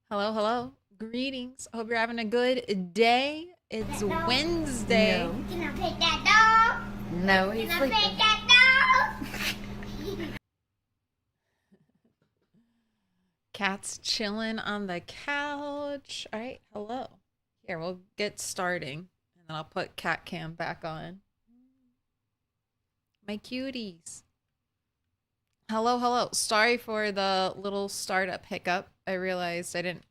Hello, hello. Greetings. Hope you're having a good day. It's Wednesday. No. Can I pet that dog? No, he's Can I sleeping. pet that dog? Cat's chilling on the couch. All right, hello. Here, we'll get starting, and then I'll put cat cam back on. My cuties. Hello, hello. Sorry for the little startup hiccup. I realized I didn't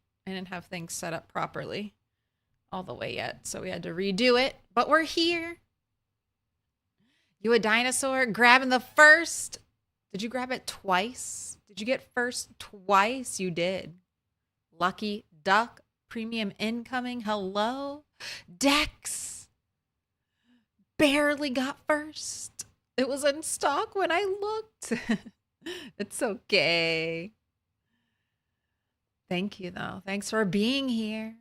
have things set up properly all the way yet, so we had to redo it. But we're here. You a dinosaur grabbing the first? Did you grab it twice? Did you get first twice? You did. Lucky duck. Premium incoming. Hello. Dex. Barely got first. It was in stock when I looked. It's okay. Thank you, though. Thanks for being here.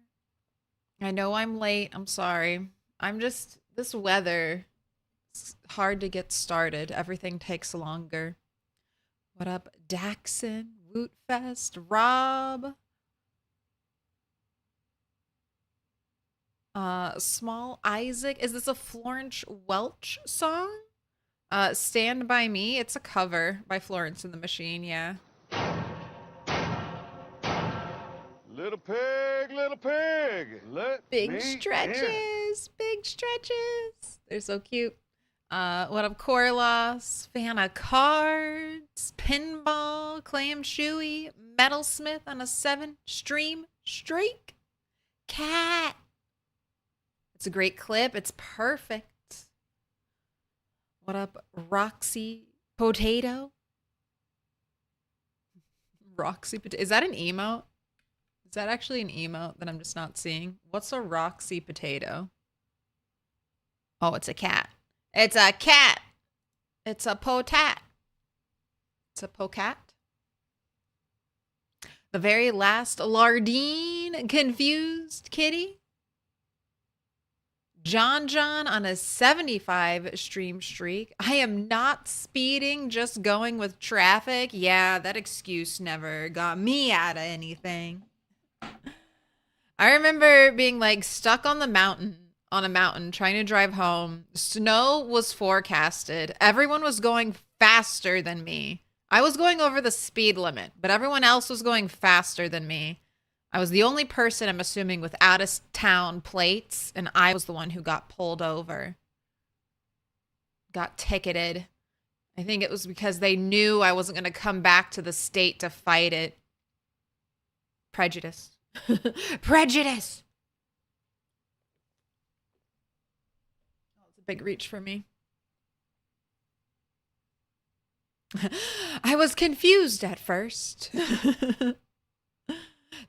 I know I'm late. I'm sorry. This weather, it's hard to get started. Everything takes longer. What up, Daxon, Wootfest, Rob? Small Isaac. Is this a Florence Welch song? Stand By Me. It's a cover by Florence and the Machine, yeah. Little pig, let Big me in. stretches, big stretches. They're so cute. What up, Corlos? Fan of cards, pinball, clam shoey, metalsmith on a 7-stream streak. Cat. It's a great clip. It's perfect. What up, Roxy Potato? Roxy Potato. Is that an emote? Is that actually an emote that I'm just not seeing? What's a Roxy Potato? Oh, it's a cat. It's a cat. It's a potat. It's a pocat. The very last Lardine confused kitty. John on a 75 stream streak. I am not speeding, just going with traffic. Yeah, that excuse never got me out of anything. I remember being like stuck on a mountain trying to drive home. Snow was forecasted. Everyone was going faster than me. I was going over the speed limit, but everyone else was going faster than me. I was the only person, I'm assuming, with out of town plates, and I was the one who got pulled over. Got ticketed. I think it was because they knew I wasn't going to come back to the state to fight it. Prejudice. Prejudice! Oh, it's a big reach for me. I was confused at first.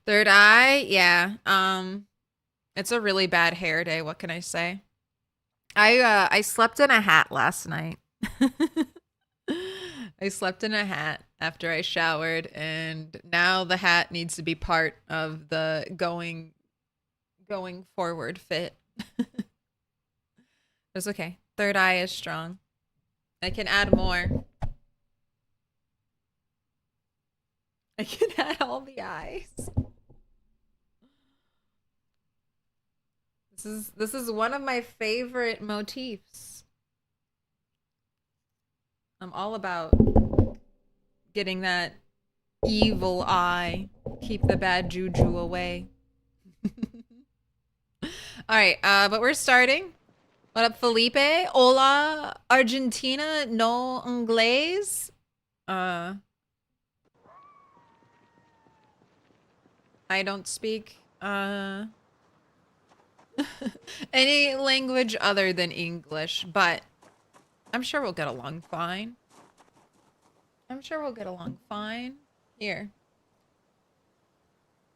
Third eye, yeah. It's a really bad hair day. What can I say? I slept in a hat last night. I slept in a hat after I showered, and now the hat needs to be part of the going forward fit. It's okay. Third eye is strong. I can add more. I can add all the eyes. This is one of my favorite motifs. I'm all about getting that evil eye. Keep the bad juju away. All right, but we're starting. What up, Felipe? Hola, Argentina, no inglés. I don't speak any language other than English, but I'm sure we'll get along fine. I'm sure we'll get along fine. Here.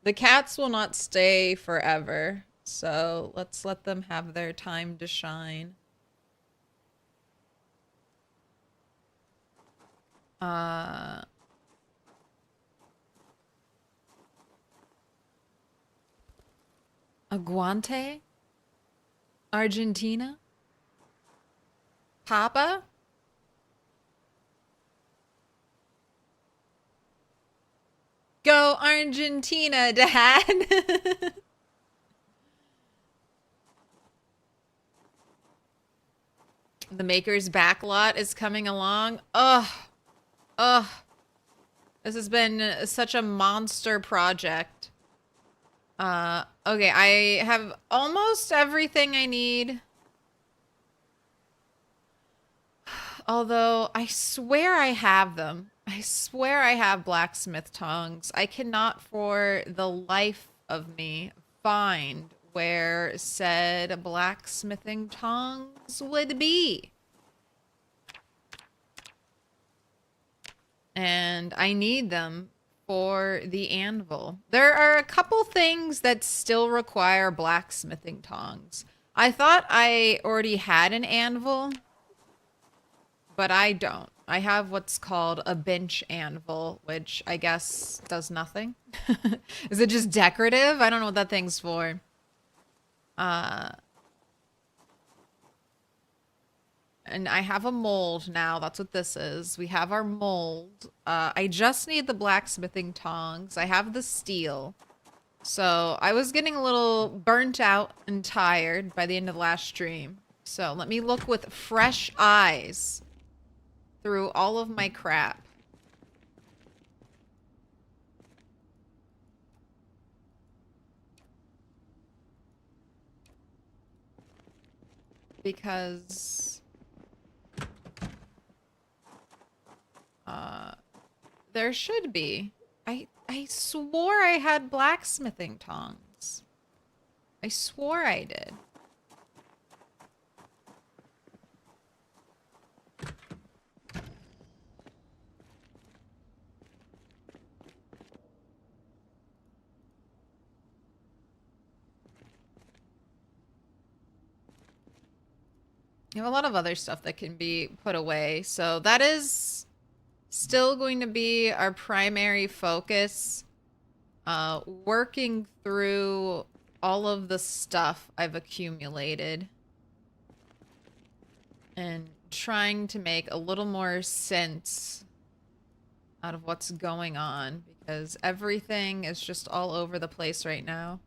The cats will not stay forever, so let's let them have their time to shine. Aguante? Argentina? Papa? Go Argentina, Dad. The Maker's Backlot is coming along. Ugh. Ugh. This has been such a monster project. Okay, I have almost everything I need. Although, I swear I have them. I swear I have blacksmith tongs. I cannot for the life of me find where said blacksmithing tongs would be. And I need them for the anvil. There are a couple things that still require blacksmithing tongs. I thought I already had an anvil, but I don't. I have what's called a bench anvil, which I guess does nothing. Is it just decorative? I don't know what that thing's for. And I have a mold now. That's what this is. We have our mold. I just need the blacksmithing tongs. I have the steel. So I was getting a little burnt out and tired by the end of the last stream. So let me look with fresh eyes through all of my crap. Because there should be. I swore I had blacksmithing tongs. I swore I did. You have a lot of other stuff that can be put away. So that is still going to be our primary focus. Working through all of the stuff I've accumulated. And trying to make a little more sense out of what's going on. Because everything is just all over the place right now.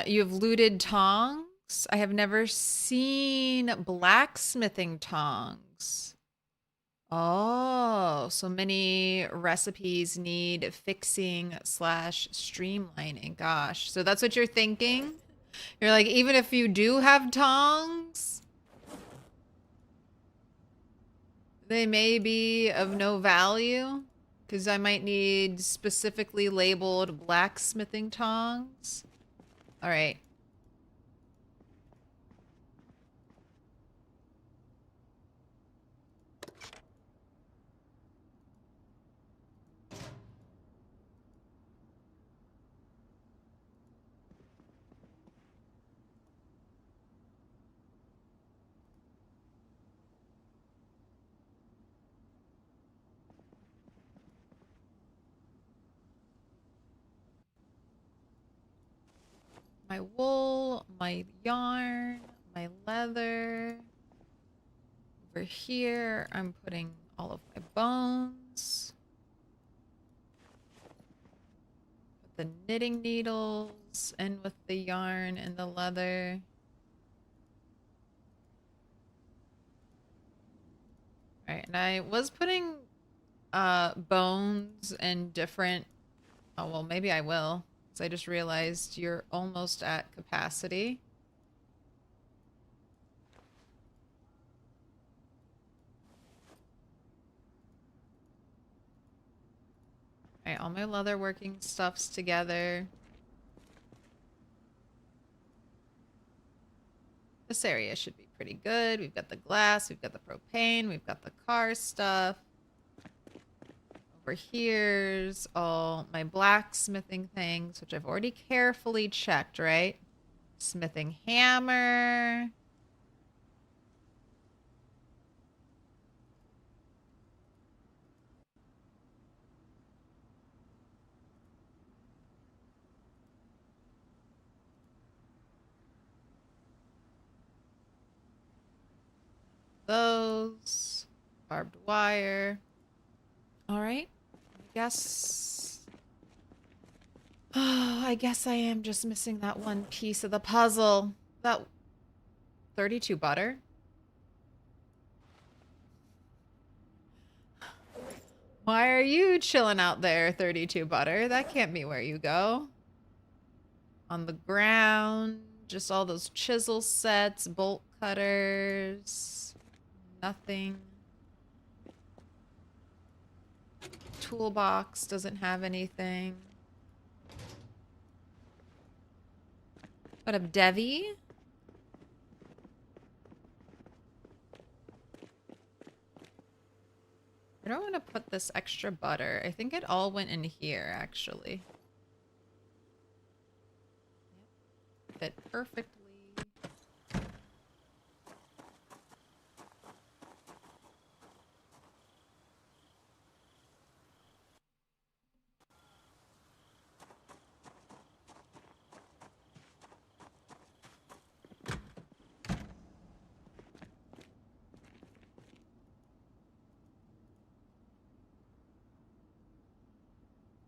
You have looted tongs. I have never seen blacksmithing tongs. Oh, so many recipes need fixing / streamlining. Gosh, so that's what you're thinking? You're like, even if you do have tongs, they may be of no value? Because I might need specifically labeled blacksmithing tongs. All right. My wool, my yarn, my leather. Over here, I'm putting all of my bones. Put the knitting needles in with the yarn and the leather. All right, and I was putting bones in different... Oh, well, maybe I will. Because I just realized you're almost at capacity. All right, all my leatherworking stuff's together. This area should be pretty good. We've got the glass, we've got the propane, we've got the car stuff. Over here's all my blacksmithing things, which I've already carefully checked, right? Smithing hammer. those. Barbed wire. All right. I guess. Oh, I guess I am just missing that one piece of the puzzle. That 32 butter. Why are you chilling out there, 32 butter? That can't be where you go. On the ground, just all those chisel sets, bolt cutters, nothing. Toolbox doesn't have anything. What up, Devi? I don't want to put this extra butter. I think it all went in here, actually. Yep. Fit perfectly.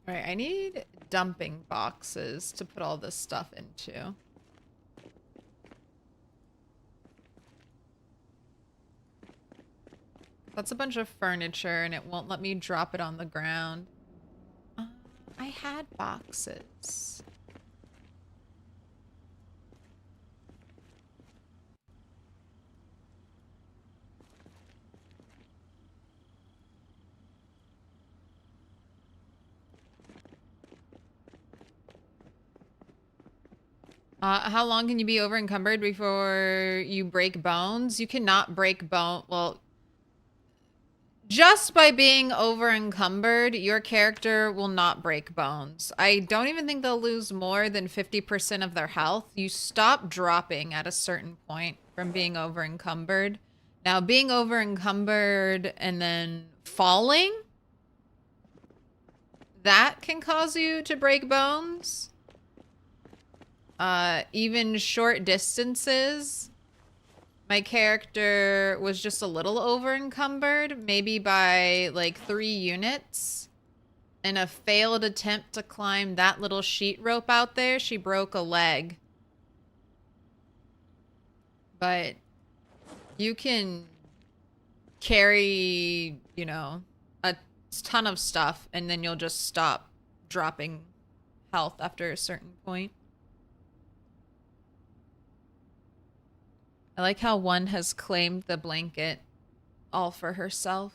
All right, I need dumping boxes to put all this stuff into. That's a bunch of furniture and it won't let me drop it on the ground. I had boxes. How long can you be over encumbered before you break bones? You cannot break bone. Well, just by being over encumbered, your character will not break bones. I don't even think they'll lose more than 50% of their health. You stop dropping at a certain point from being over encumbered. Now, being over encumbered and then falling, that can cause you to break bones. Even short distances. My character was just a little over encumbered, maybe by like 3 units. In a failed attempt to climb that little sheet rope out there, she broke a leg. But you can carry, you know, a ton of stuff and then you'll just stop dropping health after a certain point. I like how one has claimed the blanket all for herself.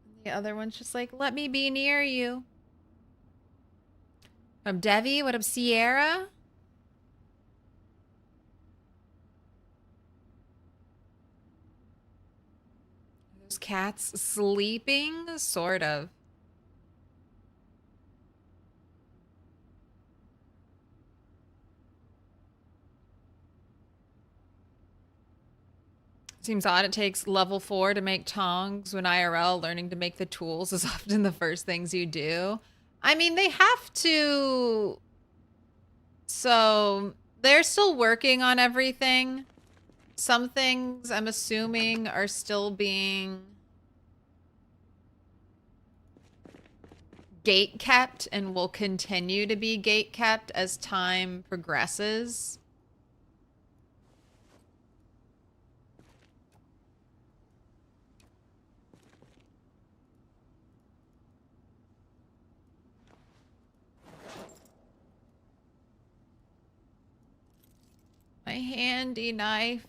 And the other one's just like, let me be near you. What up, Devi? What up, Sierra? Those cats sleeping? Sort of. Seems odd it takes level 4 to make tongs when IRL learning to make the tools is often the first things you do. I mean, they have to... So, they're still working on everything. Some things, I'm assuming, are still being gate kept and will continue to be gate kept as time progresses. My handy knife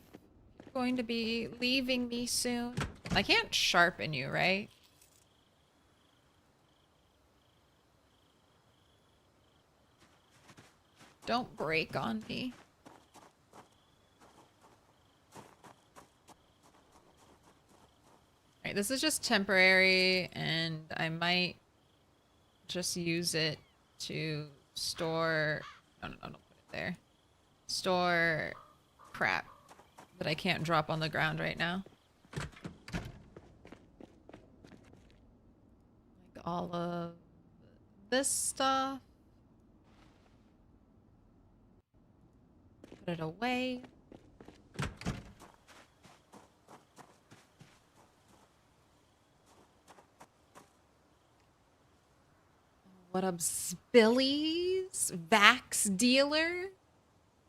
is going to be leaving me soon. I can't sharpen you, right? Don't break on me. Alright, this is just temporary, and I might just use it to store... No, don't put it there. Store crap that I can't drop on the ground right now. Like all of this stuff. Put it away. What up, Spillies? Vax dealer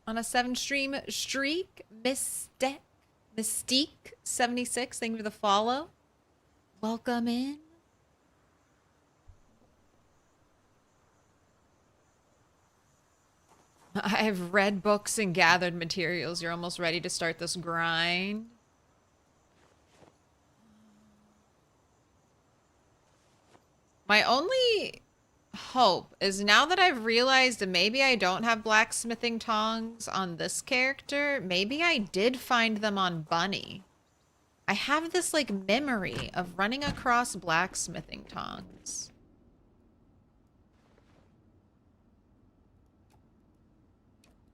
on a 7-stream streak. Mystique 76. Thank you for the follow. Welcome in. I've read books and gathered materials. You're almost ready to start this grind. My only hope is now that I've realized that maybe I don't have blacksmithing tongs on this character, maybe I did find them on Bunny. I have this like memory of running across blacksmithing tongs.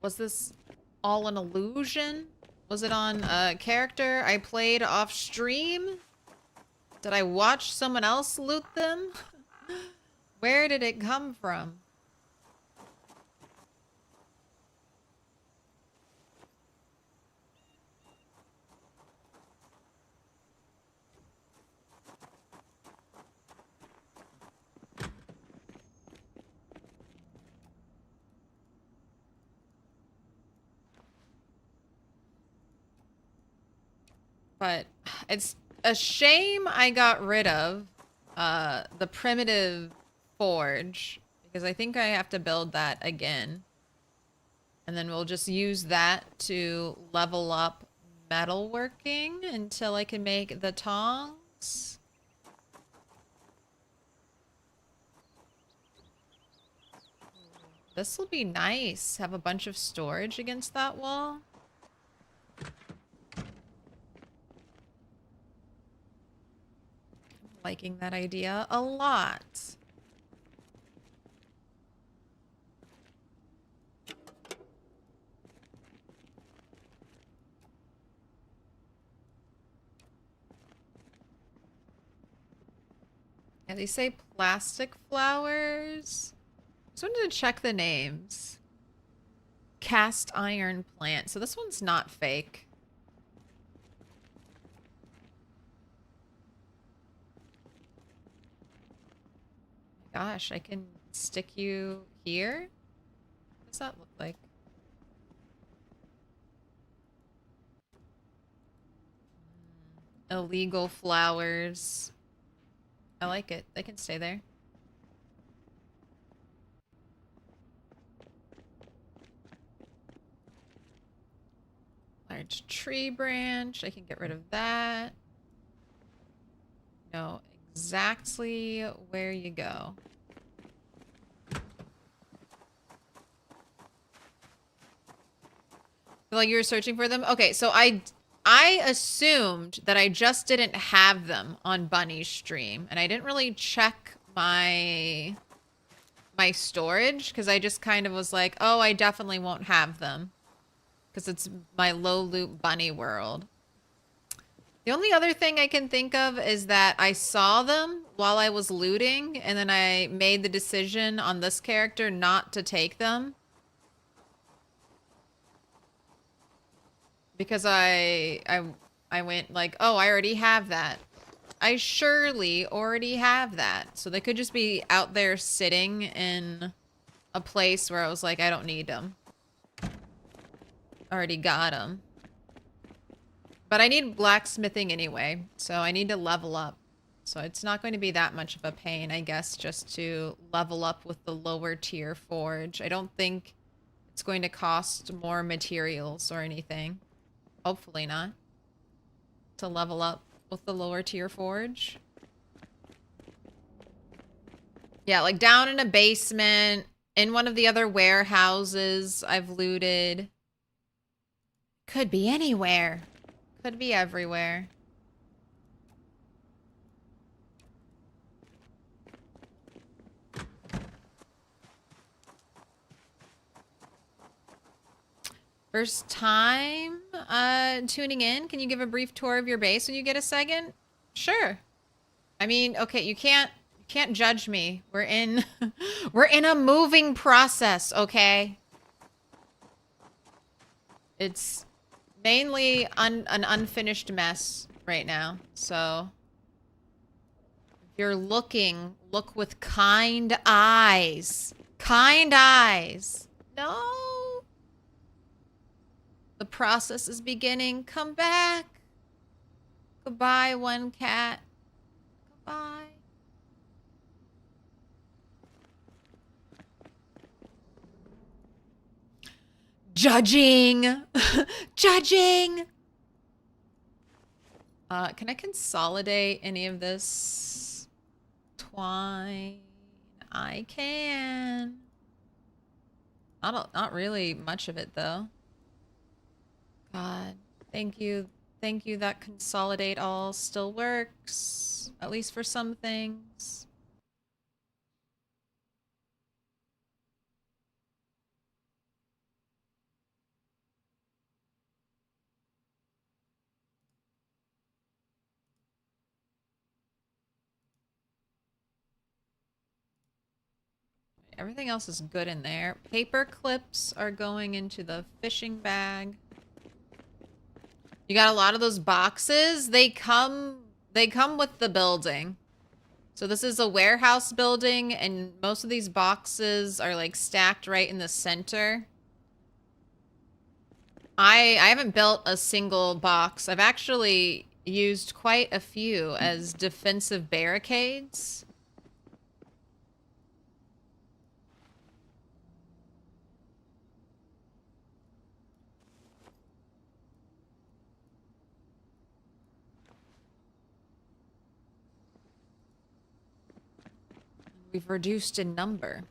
Was this all an illusion? Was it on a character I played off stream? Did I watch someone else loot them? Where did it come from? But it's a shame I got rid of the primitive forge, because I think I have to build that again. And then we'll just use that to level up metalworking until I can make the tongs. This will be nice. Have a bunch of storage against that wall. Liking that idea a lot. Yeah, they say plastic flowers. Just wanted to check the names. Cast iron plant. So this one's not fake. Gosh, I can stick you here? What does that look like? Illegal flowers. I like it. They can stay there. Large tree branch. I can get rid of that. Know exactly where you go. Feel like you were searching for them? Okay, so I assumed that I just didn't have them on Bunny's stream, and I didn't really check my storage because I just kind of was like, oh, I definitely won't have them because it's my low loot bunny world. The only other thing I can think of is that I saw them while I was looting, and then I made the decision on this character not to take them. Because I went like, oh, I already have that. I surely already have that. So they could just be out there sitting in a place where I was like, I don't need them. Already got them. But I need blacksmithing anyway, so I need to level up. So it's not going to be that much of a pain, I guess, just to level up with the lower tier forge. I don't think it's going to cost more materials or anything. Hopefully not. To level up with the lower tier forge. Yeah, like down in a basement, in one of the other warehouses I've looted. Could be anywhere. Could be everywhere. First time tuning in. Can you give a brief tour of your base when you get a second? Sure. I mean, okay, you can't judge me. We're in we're in a moving process, okay? It's mainly an unfinished mess right now, so If you're looking, look with kind eyes. Kind eyes. No. The process is beginning. Come back. Goodbye, one cat. Goodbye. Judging. Judging. Can I consolidate any of this twine? I can. Not really much of it though. God, thank you. Thank you that consolidate all still works. At least for some things. Everything else is good in there. Paper clips are going into the fishing bag. You got a lot of those boxes. They come with the building. So this is a warehouse building, and most of these boxes are like stacked right in the center. I haven't built a single box. I've actually used quite a few as defensive barricades. We've reduced in number.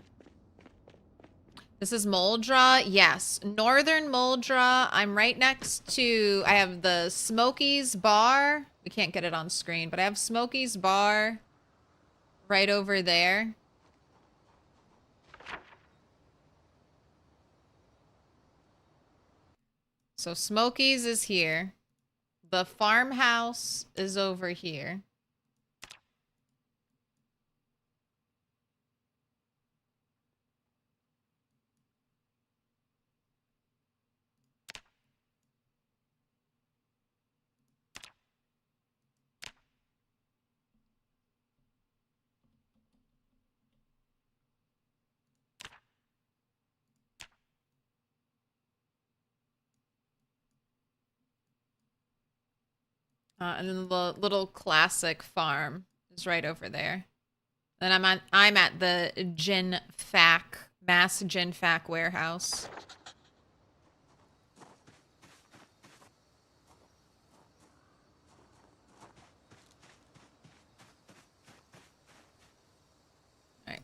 This is Muldraugh. Yes, Northern Muldraugh. I'm right next to, I have the Smokies bar. We can't get it on screen, but I have Smokies bar right over there. So Smokies is here. The farmhouse is over here. And then the little classic farm is right over there. Then I'm at the mass Gen Fac warehouse. All right.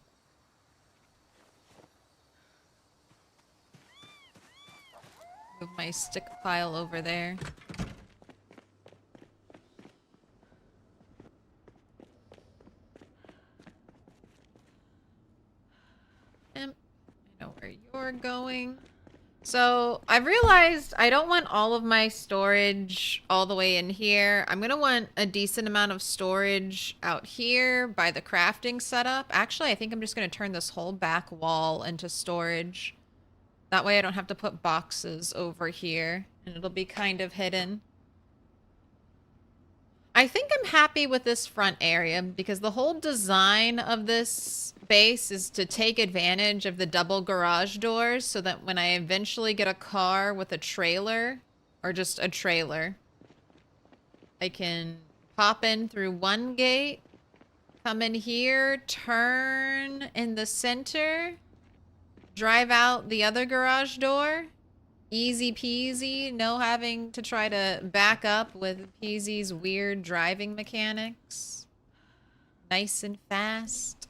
Move my stick pile over there. I know where you're going. So I've realized I don't want all of my storage all the way in here. I'm going to want a decent amount of storage out here by the crafting setup. Actually, I think I'm just going to turn this whole back wall into storage. That way I don't have to put boxes over here and it'll be kind of hidden. I think I'm happy with this front area because the whole design of this base is to take advantage of the double garage doors so that when I eventually get a car with a trailer or just a trailer, I can pop in through one gate, come in here, turn in the center, drive out the other garage door. Easy peasy, no having to try to back up with Peasy's weird driving mechanics. Nice and fast.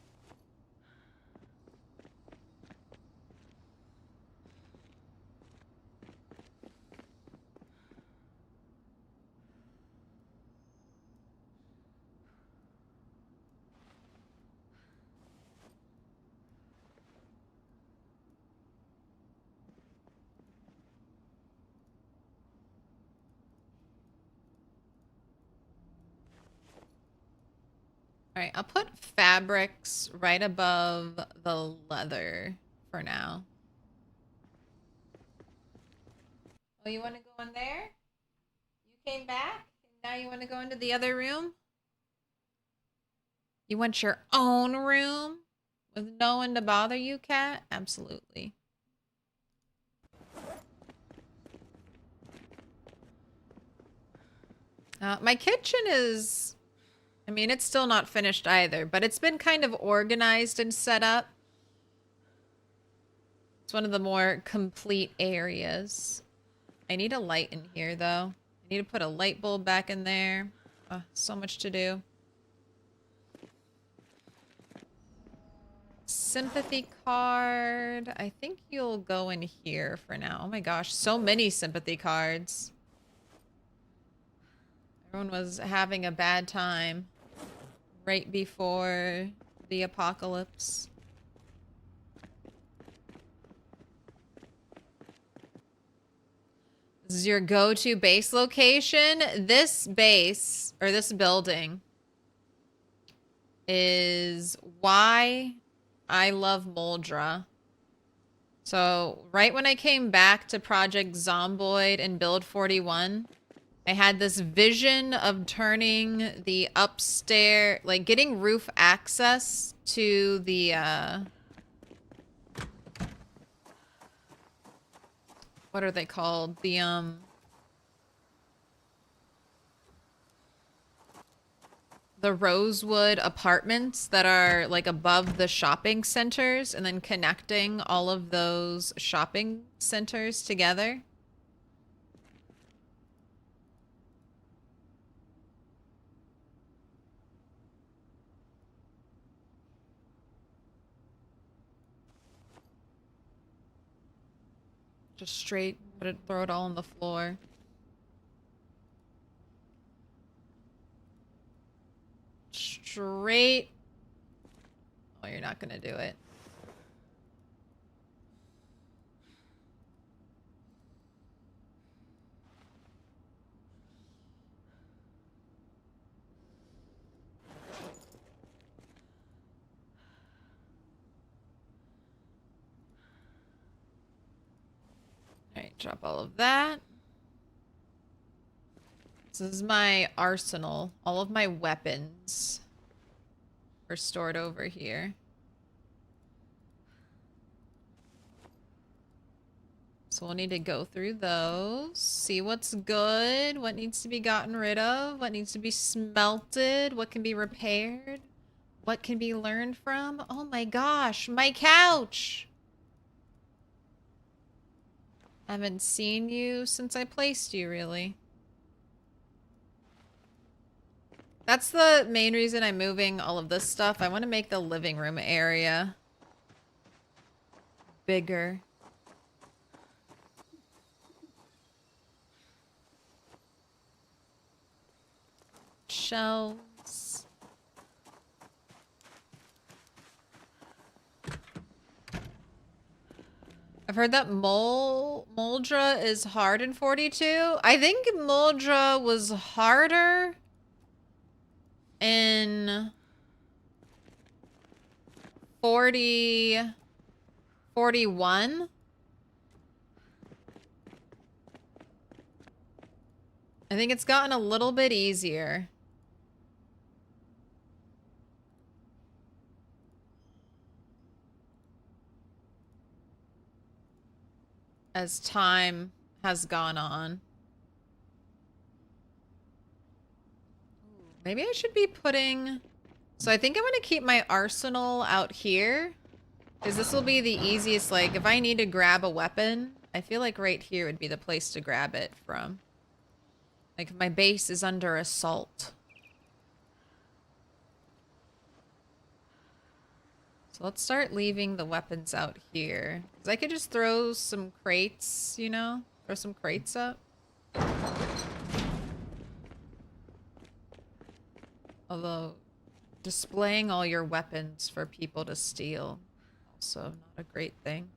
All right, I'll put fabrics right above the leather for now. Oh, you want to go in there? You came back? And now you want to go into the other room? You want your own room with no one to bother you, cat? Absolutely. My kitchen is, I mean, it's still not finished either, but it's been kind of organized and set up. It's one of the more complete areas. I need a light in here, though. I need to put a light bulb back in there. So much to do. Sympathy card. I think you'll go in here for now. Oh my gosh, so many sympathy cards. Everyone was having a bad time right before the apocalypse. This is your go-to base location. This base, or this building, is why I love Muldraugh. So, right when I came back to Project Zomboid and Build 41, I had this vision of turning the upstairs, like getting roof access to the, what are they called? The Rosewood apartments that are like above the shopping centers, and then connecting all of those shopping centers together. Just straight, throw it all on the floor. Straight. Oh, you're not gonna do it. Alright, drop all of that. This is my arsenal. All of my weapons are stored over here. So we'll need to go through those, see what's good, what needs to be gotten rid of, what needs to be smelted, what can be repaired, what can be learned from. Oh my gosh, my couch! Haven't seen you since I placed you, really. That's the main reason I'm moving all of this stuff. I want to make the living room area bigger. Shelves. I've heard that Muldraugh is hard in 42. I think Muldraugh was harder in 41. I think it's gotten a little bit easier. As time has gone on. Maybe I should be putting... So I think I'm going to keep my arsenal out here. Because this will be the easiest, like, if I need to grab a weapon, I feel like right here would be the place to grab it from. Like, my base is under assault. So let's start leaving the weapons out here. Because I could just throw some crates, you know? Throw some crates up. Although, displaying all your weapons for people to steal, also not a great thing.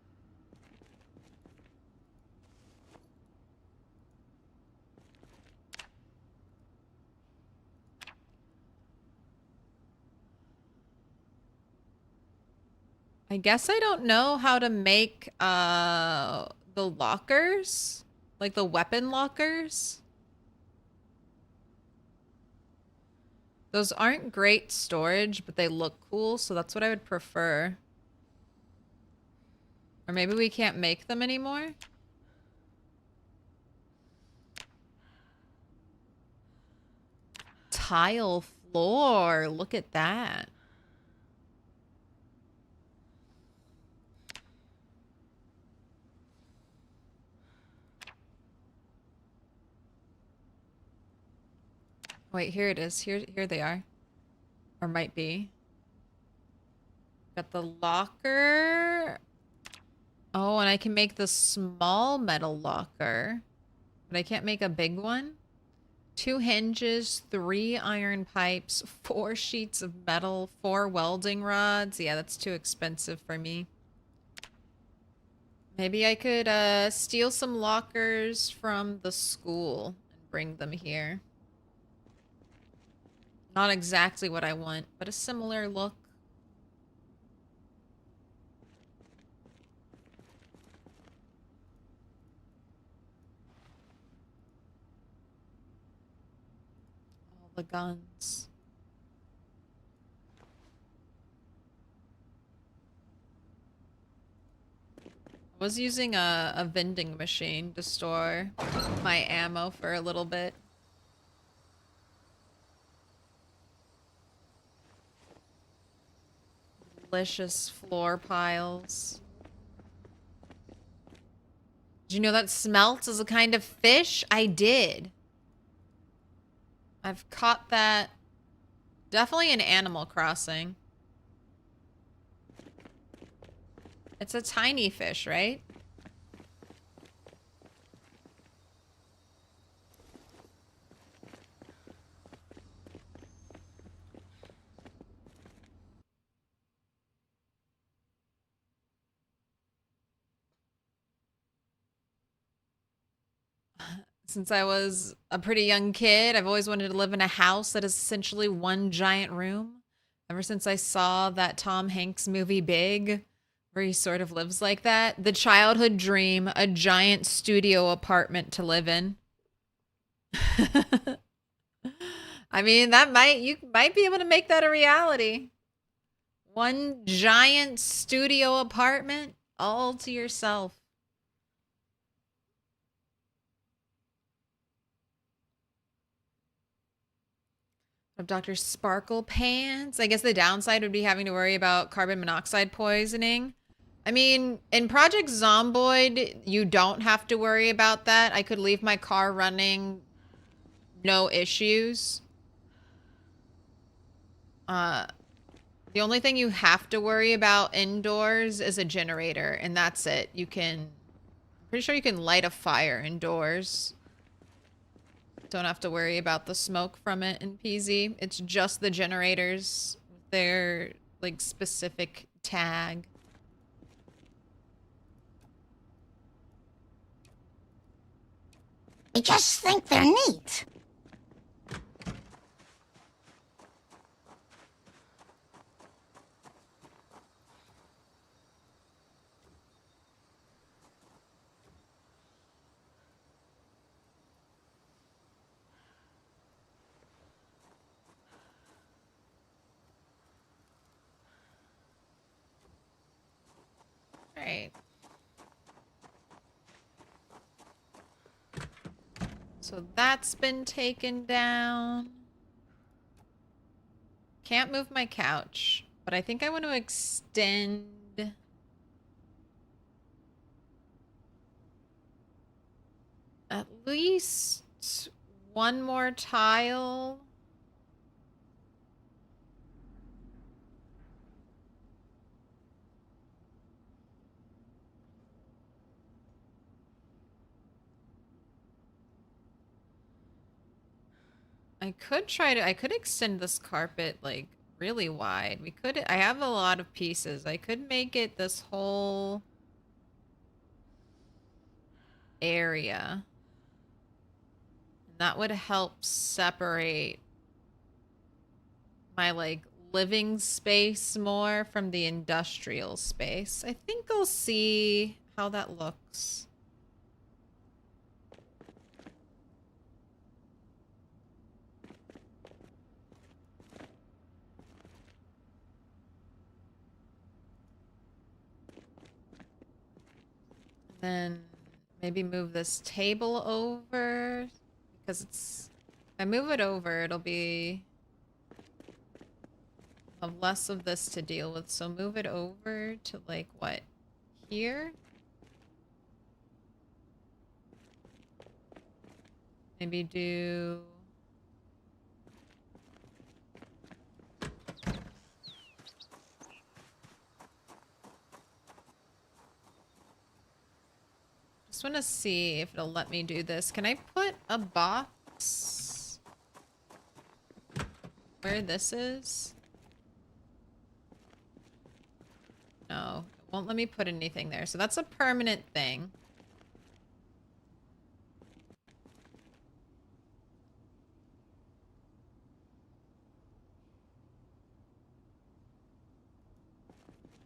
I guess I don't know how to make the lockers, like the weapon lockers. Those aren't great storage, but they look cool, so that's what I would prefer. Or maybe we can't make them anymore? Tile floor. Look at that. Wait, here it is. Here they are. Or might be. Got the locker. Oh, and I can make the small metal locker. But I can't make a big one. 2 hinges, 3 iron pipes, 4 sheets of metal, 4 welding rods. Yeah, that's too expensive for me. Maybe I could steal some lockers from the school and bring them here. Not exactly what I want, but a similar look. All the guns. I was using a vending machine to store my ammo for a little bit. Delicious floor piles. Did you know that smelts is a kind of fish? I did. I've caught that definitely in Animal Crossing. It's a tiny fish, right? Since I was a pretty young kid, I've always wanted to live in a house that is essentially one giant room. Ever since I saw that Tom Hanks movie Big, where he sort of lives like that. The childhood dream, a giant studio apartment to live in. I mean, you might be able to make that a reality. One giant studio apartment all to yourself. Of Dr. Sparkle Pants. I guess the downside would be having to worry about carbon monoxide poisoning. I mean, in Project Zomboid, you don't have to worry about that. I could leave my car running, no issues. The only thing you have to worry about indoors is a generator, and that's it. I'm pretty sure you can light a fire indoors. Don't have to worry about the smoke from it in PZ. It's just the generators, their like specific tag. I just think they're neat. All right. So that's been taken down. Can't move my couch, but I think I want to extend at least one more tile. I could extend this carpet like really wide. I have a lot of pieces. I could make it this whole area. And that would help separate my like living space more from the industrial space. I think I'll see how that looks. Then maybe move this table over because it's, if I move it over, it'll be have less of this to deal with. So move it over to like what, here? Maybe do just want to see if it'll let me do this. Can I put a box where this is? No, it won't let me put anything there. So that's a permanent thing.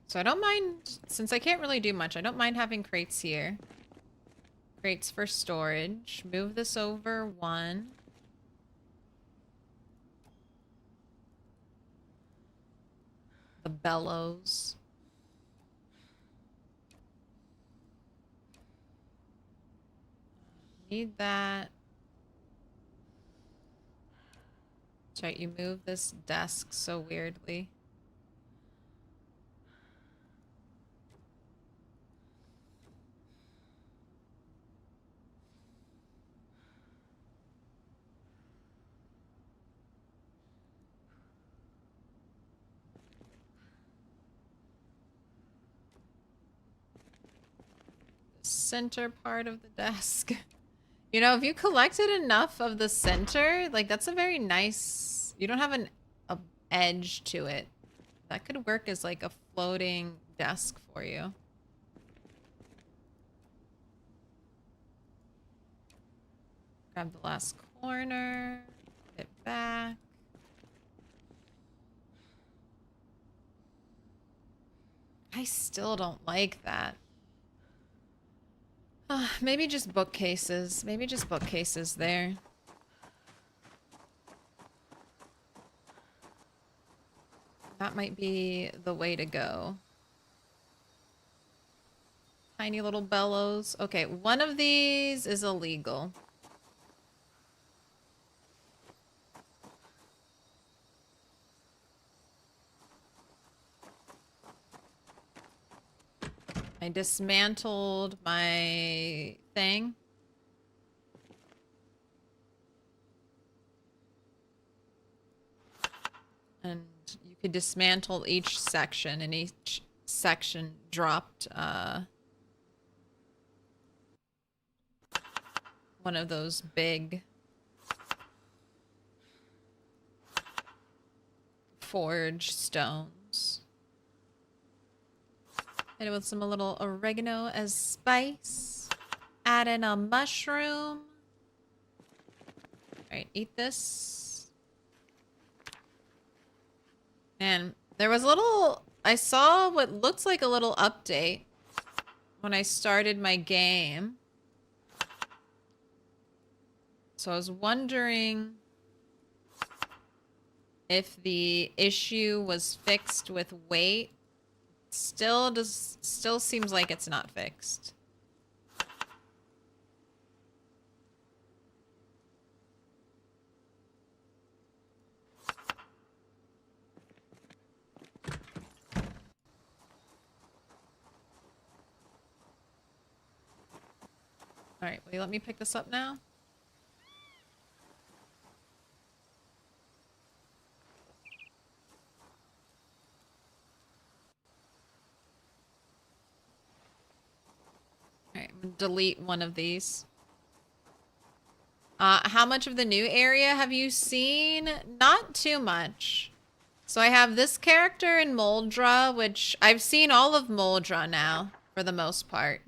So I don't mind, since I can't really do much, I don't mind having crates here. Crates for storage. Move this over one. The bellows. Need that. That's right, you move this desk so weirdly. Center part of the desk. You know, if you collected enough of the center, like that's a very nice, you don't have a edge to it. That could work as like a floating desk for you. Grab the last corner, put it back. I still don't like that. Maybe just bookcases. Maybe just bookcases there. That might be the way to go. Tiny little bellows. Okay, one of these is illegal. I dismantled my thing. And you could dismantle each section, and each section dropped one of those big forge stones. Hit it with some a little oregano as spice. Add in a mushroom. Alright, eat this. And there was a little, I saw what looks like a little update when I started my game. So I was wondering if the issue was fixed with weight. Still seems like it's not fixed. All right, will you let me pick this up now? All right, I'm gonna delete one of these. How much of the new area have you seen? Not too much. So I have this character in Muldraugh, which I've seen all of Muldraugh now, for the most part.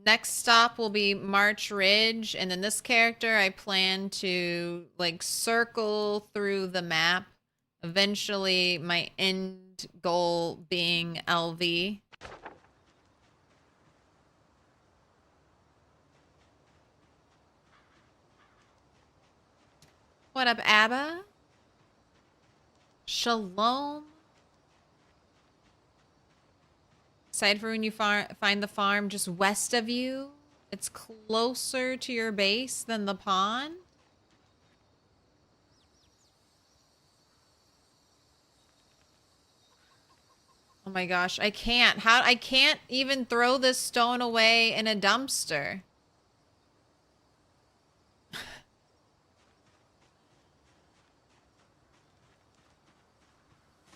Next stop will be March Ridge, and then this character I plan to like circle through the map. Eventually my end goal being LV. What up, Abba? Shalom. Excited for when you find the farm just west of you. It's closer to your base than the pond. Oh my gosh, I can't. I can't even throw this stone away in a dumpster.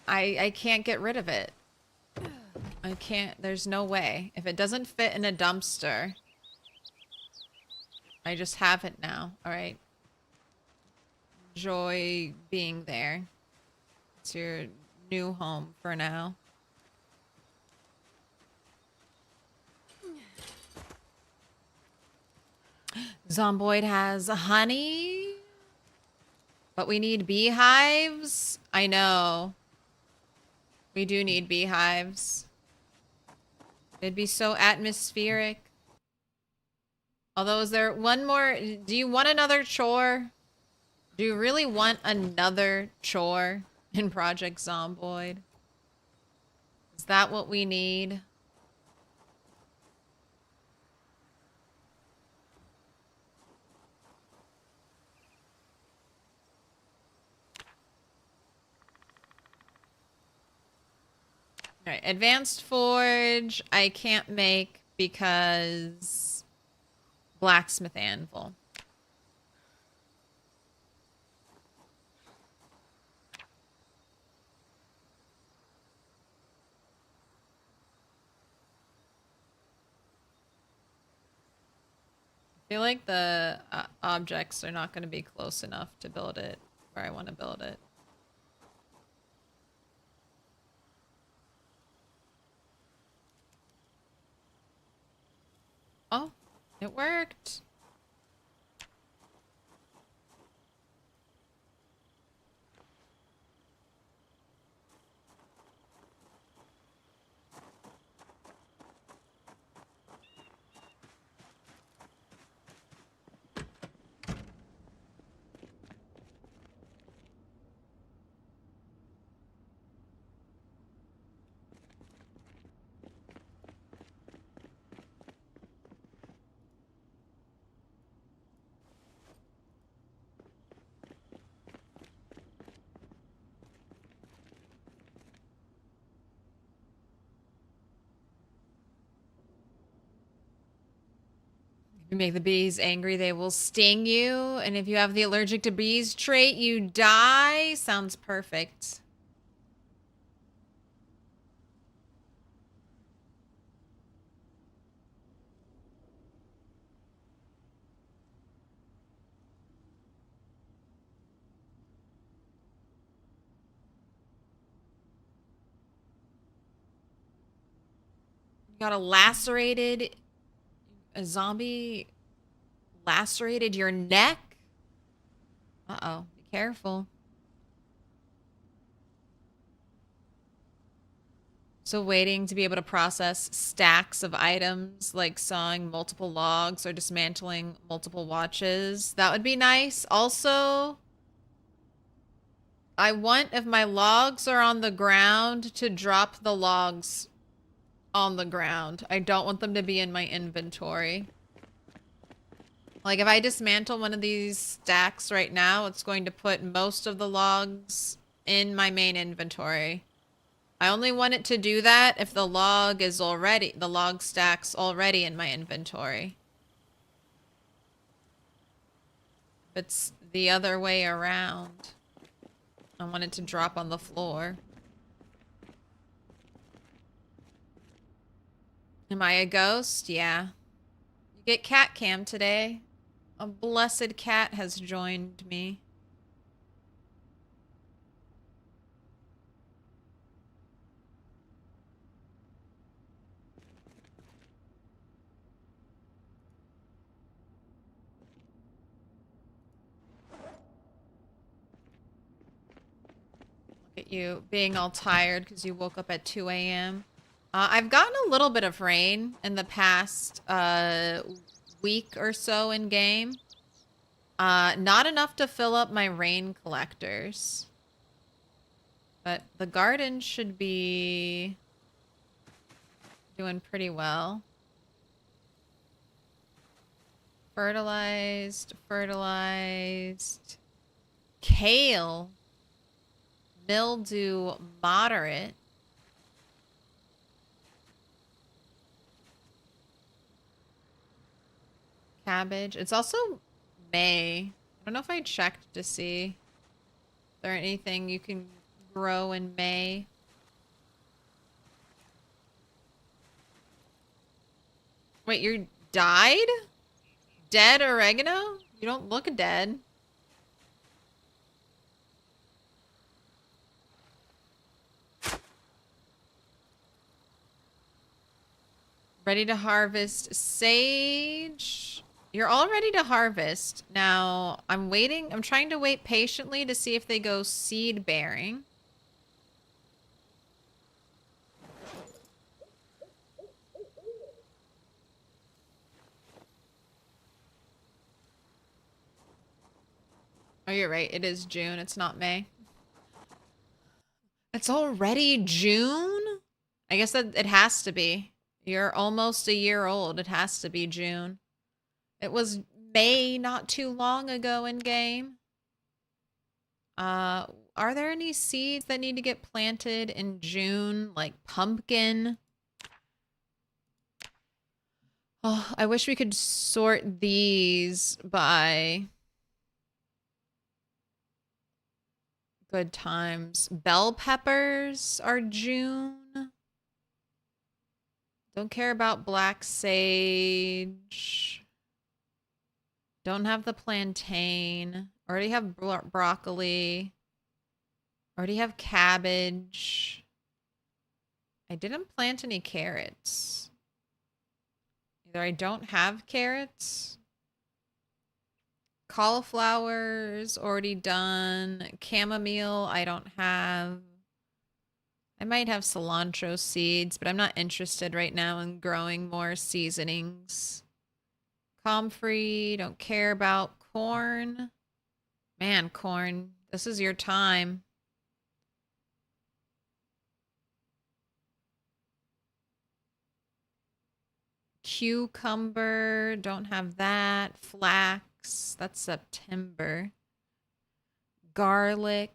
I can't get rid of it. I can't. There's no way. If it doesn't fit in a dumpster, I just have it now. All right. Enjoy being there. It's your new home for now. Zomboid has honey, but we need beehives. I know. We do need beehives. It'd be so atmospheric. Although, is there one more? Do you want another chore? Do you really want another chore in Project Zomboid? Is that what we need? Alright, Advanced Forge I can't make because Blacksmith Anvil. I feel like the objects are not going to be close enough to build it where I want to build it. Oh, it worked. If you make the bees angry, they will sting you. And if you have the allergic to bees trait, you die. Sounds perfect. You got a zombie lacerated your neck? Uh-oh, be careful. So waiting to be able to process stacks of items, like sawing multiple logs or dismantling multiple watches. That would be nice. Also, I want, if my logs are on the ground, to drop the logs on the ground. I don't want them to be in my inventory. Like, if I dismantle one of these stacks right now, it's going to put most of the logs in my main inventory. I only want it to do that if the log stack's already in my inventory. If it's the other way around, I want it to drop on the floor. Am I a ghost? Yeah. You get cat cam today. A blessed cat has joined me. Look at you being all tired because you woke up at 2 a.m. I've gotten a little bit of rain in the past week or so in game. Not enough to fill up my rain collectors. But the garden should be Doing pretty well. Fertilized. Kale. Mildew moderate. Cabbage. It's also May. I don't know if I checked to see if there anything you can grow in May. Wait, you're died? Dead oregano? You don't look dead. Ready to harvest sage. You're all ready to harvest. Now, I'm waiting. I'm trying to wait patiently to see if they go seed bearing. Oh, you're right. It is June. It's not May. It's already June? I guess that it has to be. You're almost a year old. It has to be June. It was May not too long ago in game. Are there any seeds that need to get planted in June? Like pumpkin? Oh, I wish we could sort these by good times. Bell peppers are June. Don't care about black sage. Don't have the plantain. Already have broccoli. Already have cabbage. I didn't plant any carrots. Either I don't have carrots. Cauliflower's already done. Chamomile I don't have. I might have cilantro seeds, but I'm not interested right now in growing more seasonings. Comfrey, don't care about corn. Man, corn, this is your time. Cucumber, don't have that. Flax, that's September. Garlic,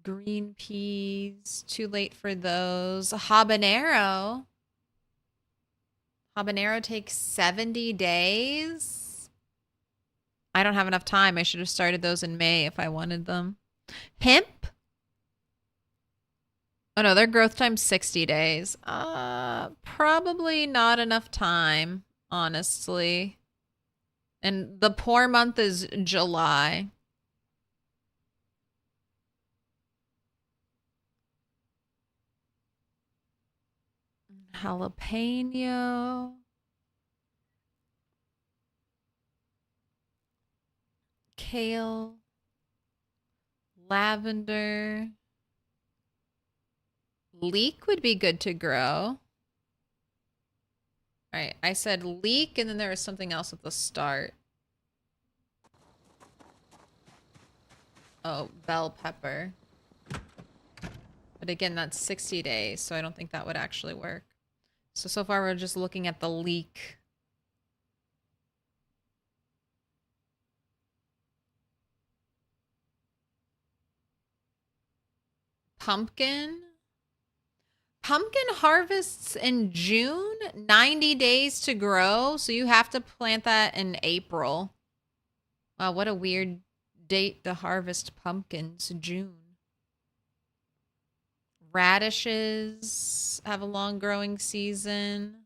green peas, too late for those. Habanero. Habanero takes 70 days. I don't have enough time. I should have started those in May if I wanted them. Hemp? Oh no, their growth time's 60 days. Probably not enough time, honestly. And the poor month is July. Jalapeno. Kale. Lavender. Leek would be good to grow. All right, I said leek, and then there was something else at the start. Oh, bell pepper. But again, that's 60 days, so I don't think that would actually work. So far we're just looking at the leek. Pumpkin. Pumpkin harvests in June, 90 days to grow, so you have to plant that in April. Wow, what a weird date to harvest pumpkins, June. Radishes have a long growing season.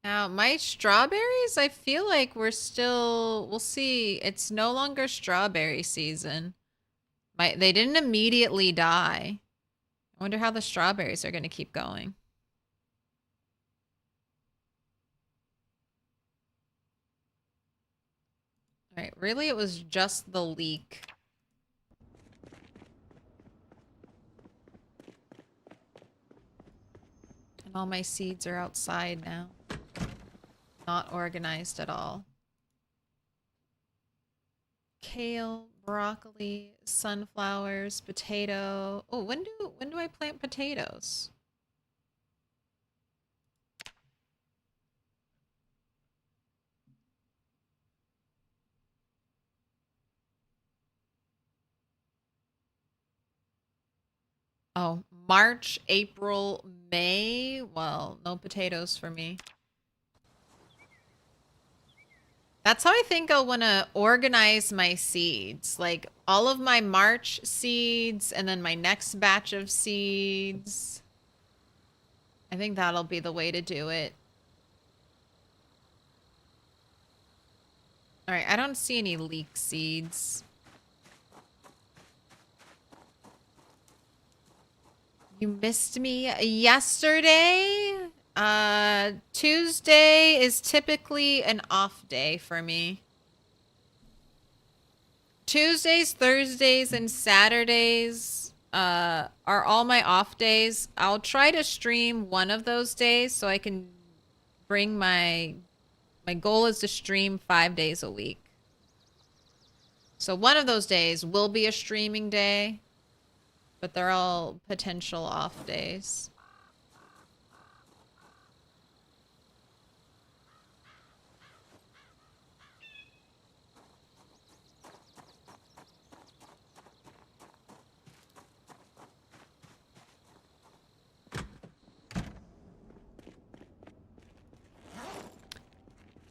Now, my strawberries, I feel like we'll see. It's no longer strawberry season. They didn't immediately die. I wonder how the strawberries are going to keep going. All right, really it was just the leek. All my seeds are outside now. Not organized at all. Kale, broccoli, sunflowers, potato. Oh, when do I plant potatoes? Oh, March, April, May. Well, no potatoes for me. That's how I think I'll want to organize my seeds. Like all of my March seeds and then my next batch of seeds. I think that'll be the way to do it. All right, I don't see any leek seeds. You missed me yesterday? Tuesday is typically an off day for me. Tuesdays, Thursdays, and Saturdays are all my off days. I'll try to stream one of those days so I can bring my goal is to stream 5 days a week. So one of those days will be a streaming day, but they're all potential off days.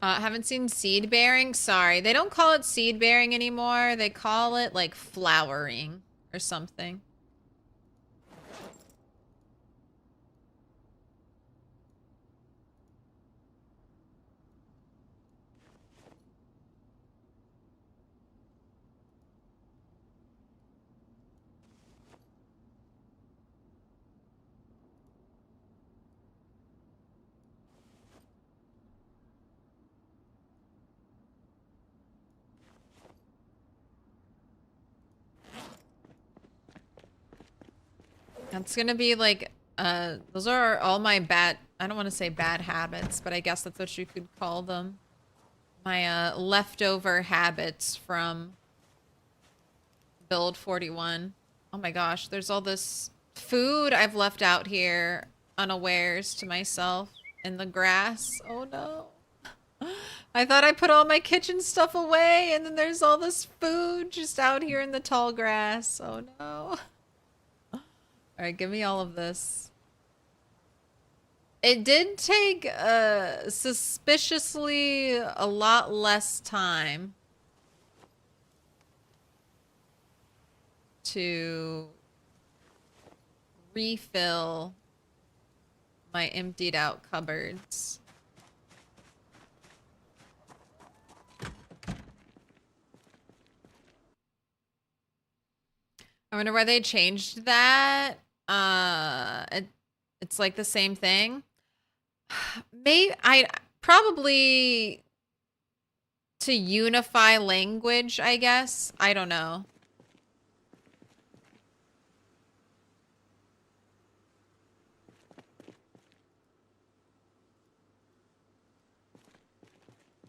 Haven't seen seed bearing. Sorry, they don't call it seed bearing anymore. They call it like flowering or something. That's gonna be like, those are all my bad, I don't want to say bad habits, but I guess that's what you could call them. My, leftover habits from Build 41. Oh my gosh, there's all this food I've left out here unawares to myself in the grass. Oh no. I thought I put all my kitchen stuff away, and then there's all this food just out here in the tall grass. Oh no. Alright, give me all of this. It did take suspiciously a lot less time to refill my emptied out cupboards. I wonder why they changed that. It's like the same thing. Maybe I probably to unify language, I guess. I don't know.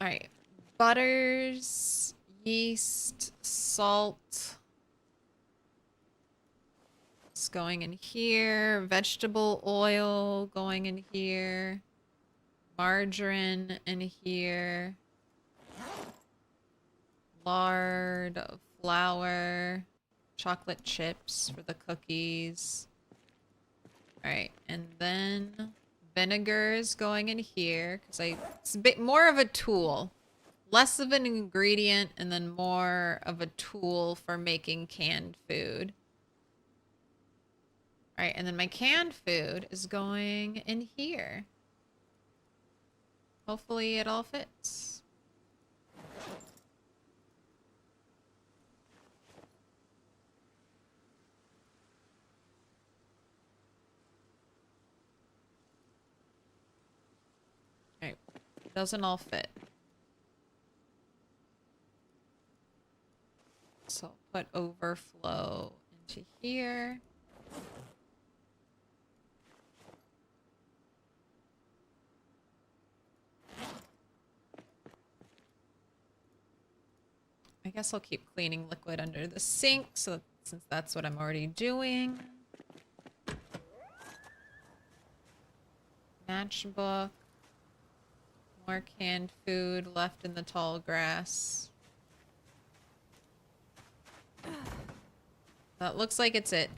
All right. Butters, yeast, salt. It's going in here. Vegetable oil going in here. Margarine in here. Lard, flour, chocolate chips for the cookies. All right, and then vinegar is going in here because it's a bit more of a tool, less of an ingredient, and then more of a tool for making canned food. All right, and then my canned food is going in here. Hopefully it all fits. All right, doesn't all fit. So I'll put overflow into here. guess I'll keep cleaning liquid under the sink, since that's what I'm already doing. Matchbook. More canned food left in the tall grass. That looks like it's it.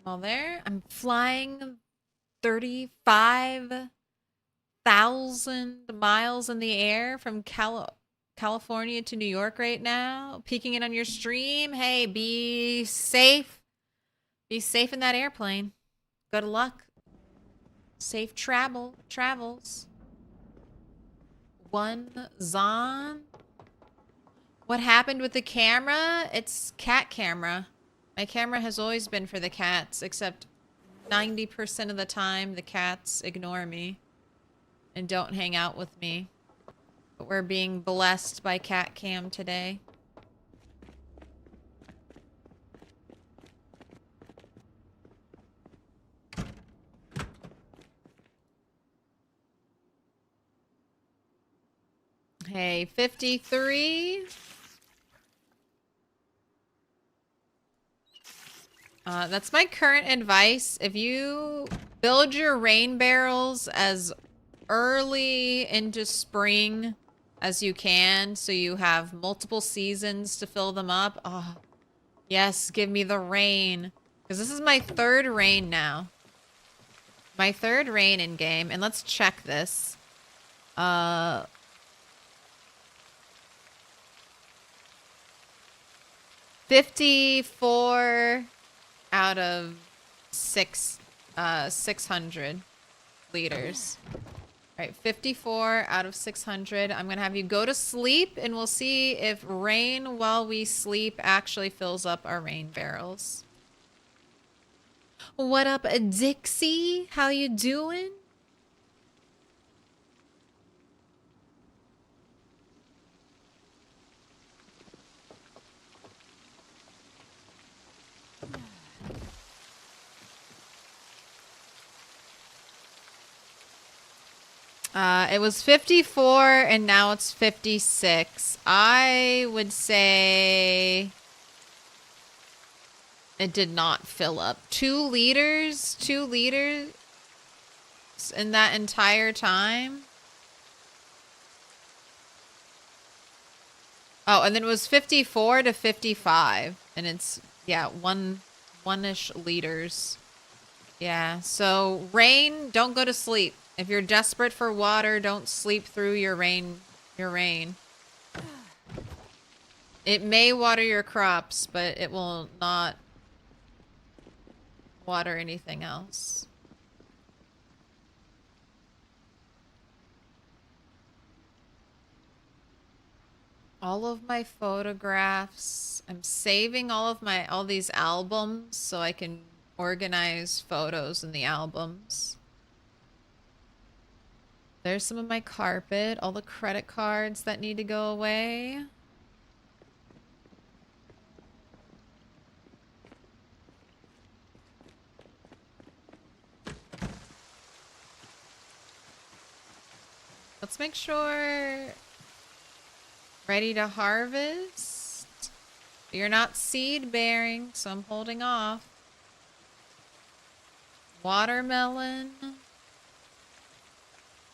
All there. I'm flying 35,000 miles in the air from California to New York right now. Peeking in on your stream. Hey, be safe. Be safe in that airplane. Good luck. Safe travels. One Zon. What happened with the camera? It's cat camera. My camera has always been for the cats, except 90% of the time the cats ignore me and don't hang out with me. But we're being blessed by cat cam today. Hey, 53. That's my current advice. If you build your rain barrels as early into spring as you can, so you have multiple seasons to fill them up. Oh, yes, give me the rain. Because this is my third rain now. My third rain in game. And let's check this. 54 out of 600 liters. All right, 54 out of 600. I'm gonna have you go to sleep, and we'll see if rain while we sleep actually fills up our rain barrels. What up, Dixie? How you doing? It was 54 and now it's 56. I would say it did not fill up. 2 liters? 2 liters in that entire time? Oh, and then it was 54 to 55. And it's, yeah, one-ish liters. Yeah, so rain, don't go to sleep. If you're desperate for water, don't sleep through your rain. It may water your crops, but it will not water anything else. All of my photographs. I'm saving all these albums so I can organize photos in the albums. There's some of my carpet, all the credit cards that need to go away. Let's make sure ready to harvest. You're not seed bearing, so I'm holding off. Watermelon.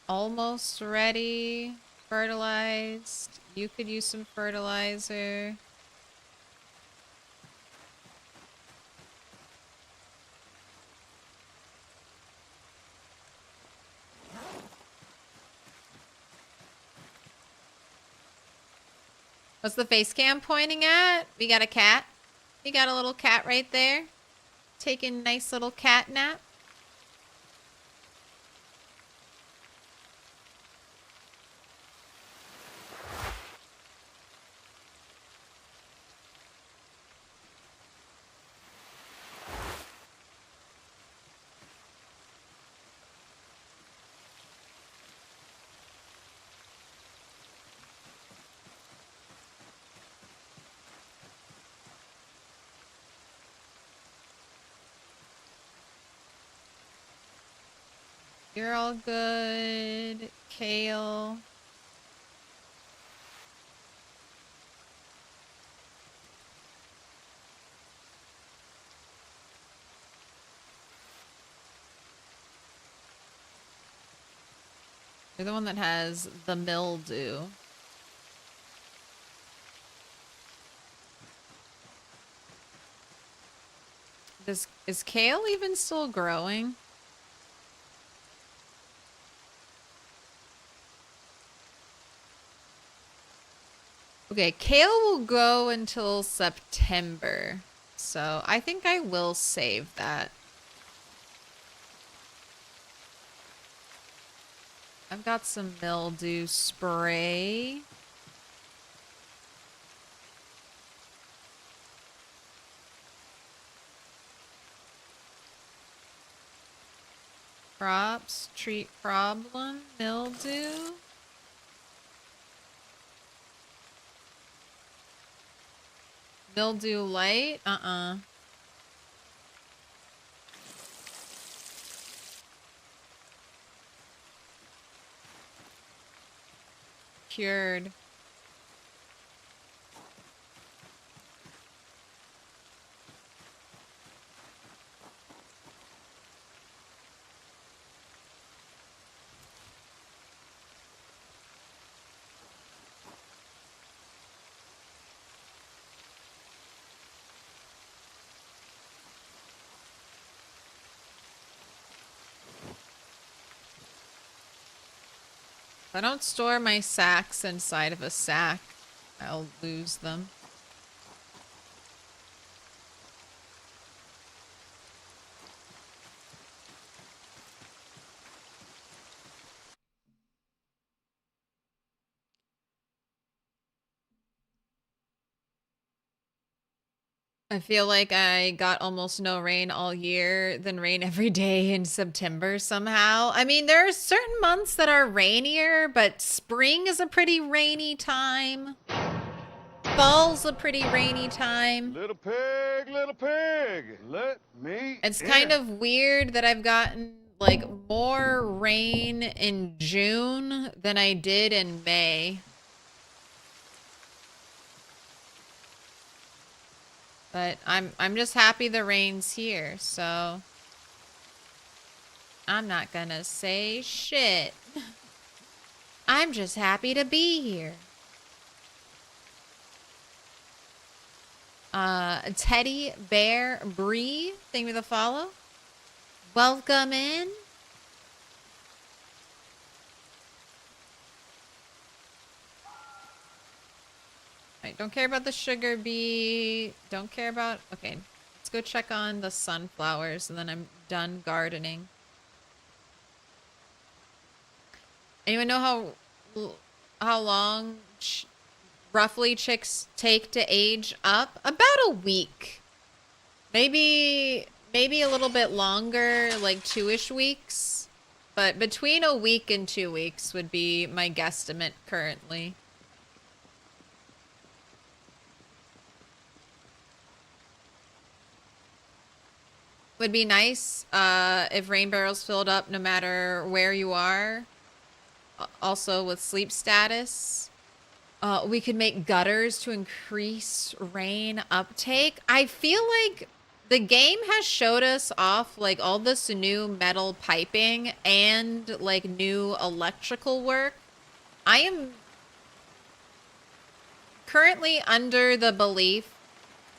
Almost ready. Fertilized. You could use some fertilizer. What's the face cam pointing at? We got a cat. We got a little cat right there. Taking a nice little cat nap. You're all good. Kale. You're the one that has the mildew. Is kale even still growing? Okay, kale will go until September. So I think I will save that. I've got some mildew spray. Crops, treat problem, mildew. Mildew light? Cured. If I don't store my sacks inside of a sack, I'll lose them. I feel like I got almost no rain all year, then rain every day in September somehow. I mean, there are certain months that are rainier, but spring is a pretty rainy time. Fall's a pretty rainy time. Little pig, let me It's in. kind of weird that I've gotten like more rain in June than I did in May. But I'm just happy the rain's here, so I'm not gonna say shit. I'm just happy to be here. Teddy Bear Bree, thank you for the follow. Welcome in. Right, don't care about the sugar bee. Don't care about... Okay, let's go check on the sunflowers, and then I'm done gardening. Anyone know how long roughly chicks take to age up? About a week. Maybe a little bit longer, like 2-ish weeks. But between a week and 2 weeks would be my guesstimate currently. Would be nice if rain barrels filled up no matter where you are. Also with sleep status. We could make gutters to increase rain uptake. I feel like the game has showed us off like all this new metal piping and like new electrical work. I am currently under the belief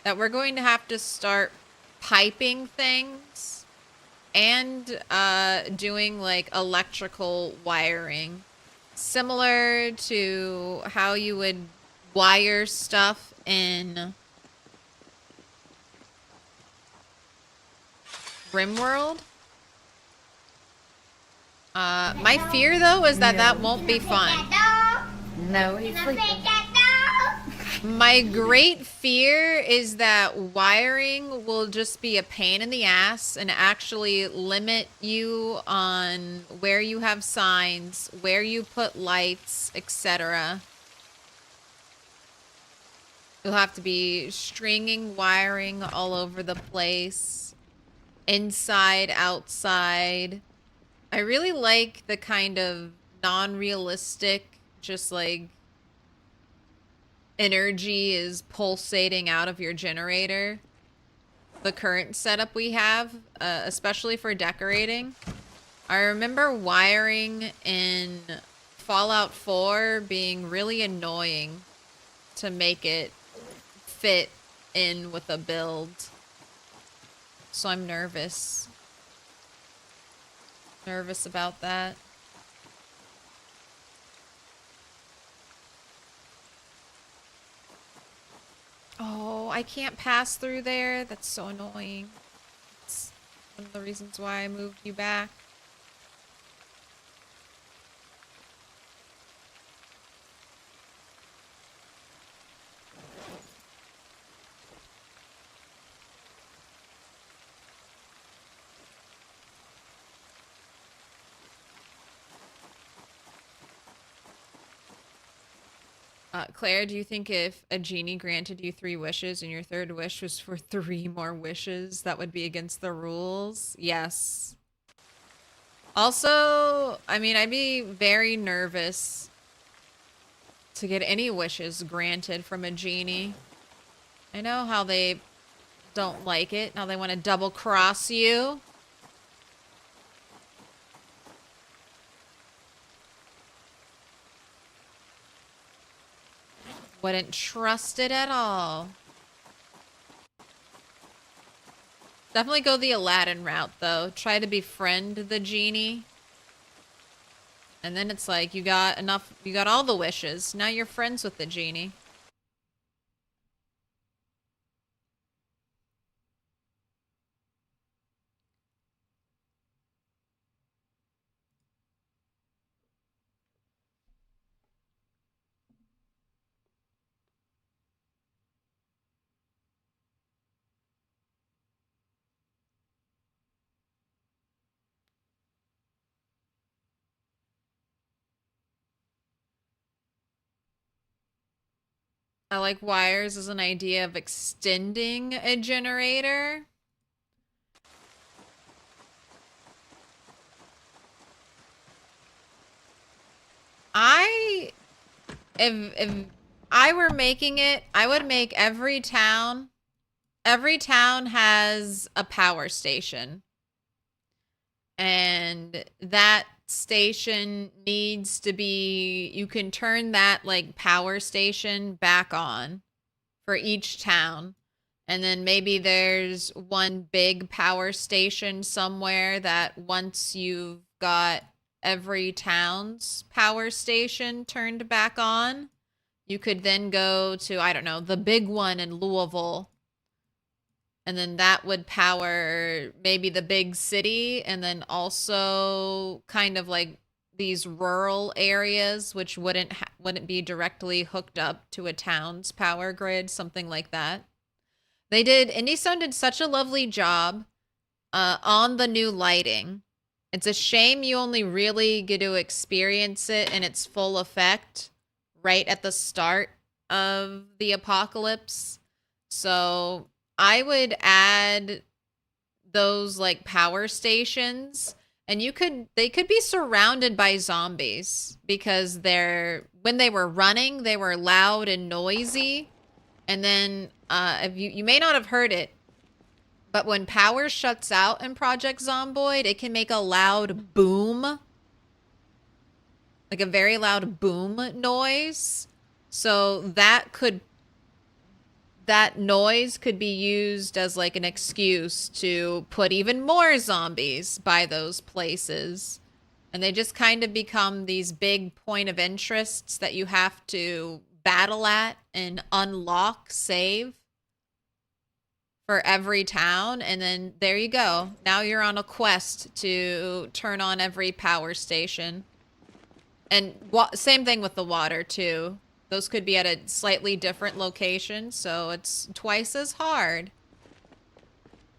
that we're going to have to start piping things and doing like electrical wiring, similar to how you would wire stuff in RimWorld. My fear though is that that won't be fun. No, he's sleeping. My great fear is that wiring will just be a pain in the ass and actually limit you on where you have signs, where you put lights, etc. You'll have to be stringing wiring all over the place, inside, outside. I really like the kind of non-realistic, just like energy is pulsating out of your generator. The current setup we have, especially for decorating. I remember wiring in Fallout 4 being really annoying to make it fit in with a build. So I'm nervous. Nervous about that. Oh, I can't pass through there. That's so annoying. It's one of the reasons why I moved you back. Claire, do you think if a genie granted you 3 wishes and your third wish was for 3 more wishes, that would be against the rules? Yes. Also, I mean, I'd be very nervous to get any wishes granted from a genie. I know how they don't like it, how they want to double cross you. Wouldn't trust it at all. Definitely go the Aladdin route, though. Try to befriend the genie. And then it's like, you got enough, you got all the wishes. Now you're friends with the genie. I like wires as an idea of extending a generator. If I were making it, I would make every town has a power station. And that station needs to be, you can turn that like power station back on for each town. And then maybe there's one big power station somewhere that once you've got every town's power station turned back on, you could then go to, I don't know, the big one in Louisville. And then that would power maybe the big city, and then also kind of like these rural areas, which wouldn't be directly hooked up to a town's power grid, something like that. IndyStone did such a lovely job on the new lighting. It's a shame you only really get to experience it in its full effect right at the start of the apocalypse. So I would add those like power stations, and they could be surrounded by zombies because when they were running, they were loud and noisy. And then if you may not have heard it, but when power shuts out in Project Zomboid, it can make a loud boom. Like a very loud boom noise. So that noise could be used as like an excuse to put even more zombies by those places. And they just kind of become these big point of interests that you have to battle at and unlock, save for every town. And then there you go. Now you're on a quest to turn on every power station. And same thing with the water too. Those could be at a slightly different location, so it's twice as hard.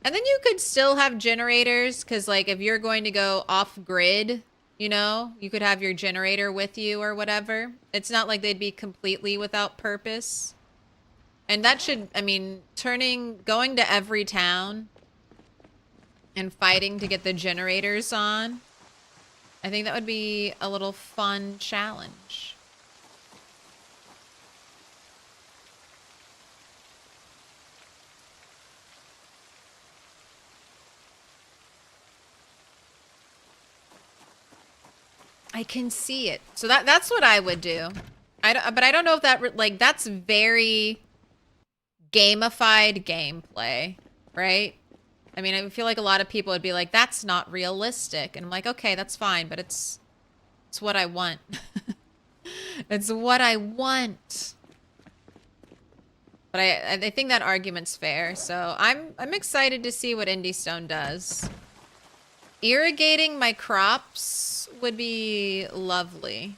And then you could still have generators, because like if you're going to go off grid, you know, you could have your generator with you or whatever. It's not like they'd be completely without purpose. And that should, I mean, going to every town and fighting to get the generators on I think that would be a little fun challenge. I can see it. So that's what I would do. But I don't know if that like that's very gamified gameplay, right? I mean, I feel like a lot of people would be like, "That's not realistic," and I'm like, "Okay, that's fine, but it's what I want." It's what I want. But I think that argument's fair. So I'm excited to see what Indie Stone does. Irrigating my crops would be lovely.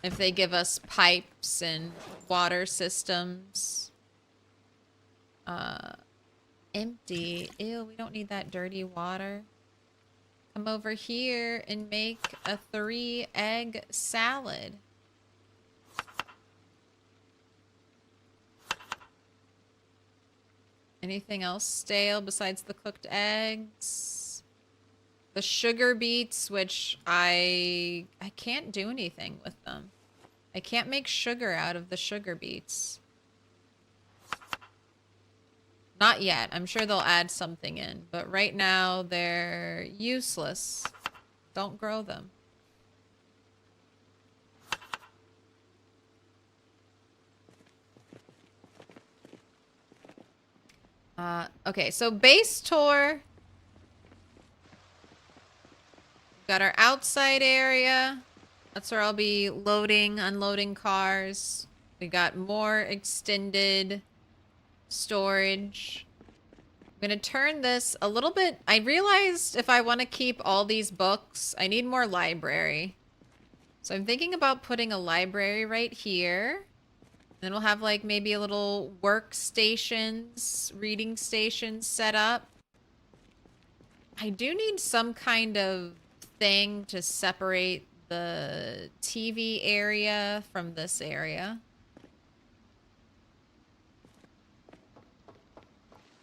If they give us pipes and water systems. Empty. Ew, we don't need that dirty water. Come over here and make a 3-egg salad. Anything else stale besides the cooked eggs? The sugar beets, which I can't do anything with them. I can't make sugar out of the sugar beets. Not yet. I'm sure they'll add something in. But right now, they're useless. Don't grow them. Okay, so base tour. Got our outside area. That's where I'll be loading, unloading cars. We got more extended storage. I'm gonna turn this a little bit. I realized if I want to keep all these books, I need more library. So I'm thinking about putting a library right here. Then we'll have like maybe a little workstations, reading stations set up. I do need some kind of thing to separate the TV area from this area.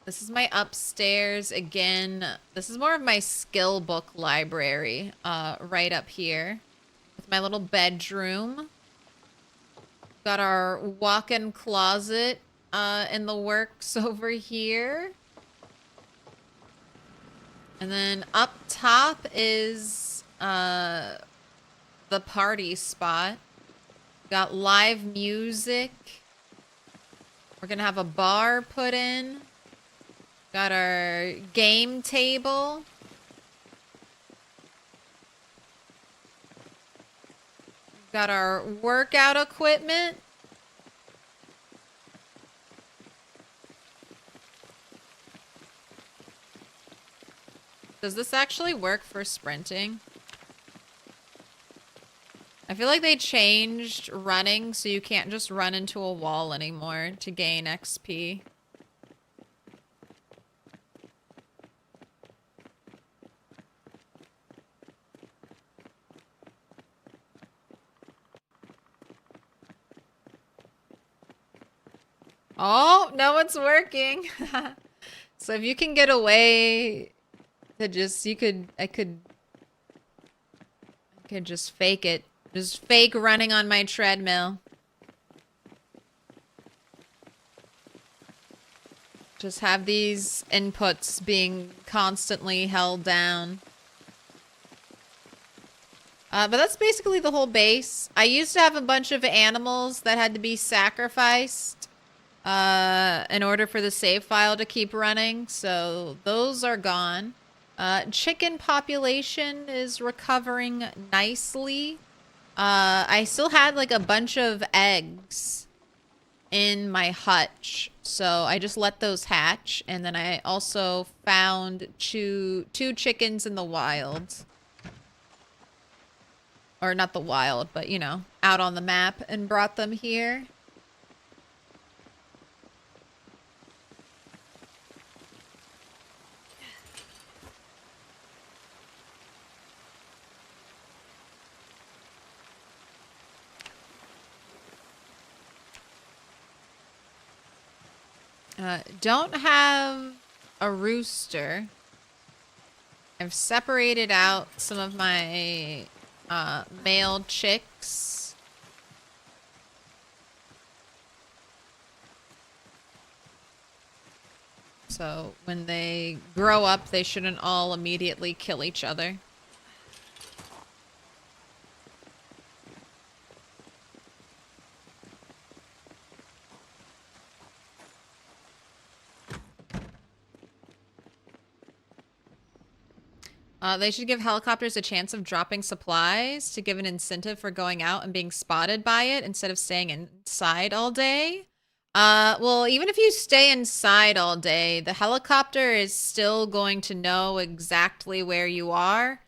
This is my upstairs. Again, this is more of my skill book library right up here with my little bedroom. Got our walk-in closet in the works over here. And then up top is the party spot. Got live music. We're gonna have a bar put in. Got our game table. Got our workout equipment. Does this actually work for sprinting? I feel like they changed running so you can't just run into a wall anymore to gain XP. Oh, no, it's working. So if you can get away to just, I could just fake it. Just fake running on my treadmill. Just have these inputs being constantly held down. But that's basically the whole base. I used to have a bunch of animals that had to be sacrificed in order for the save file to keep running. So those are gone. Chicken population is recovering nicely. I still had like a bunch of eggs in my hutch, so I just let those hatch, and then I also found two chickens in the wild. Or not the wild, but you know, out on the map, and brought them here. Don't have a rooster. I've separated out some of my male chicks. So when they grow up, they shouldn't all immediately kill each other. They should give helicopters a chance of dropping supplies to give an incentive for going out and being spotted by it instead of staying inside all day. Well, even if you stay inside all day, the helicopter is still going to know exactly where you are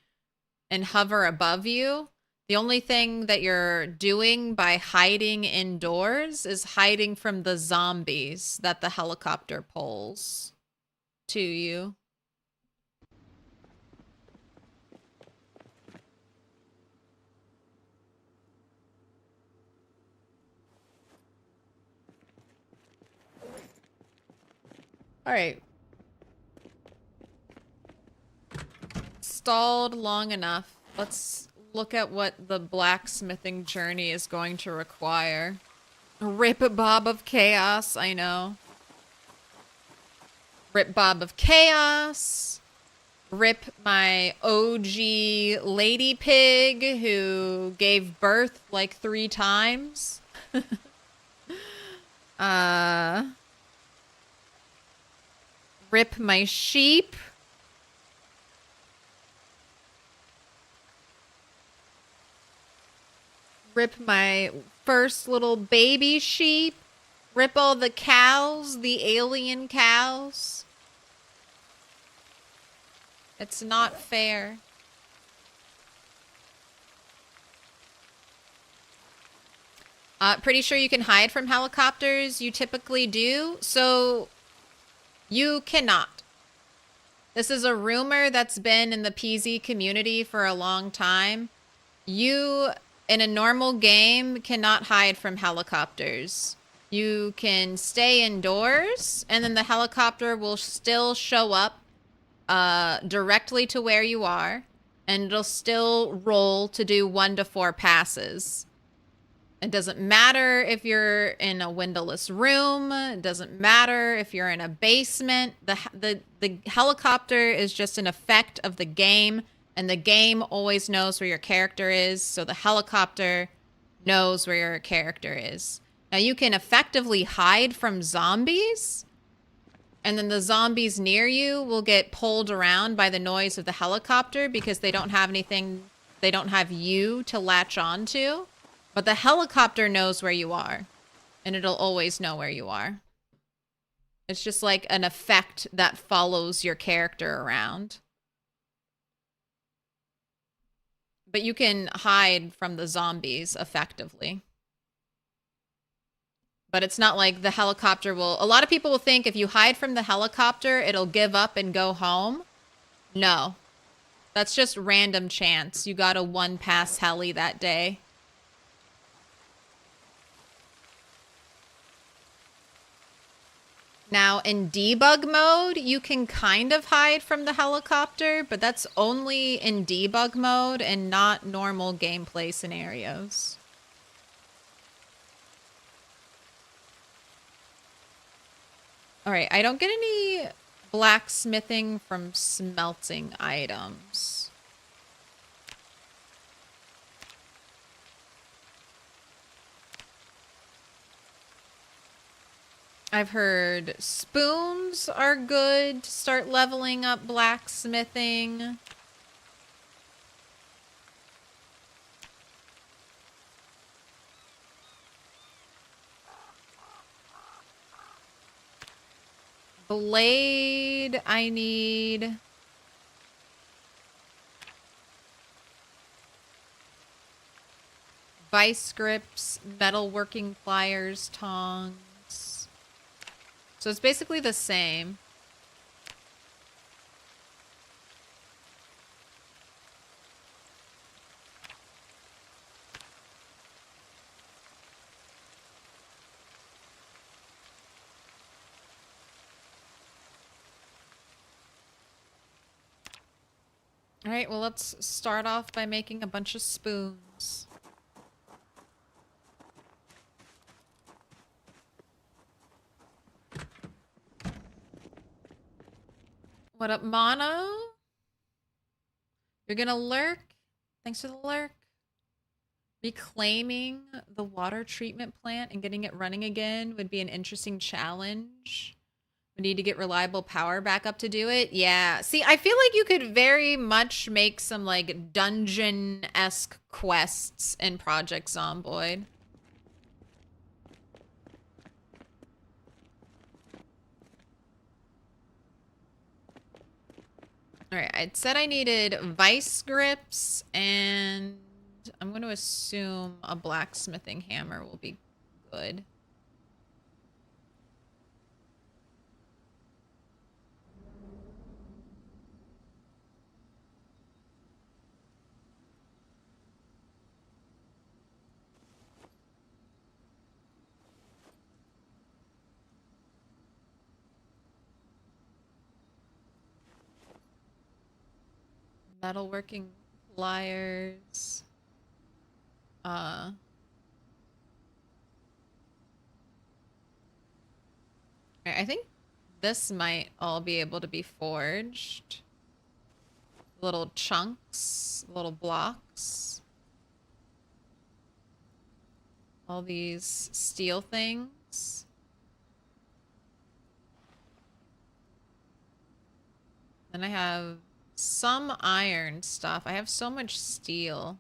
and hover above you. The only thing that you're doing by hiding indoors is hiding from the zombies that the helicopter pulls to you. All right. Stalled long enough. Let's look at what the blacksmithing journey is going to require. Rip Bob of Chaos, I know. Rip Bob of Chaos. Rip my OG lady pig who gave birth like 3 times. Rip my sheep. Rip my first little baby sheep. Rip all the cows, the alien cows. It's not fair. Pretty sure you can hide from helicopters. You typically do. So you cannot. This is a rumor that's been in the PZ community for a long time. You, in a normal game, cannot hide from helicopters. You can stay indoors, and then the helicopter will still show up directly to where you are, and it'll still roll to do 1 to 4 passes. It doesn't matter if you're in a windowless room. It doesn't matter if you're in a basement. The helicopter is just an effect of the game, and the game always knows where your character is, so the helicopter knows where your character is. Now, you can effectively hide from zombies, and then the zombies near you will get pulled around by the noise of the helicopter because they don't have anything, they don't have you to latch onto. But the helicopter knows where you are, and it'll always know where you are. It's just like an effect that follows your character around. But you can hide from the zombies effectively. But it's not like the helicopter will... A lot of people will think if you hide from the helicopter, it'll give up and go home. No. That's just random chance. You got a 1-pass heli that day. Now, in debug mode, you can kind of hide from the helicopter, but that's only in debug mode and not normal gameplay scenarios. All right, I don't get any blacksmithing from smelting items. I've heard spoons are good to start leveling up blacksmithing. Blade, I need. Vice grips, metalworking pliers, tongs. So it's basically the same. All right, well, let's start off by making a bunch of spoons. What up, Mono? You're gonna lurk? Thanks for the lurk. Reclaiming the water treatment plant and getting it running again would be an interesting challenge. We need to get reliable power back up to do it. Yeah. See, I feel like you could very much make some like dungeon-esque quests in Project Zomboid. All right, I said I needed vice grips, and I'm going to assume a blacksmithing hammer will be good. Metalworking pliers. I think this might all be able to be forged. Little chunks, little blocks. All these steel things. Then I have some iron stuff. I have so much steel.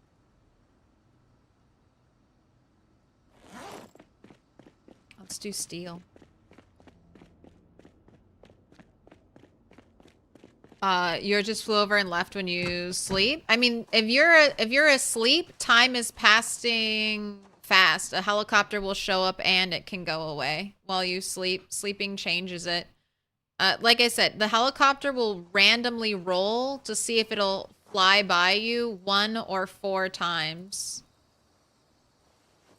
Let's do steel. You just flew over and left when you sleep? I mean, if you're asleep, time is passing fast. A helicopter will show up and it can go away while you sleep. Sleeping changes it. Like I said, the helicopter will randomly roll to see if it'll fly by you 1 or 4 times.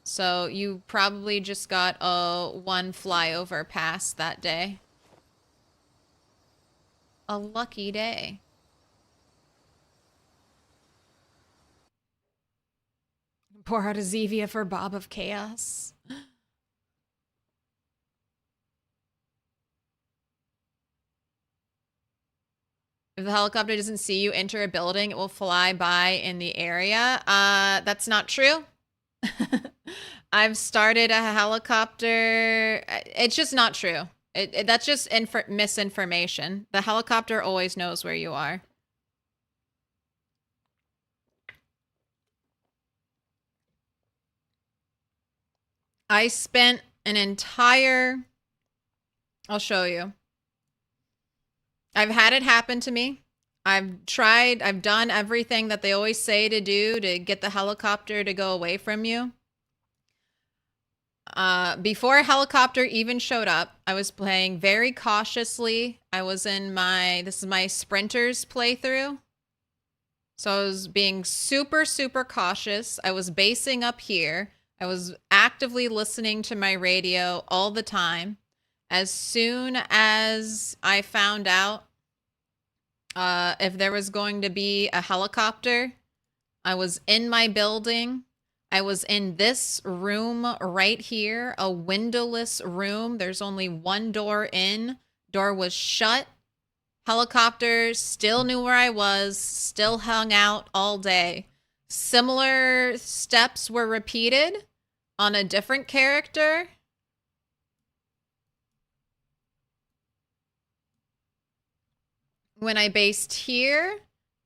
So you probably just got a 1 flyover pass that day. A lucky day. Pour out a Zevia for Bob of Chaos. If the helicopter doesn't see you enter a building, it will fly by in the area. That's not true. I've started a helicopter. It's just not true. That's just misinformation. The helicopter always knows where you are. I spent an entire... I'll show you. I've had it happen to me. I've done everything that they always say to do to get the helicopter to go away from you. Before a helicopter even showed up, I was playing very cautiously. I was in this is my sprinters playthrough. So I was being super, super cautious. I was basing up here. I was actively listening to my radio all the time. As soon as I found out if there was going to be a helicopter, I was in my building. I was in this room right here, a windowless room. There's only one door in. Door was shut. Helicopter still knew where I was, still hung out all day. Similar steps were repeated on a different character. When I based here,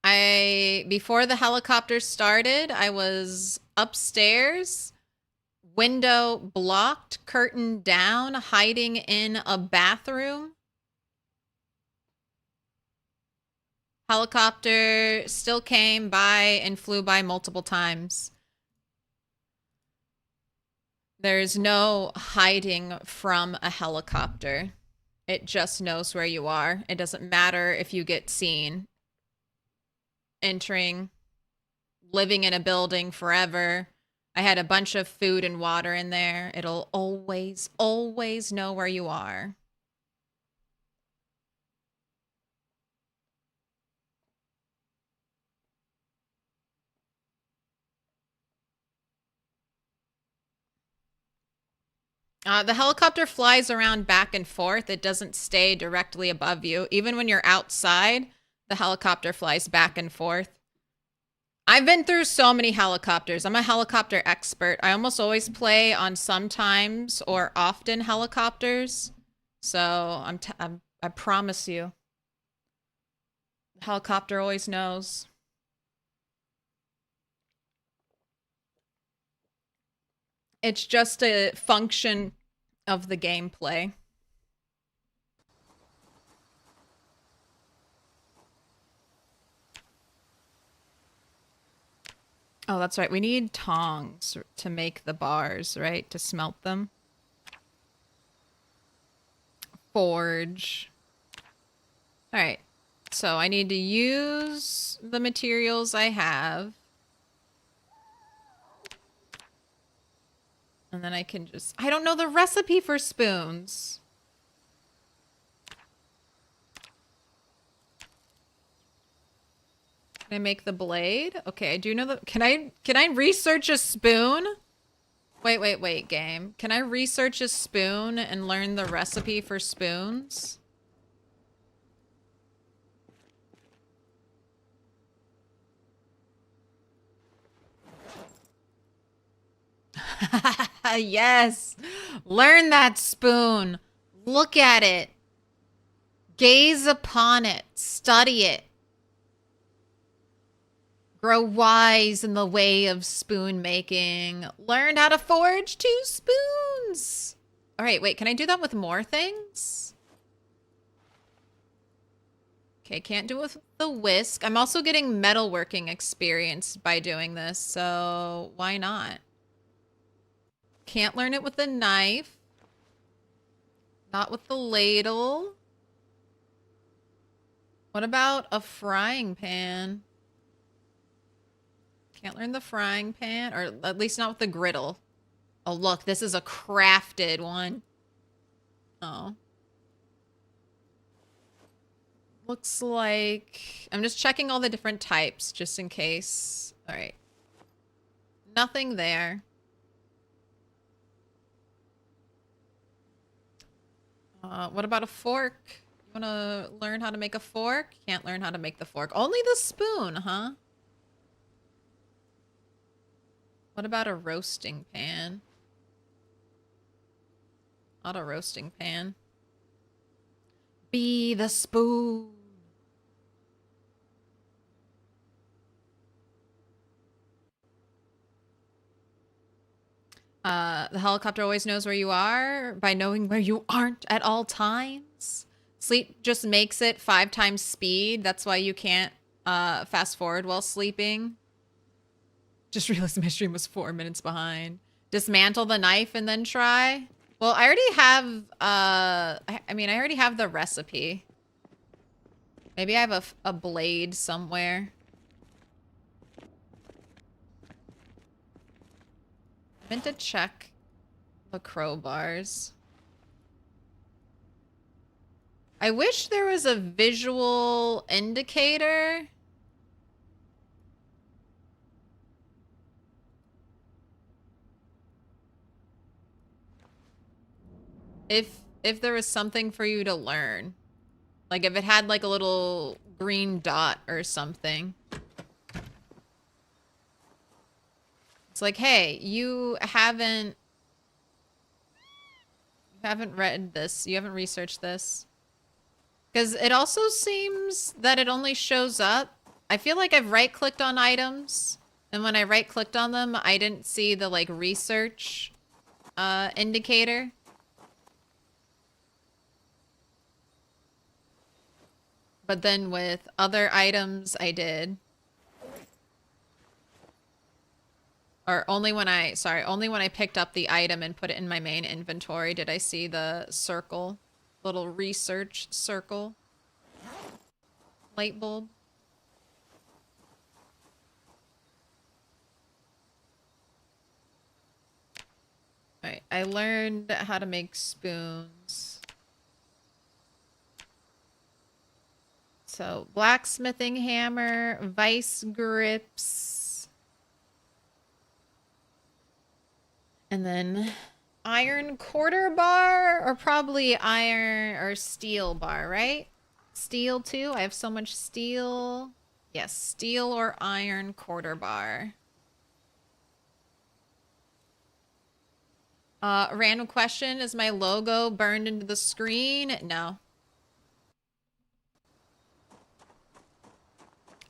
before the helicopter started, I was upstairs, window blocked, curtain down, hiding in a bathroom. Helicopter still came by and flew by multiple times. There's no hiding from a helicopter. It just knows where you are. It doesn't matter if you get seen. Entering, living in a building forever. I had a bunch of food and water in there. It'll always, always know where you are. The helicopter flies around back and forth. It doesn't stay directly above you. Even when you're outside, the helicopter flies back and forth. I've been through so many helicopters. I'm a helicopter expert. I almost always play on sometimes or often helicopters. So I promise you, the helicopter always knows. It's just a function of the gameplay. Oh, that's right. We need tongs to make the bars, right? To smelt them. Forge. All right. So I need to use the materials I have. And then I can just... I don't know the recipe for spoons. Can I make the blade? Okay, I do know the... Can I research a spoon? Wait, game. Can I research a spoon and learn the recipe for spoons? Yes. Learn that spoon. Look at it. Gaze upon it. Study it. Grow wise in the way of spoon making. Learn how to forge 2 spoons. All right, wait, can I do that with more things? Okay, can't do it with the whisk. I'm also getting metalworking experience by doing this, so why not? Can't learn it with the knife. Not with the ladle. What about a frying pan? Can't learn the frying pan, or at least not with the griddle. Oh, look, this is a crafted one. Oh. Looks like... I'm just checking all the different types, just in case. All right. Nothing there. What about a fork? You want to learn how to make a fork? Can't learn how to make the fork. Only the spoon, huh? What about a roasting pan? Not a roasting pan. Be the spoon. The helicopter always knows where you are by knowing where you aren't at all times. Sleep just makes it 5 times speed. That's why you can't fast forward while sleeping. Just realized my stream was 4 minutes behind. Dismantle the knife and then try. Well, I already have, I mean, I already have the recipe. Maybe I have a blade somewhere. I meant to check the crowbars. I wish there was a visual indicator. If there was something for you to learn. Like if it had like a little green dot or something. It's like, hey, you haven't read this. You haven't researched this. Because it also seems that it only shows up. I feel like I've right-clicked on items. And when I right-clicked on them, I didn't see the like research indicator. But then with other items, I did. Or only when I picked up the item and put it in my main inventory did I see the circle. Little research circle. Light bulb. Alright, I learned how to make spoons. So, blacksmithing hammer, vice grips. And then iron quarter bar or probably iron or steel bar, right? Steel too. I have so much steel. Yes, steel or iron quarter bar. Random question. Is my logo burned into the screen? No.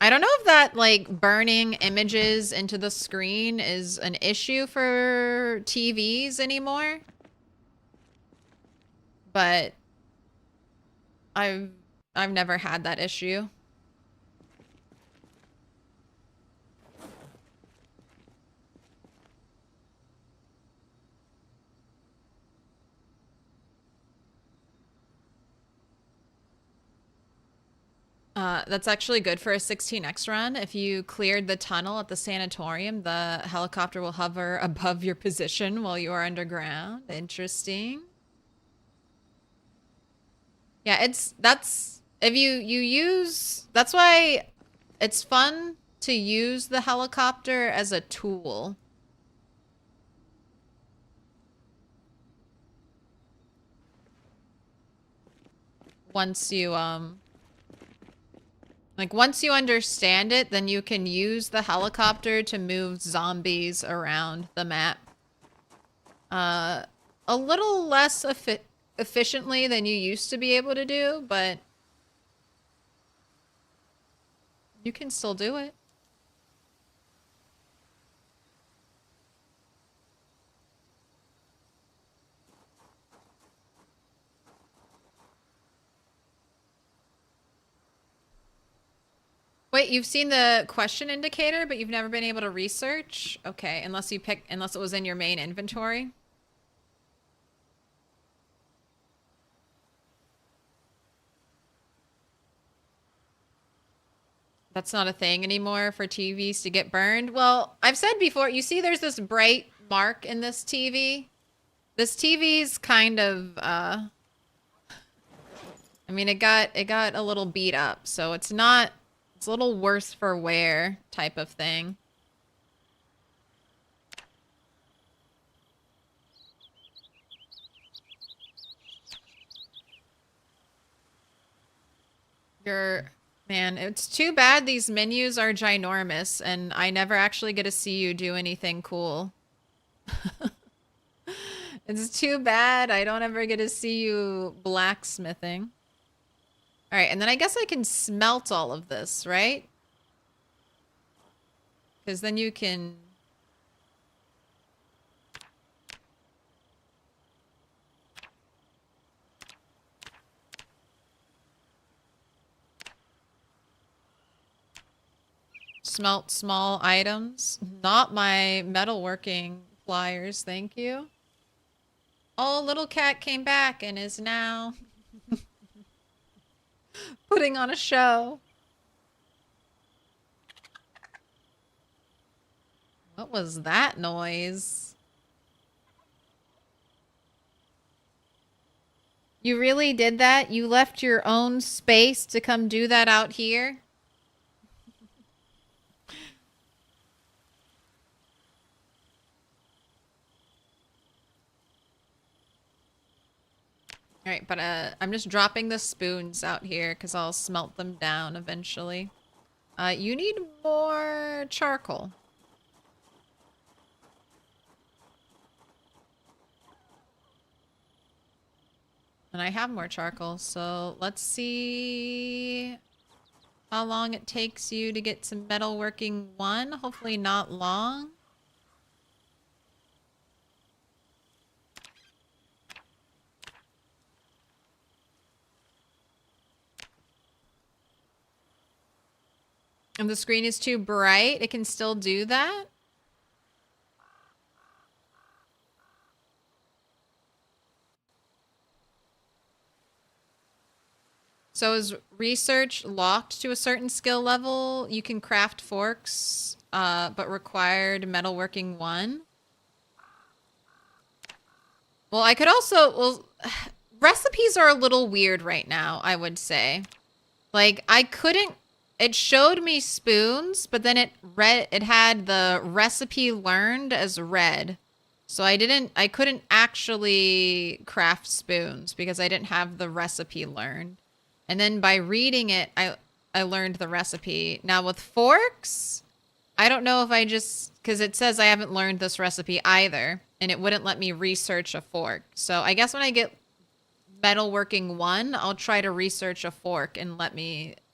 I don't know if that, like, burning images into the screen is an issue for TVs anymore. But I've never had that issue. That's actually good for a 16x run. If you cleared the tunnel at the sanatorium, the helicopter will hover above your position while you are underground. Interesting. Yeah, if you use, that's why it's fun to use the helicopter as a tool. Once you, like, once you understand it, then you can use the helicopter to move zombies around the map. A little less efficiently than you used to be able to do, but you can still do it. Wait, you've seen the question indicator, but you've never been able to research? Okay, unless it was in your main inventory. That's not a thing anymore for TVs to get burned. Well, I've said before, you see there's this bright mark in this TV. This TV's kind of, I mean, it got a little beat up, so it's a little worse for wear type of thing. Man, it's too bad these menus are ginormous and I never actually get to see you do anything cool. It's too bad I don't ever get to see you blacksmithing. All right, and then I guess I can smelt all of this, right? Because then you can... smelt small items. Not my metalworking flyers, thank you. Oh, little cat came back and is now putting on a show. What was that noise? You really did that? You left your own space to come do that out here? All right, but I'm just dropping the spoons out here because I'll smelt them down eventually. You need more charcoal. And I have more charcoal, so let's see how long it takes you to get to metalworking 1. Hopefully not long. If the screen is too bright, it can still do that. So is research locked to a certain skill level? You can craft forks, but required metalworking 1. Well, I could also... Well, recipes are a little weird right now, I would say. Like, I couldn't... It showed me spoons, but then it had the recipe learned as red. So I couldn't actually craft spoons because I didn't have the recipe learned. And then by reading it, I learned the recipe. Now with forks, I don't know if I just, because it says I haven't learned this recipe either, and it wouldn't let me research a fork. So I guess when I get metalworking 1, I'll try to research a fork and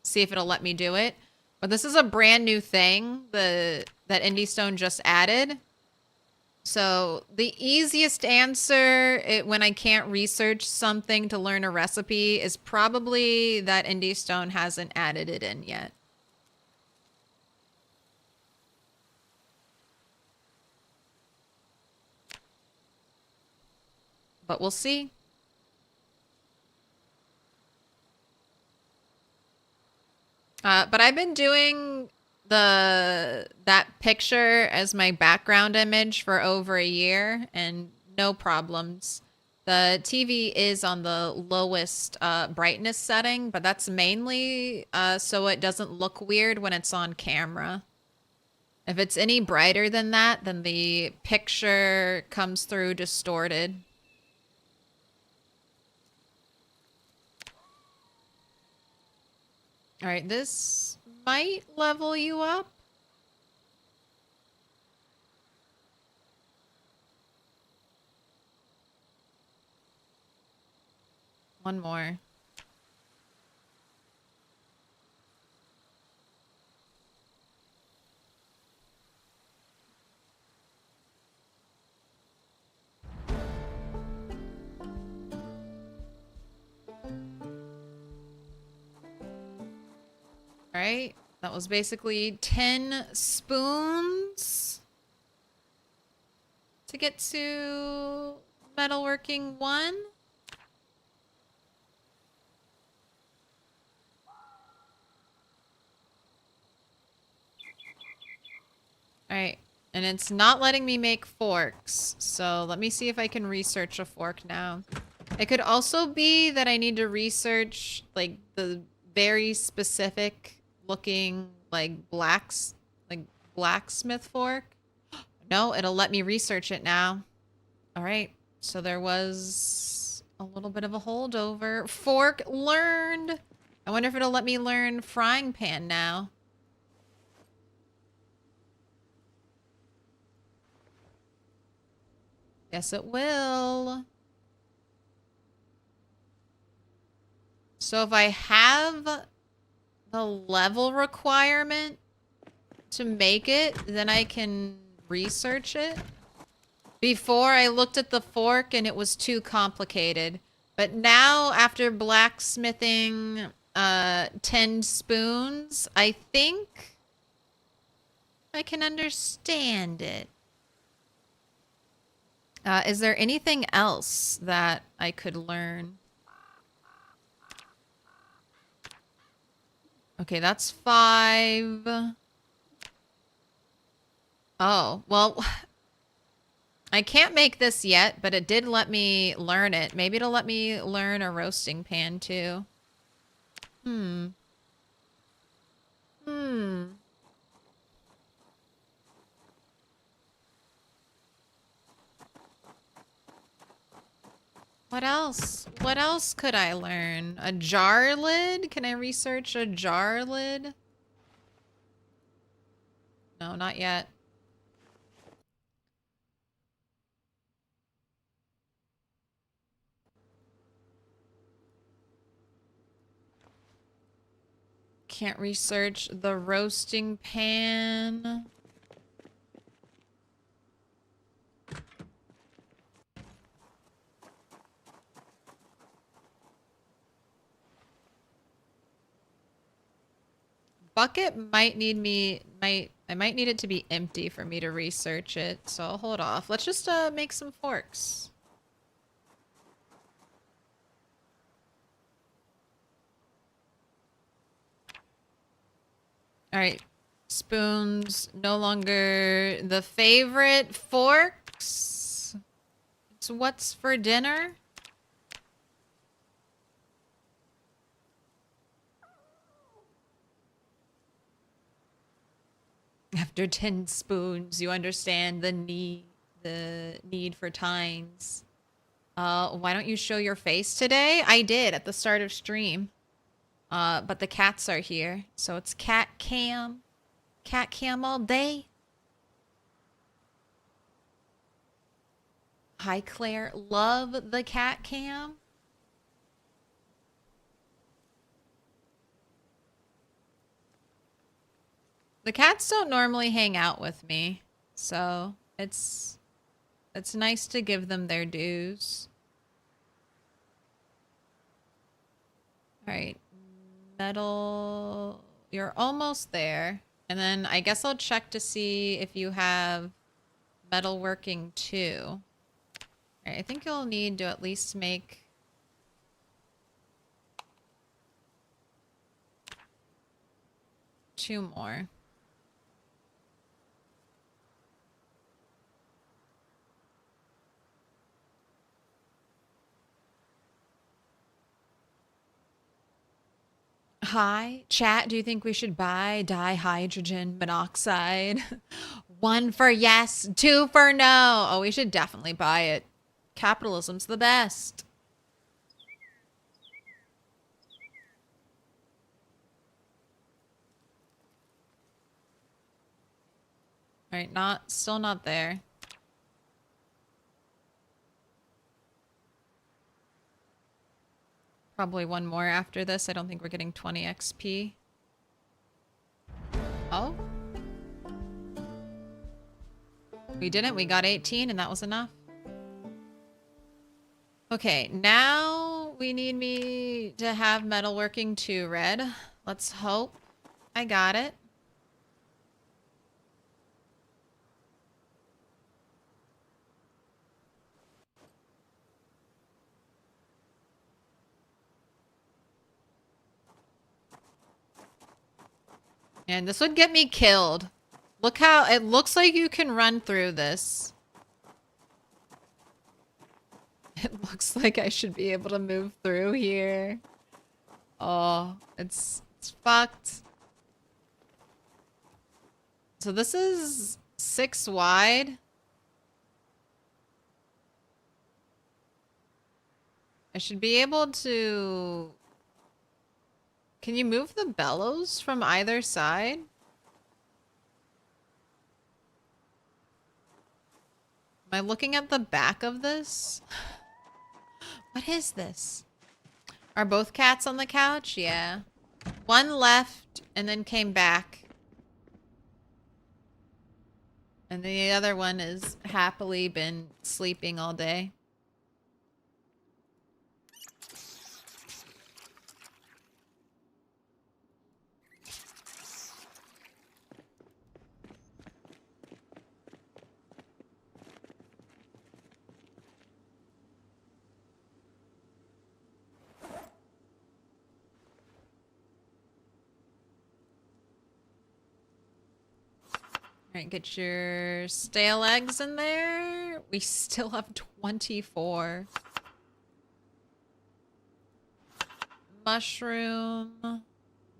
see if it'll let me do it. But this is a brand new thing that IndieStone just added. So the easiest answer when I can't research something to learn a recipe is probably that IndieStone hasn't added it in yet. But we'll see. But I've been doing that picture as my background image for over a year and no problems. The TV is on the lowest brightness setting, but that's mainly so it doesn't look weird when it's on camera. If it's any brighter than that, then the picture comes through distorted. All right, this might level you up. One more. All right, that was basically 10 spoons to get to metalworking 1. All right, and it's not letting me make forks, so let me see if I can research a fork now. It could also be that I need to research like the very specific looking like blacksmith fork. No, it'll let me research it now. All right, so there was a little bit of a holdover. Fork learned. I wonder if it'll let me learn frying pan now. Yes, it will. So if I have the level requirement to make it, then I can research it. Before I looked at the fork and it was too complicated. But now after blacksmithing 10 spoons, I think I can understand it. Is there anything else that I could learn? Okay, that's 5. Oh, well, I can't make this yet, but it did let me learn it. Maybe it'll let me learn a roasting pan too. What else? What else could I learn? A jar lid? Can I research a jar lid? No, not yet. Can't research the roasting pan. Bucket might need I might need it to be empty for me to research it, so I'll hold off. Let's just make some forks. All right, spoons no longer the favorite. Forks. It's what's for dinner. After 10 spoons, you understand the the need for tines. Why don't you show your face today? I did at the start of stream. But the cats are here, so it's cat cam. Cat cam all day. Hi, Claire. Love the cat cam. The cats don't normally hang out with me, so it's nice to give them their dues. All right. Metal. You're almost there. And then I guess I'll check to see if you have metalworking too. All right, I think you'll need to at least make two more. Hi, chat, do you think we should buy dihydrogen monoxide? 1 for yes, 2 for no. Oh, we should definitely buy it. Capitalism's the best. All right, still not there. Probably one more after this. I don't think we're getting 20 XP. Oh. We didn't. We got 18 and that was enough. Okay, now we need me to have metalworking too, Red. Let's hope I got it. And this would get me killed. Look how it looks like you can run through this. It looks like I should be able to move through here. Oh, it's fucked. So this is 6 wide. I should be able to... Can you move the bellows from either side? Am I looking at the back of this? What is this? Are both cats on the couch? Yeah. One left and then came back. And the other one has happily been sleeping all day. Alright, get your stale eggs in there. We still have 24. Mushroom,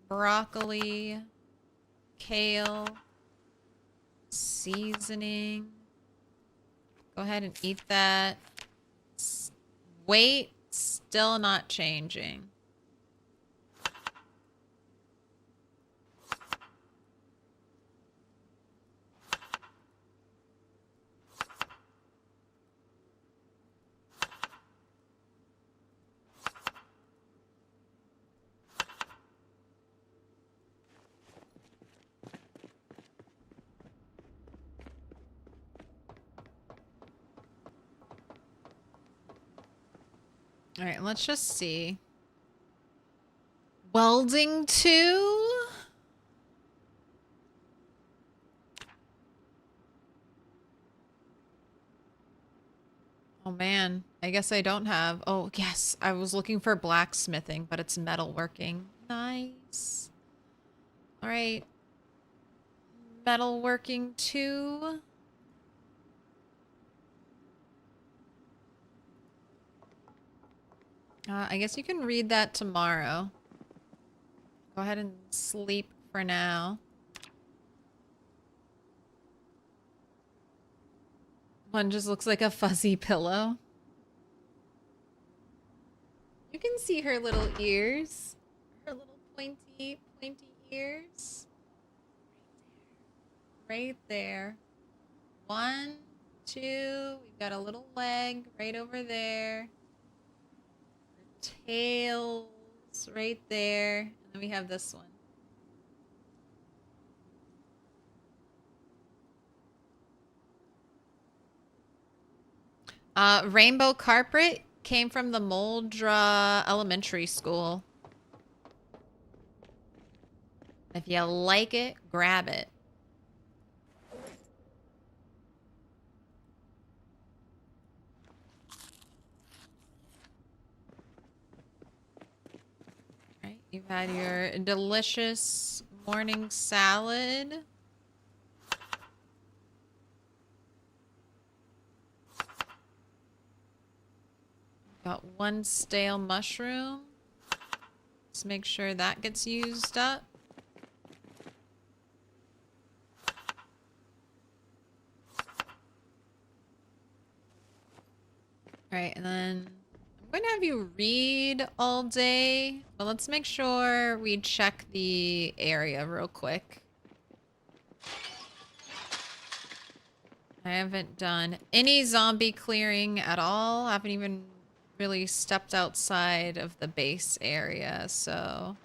broccoli, kale, seasoning. Go ahead and eat that. Weight, still not changing. All right, let's just see. Welding 2? Oh man, I guess I don't have... Oh yes, I was looking for blacksmithing, but it's metalworking. Nice. All right. Metalworking 2. I guess you can read that tomorrow. Go ahead and sleep for now. One just looks like a fuzzy pillow. You can see her little ears. Her little pointy ears. Right there. 1, 2. We've got a little leg right over there. Her tails right there. And then we have this one. Rainbow carpet came from the Muldraugh Elementary School. If you like it, grab it. Right, you've had your delicious morning salad. Got 1 stale mushroom. Let's make sure that gets used up. Alright, and then I'm going to have you read all day, but let's make sure we check the area real quick. I haven't done any zombie clearing at all. I haven't even really stepped outside of the base area, so...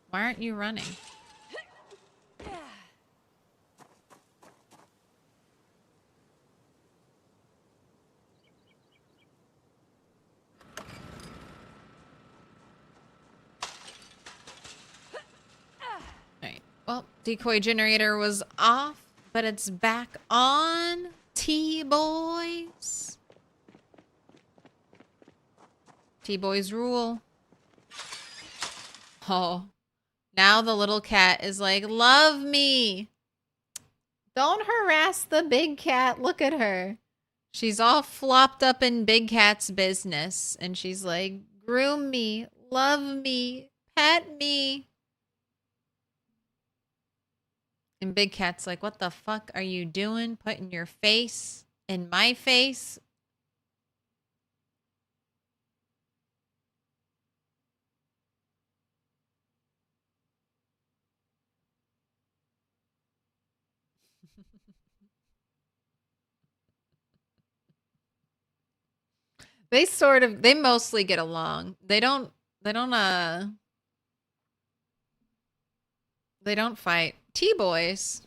Why aren't you running? Alright, well, decoy generator was off, but it's back on. T-boys. T-boys rule. Oh, now the little cat is like, love me. Don't harass the big cat. Look at her. She's all flopped up in big cat's business. And she's like, groom me, love me, pet me. And big cat's like, what the fuck are you doing? Putting your face in my face? They mostly get along. They don't fight. T-boys.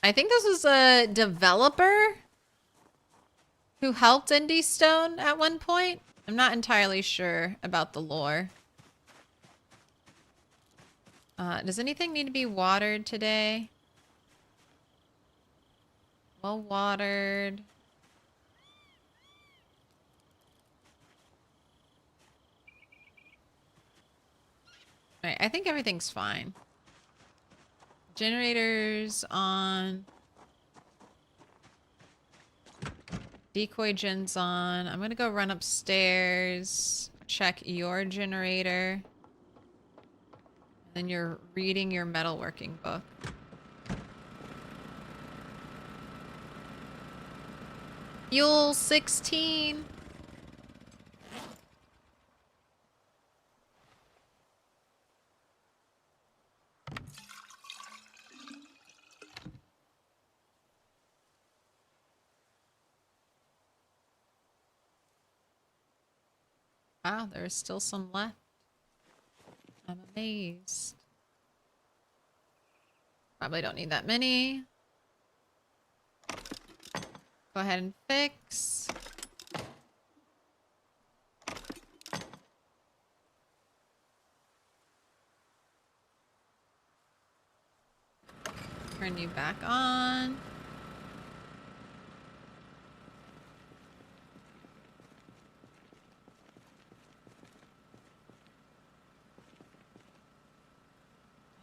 I think this was a developer who helped Indie Stone at one point. I'm not entirely sure about the lore. Does anything need to be watered today? Well watered. Alright, I think everything's fine. Generators on. Decoy gen's on. I'm gonna go run upstairs, check your generator. And then you're reading your metalworking book. Fuel 16. Wow, there's still some left. I'm amazed. Probably don't need that many. Go ahead and fix. Turn you back on.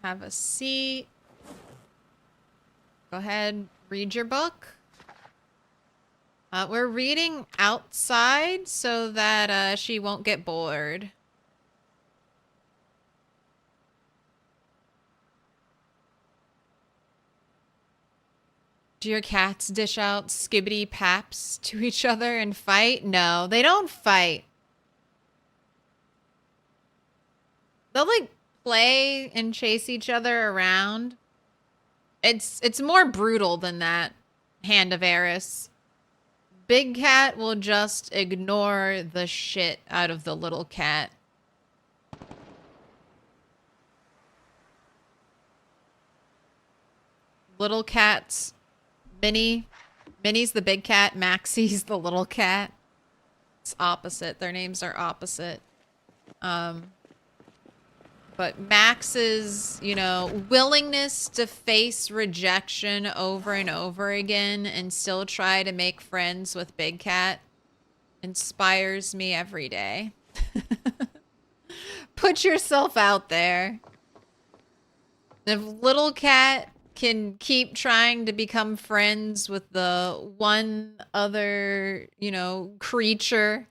Have a seat. Go ahead, read your book. We're reading outside so that she won't get bored. Do your cats dish out skibbity paps to each other and fight? No, they don't fight. They'll like play and chase each other around. It's more brutal than that, Hand of Eris. Big cat will just ignore the shit out of the little cat. Little cats, Minnie's the big cat, Maxie's the little cat. It's opposite. Their names are opposite. But Max's, you know, willingness to face rejection over and over again and still try to make friends with Big Cat inspires me every day. Put yourself out there. If Little Cat can keep trying to become friends with the one other, you know, creature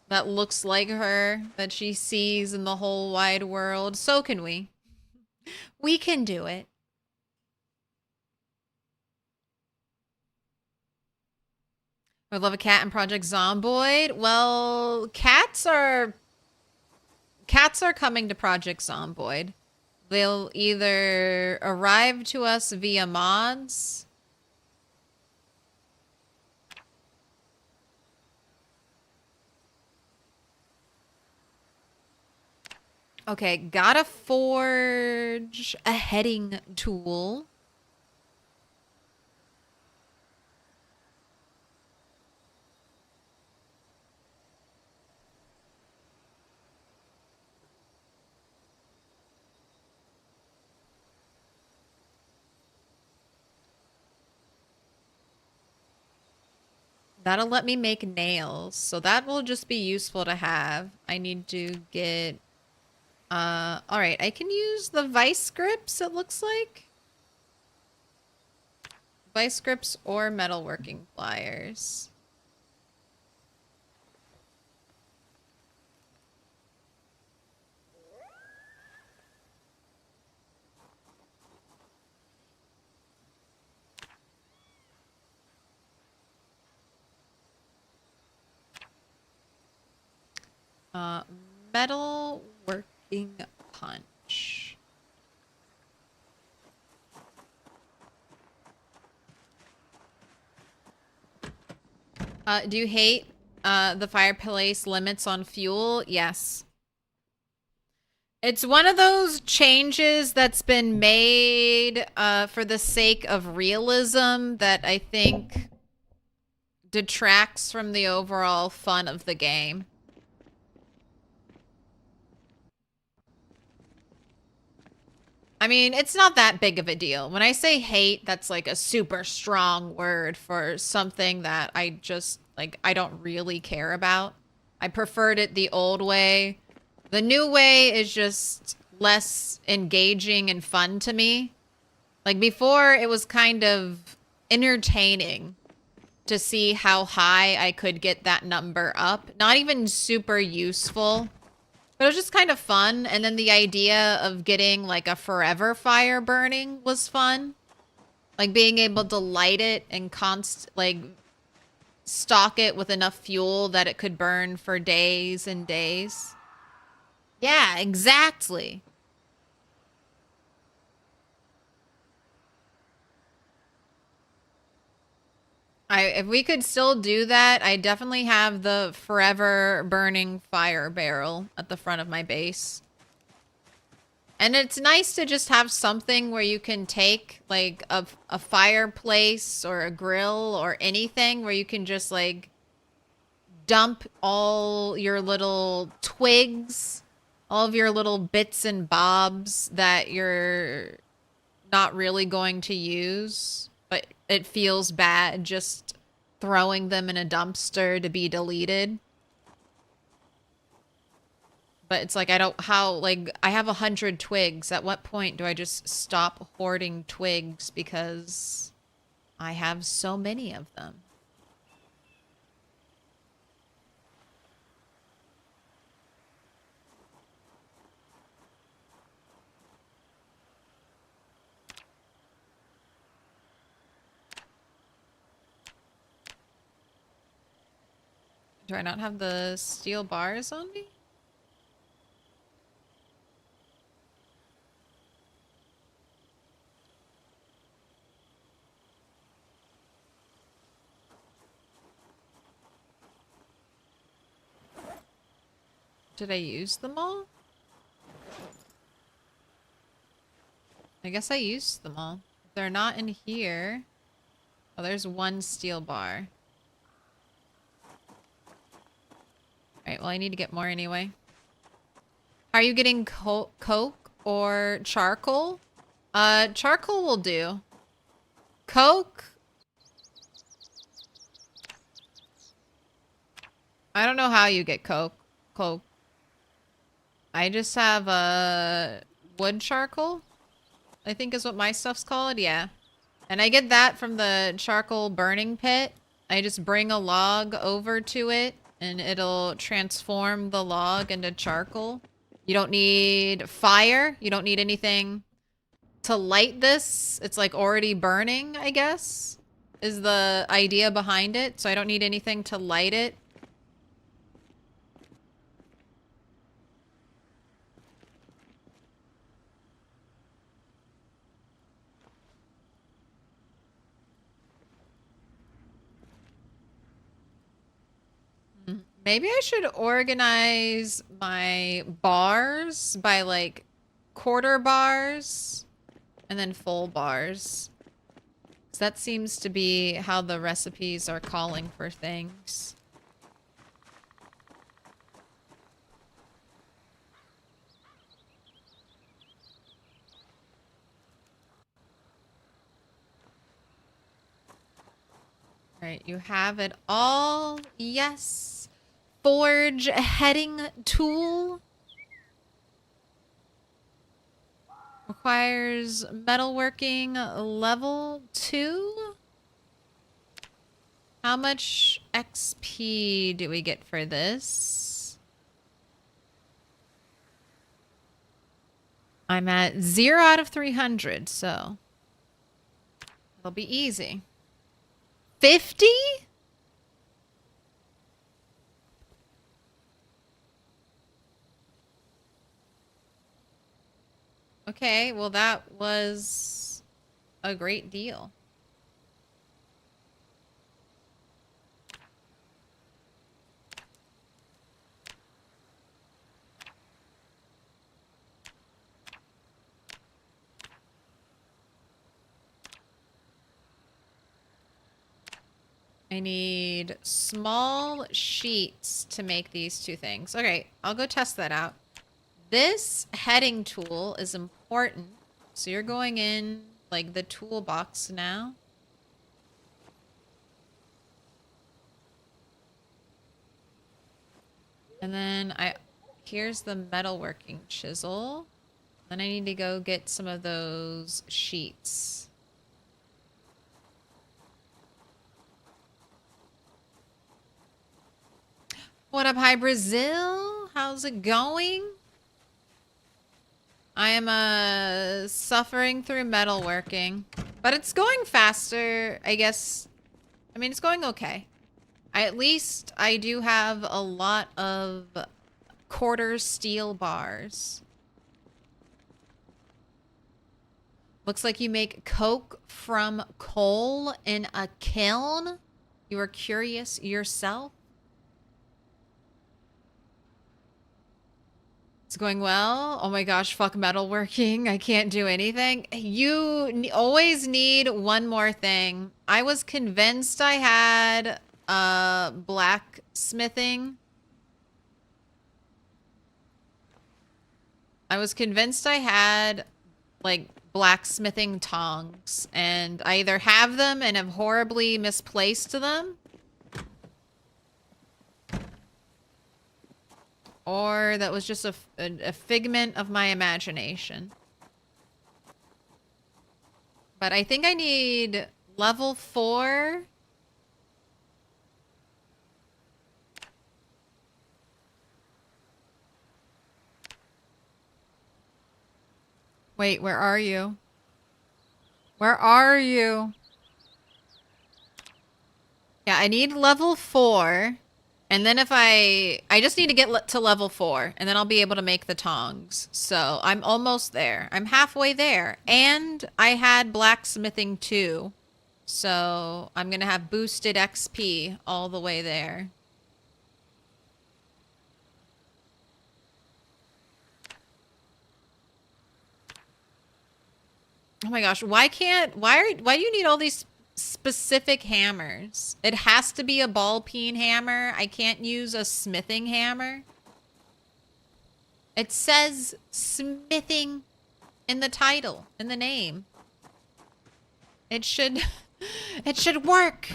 that looks like her, that she sees in the whole wide world, so can we. We can do it. I would love a cat in Project Zomboid. Well, cats are coming to Project Zomboid. They'll either arrive to us via mods. Okay, gotta forge a heading tool. That'll let me make nails, so that will just be useful to have. I need to get... alright, I can use the vice grips, it looks like. Vice grips or metalworking pliers. Metal working punch. Do you hate the fireplace limits on fuel? Yes. It's one of those changes that's been made for the sake of realism that I think detracts from the overall fun of the game. I mean, it's not that big of a deal. When I say hate, that's like a super strong word for something that I just, like, I don't really care about. I preferred it the old way. The new way is just less engaging and fun to me. Like, before, it was kind of entertaining to see how high I could get that number up. Not even super useful. But it was just kind of fun, and then the idea of getting, like, a forever fire burning was fun. Like, being able to light it and stock it with enough fuel that it could burn for days and days. Yeah, exactly. If we could still do that, I definitely have the forever burning fire barrel at the front of my base. And it's nice to just have something where you can take like a fireplace or a grill or anything where you can just like dump all your little twigs, all of your little bits and bobs that you're not really going to use. But it feels bad just throwing them in a dumpster to be deleted. But it's like, I have 100 twigs. At what point do I just stop hoarding twigs because I have so many of them? Do I not have the steel bars on me? Did I use them all? I guess I used them all. If they're not in here. Oh, there's one steel bar. Alright, well I need to get more anyway. Are you getting coke or charcoal? Charcoal will do. Coke? I don't know how you get coke. I just have wood charcoal, I think is what my stuff's called, yeah. And I get that from the charcoal burning pit. I just bring a log over to it and it'll transform the log into charcoal. You don't need fire. You don't need anything to light this. It's like already burning, I guess, is the idea behind it. So I don't need anything to light it. Maybe I should organize my bars by like quarter bars and then full bars. So that seems to be how the recipes are calling for things. All right, you have it all. Yes. Forge heading tool. Requires metalworking level 2. How much XP do we get for this? I'm at 0 out of 300, so it'll be easy. 50? Okay, well that was a great deal. I need small sheets to make these two things. Okay, I'll go test that out. This heading tool is important. So you're going in like the toolbox now. And then here's the metalworking chisel. Then I need to go get some of those sheets. What up, Hi Brazil? How's it going? I am suffering through metalworking, but it's going faster, I guess. I mean, it's going okay. At least I do have a lot of quarter steel bars. Looks like you make coke from coal in a kiln. You are curious yourself. It's going well. Oh my gosh, fuck metalworking. I can't do anything. You always need one more thing. I was convinced I had blacksmithing. I was convinced I had like blacksmithing tongs, and I either have them and have horribly misplaced them, or that was just a figment of my imagination. But I think I need level 4. Wait, where are you? Where are you? Yeah, I need level 4. And then if I just need to get to level 4, and then I'll be able to make the tongs. So I'm almost there. I'm halfway there. And I had blacksmithing too. So I'm going to have boosted XP all the way there. Oh my gosh, why do you need all these specific hammers? It has to be a ball peen hammer. I can't use a smithing hammer. It says smithing in the title, in the name. It should it should work.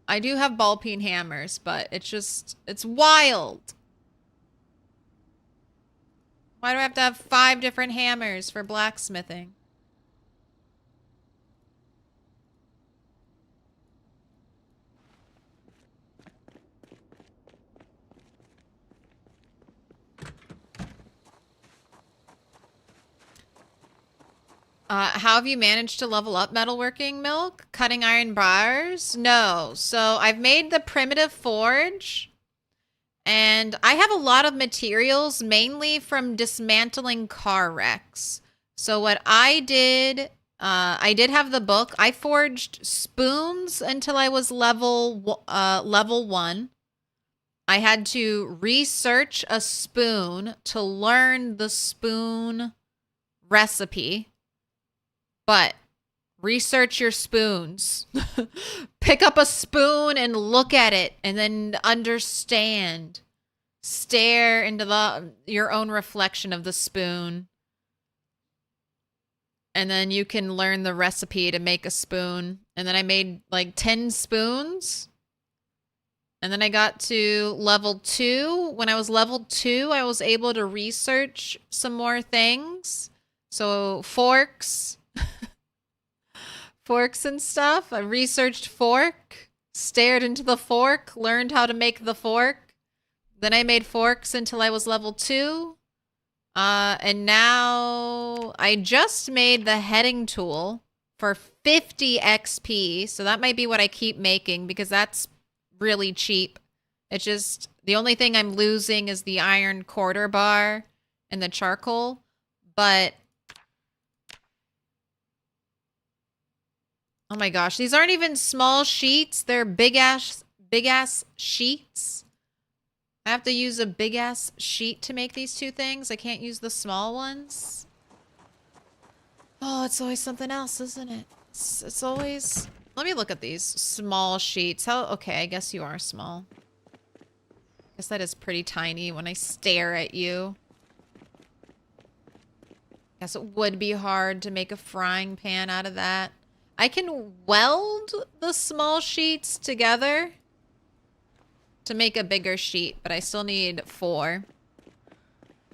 I do have ball peen hammers, but it's wild. Why do I have to have 5 different hammers for blacksmithing? How have you managed to level up metalworking, Milk? Cutting iron bars? No. So I've made the primitive forge. And I have a lot of materials, mainly from dismantling car wrecks. So what I did have the book. I forged spoons until I was level 1. I had to research a spoon to learn the spoon recipe. But research your spoons. Pick up a spoon and look at it and then understand. Stare into your own reflection of the spoon. And then you can learn the recipe to make a spoon. And then I made like 10 spoons. And then I got to level 2. When I was level 2, I was able to research some more things. So forks. Forks and stuff. I researched fork, stared into the fork, learned how to make the fork. Then I made forks until I was level 2. And now I just made the heading tool for 50 XP. So that might be what I keep making because that's really cheap. It's just the only thing I'm losing is the iron quarter bar and the charcoal. But oh my gosh, these aren't even small sheets. They're big ass sheets. I have to use a big ass sheet to make these 2 things. I can't use the small ones. Oh, it's always something else, isn't it? It's always... Let me look at these small sheets. Okay, I guess you are small. I guess that is pretty tiny when I stare at you. Guess it would be hard to make a frying pan out of that. I can weld the small sheets together to make a bigger sheet, but I still need 4.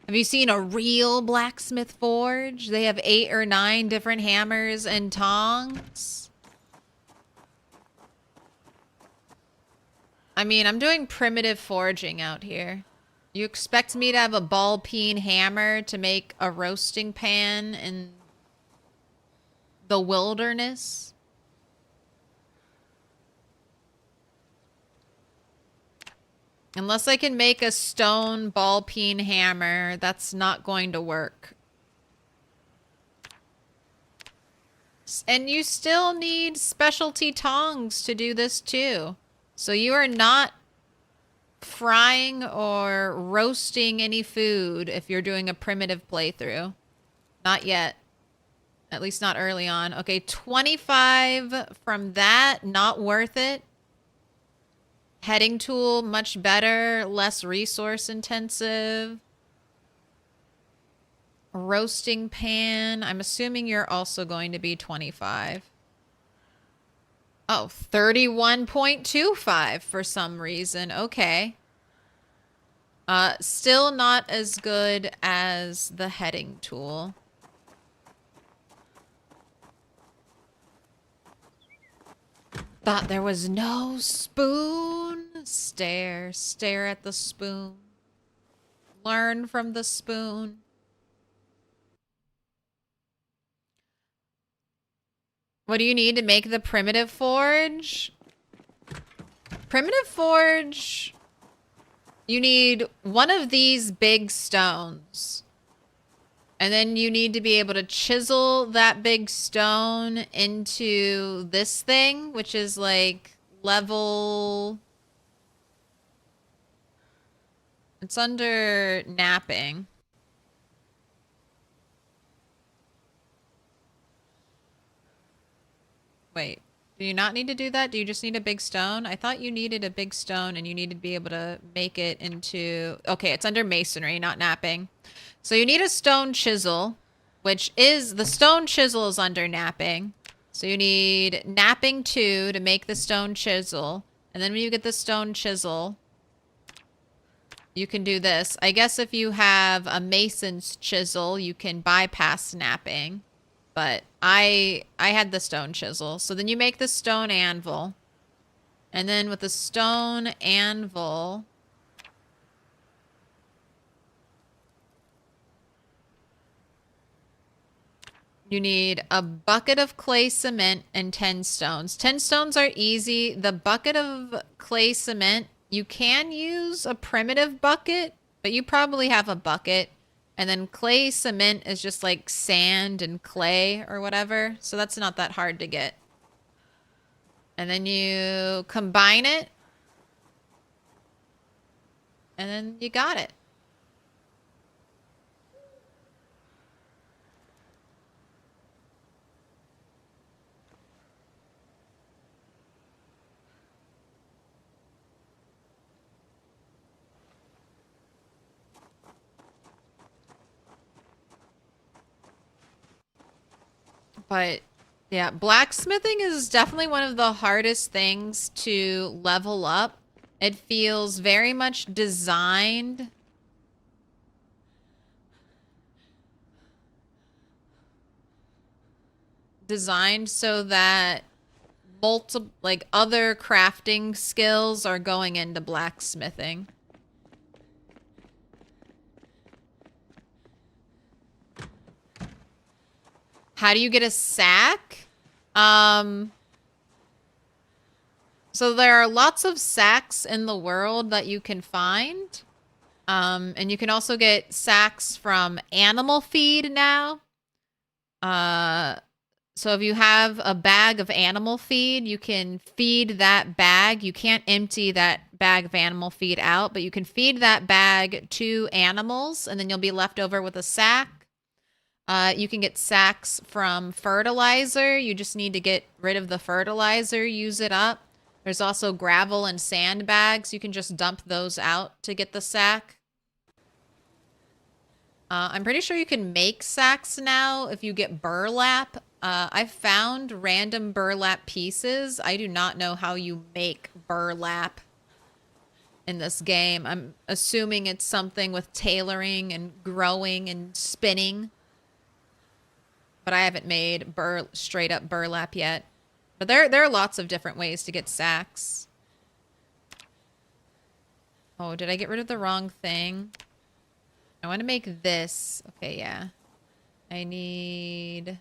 Have you seen a real blacksmith forge? They have 8 or 9 different hammers and tongs. I mean, I'm doing primitive forging out here. You expect me to have a ball peen hammer to make a roasting pan in the wilderness? Unless I can make a stone ball peen hammer, that's not going to work. And you still need specialty tongs to do this too. So you are not frying or roasting any food if you're doing a primitive playthrough. Not yet. At least not early on. Okay, 25 from that. Not worth it. Heading tool, much better. Less resource intensive. Roasting pan. I'm assuming you're also going to be 25. Oh, 31.25 for some reason. Okay. Still not as good as the heading tool. Thought there was no spoon. Stare at the spoon. Learn from the spoon. What do you need to make the primitive forge? Primitive forge, you need one of these big stones. And then you need to be able to chisel that big stone into this thing, which is like level... It's under napping. Wait, do you not need to do that? Do you just need a big stone? I thought you needed a big stone and you needed to be able to make it into... Okay, it's under masonry, not napping. So you need a stone chisel, which is... The stone chisel is under napping. So you need napping 2 to make the stone chisel. And then when you get the stone chisel, you can do this. I guess if you have a mason's chisel, you can bypass napping. But I had the stone chisel. So then you make the stone anvil. And then with the stone anvil... You need a bucket of clay cement and 10 stones. 10 stones are easy. The bucket of clay cement, you can use a primitive bucket, but you probably have a bucket. And then clay cement is just like sand and clay or whatever. So that's not that hard to get. And then you combine it. And then you got it. But yeah, blacksmithing is definitely one of the hardest things to level up. It feels very much designed so that like other crafting skills are going into blacksmithing. How do you get a sack? So there are lots of sacks in the world that you can find. And you can also get sacks from animal feed now. So if you have a bag of animal feed, you can feed that bag. You can't empty that bag of animal feed out, but you can feed that bag to animals, and then you'll be left over with a sack. You can get sacks from fertilizer. You just need to get rid of the fertilizer, use it up. There's also gravel and sand bags. You can just dump those out to get the sack. I'm pretty sure you can make sacks now if you get burlap. I've found random burlap pieces. I do not know how you make burlap in this game. I'm assuming it's something with tailoring and growing and spinning. But I haven't made straight up burlap yet. But there are lots of different ways to get sacks. Oh, did I get rid of the wrong thing? I want to make this. Okay, yeah. I need...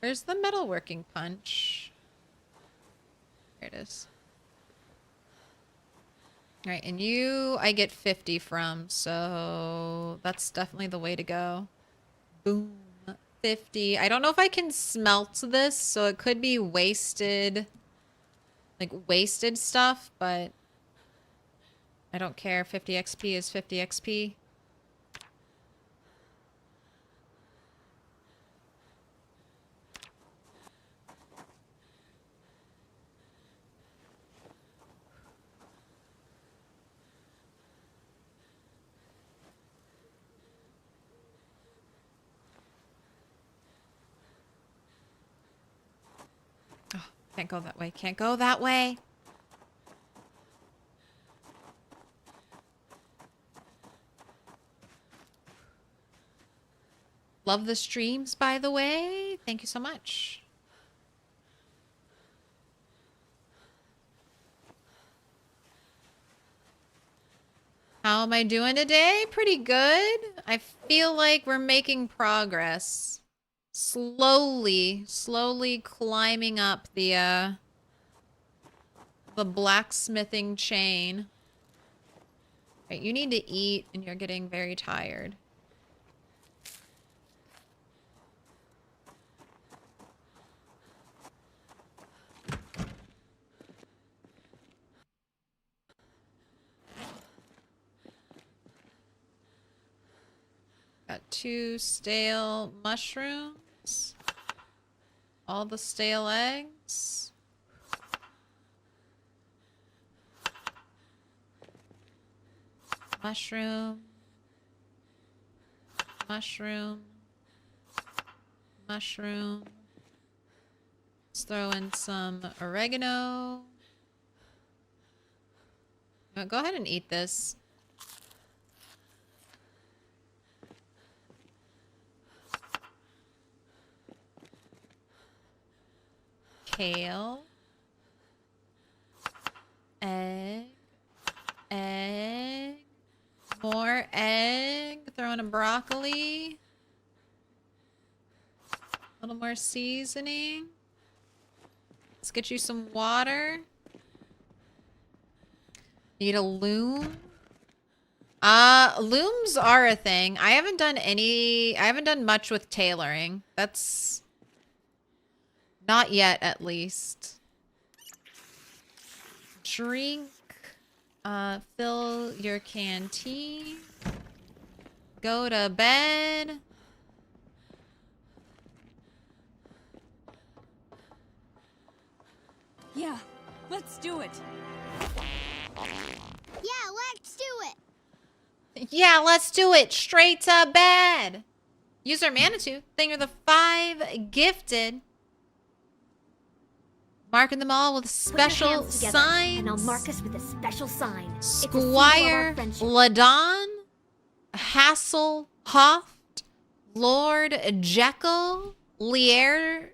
Where's the metalworking punch? There it is. All right, and you I get 50 from, so that's definitely the way to go. Boom. 50. I don't know if I can smelt this, so it could be wasted, like wasted stuff, but I don't care. 50 XP is 50 XP. Oh, can't go that way. Can't go that way. Love the streams, by the way. Thank you so much. How am I doing today? Pretty good. I feel like we're making progress. Slowly climbing up the blacksmithing chain. Right, you need to eat and you're getting very tired. Got 2 stale mushrooms. All the stale eggs. Mushroom. Mushroom. Mushroom. Let's throw in some oregano. Go ahead and eat this. Kale. Egg. Egg. More egg. Throw in a broccoli. A little more seasoning. Let's get you some water. Need a loom. Looms are a thing. I haven't done much with tailoring. That's not yet, at least. Drink. Fill your canteen. Go to bed. Yeah, let's do it. Yeah, let's do it. Yeah, let's do it. Straight to bed. User Manitou. Thank you for the 5 gifted. Marking them all with special signs. And I'll mark us with a special sign. Squire Ladon, Hasselhoff, Lord Jekyll, Lierutu,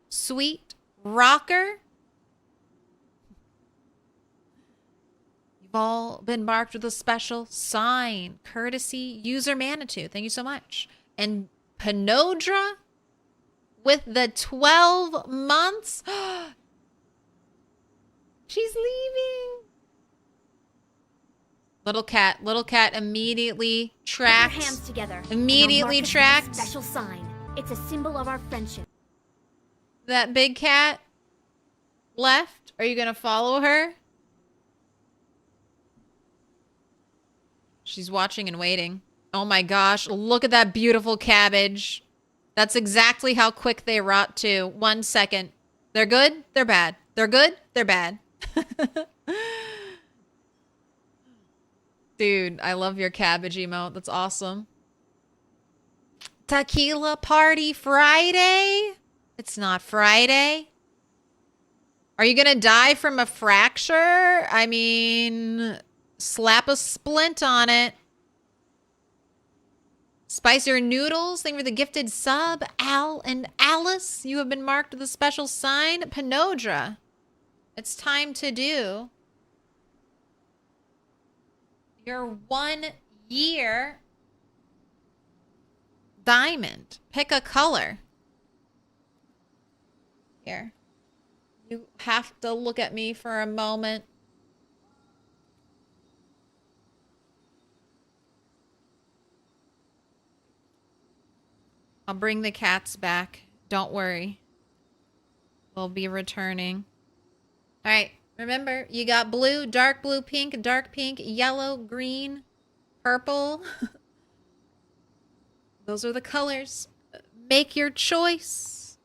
Sweet Rocker. You've all been marked with a special sign. Courtesy User Manitou. Thank you so much. And Panodra with the 12 months. She's leaving. Little cat immediately tracked. Put your hands together. Immediately tracked. Special sign. It's a symbol of our friendship. That big cat left. Are you gonna follow her? She's watching and waiting. Oh my gosh, look at that beautiful cabbage. That's exactly how quick they rot too. 1 second. They're good, they're bad. They're good, they're bad. Dude, I love your cabbage emote. That's awesome. Tequila Party Friday? It's not Friday. Are you gonna die from a fracture? I mean, slap a splint on it. Spicer Noodles, thank you for the gifted sub. Al and Alice, you have been marked with a special sign. Panodra, it's time to do your 1 year diamond. Pick a color. Here. You have to look at me for a moment. I'll bring the cats back. Don't worry. We'll be returning. All right. Remember, you got blue, dark, pink, yellow, green, purple. Those are the colors. Make your choice.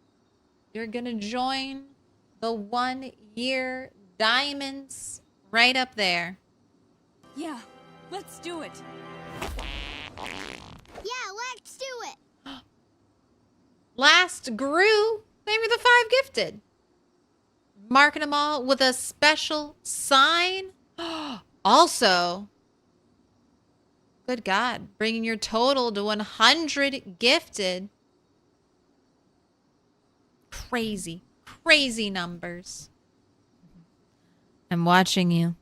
You're going to join the 1 year diamonds right up there. Yeah, let's do it. Yeah, let's do it. Last grew. Thank you for the 5 gifted. Marking them all with a special sign. Also, good God, bringing your total to 100 gifted. Crazy, crazy numbers. I'm watching you.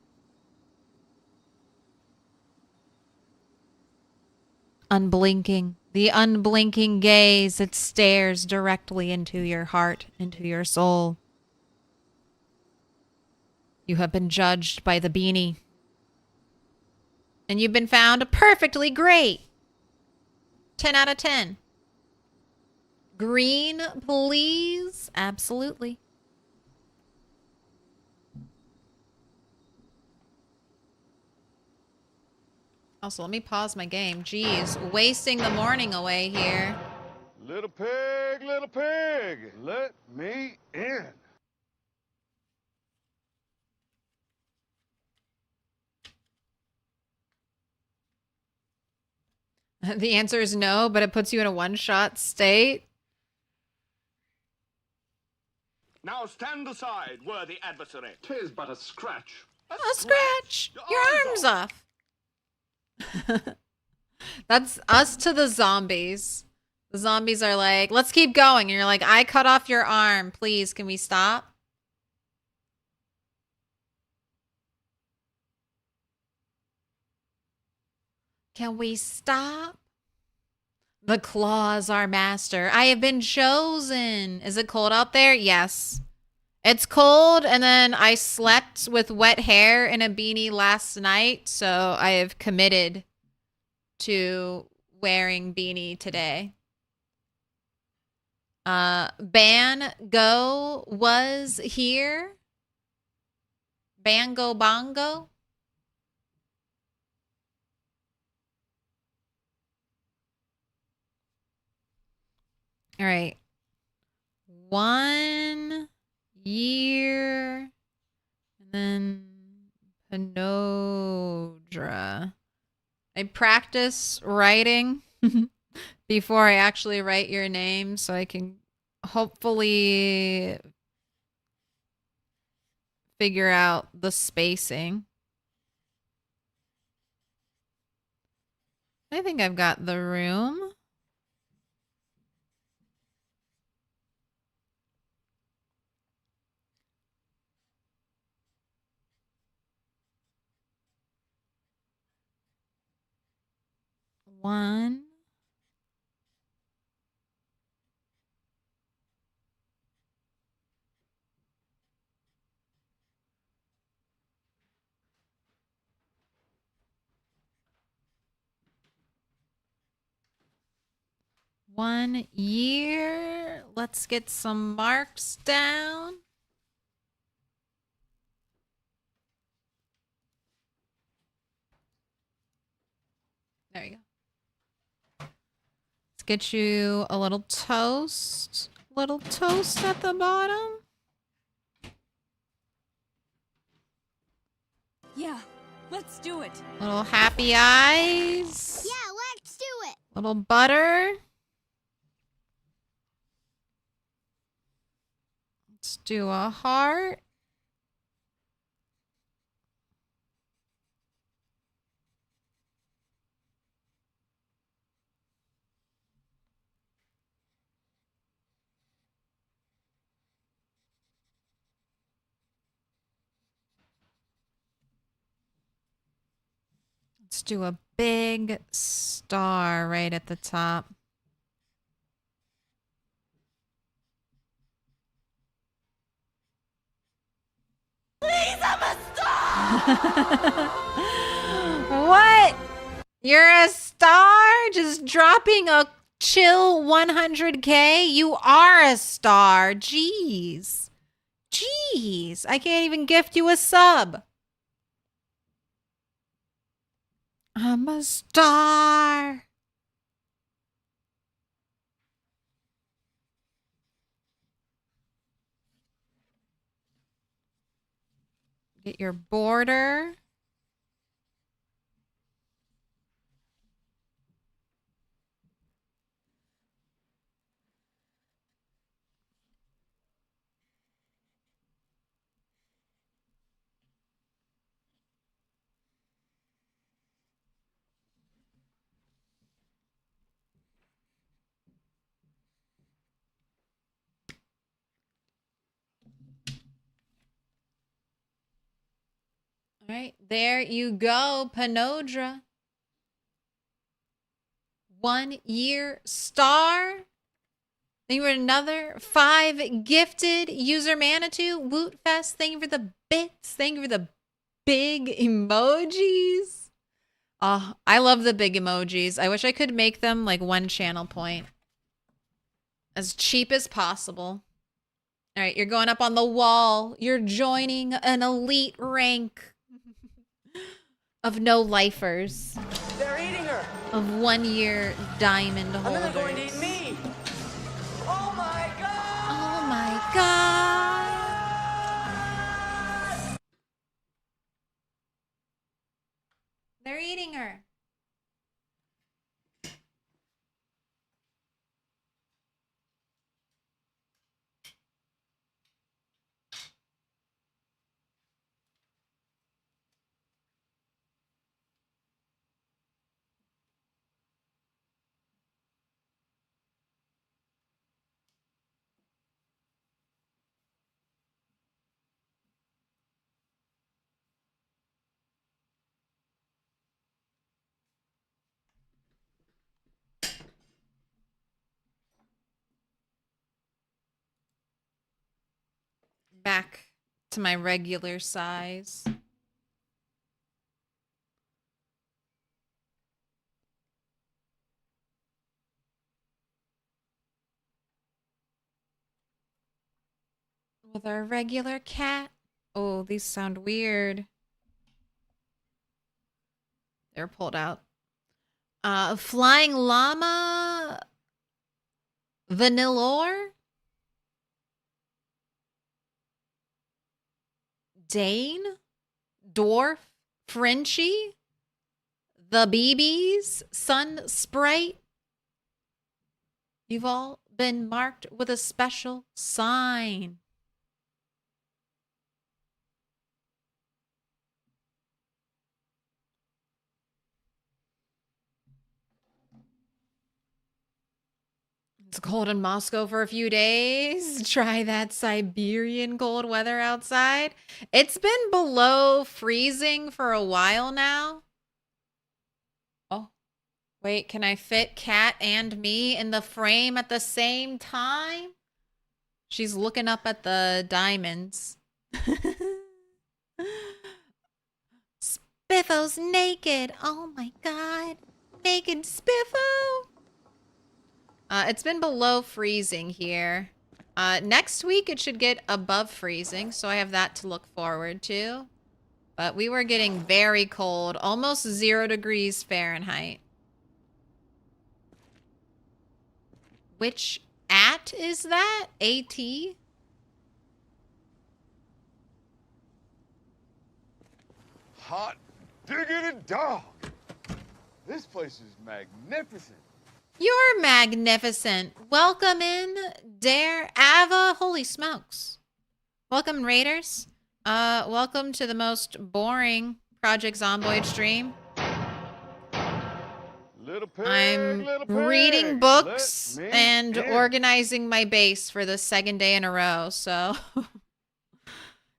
Unblinking. The unblinking gaze that stares directly into your heart, into your soul. You have been judged by the beanie. And you've been found perfectly great. 10 out of 10. Green, please. Absolutely. Also, let me pause my game. Jeez, wasting the morning away here. Little pig, let me in. The answer is no, but it puts you in a one-shot state. Now stand aside, worthy adversary. 'Tis but a scratch. A scratch. Your arm's off. That's us to the zombies. The zombies are like, let's keep going. And you're like, I cut off your arm. Please, can we stop? Can we stop? The claws are master. I have been chosen. Is it cold out there? Yes. It's cold, and then I slept with wet hair in a beanie last night, so I have committed to wearing beanie today. Ban Go was here. Bango Bongo. All right. 1 year. And then Penodra. I practice writing before I actually write your name so I can hopefully figure out the spacing. I think I've got the room. One. One year. Let's get some marks down. There you go. Let's get you a little toast. Little toast at the bottom. Yeah, let's do it. Little happy eyes. Yeah, let's do it. Little butter. Let's do a heart. Let's do a big star right at the top. Please, I'm a star! What? You're a star? Just dropping a chill 100K? You are a star. Jeez. Jeez. I can't even gift you a sub. I'm a star. Get your border. All right, there you go, Penodra. 1-year star. Thank you for another 5 gifted. User Manitou, Wootfest, thank you for the bits. Thank you for the big emojis. Oh, I love the big emojis. I wish I could make them like 1 channel point. As cheap as possible. All right, you're going up on the wall. You're joining an elite rank of no-lifers. They're eating her. Of 1-year diamond And then holders. they're going to eat me. Oh my god! Oh my god! They're eating her. Back to my regular size. With our regular cat. Oh, these sound weird. They're pulled out. Flying llama. Vanillor. Dane. Dwarf. Frenchie. The BBs. Sun Sprite. You've all been marked with a special sign. It's cold in Moscow for a few days. Try that Siberian cold weather outside. It's been below freezing for a while now. Oh, wait, can I fit Cat and me in the frame at the same time? She's looking up at the diamonds. Spiffo's naked. Oh my god. Naked Spiffo. It's been below freezing here. Next week it should get above freezing, so I have that to look forward to. But we were getting very cold, almost 0 degrees Fahrenheit. Which at is that? AT? Hot diggity dog. This place is magnificent. You're magnificent. Welcome in, Dare Ava. Holy smokes. Welcome, Raiders. Welcome to the most boring Project Zomboid stream. Little pig, I'm little pig. reading books Let me and in. organizing my base for the 2nd day in a row, so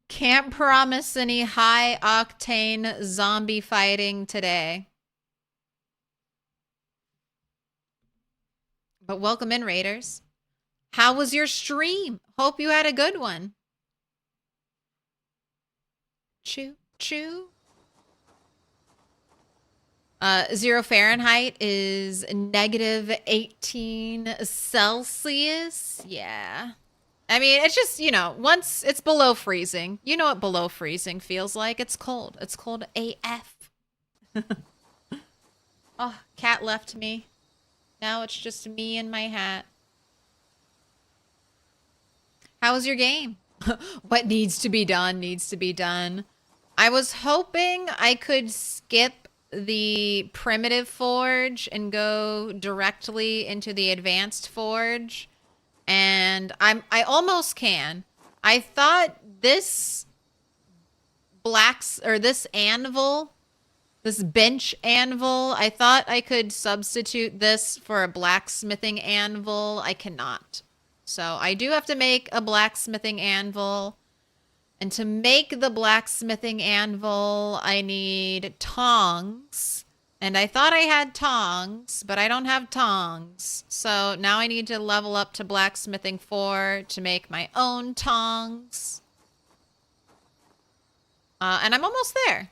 can't promise any high octane zombie fighting today. But welcome in, Raiders. How was your stream? Hope you had a good one. Choo, choo. 0 Fahrenheit is -18 Celsius. Yeah. I mean, it's just, you know, once it's below freezing, you know what below freezing feels like. It's cold. It's cold AF. Oh, cat left me. Now it's just me and my hat. How was your game? What needs to be done needs to be done. I was hoping I could skip the primitive forge and go directly into the advanced forge. And I almost can. I thought this this anvil, this bench anvil, I thought I could substitute this for a blacksmithing anvil. I cannot. So I do have to make a blacksmithing anvil. And to make the blacksmithing anvil, I need tongs. And I thought I had tongs, but I don't have tongs. So now I need to level up to blacksmithing 4 to make my own tongs. And I'm almost there.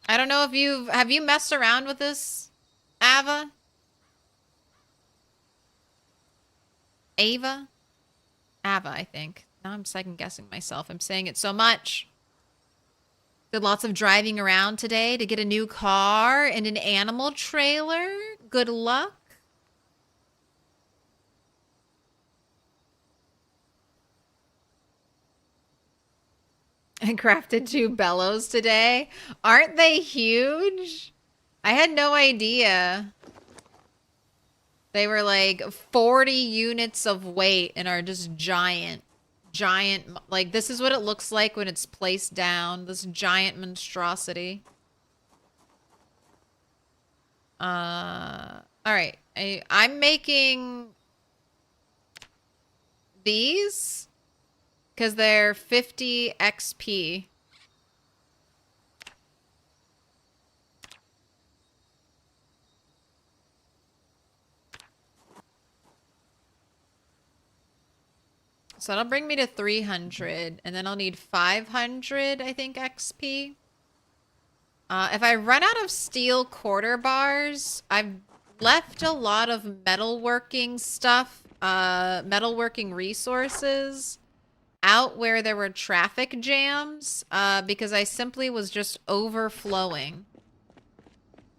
I don't know if have you messed around with this, Ava? Ava? Ava, I think. Now I'm second guessing myself. I'm saying it so much. Did lots of driving around today to get a new car and an animal trailer. Good luck. I crafted 2 bellows today. Aren't they huge? I had no idea. They were like 40 units of weight and are just giant. Like this is what it looks like when it's placed down. This giant monstrosity. All right. I'm making these because they're 50 XP. So that'll bring me to 300, and then I'll need 500, I think, XP. If I run out of steel quarter bars, I've left a lot of metalworking stuff, metalworking resources out where there were traffic jams, because I simply was just overflowing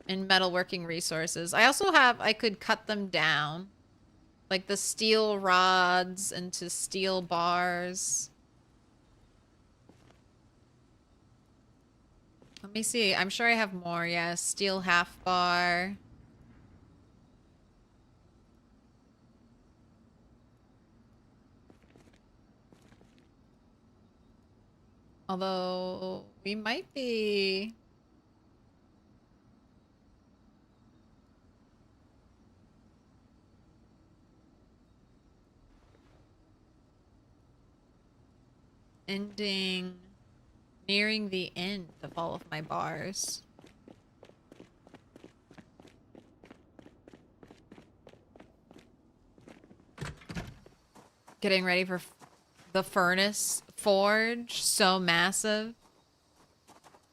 in metalworking resources. I also I could cut them down. Like the steel rods into steel bars. Let me see. I'm sure I have more. Yeah, steel half bar. Although we might be... nearing the end of all of my bars. Getting ready for the furnace forge. So massive.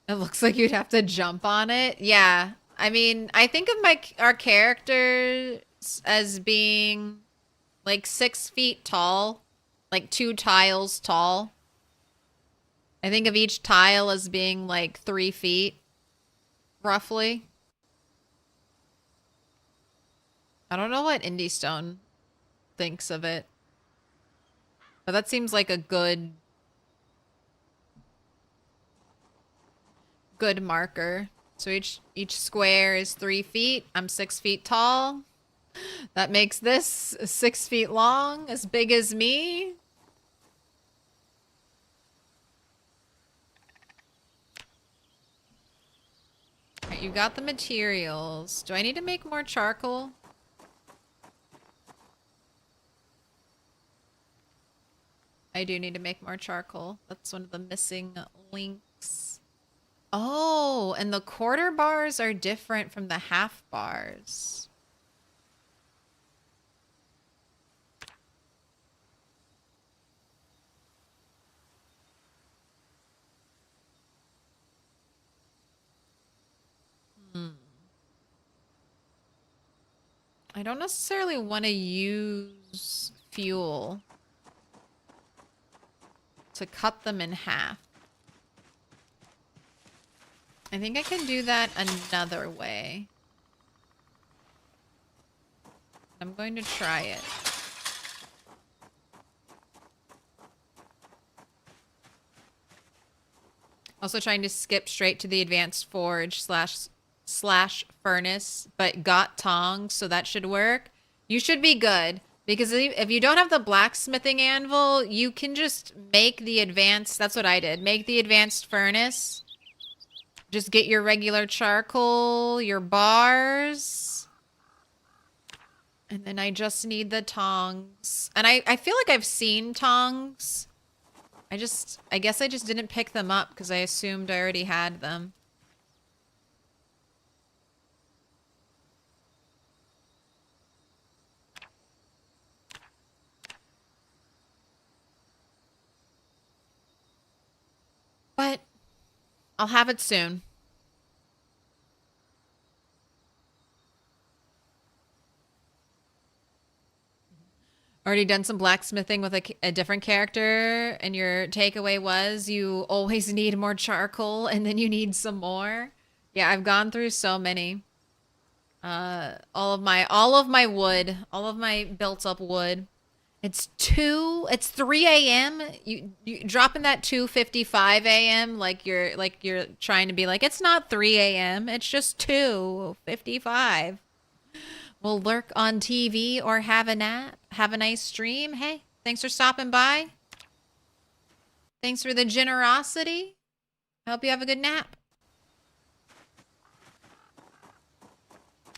It looks like you'd have to jump on it. Yeah. I mean, I think of our characters as being like 6 feet tall. Like 2 tiles tall. I think of each tile as being like 3 feet, roughly. I don't know what Indie Stone thinks of it. But that seems like a good marker. So each square is 3 feet. I'm 6 feet tall. That makes this 6 feet long, as big as me. Alright, you got the materials. Do I need to make more charcoal? I do need to make more charcoal. That's one of the missing links. Oh, and the quarter bars are different from the half bars. I don't necessarily want to use fuel to cut them in half. I think I can do that another way. I'm going to try it. Also trying to skip straight to the advanced forge slash furnace, but got tongs, so that should work. You should be good, because if you don't have the blacksmithing anvil, you can just make the advanced, that's what I did, make the advanced furnace. Just get your regular charcoal, your bars, and then I just need the tongs. And I feel like I've seen tongs. I guess I just didn't pick them up because I assumed I already had them. But I'll have it soon. Already done some blacksmithing with a different character, and your takeaway was you always need more charcoal and then you need some more. Yeah, I've gone through so many. All of my wood, all of my built up wood. It's 3 a.m. You dropping that 2:55 a.m. like you're trying to be like, it's not 3 a.m. It's just 2:55. We'll lurk on TV or have a nap. Have a nice stream. Hey, thanks for stopping by. Thanks for the generosity. I hope you have a good nap.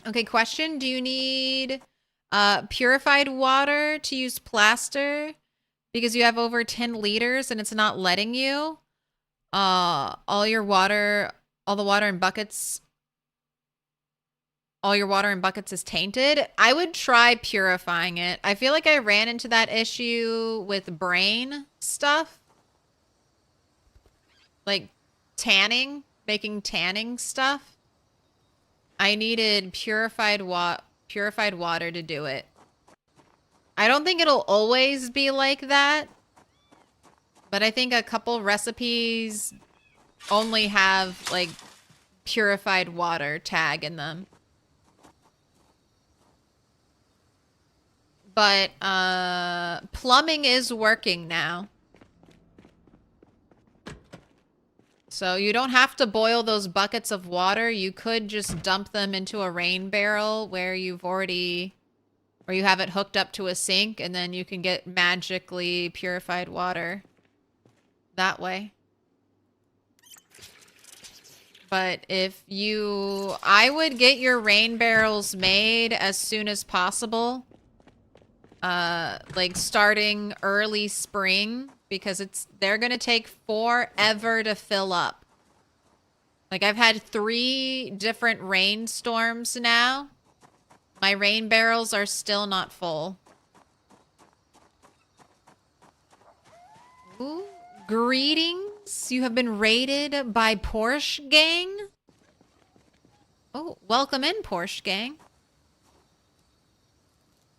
Okay, question. Do you need purified water to use plaster because you have over 10 liters and it's not letting you? All the water in buckets is tainted. I would try purifying it. I feel like I ran into that issue with brain stuff. Like tanning, making tanning stuff. I needed purified water to do it. I don't think it'll always be like that. But I think a couple recipes only have like purified water tag in them. But plumbing is working now. So you don't have to boil those buckets of water. You could just dump them into a rain barrel where you have it hooked up to a sink, and then you can get magically purified water that way. But I would get your rain barrels made as soon as possible. Like starting early spring, because they're gonna take forever to fill up. Like I've had 3 different rainstorms now. My rain barrels are still not full. Ooh, greetings. You have been raided by Porsche Gang. Oh, welcome in, Porsche Gang.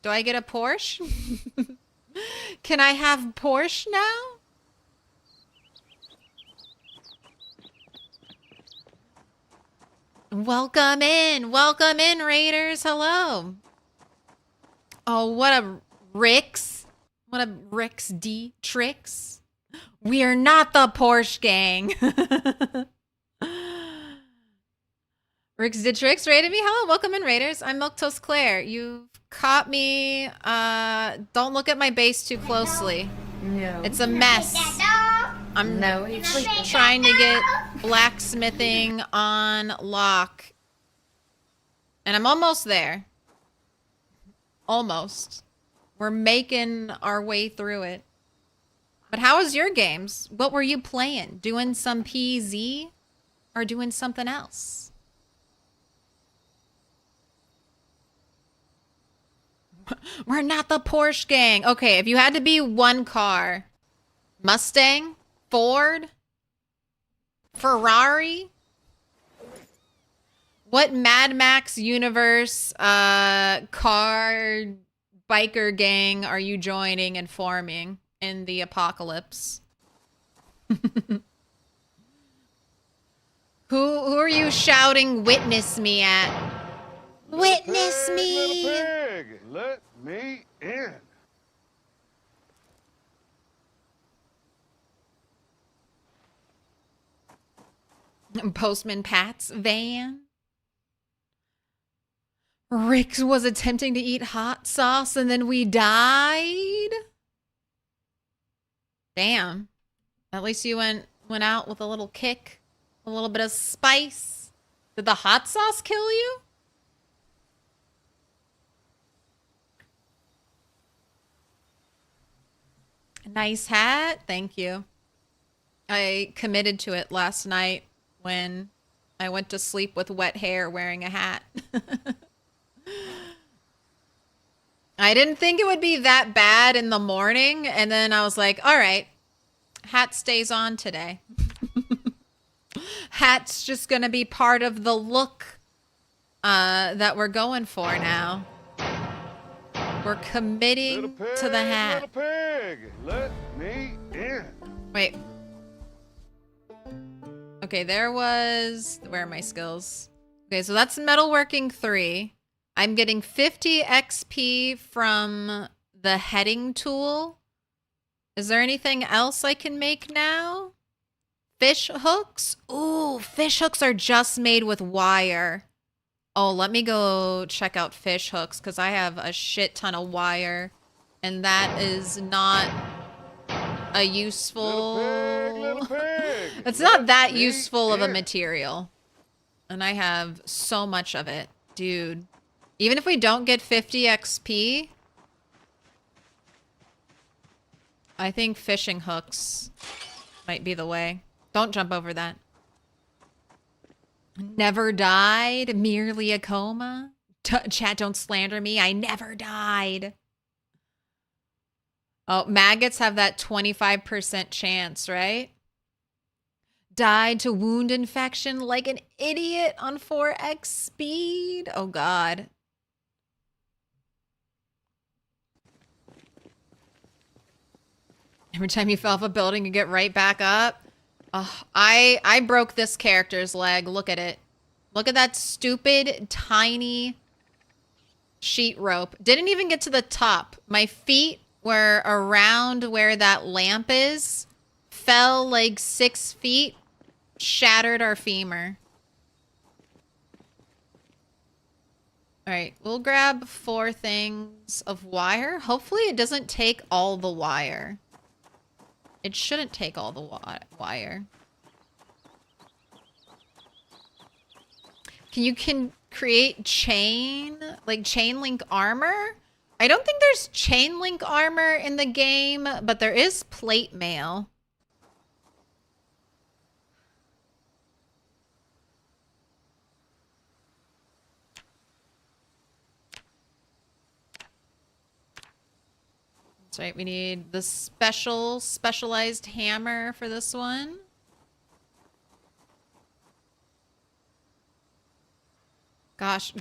Do I get a Porsche? Can I have Porsche now? Welcome in, Raiders. Hello. Oh, what a Rix D tricks. We are not the Porsche Gang. Rix did tricks raided me. Hello, welcome in, Raiders. I'm Milquetoast Claire. You've caught me. Don't look at my base too closely. No. It's a mess. I'm trying to get blacksmithing on lock. And I'm almost there. Almost. We're making our way through it. But how was your games? What were you playing? Doing some PZ? Or doing something else? We're not the Porsche Gang. Okay, if you had to be one car, Mustang, Ford, Ferrari, what Mad Max universe car biker gang are you joining and forming in the apocalypse? Who are you shouting "witness me" at? Witness me! Little pig, let me in. Postman Pat's van. Rick was attempting to eat hot sauce and then we died. Damn. At least you went out with a little kick, a little bit of spice. Did the hot sauce kill you? Nice hat. Thank you. I committed to it last night when I went to sleep with wet hair wearing a hat. I didn't think it would be that bad in the morning. And then I was like, all right, hat stays on today. Hat's just gonna be part of the look that we're going for now. We're committing to the hat. Little pig, let me in. Wait. Okay, there was... Where are my skills? Okay, so that's metalworking 3. I'm getting 50 XP from the heading tool. Is there anything else I can make now? Fish hooks? Ooh, fish hooks are just made with wire. Oh, let me go check out fish hooks because I have a shit ton of wire. And that is not a useful... Little pig. It's not that me useful of a in. material. And I have so much of it. Dude. Even if we don't get 50 XP, I think fishing hooks might be the way. Don't jump over that. Never died. Merely a coma. Chat, don't slander me. I never died. Oh, maggots have that 25% chance, right? Died to wound infection like an idiot on 4x speed. Oh, God. Every time you fell off a building, you get right back up. Oh, I broke this character's leg. Look at it. Look at that stupid, tiny sheet rope. Didn't even get to the top. My feet were around where that lamp is. Fell like 6 feet. Shattered our femur. Alright, we'll grab 4 things of wire. Hopefully it doesn't take all the wire. It shouldn't take all the wire. Can create chain link armor? I don't think there's chain link armor in the game, but there is plate mail. That's right, we need the specialized hammer for this one. Gosh,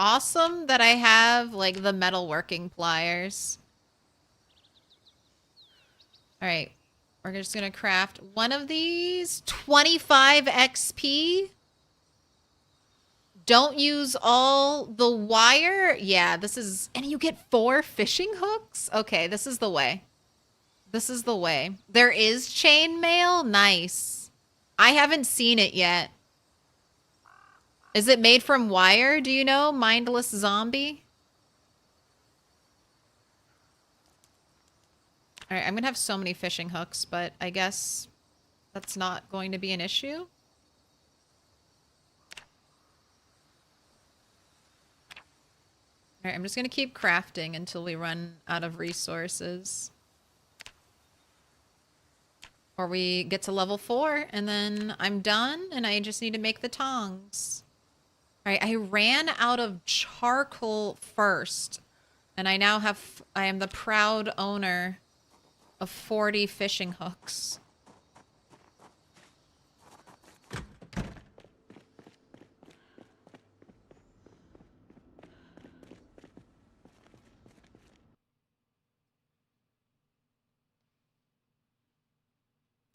awesome that I have, like, the metalworking pliers. Alright, we're just gonna craft one of these. 25 XP. Don't use all the wire. Yeah, this is... And you get 4 fishing hooks? Okay, this is the way. This is the way. There is chainmail? Nice. I haven't seen it yet. Is it made from wire? Do you know? Mindless zombie? Alright, I'm gonna have so many fishing hooks, but I guess that's not going to be an issue. Alright, I'm just gonna keep crafting until we run out of resources. Or we get to level 4, and then I'm done, and I just need to make the tongs. Alright, I ran out of charcoal first, and I now have... I am the proud owner of 40 fishing hooks.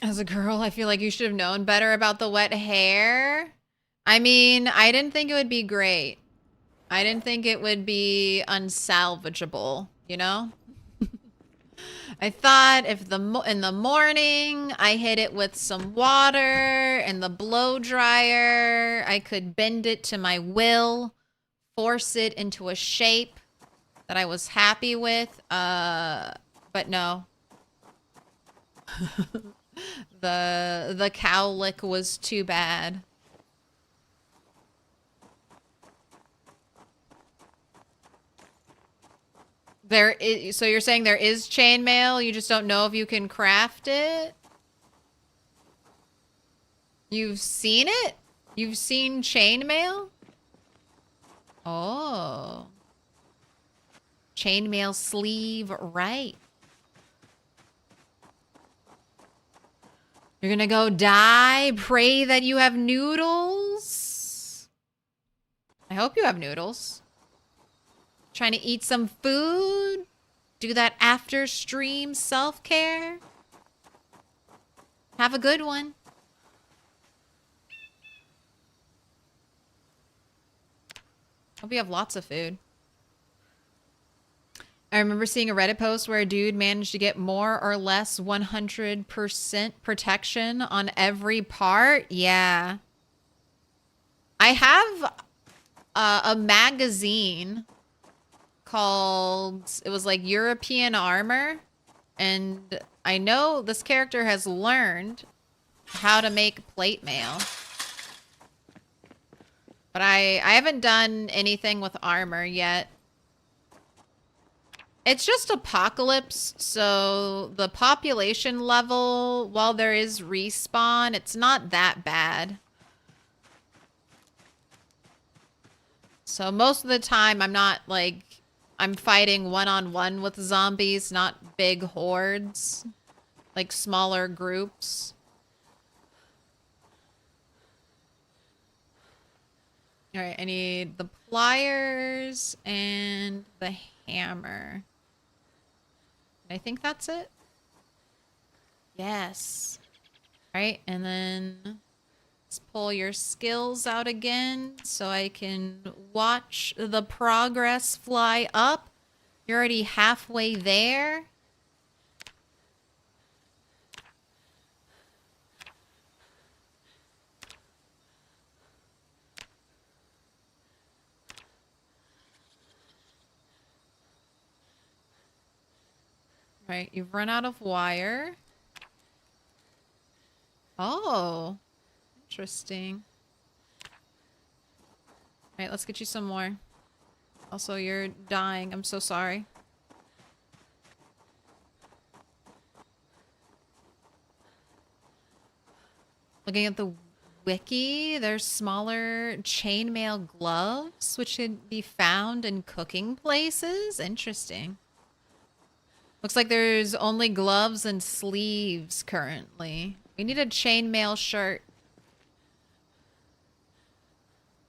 As a girl, I feel like you should have known better about the wet hair. I mean, I didn't think it would be great. I didn't think it would be unsalvageable, you know? I thought if in the morning I hit it with some water and the blow dryer, I could bend it to my will, force it into a shape that I was happy with. But no. The cowlick was too bad. So you're saying there is chainmail, you just don't know if you can craft it? You've seen it? You've seen chainmail? Oh. Chainmail sleeve, right. You're gonna go die? Pray that you have noodles? I hope you have noodles. Trying to eat some food? Do that after stream self-care? Have a good one. Hope you have lots of food. I remember seeing a Reddit post where a dude managed to get more or less 100% protection on every part. Yeah. I have a magazine called, it was like European Armor. And I know this character has learned how to make plate mail. But I haven't done anything with armor yet. It's just apocalypse, so the population level, while there is respawn, it's not that bad. So most of the time, I'm not like, I'm fighting one-on-one with zombies, not big hordes, like smaller groups. All right, I need the pliers and the hammer. I think that's it. Yes. All right, and then let's pull your skills out again so I can watch the progress fly up. You're already halfway there. Right, you've run out of wire. Oh, interesting. All right, let's get you some more. Also, you're dying. I'm so sorry. Looking at the wiki, there's smaller chainmail gloves, which can be found in cooking places. Interesting. Looks like there's only gloves and sleeves currently. We need a chainmail shirt.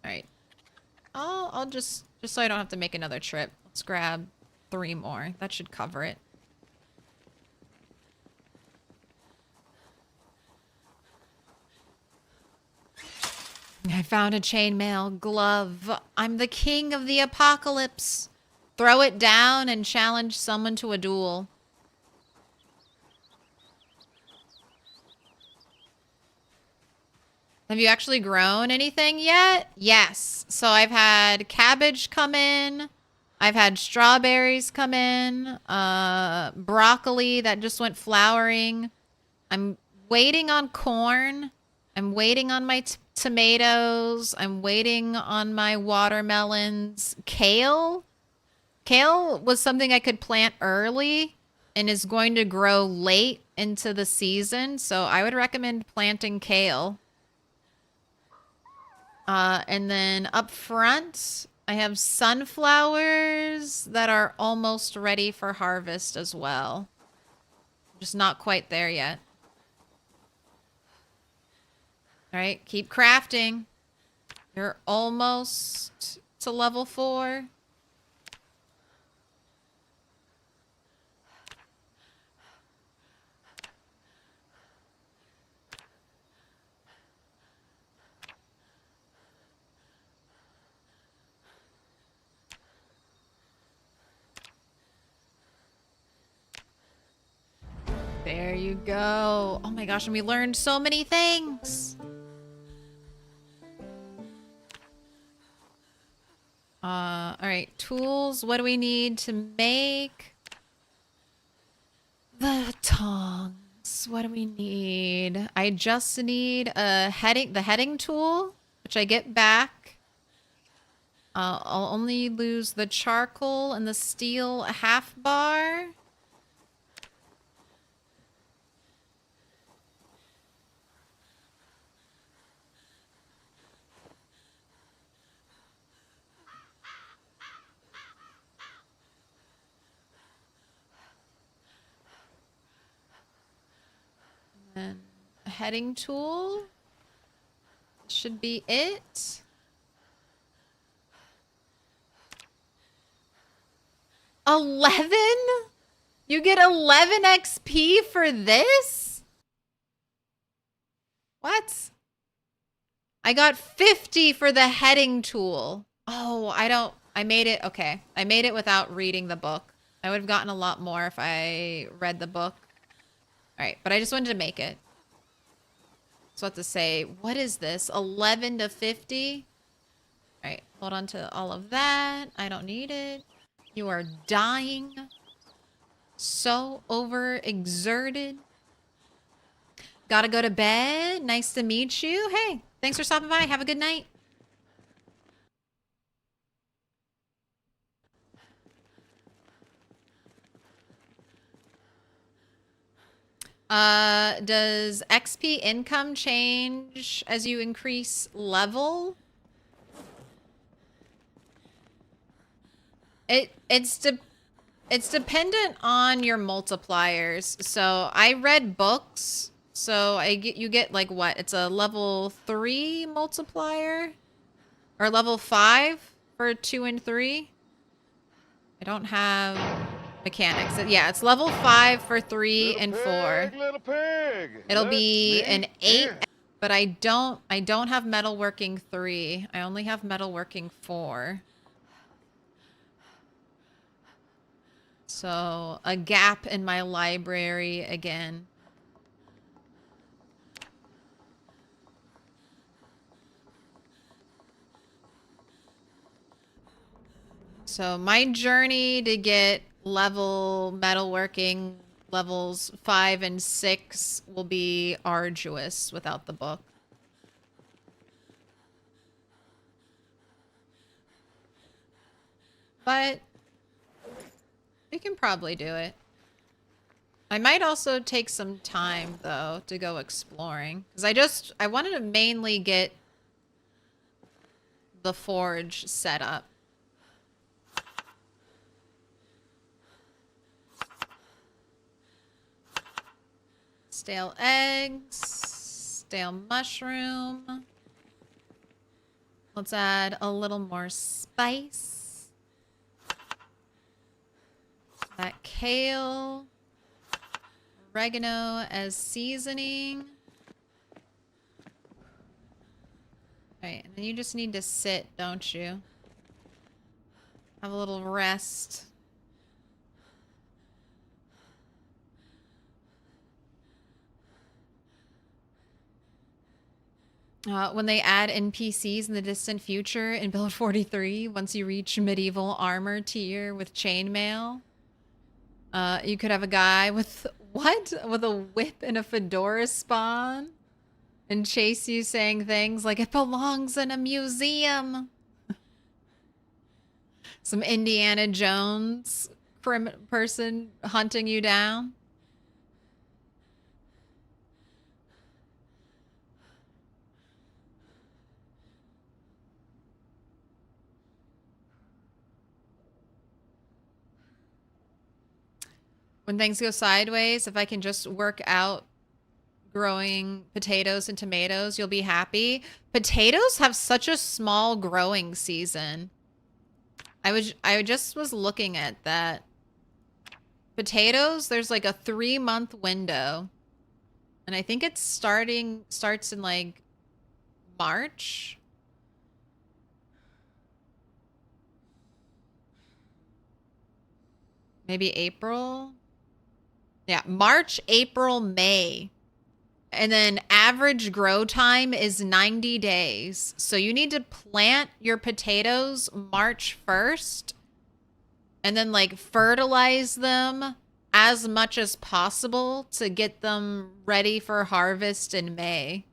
All right. I'll just so I don't have to make another trip. Let's grab 3 more. That should cover it. I found a chainmail glove. I'm the king of the apocalypse. Throw it down and challenge someone to a duel. Have you actually grown anything yet? Yes. So I've had cabbage come in. I've had strawberries come in. Broccoli that just went flowering. I'm waiting on corn. I'm waiting on my tomatoes. I'm waiting on my watermelons. Kale? Kale was something I could plant early and is going to grow late into the season. So I would recommend planting kale. And then up front, I have sunflowers that are almost ready for harvest as well. Just not quite there yet. All right, keep crafting. You're almost to level 4. There you go. Oh my gosh, and we learned so many things. All right, tools. What do we need to make the tongs? What do we need? I just need the heading tool, which I get back. I'll only lose the charcoal and the steel half bar. And heading tool. Should be it. 11? You get 11 XP for this? What? I got 50 for the heading tool. Oh, I made it, okay. I made it without reading the book. I would have gotten a lot more if I read the book. All right, but I just wanted to make it. So I have to say, what is this? 11 to 50? All right, hold on to all of that. I don't need it. You are dying. So overexerted. Gotta go to bed. Nice to meet you. Hey, thanks for stopping by. Have a good night. Does XP income change as you increase level? It's dependent on your multipliers. So I read books. So you get like what? It's a level 3 multiplier or level 5 for 2 and 3. I don't have mechanics. Yeah, it's level 5 for 3 and 4. Little pig. It'll Let be me an 8, in. but I don't have metalworking 3. I only have metalworking 4. So, a gap in my library again. So, my journey to get level metalworking levels 5 and 6 will be arduous without the book. But we can probably do it. I might also take some time, though, to go exploring. Because I wanted to mainly get the forge set up. Stale eggs. Stale mushroom. Let's add a little more spice. That kale. Oregano as seasoning. Alright, and then you just need to sit, don't you? Have a little rest. When they add NPCs in the distant future in Build 43, once you reach medieval armor tier with chainmail, you could have a guy with what? With a whip and a fedora spawn and chase you saying things like it belongs in a museum. Some Indiana Jones person hunting you down. When things go sideways, if I can just work out growing potatoes and tomatoes, you'll be happy. Potatoes have such a small growing season. I just was looking at that. Potatoes, there's like a 3-month window. And I think starts in like March. Maybe April. Yeah, March, April, May. And then average grow time is 90 days. So you need to plant your potatoes March 1st. And then like fertilize them as much as possible to get them ready for harvest in May.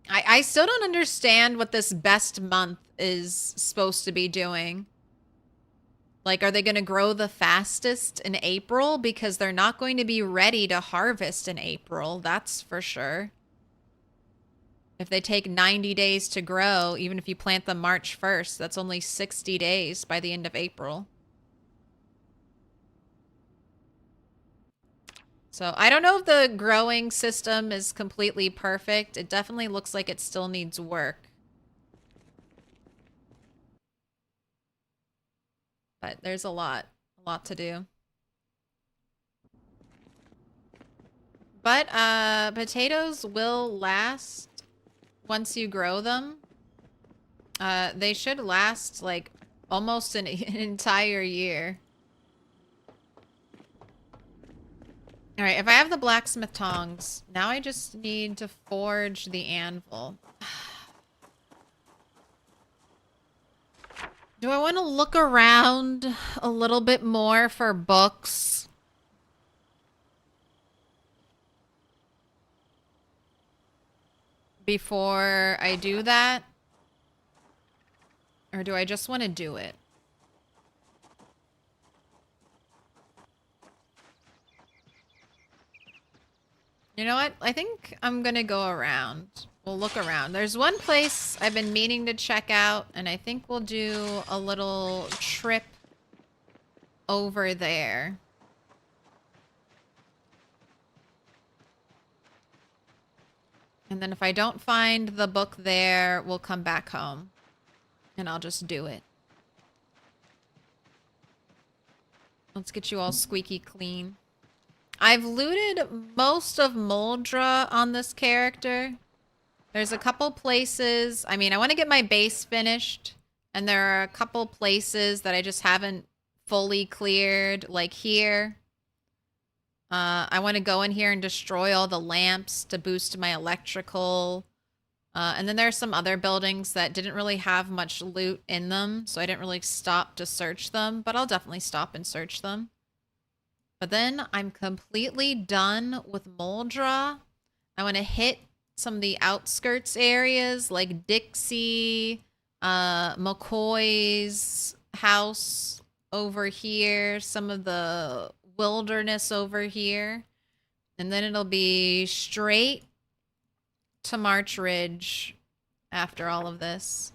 I still don't understand what this best month is supposed to be doing. Like, are they going to grow the fastest in April? Because they're not going to be ready to harvest in April. That's for sure. If they take 90 days to grow, even if you plant them March 1st, that's only 60 days by the end of April. So I don't know if the growing system is completely perfect. It definitely looks like it still needs work. But there's a lot to do. But potatoes will last once you grow them. They should last like almost an entire year. All right, if I have the blacksmith tongs, now I just need to forge the anvil. Do I want to look around a little bit more for books? Before I do that? Or do I just want to do it? You know what? I think I'm gonna go around. We'll look around. There's one place I've been meaning to check out, and I think we'll do a little trip over there. And then if I don't find the book there, we'll come back home. And I'll just do it. Let's get you all squeaky clean. I've looted most of Muldraugh on this character. There's a couple places. I mean, I want to get my base finished. And there are a couple places that I just haven't fully cleared. Like here. I want to go in here and destroy all the lamps to boost my electrical. And then there are some other buildings that didn't really have much loot in them. So I didn't really stop to search them. But I'll definitely stop and search them. But then I'm completely done with Muldraugh. I want to hit some of the outskirts areas like Dixie, McCoy's house over here, some of the wilderness over here. And then it'll be straight to March Ridge after all of this.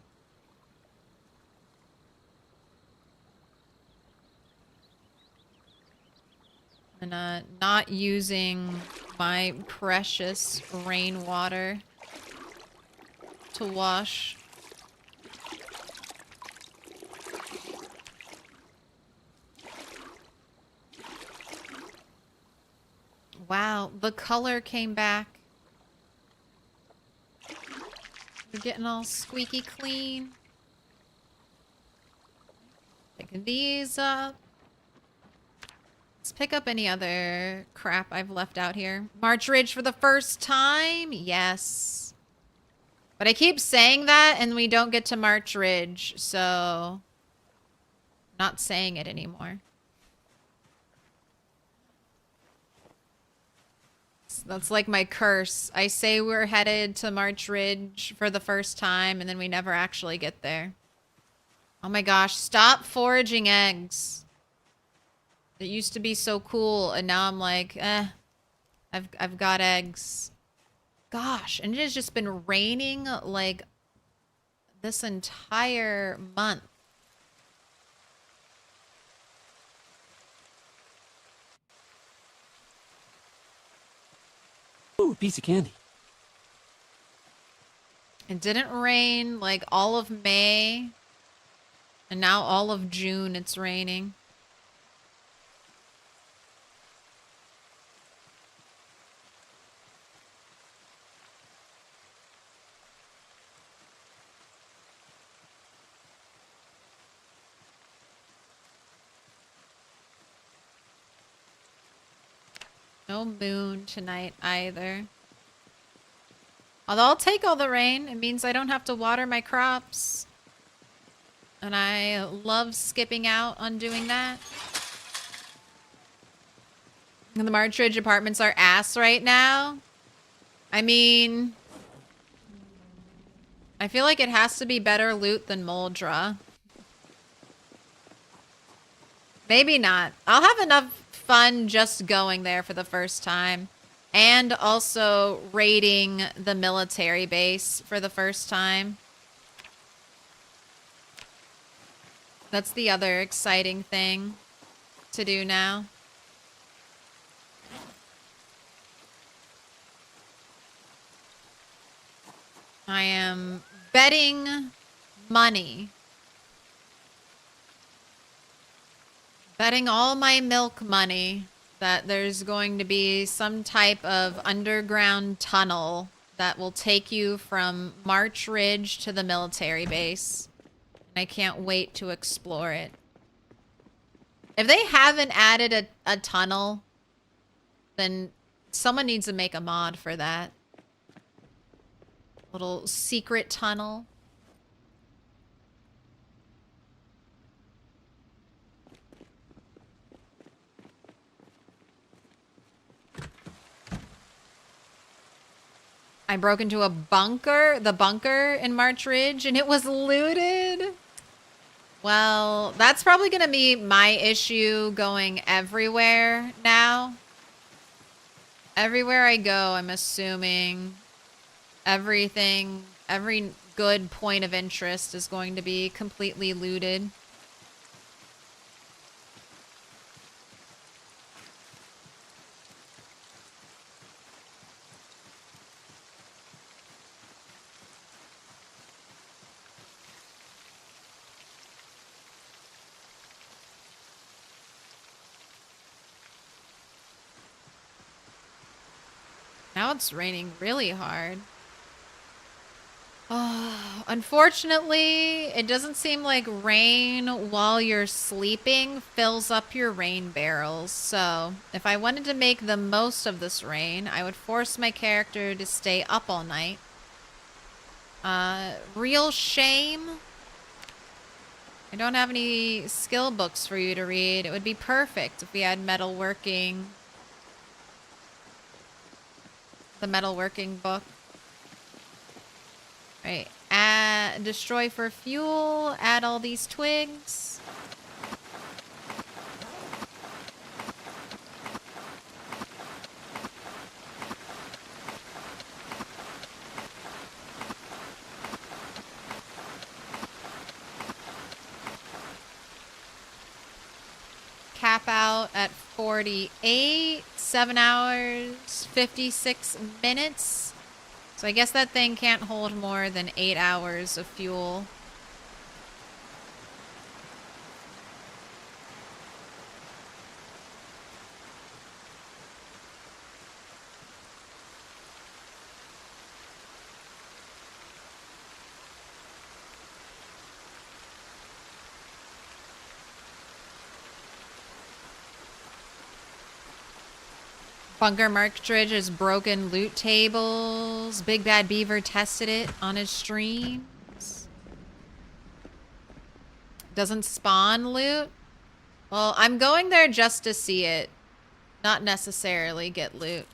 And not using my precious rainwater to wash. Wow, the color came back. We're getting all squeaky clean. Picking these up. Let's pick up any other crap I've left out here. March Ridge for the first time? Yes. But I keep saying that and we don't get to March Ridge, so... not saying it anymore. That's like my curse. I say we're headed to March Ridge for the first time and then we never actually get there. Oh my gosh, stop foraging eggs. It used to be so cool, and now I'm like, I've got eggs. Gosh, and it has just been raining like this entire month. Ooh, piece of candy. It didn't rain like all of May, and now all of June it's raining. No moon tonight either. Although I'll take all the rain. It means I don't have to water my crops. And I love skipping out on doing that. And the March Ridge apartments are ass right now. I mean... I feel like it has to be better loot than Muldraugh. Maybe not. I'll have enough fun just going there for the first time. And also raiding the military base for the first time. That's the other exciting thing to do now. betting money. Betting all my milk money that there's going to be some type of underground tunnel that will take you from March Ridge to the military base. And I can't wait to explore it. If they haven't added a tunnel, then someone needs to make a mod for that. Little secret tunnel. I broke into a bunker, the bunker in March Ridge, and it was looted. Well, that's probably going to be my issue going everywhere now. Everywhere I go, I'm assuming everything, every good point of interest is going to be completely looted. Now it's raining really hard. Oh, unfortunately, it doesn't seem like rain while you're sleeping fills up your rain barrels. So if I wanted to make the most of this rain, I would force my character to stay up all night. Real shame. I don't have any skill books for you to read. It would be perfect if we had metalworking. The metalworking book. Right. Destroy for fuel. Add all these twigs. Cap out at 48. 7 hours, 56 minutes. So I guess that thing can't hold more than 8 hours of fuel. Bunker Markridge is broken loot tables. Big Bad Beaver tested it on his streams. Doesn't spawn loot? Well, I'm going there just to see it. Not necessarily get loot.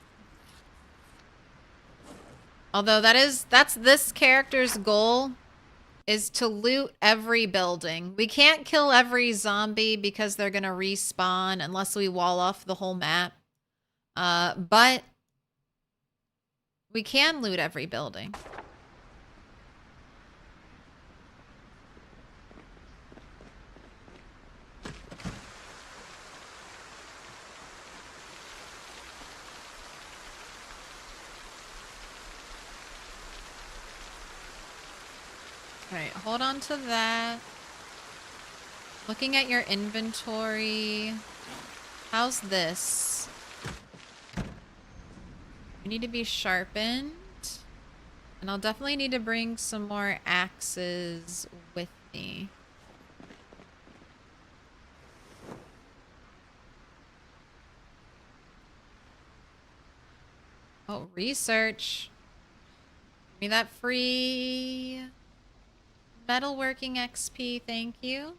Although that's this character's goal, is to loot every building. We can't kill every zombie because they're gonna respawn unless we wall off the whole map. But we can loot every building. Alright, hold on to that. Looking at your inventory. How's this? You need to be sharpened. And I'll definitely need to bring some more axes with me. Oh, research. Give me that free metalworking XP, thank you.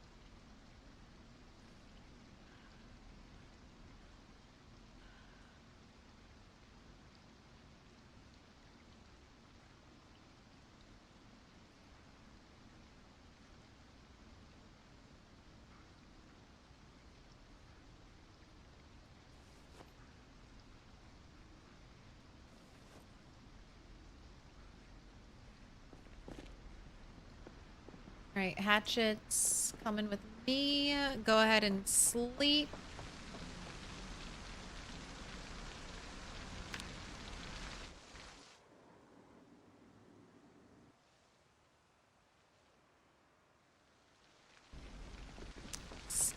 Alright, hatchets coming with me. Go ahead and sleep.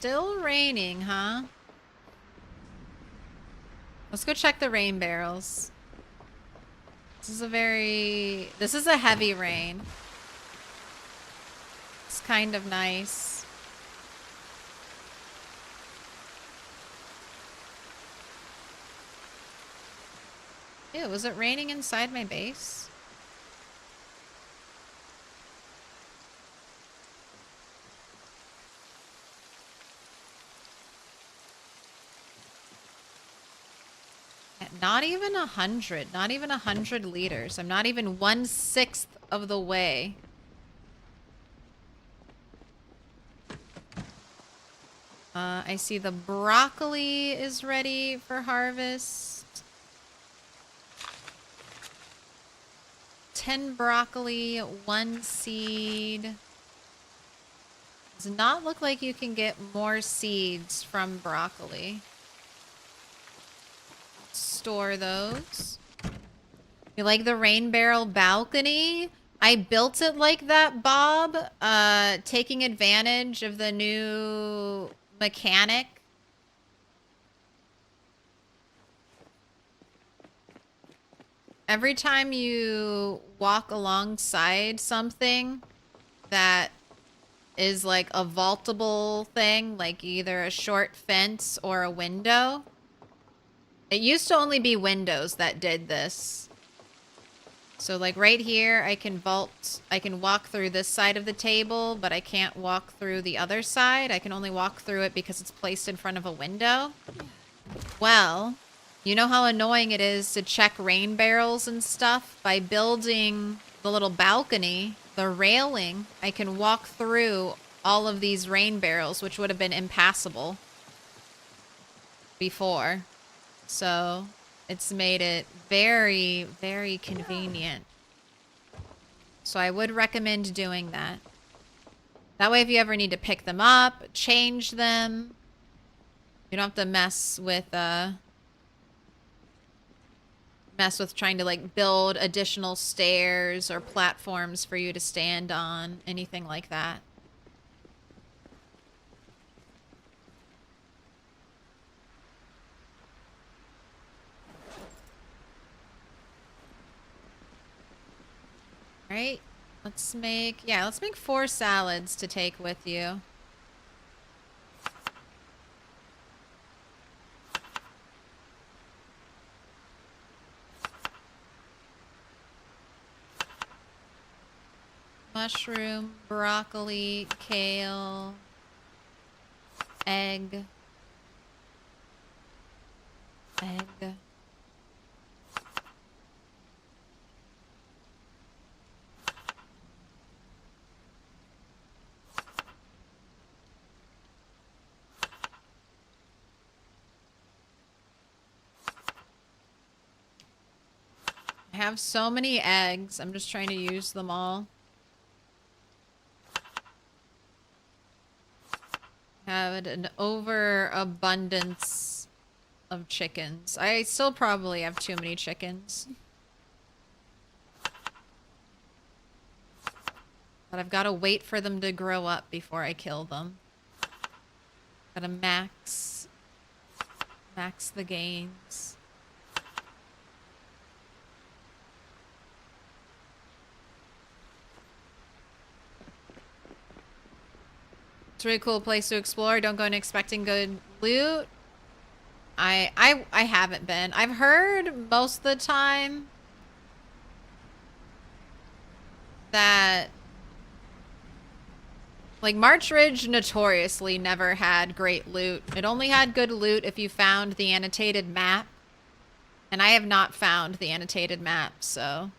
Still raining, huh? Let's go check the rain barrels. This is a heavy rain. It's kind of nice. Ew, was it raining inside my base? Not even 100. Not even 100 liters. I'm not even 1/6 of the way. I see the broccoli is ready for harvest. 10 broccoli, 1 seed. Does not look like you can get more seeds from broccoli. Store those. You like the rain barrel balcony? I built it like that, Bob, taking advantage of the new mechanic. Every time you walk alongside something that is like a vaultable thing, like either a short fence or a window. It used to only be windows that did this. So like right here, I can walk through this side of the table, but I can't walk through the other side. I can only walk through it because it's placed in front of a window. Well, you know how annoying it is to check rain barrels and stuff? By building the little balcony, the railing, I can walk through all of these rain barrels, which would have been impassable before. So it's made it very, very convenient. So I would recommend doing that. That way if you ever need to pick them up, change them, you don't have to mess with trying to like build additional stairs or platforms for you to stand on, anything like that. Right, let's make 4 salads to take with you. Mushroom, broccoli, kale, egg. I have so many eggs. I'm just trying to use them all. Have an overabundance of chickens. I still probably have too many chickens. But I've got to wait for them to grow up before I kill them. Gotta max the gains. It's a really cool place to explore. Don't go in expecting good loot. I haven't been. I've heard most of the time that like March Ridge notoriously never had great loot. It only had good loot if you found the annotated map. And I have not found the annotated map, so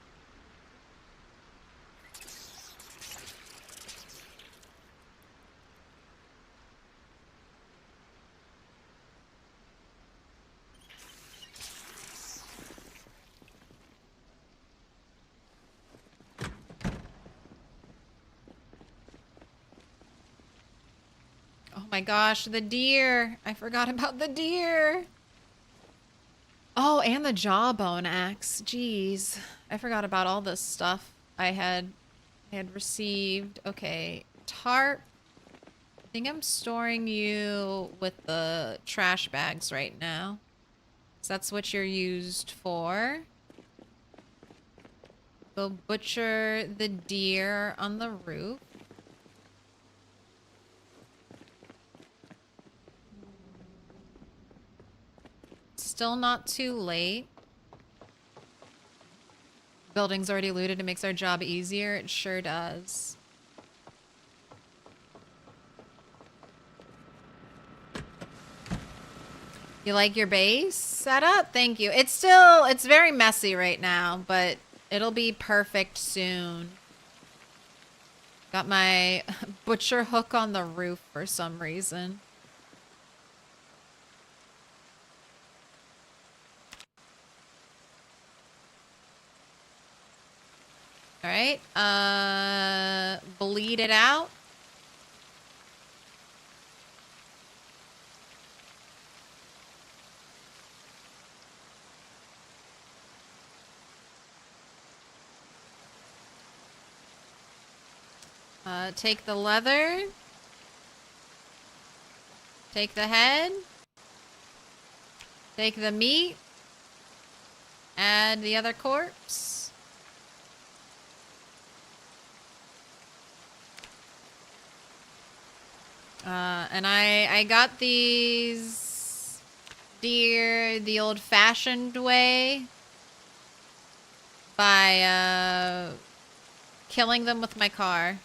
oh my gosh, the deer. I forgot about the deer. Oh, and the jawbone axe. Jeez. I forgot about all this stuff I had received. Okay, tarp. think I'm storing you with the trash bags right now. So that's what you're used for. Go butcher the deer on the roof. Still not too late. Building's already looted. It makes our job easier. It sure does. You like your base setup? Thank you. It's very messy right now, but it'll be perfect soon. Got my butcher hook on the roof for some reason. All right, bleed it out. Take the leather. Take the head. Take the meat. Add the other corpse. And I got these deer the old-fashioned way by killing them with my car.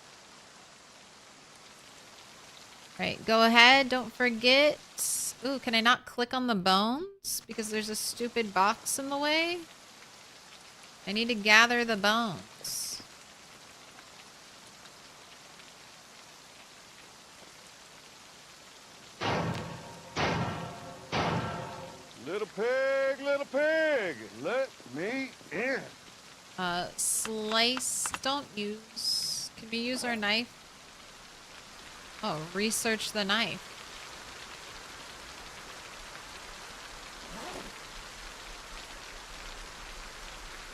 Right, go ahead, don't forget. Ooh, can I not click on the bones? Because there's a stupid box in the way? I need to gather the bones. Little pig, let me in. Slice, don't use. Can we use our knife? Oh, research the knife.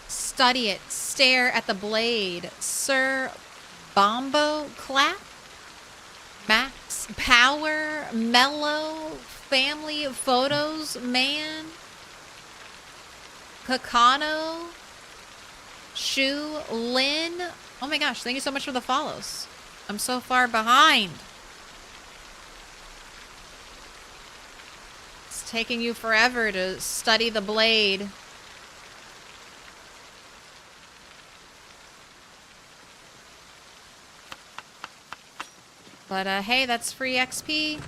Study it. Stare at the blade. Sir Bombo Clap? Max Power? Mellow? Family Photos Man? Kakano? Shu Lin? Oh my gosh, thank you so much for the follows. I'm so far behind. It's taking you forever to study the blade. But hey, that's free XP.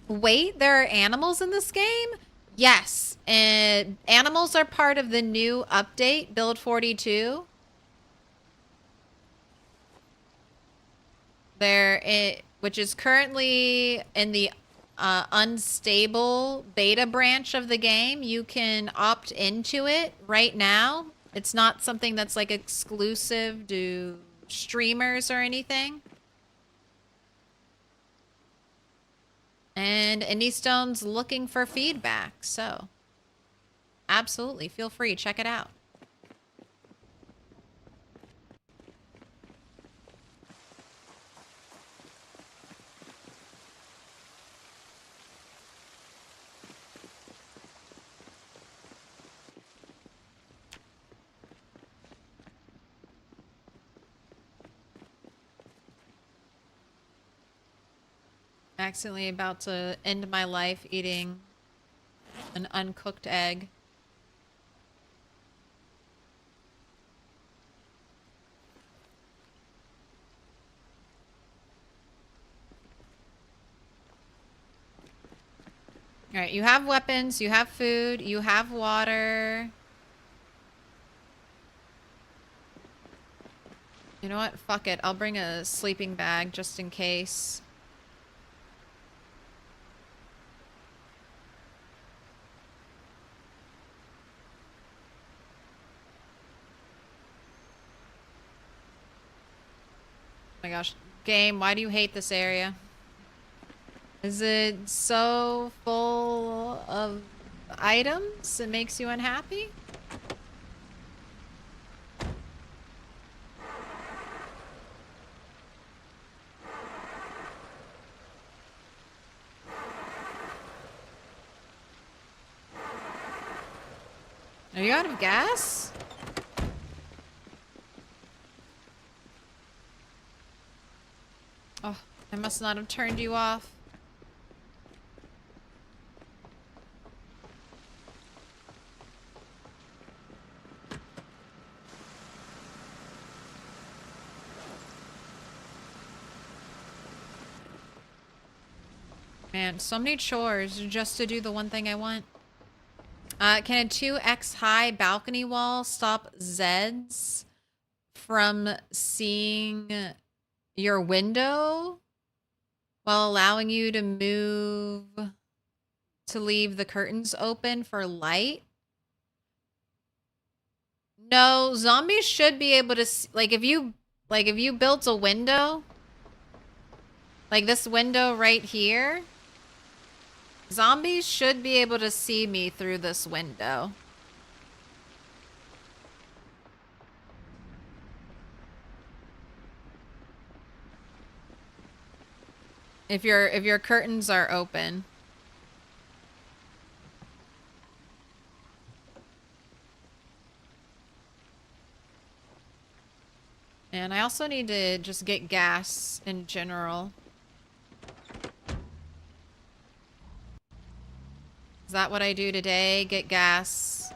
Wait, there are animals in this game? Yes, and animals are part of the new update, Build 42. Which is currently in the unstable beta branch of the game. You can opt into it right now. It's not something that's like exclusive to streamers or anything. And Indiestone's looking for feedback, so absolutely feel free, check it out. Accidentally about to end my life eating an uncooked egg. All right, you have weapons, you have food, you have water. You know what? Fuck it. I'll bring a sleeping bag just in case. Oh my gosh. Game, why do you hate this area? Is it so full of items it makes you unhappy? Are you out of gas? Oh, I must not have turned you off. Man, so many chores just to do the one thing I want. Can a 2x high balcony wall stop Zeds from seeing your window while allowing you to move to leave the curtains open for light? No, zombies should be able to see, like if you built a window, like this window right here, zombies should be able to see me through this window. If your curtains are open. And I also need to just get gas in general. Is that what I do today? Get gas,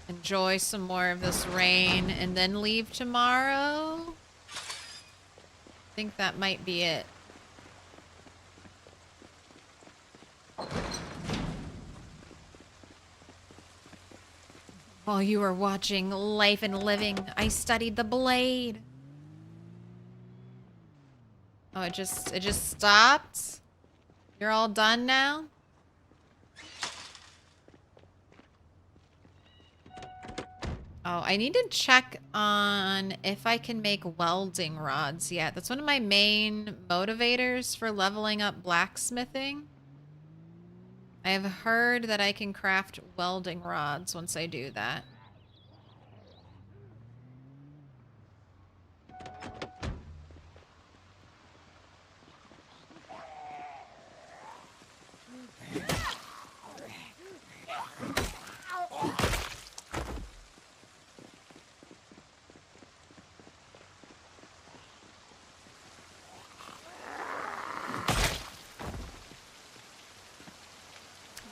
enjoy some more of this rain, and then leave tomorrow? I think that might be it. While you were watching Life and Living, I studied the blade. Oh, it just stopped? You're all done now? Oh, I need to check on if I can make welding rods yet. That's one of my main motivators for leveling up blacksmithing. I have heard that I can craft welding rods once I do that.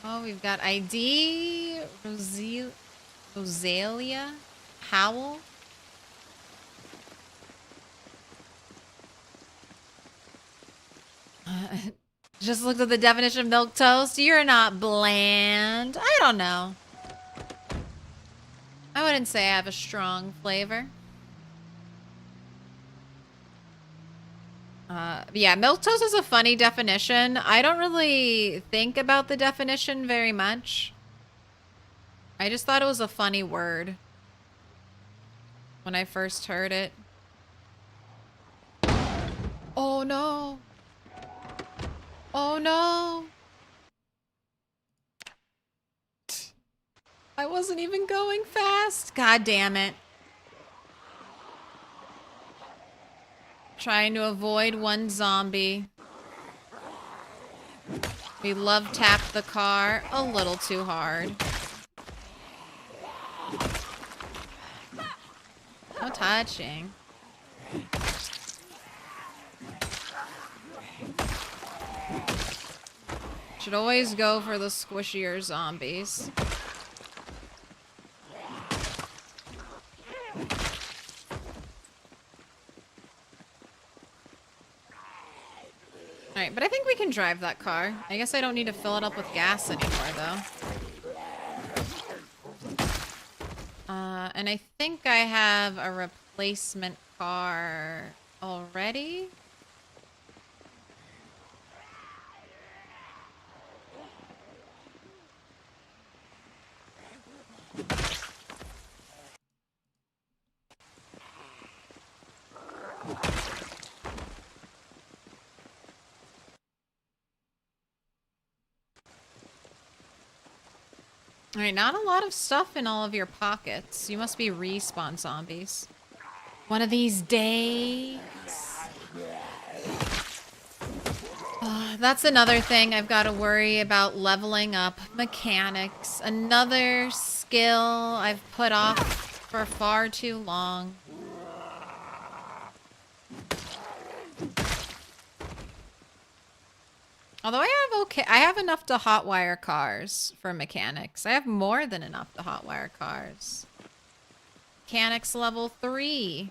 Oh, we've got ID, Rosalia, Howell. Just looked at the definition of milk toast. You're not bland. I don't know. I wouldn't say I have a strong flavor. Yeah, milquetoast is a funny definition. I don't really think about the definition very much. I just thought it was a funny word when I first heard it. Oh no. Oh no. I wasn't even going fast. God damn it. Trying to avoid one zombie. We love tapped the car a little too hard. No touching. Should always go for the squishier zombies. Alright, but I think we can drive that car. I guess I don't need to fill it up with gas anymore, though. And I think I have a replacement car already. Alright, not a lot of stuff in all of your pockets. You must be respawn zombies. One of these days. That's another thing I've got to worry about leveling up. Mechanics. Another skill I've put off for far too long. Although I have enough to hotwire cars for mechanics. I have more than enough to hotwire cars. Mechanics level 3.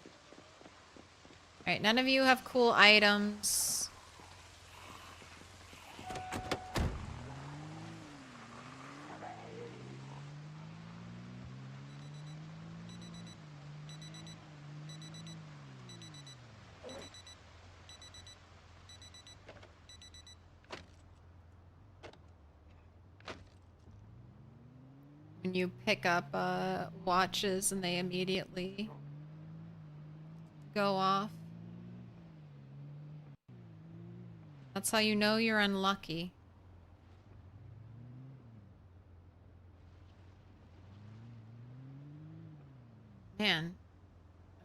Alright, none of you have cool items. When you pick up watches and they immediately go off. That's how you know you're unlucky. Man.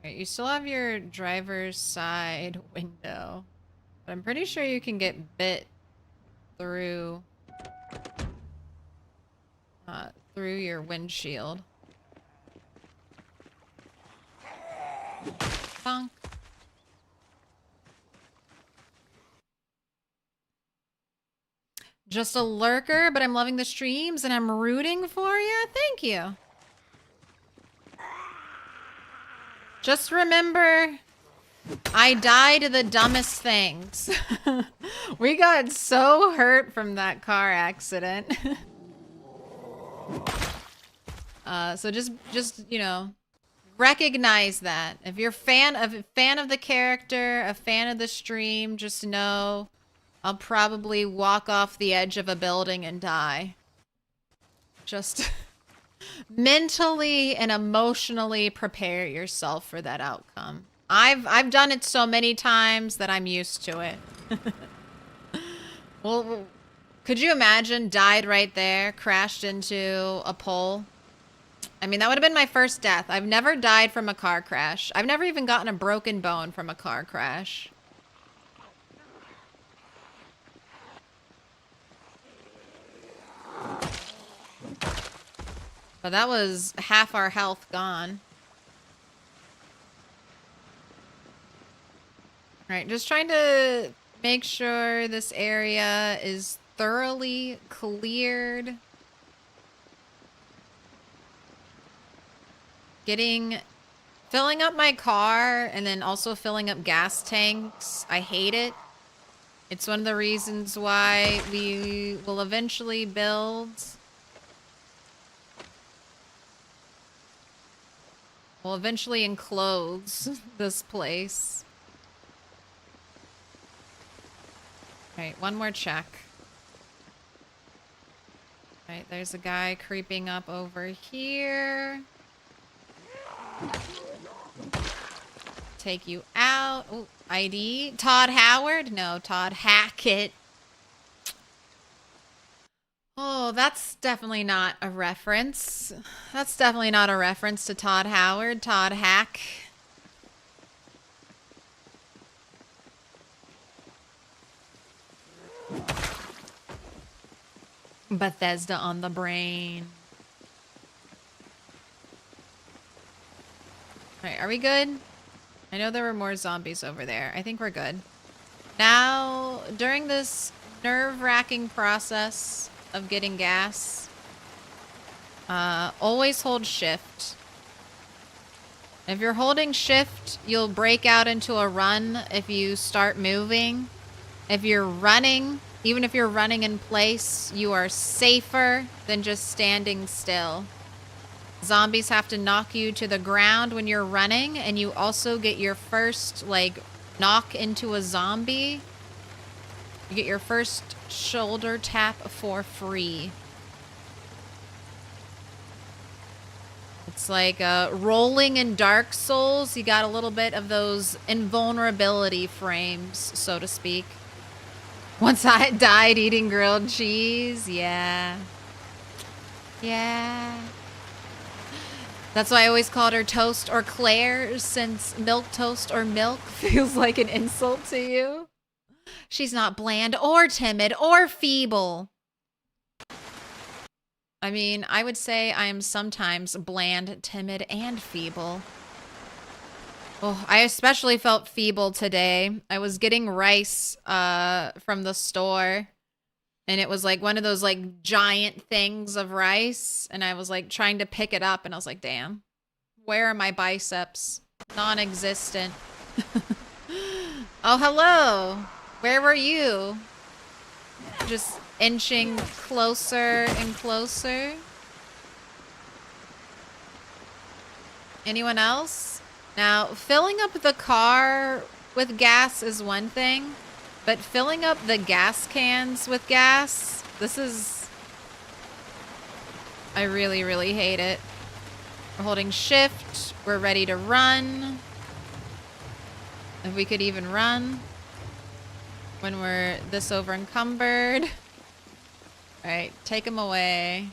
Alright, you still have your driver's side window. But I'm pretty sure you can get bit through through your windshield. Bonk. Just a lurker, but I'm loving the streams and I'm rooting for you. Thank you. Just remember, I died of the dumbest things. We got so hurt from that car accident. So just you know, recognize that. If you're a fan of the character, a fan of the stream, just know I'll probably walk off the edge of a building and die. Just mentally and emotionally prepare yourself for that outcome. I've done it so many times that I'm used to it. Well, could you imagine? Died right there, crashed into a pole. I mean, that would have been my first death. I've never died from a car crash. I've never even gotten a broken bone from a car crash. But that was half our health gone. Alright, just trying to make sure this area is thoroughly cleared. Filling up my car and then also filling up gas tanks. I hate it. It's one of the reasons why we will eventually build. We'll eventually enclose this place. Alright, one more check. Alright, there's a guy creeping up over here. Take you out. Oh, ID. Todd Howard? No, Todd Hackett. Oh, that's definitely not a reference. That's definitely not a reference to Todd Howard. Todd Hack. Bethesda on the brain. Alright, are we good? I know there were more zombies over there. I think we're good. Now, during this nerve-wracking process of getting gas, always hold shift. If you're holding shift, you'll break out into a run if you start moving. If you're running, even if you're running in place, you are safer than just standing still. Zombies have to knock you to the ground when you're running, and you also get your first, like, knock into a zombie. You get your first shoulder tap for free. It's like rolling in Dark Souls. You got a little bit of those invulnerability frames, so to speak. Once I died eating grilled cheese, yeah. Yeah. That's why I always called her Toast or Claire, since milk toast or milk feels like an insult to you. She's not bland or timid or feeble. I mean, I would say I am sometimes bland, timid, and feeble. Oh, I especially felt feeble today. I was getting rice from the store, and it was like one of those like giant things of rice, and I was like trying to pick it up, and I was like, damn, where are my biceps? Non-existent. Oh, hello. Where were you? Just inching closer and closer. Anyone else? Now, filling up the car with gas is one thing, but filling up the gas cans with gas, this is... I really, really hate it. We're holding shift. We're ready to run. If we could even run when we're this over encumbered. All right, take them away.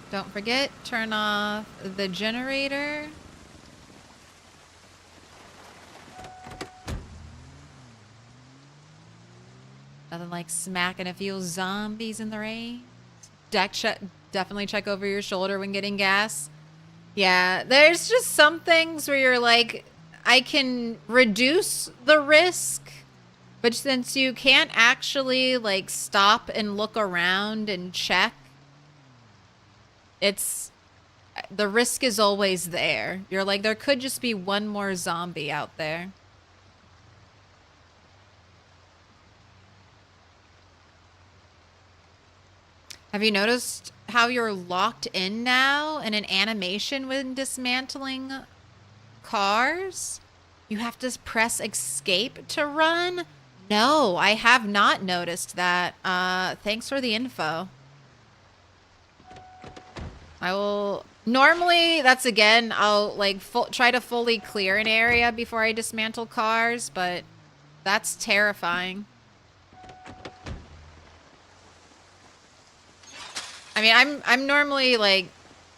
Don't forget, turn off the generator. Nothing like smacking a few zombies in the rain. Definitely check over your shoulder when getting gas. Yeah, there's just some things where you're like, I can reduce the risk, but since you can't actually like stop and look around and check, the risk is always there. You're like, there could just be one more zombie out there. Have you noticed how you're locked in now in an animation when dismantling cars? You have to press escape to run? No, I have not noticed that. Thanks for the info. I will... Normally, that's again, I'll like try to fully clear an area before I dismantle cars, but that's terrifying. I mean, I'm normally like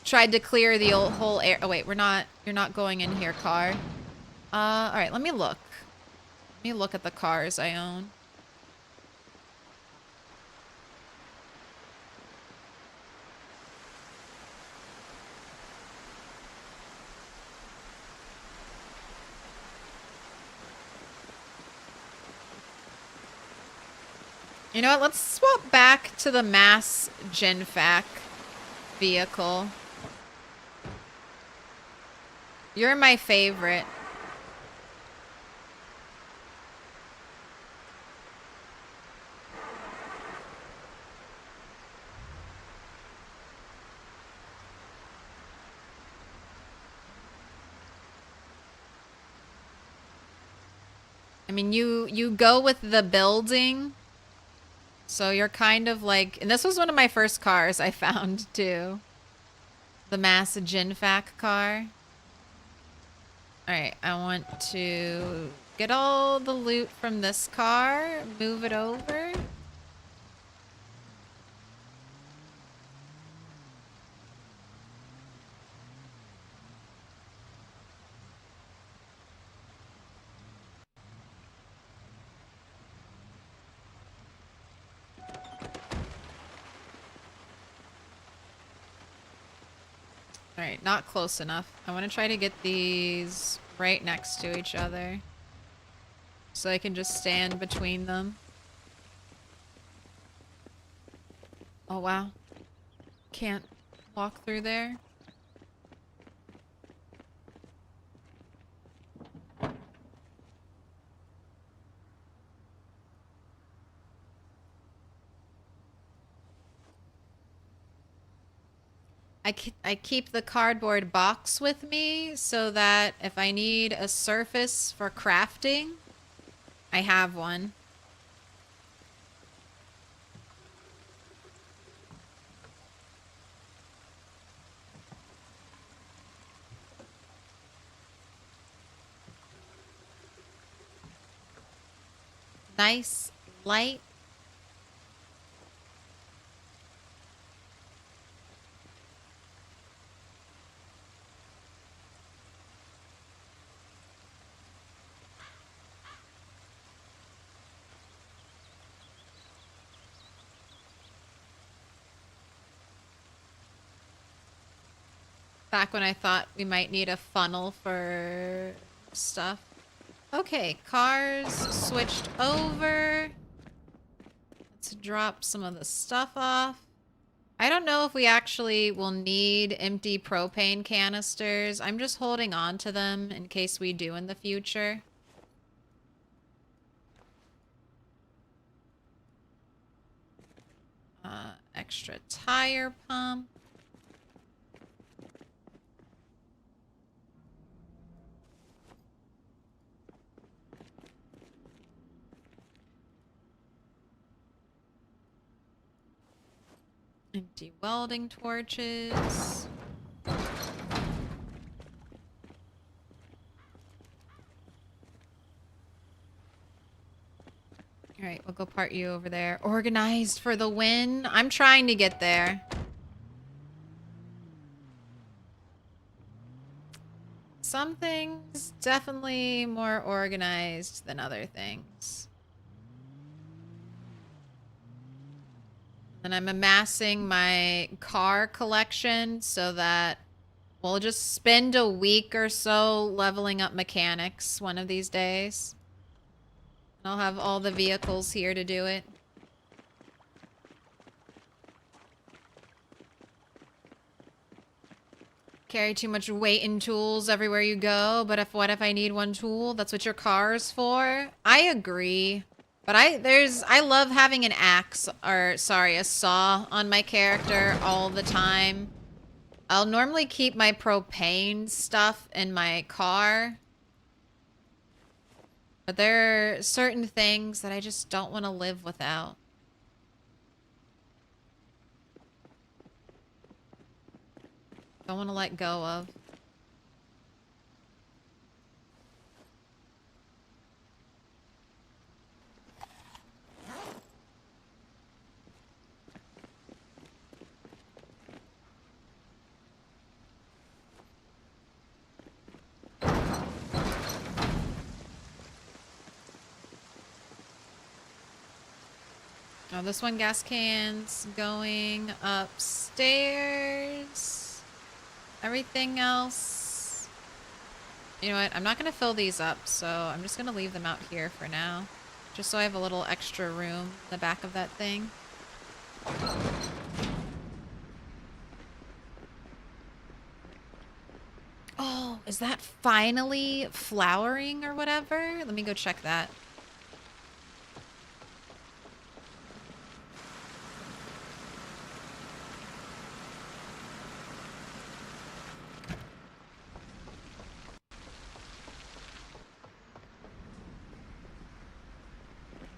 tried to clear the whole air. Oh wait, you're not going in here, car. All right, let me look. Let me look at the cars I own. You know what? Let's swap back to the mass Genfac vehicle. You're my favorite. I mean, you go with the building. So you're kind of like, and this was one of my first cars I found too. The mass Genfac car. All right, I want to get all the loot from this car, move it over. All right, not close enough. I want to try to get these right next to each other so I can just stand between them. Oh, wow. Can't walk through there. I keep the cardboard box with me so that if I need a surface for crafting, I have one. Nice, light. Back when I thought we might need a funnel for stuff. Okay, cars switched over. Let's drop some of the stuff off. I don't know if we actually will need empty propane canisters. I'm just holding on to them in case we do in the future. Extra tire pump. Empty welding torches. Alright, we'll go part you over there. Organized for the win. I'm trying to get there. Some things definitely more organized than other things. And I'm amassing my car collection so that we'll just spend a week or so leveling up mechanics one of these days. I'll have all the vehicles here to do it. Carry too much weight and tools everywhere you go, but what if I need one tool? That's what your car's for? I agree. But I love having an axe, or sorry, a saw on my character all the time. I'll normally keep my propane stuff in my car. But there are certain things that I just don't want to live without. Don't want to let go of. Oh, this one gas can's going upstairs. Everything else. You know what? I'm not going to fill these up, so I'm just going to leave them out here for now. Just so I have a little extra room in the back of that thing. Oh, is that finally flowering or whatever? Let me go check that.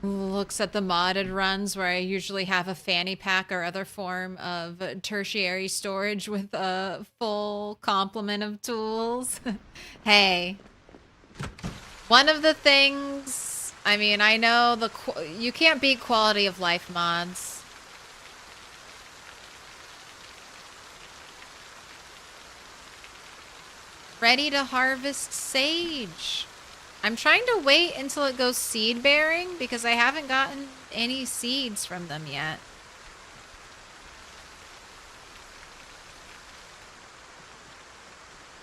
Looks at the modded runs where I usually have a fanny pack or other form of tertiary storage with a full complement of tools. Hey, one of the things, I mean, I know you can't beat quality of life mods. Ready to harvest sage. I'm trying to wait until it goes seed bearing because I haven't gotten any seeds from them yet.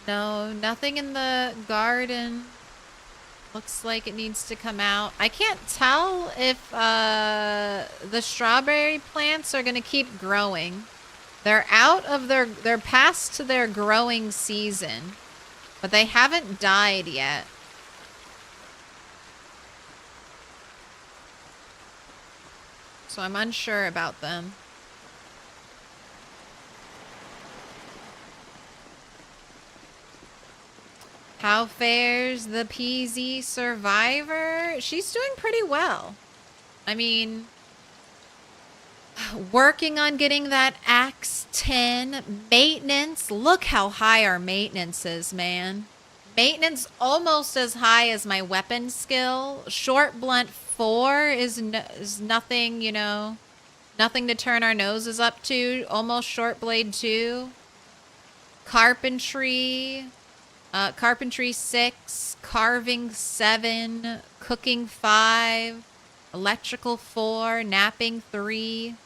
No, nothing in the garden. Looks like it needs to come out. I can't tell if the strawberry plants are going to keep growing. They're they're past their growing season, but they haven't died yet. So I'm unsure about them. How fares the PZ survivor? She's doing pretty well. I mean, working on getting that Axe 10. Maintenance. Look how high our maintenance is, man. Maintenance almost as high as my weapon skill. Short blunt 4 is nothing, you know, nothing to turn our noses up to. Almost short blade 2. Carpentry. Carpentry 6. Carving 7. Cooking 5. Electrical 4. Napping 3.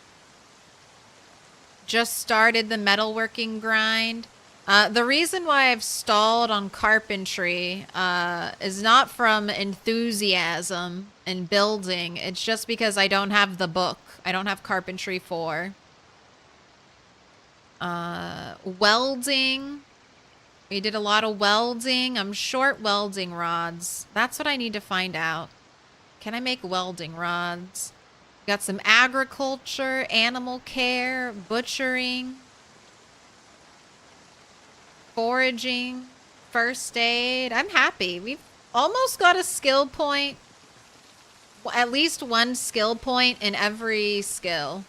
Just started the metalworking grind. The reason why I've stalled on carpentry is not from enthusiasm in building. It's just because I don't have the book. I don't have Carpentry 4. Welding. We did a lot of welding. I'm short welding rods. That's what I need to find out. Can I make welding rods? Got some agriculture, animal care, butchering, foraging, first aid. I'm happy. We've almost got a skill point. At least one skill point in every skill.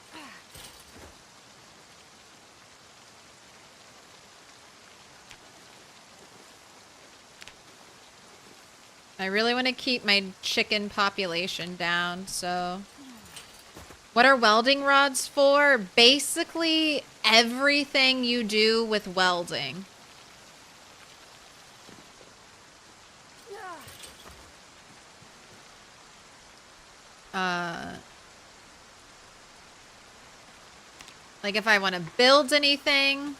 I really want to keep my chicken population down, so... What are welding rods for? Basically, everything you do with welding. Like if I want to build anything,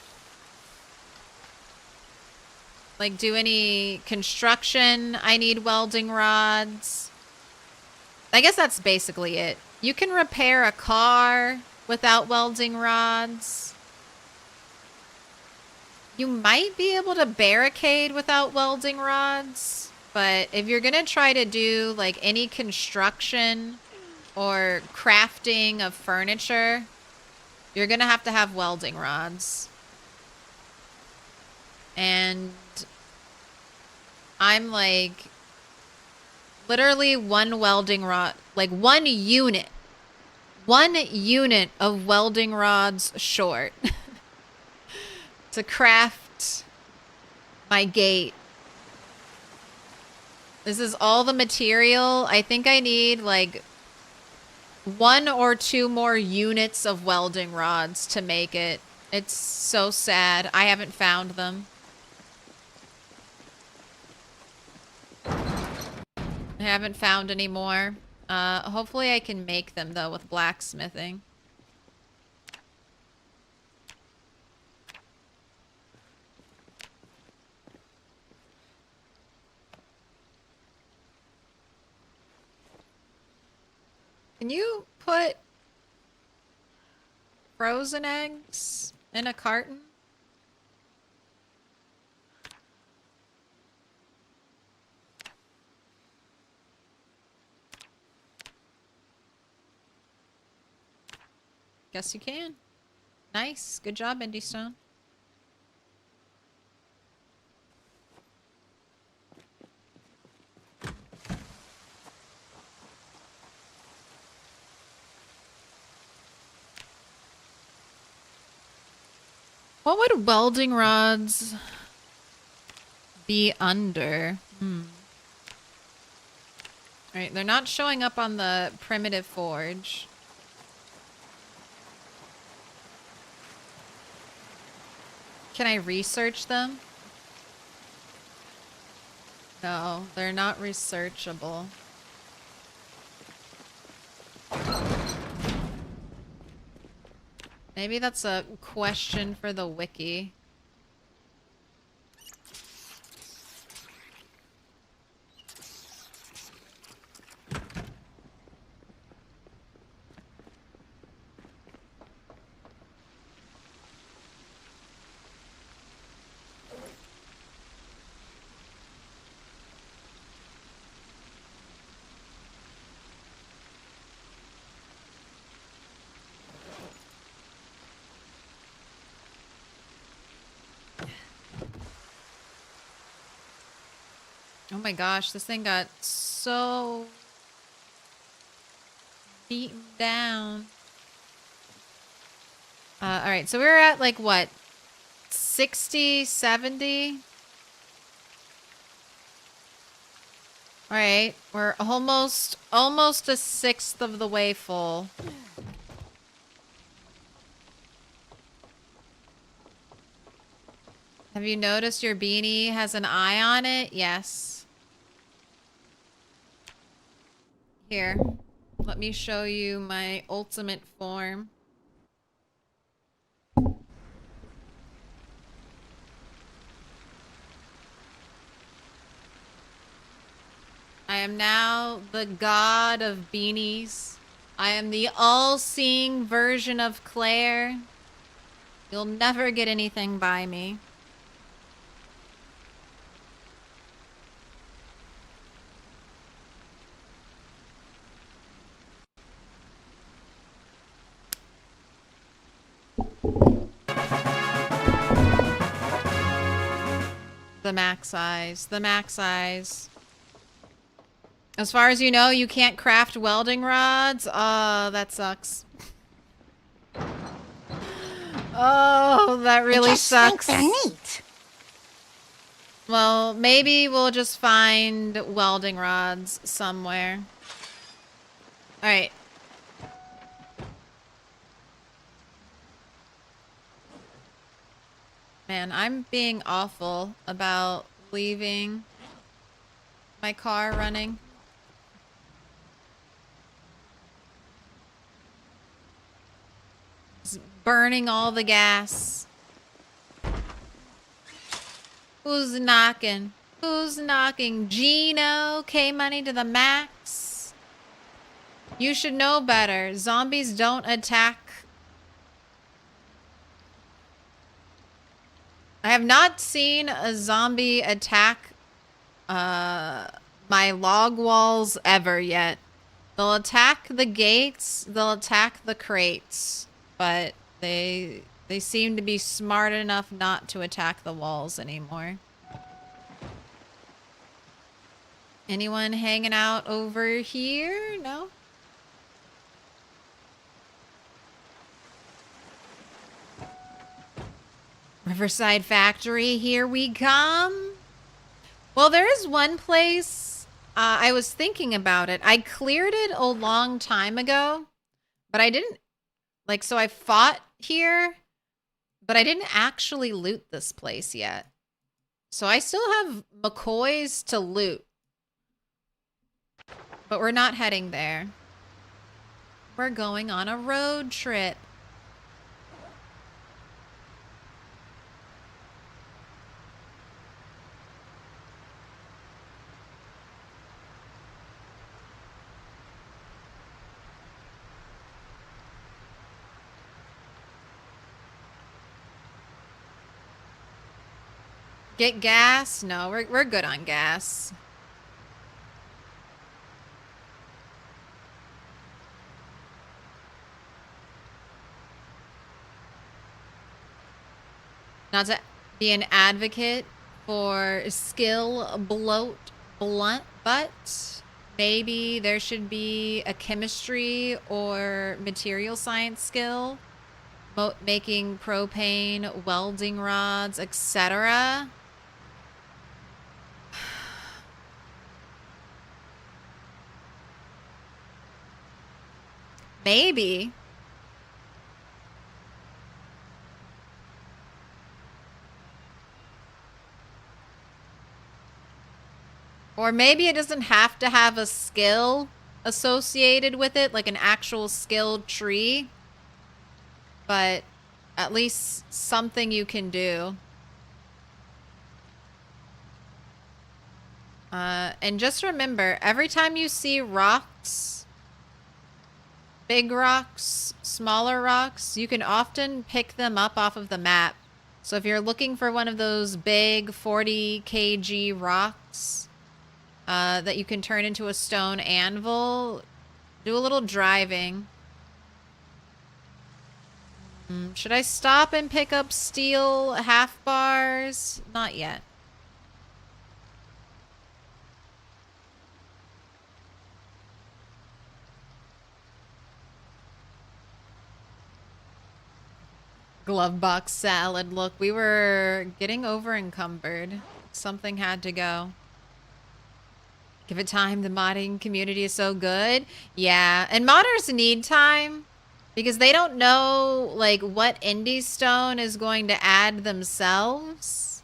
like do any construction, I need welding rods. I guess that's basically it. You can repair a car without welding rods. You might be able to barricade without welding rods, but if you're gonna try to do like any construction or crafting of furniture, you're gonna have to have welding rods. And I'm like literally one welding rod, like one unit of welding rods short to craft my gate. This is all the material. I think I need like 1 or 2 more units of welding rods to make it. It's so sad. I haven't found them. I haven't found any more. Hopefully I can make them though with blacksmithing. Can you put frozen eggs in a carton? Guess you can. Nice. Good job, Indy Stone. What would welding rods be under? Alright, they're not showing up on the primitive forge. Can I research them? No, they're not researchable. Maybe that's a question for the wiki. Oh my gosh, this thing got so beaten down. Alright, so we were at like what? 60, 70? Alright, we're almost a sixth of the way full. Have you noticed your beanie has an eye on it? Yes. Here, let me show you my ultimate form. am now the god of beanies. I am the all-seeing version of Claire. You'll never get anything by me. The max size. The max size. As far as you know, you can't craft welding rods. Oh, that sucks. Oh, that really sucks. I just think they're neat. Well, maybe we'll just find welding rods somewhere. Alright. Man, I'm being awful about leaving my car running. Just burning all the gas. Who's knocking? Who's knocking? Gino, K-Money to the max. You should know better. Zombies don't attack. I have not seen a zombie attack my log walls ever yet. They'll attack the gates, they'll attack the crates, but they seem to be smart enough not to attack the walls anymore. Anyone hanging out over here? No? Riverside Factory, here we come. Well, there is one place, I was thinking about it. I cleared it a long time ago, but I didn't, like, so I fought here, but I didn't actually loot this place yet. So I still have McCoys to loot. But we're not heading there. We're going on a road trip. Get gas? No, we're good on gas. Not to be an advocate for skill blunt, but maybe there should be a chemistry or material science skill, making propane, welding rods, etc. Maybe. Or maybe it doesn't have to have a skill associated with it, like an actual skill tree. But at least something you can do. And just remember, every time you see rocks, big rocks, smaller rocks, you can often pick them up off of the map. So if you're looking for one of those big 40 kg rocks that you can turn into a stone anvil, do a little driving. Should I stop and pick up steel half bars? Not yet. Glove box salad. Look, we were getting over encumbered. Something had to go. Give it time. The modding community is so good. Yeah, and modders need time because they don't know like what indie stone is going to add themselves.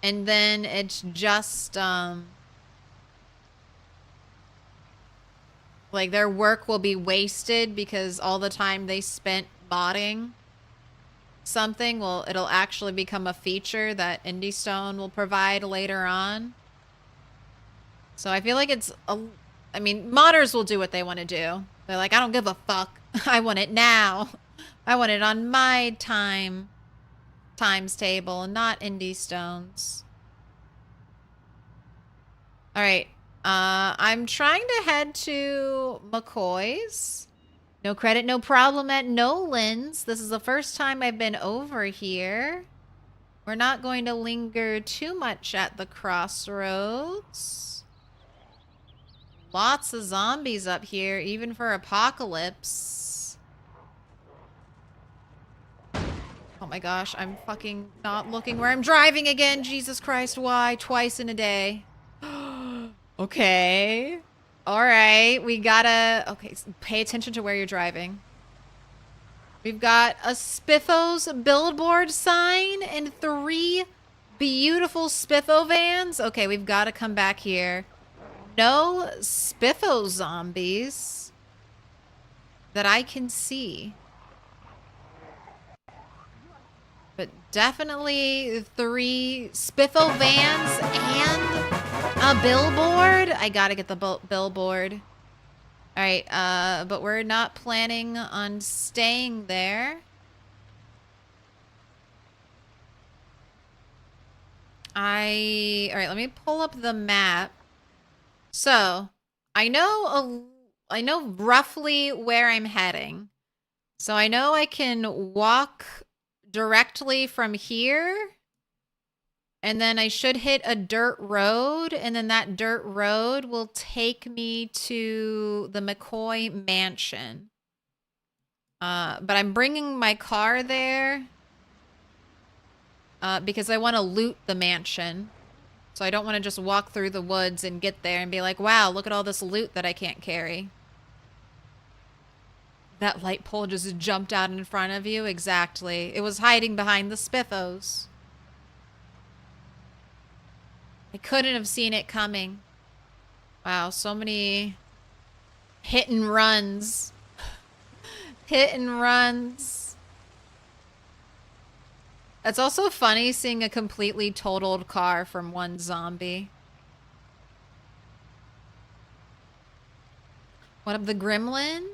And then it's just like their work will be wasted because all the time they spent modding something, well, it'll actually become a feature that Indie Stone will provide later on. So I feel like it's a... I mean, modders will do what they want to do. They're like, I don't give a fuck. I want it now. I want it on my times table, not indie stones. All right. I'm trying to head to McCoy's. No credit, no problem at Nolan's. This is the first time I've been over here. We're not going to linger too much at the crossroads. Lots of zombies up here, even for apocalypse. Oh my gosh, I'm fucking not looking where I'm driving again. Jesus Christ, why? Twice in a day. Okay. All right, we gotta... Okay, pay attention to where you're driving. We've got a Spiffos billboard sign and 3 beautiful Spiffo vans. Okay, we've got to come back here. No Spiffo zombies that I can see. But definitely 3 Spiffo vans and a billboard. I gotta get the billboard. All right, but we're not planning on staying there. All right, let me pull up the map. So, I know roughly where I'm heading. So I know I can walk directly from here. And then I should hit a dirt road, and then that dirt road will take me to the McCoy mansion. But I'm bringing my car there because I want to loot the mansion. So I don't want to just walk through the woods and get there and be like, wow, look at all this loot that I can't carry. That light pole just jumped out in front of you? Exactly. It was hiding behind the Spiffos. I couldn't have seen it coming. Wow, so many hit and runs. Hit and runs. It's also funny seeing a completely totaled car from one zombie. What up, the Gremlin?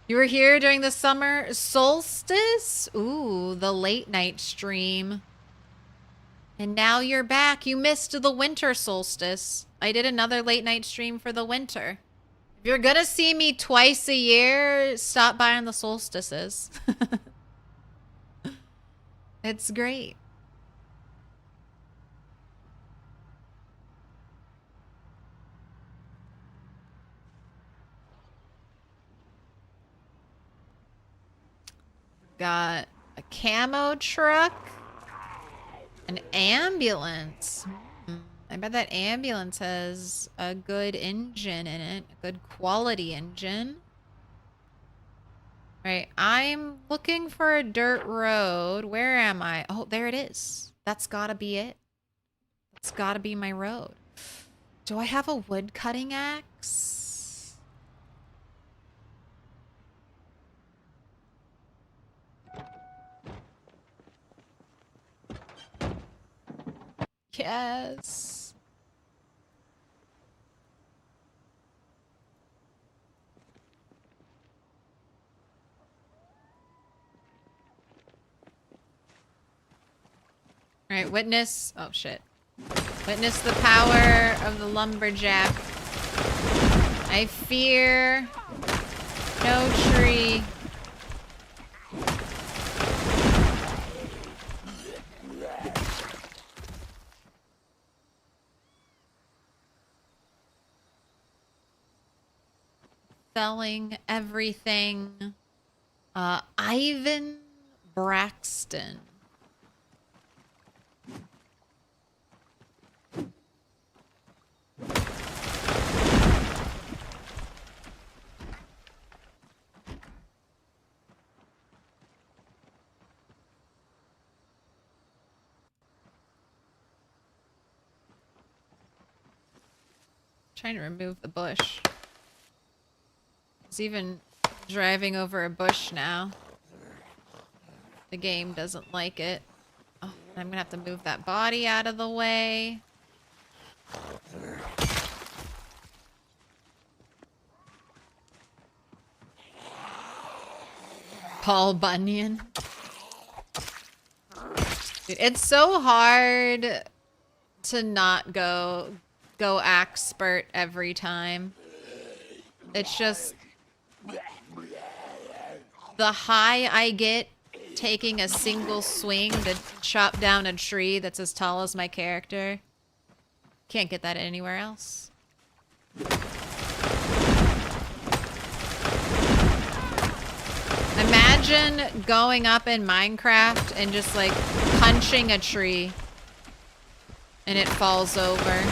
You were here during the summer solstice? Ooh, the late night stream. And now you're back. You missed the winter solstice. I did another late night stream for the winter. If you're gonna see me twice a year, stop by on the solstices. It's great. Got a camo truck. An ambulance. I bet that ambulance has a good engine in it. A good quality engine. Right, I'm looking for a dirt road. Where am I? Oh, there it is. That's gotta be it. That's gotta be my road. Do I have a wood cutting axe? Yes. All right, witness. Oh, shit. Witness the power of the lumberjack. I fear no tree. Selling everything. Ivan Braxton. Trying to remove the bush. It's even driving over a bush now. The game doesn't like it. Oh, I'm gonna have to move that body out of the way. Paul Bunyan. Dude, it's so hard to not go expert every time. It's just the high I get taking a single swing to chop down a tree that's as tall as my character. Can't get that anywhere else. Imagine going up in Minecraft and just like punching a tree and it falls over.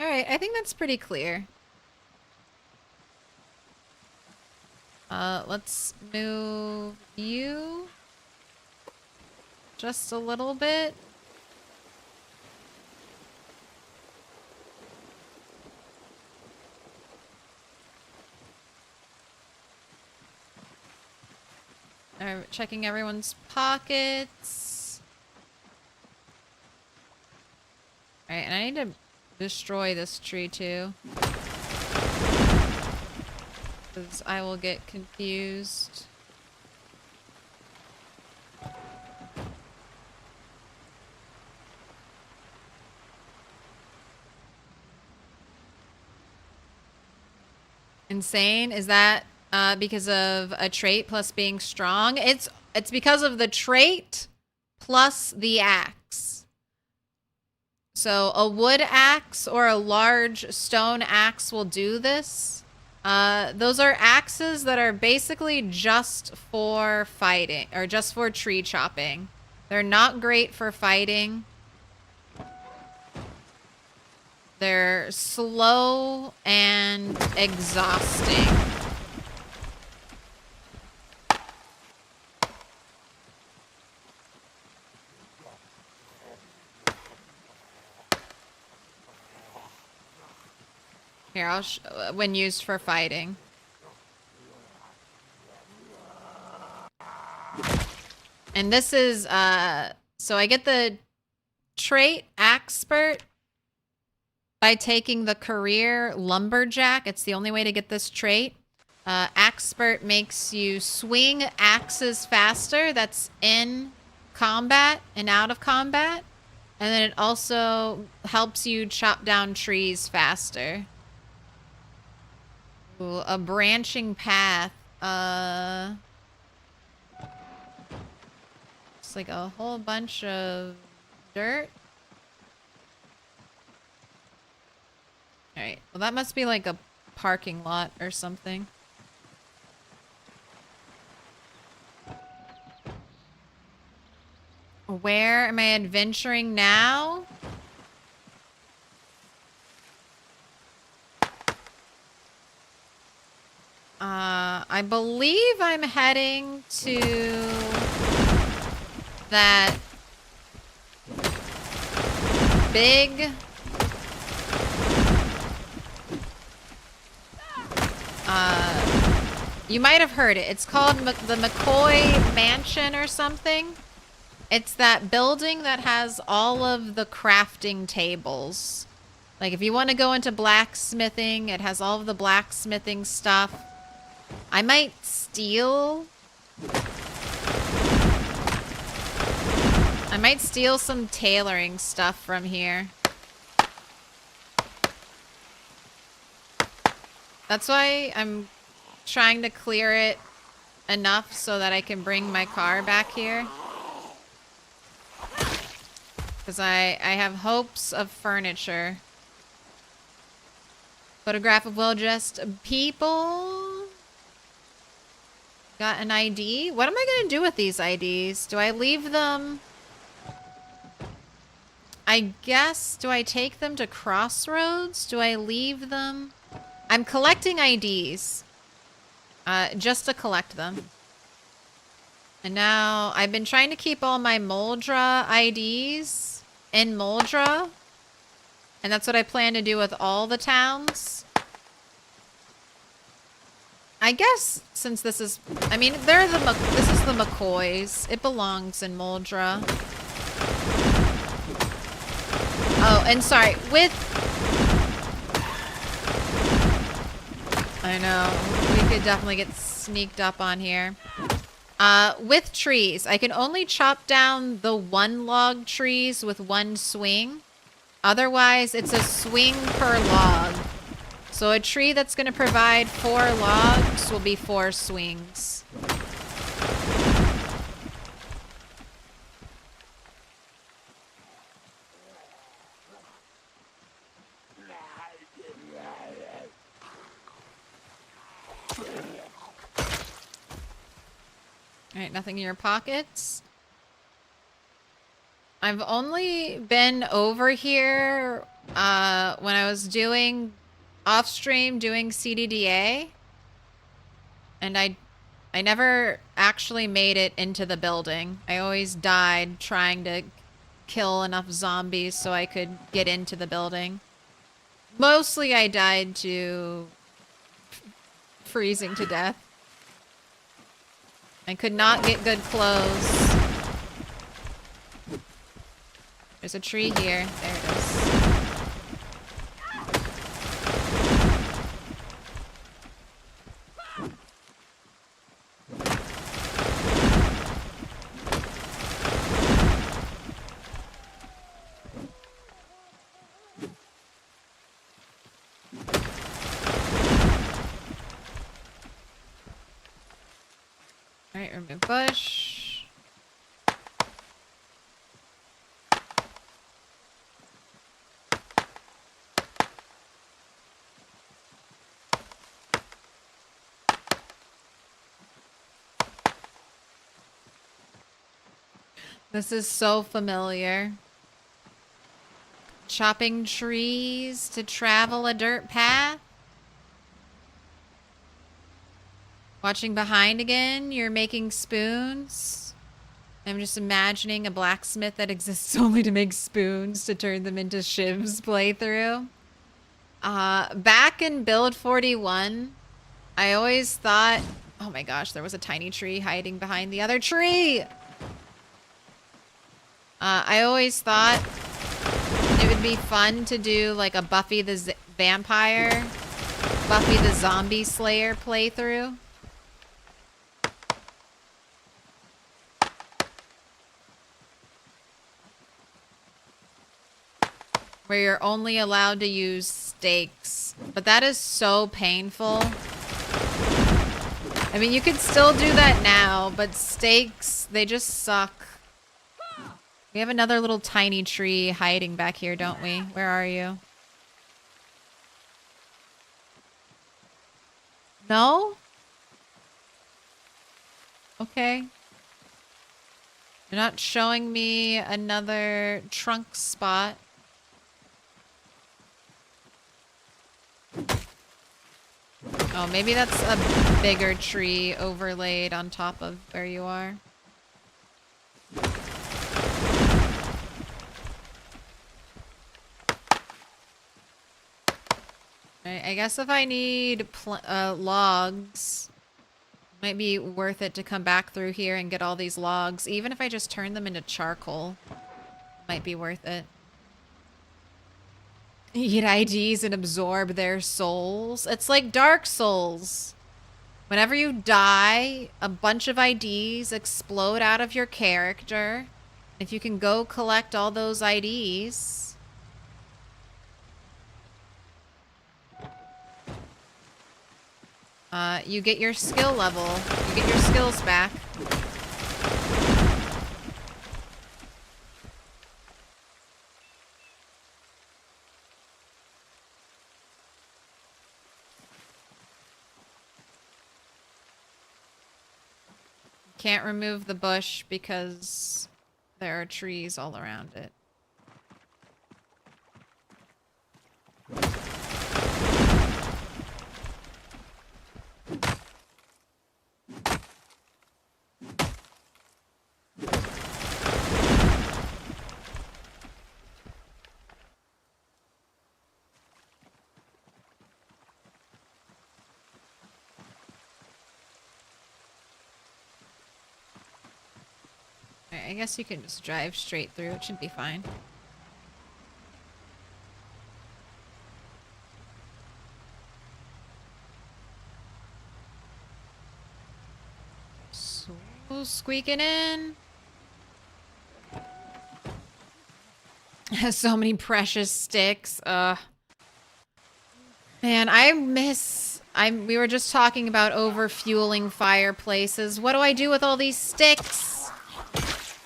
Alright, I think that's pretty clear. Let's move you just a little bit. Alright, checking everyone's pockets. Alright, and I need to destroy this tree too. Because I will get confused. Insane? Is that because of a trait plus being strong? It's because of the trait plus the axe. So a wood axe or a large stone axe will do this. Those are axes that are basically just for fighting or just for tree chopping. They're not great for fighting. They're slow and exhausting. Here, I'll when used for fighting. And this is, so I get the trait Axpert by taking the career Lumberjack. It's the only way to get this trait. Axpert makes you swing axes faster. That's in combat and out of combat. And then it also helps you chop down trees faster. Ooh, a branching path. It's like a whole bunch of dirt. Alright, well that must be like a parking lot or something. Where am I adventuring now? I believe I'm heading to that big you might have heard it. It's called the McCoy Mansion or something. It's that building that has all of the crafting tables. Like if you want to go into blacksmithing, it has all of the blacksmithing stuff. I might steal some tailoring stuff from here. That's why I'm trying to clear it enough so that I can bring my car back here. Because I have hopes of furniture. Photograph of well-dressed people. Got an ID. What am I going to do with these IDs? Do I leave them? I guess, do I take them to Crossroads? Do I leave them? I'm collecting IDs. Just to collect them. And now, I've been trying to keep all my Muldraugh IDs in Muldraugh. And that's what I plan to do with all the towns. I guess, since this is... I mean, this is the McCoys. It belongs in Muldraugh. Oh, and sorry, with... I know, we could definitely get sneaked up on here. With trees, I can only chop down the one log trees with one swing. Otherwise, it's a swing per log. So a tree that's going to provide 4 logs will be 4 swings. Alright, nothing in your pockets. I've only been over here when I was doing off-stream doing CDDA. And I never actually made it into the building. I always died trying to kill enough zombies so I could get into the building. Mostly I died to freezing to death. I could not get good clothes. There's a tree here. There it is. Alright, remove bush. This is so familiar. Chopping trees to travel a dirt path. Watching behind again, you're making spoons. I'm just imagining a blacksmith that exists only to make spoons to turn them into shivs playthrough. Back in build 41, I always thought, oh my gosh, there was a tiny tree hiding behind the other tree. I always thought it would be fun to do like a Buffy the Vampire, Buffy the Zombie Slayer playthrough. Where you're only allowed to use stakes. But that is so painful. I mean, you could still do that now, but stakes, they just suck. We have another little tiny tree hiding back here, don't we? Where are you? No? Okay. You're not showing me another trunk spot. Oh, maybe that's a bigger tree overlaid on top of where you are. Right, I guess if I need logs, it might be worth it to come back through here and get all these logs. Even if I just turn them into charcoal, it might be worth it. Eat IDs and absorb their souls. It's like Dark Souls. Whenever you die, a bunch of IDs explode out of your character. If you can go collect all those IDs, you get your skill level. You get your skills back. Can't remove the bush because there are trees all around it. I guess you can just drive straight through. It should be fine. go. Squeaking in. Has so many precious sticks. Man, we were just talking about over-fueling fireplaces. What do I do with all these sticks?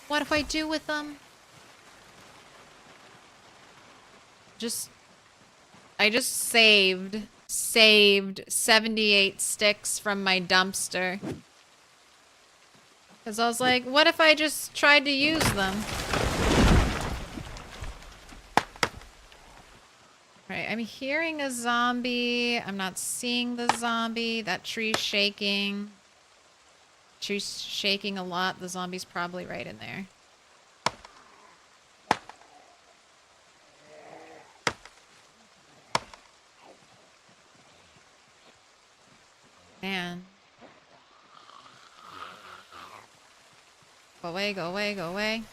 What do I do with them? I just saved 78 sticks from my dumpster. Because I was like, what if I just tried to use them? Right, I'm hearing a zombie. I'm not seeing the zombie. That tree's shaking. Tree's shaking a lot. The zombie's probably right in there. Man. Go away, go away, go away.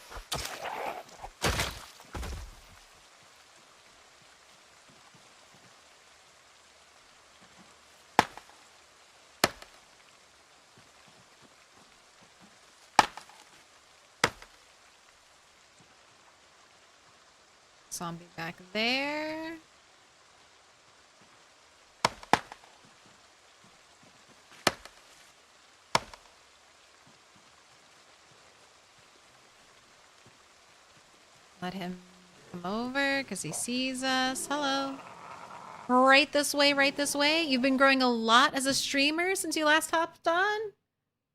Zombie back there. Let him come over because he sees us. Hello. Right this way, right this way. You've been growing a lot as a streamer since you last hopped on?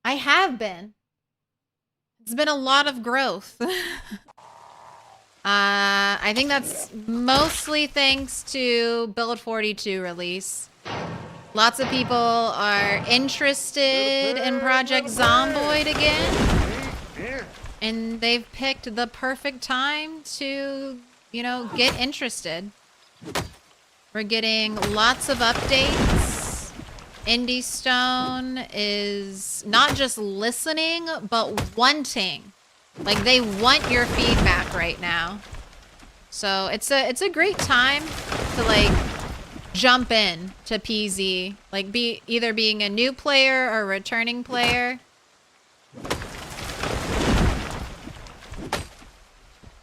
I have been. It's been a lot of growth. I think that's mostly thanks to B42.3 release. Lots of people are interested in Project Zomboid again. And they've picked the perfect time to, you know, get interested. We're getting lots of updates. Indie Stone is not just listening, but wanting. Like, they want your feedback right now. So it's a great time to, like, jump in to PZ. Like, either being a new player or a returning player.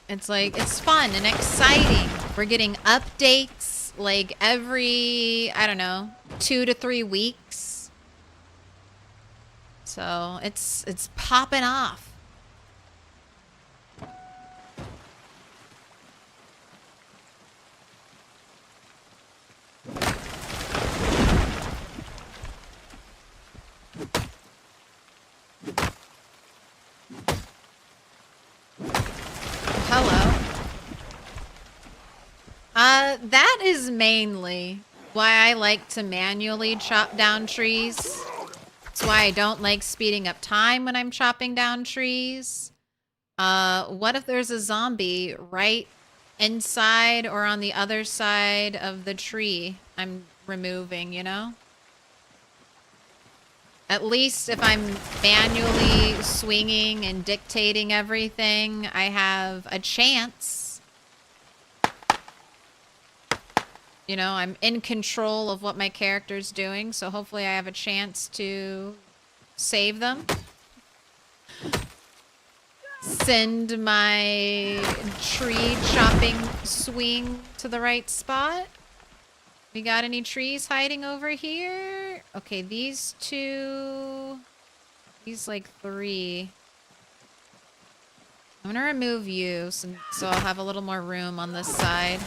It's like, it's fun and exciting. We're getting updates, like, every, I don't know, 2 to 3 weeks. So it's popping off. Hello. That is mainly why I like to manually chop down trees. That's why I don't like speeding up time when I'm chopping down trees. What if there's a zombie right inside or on the other side of the tree I'm removing, you know? At least if I'm manually swinging and dictating everything, I have a chance. You know, I'm in control of what my character's doing, so hopefully I have a chance to save them. Send my tree chopping swing to the right spot. We got any trees hiding over here? Okay, these two... These, like, 3. I'm gonna remove you, so I'll have a little more room on this side.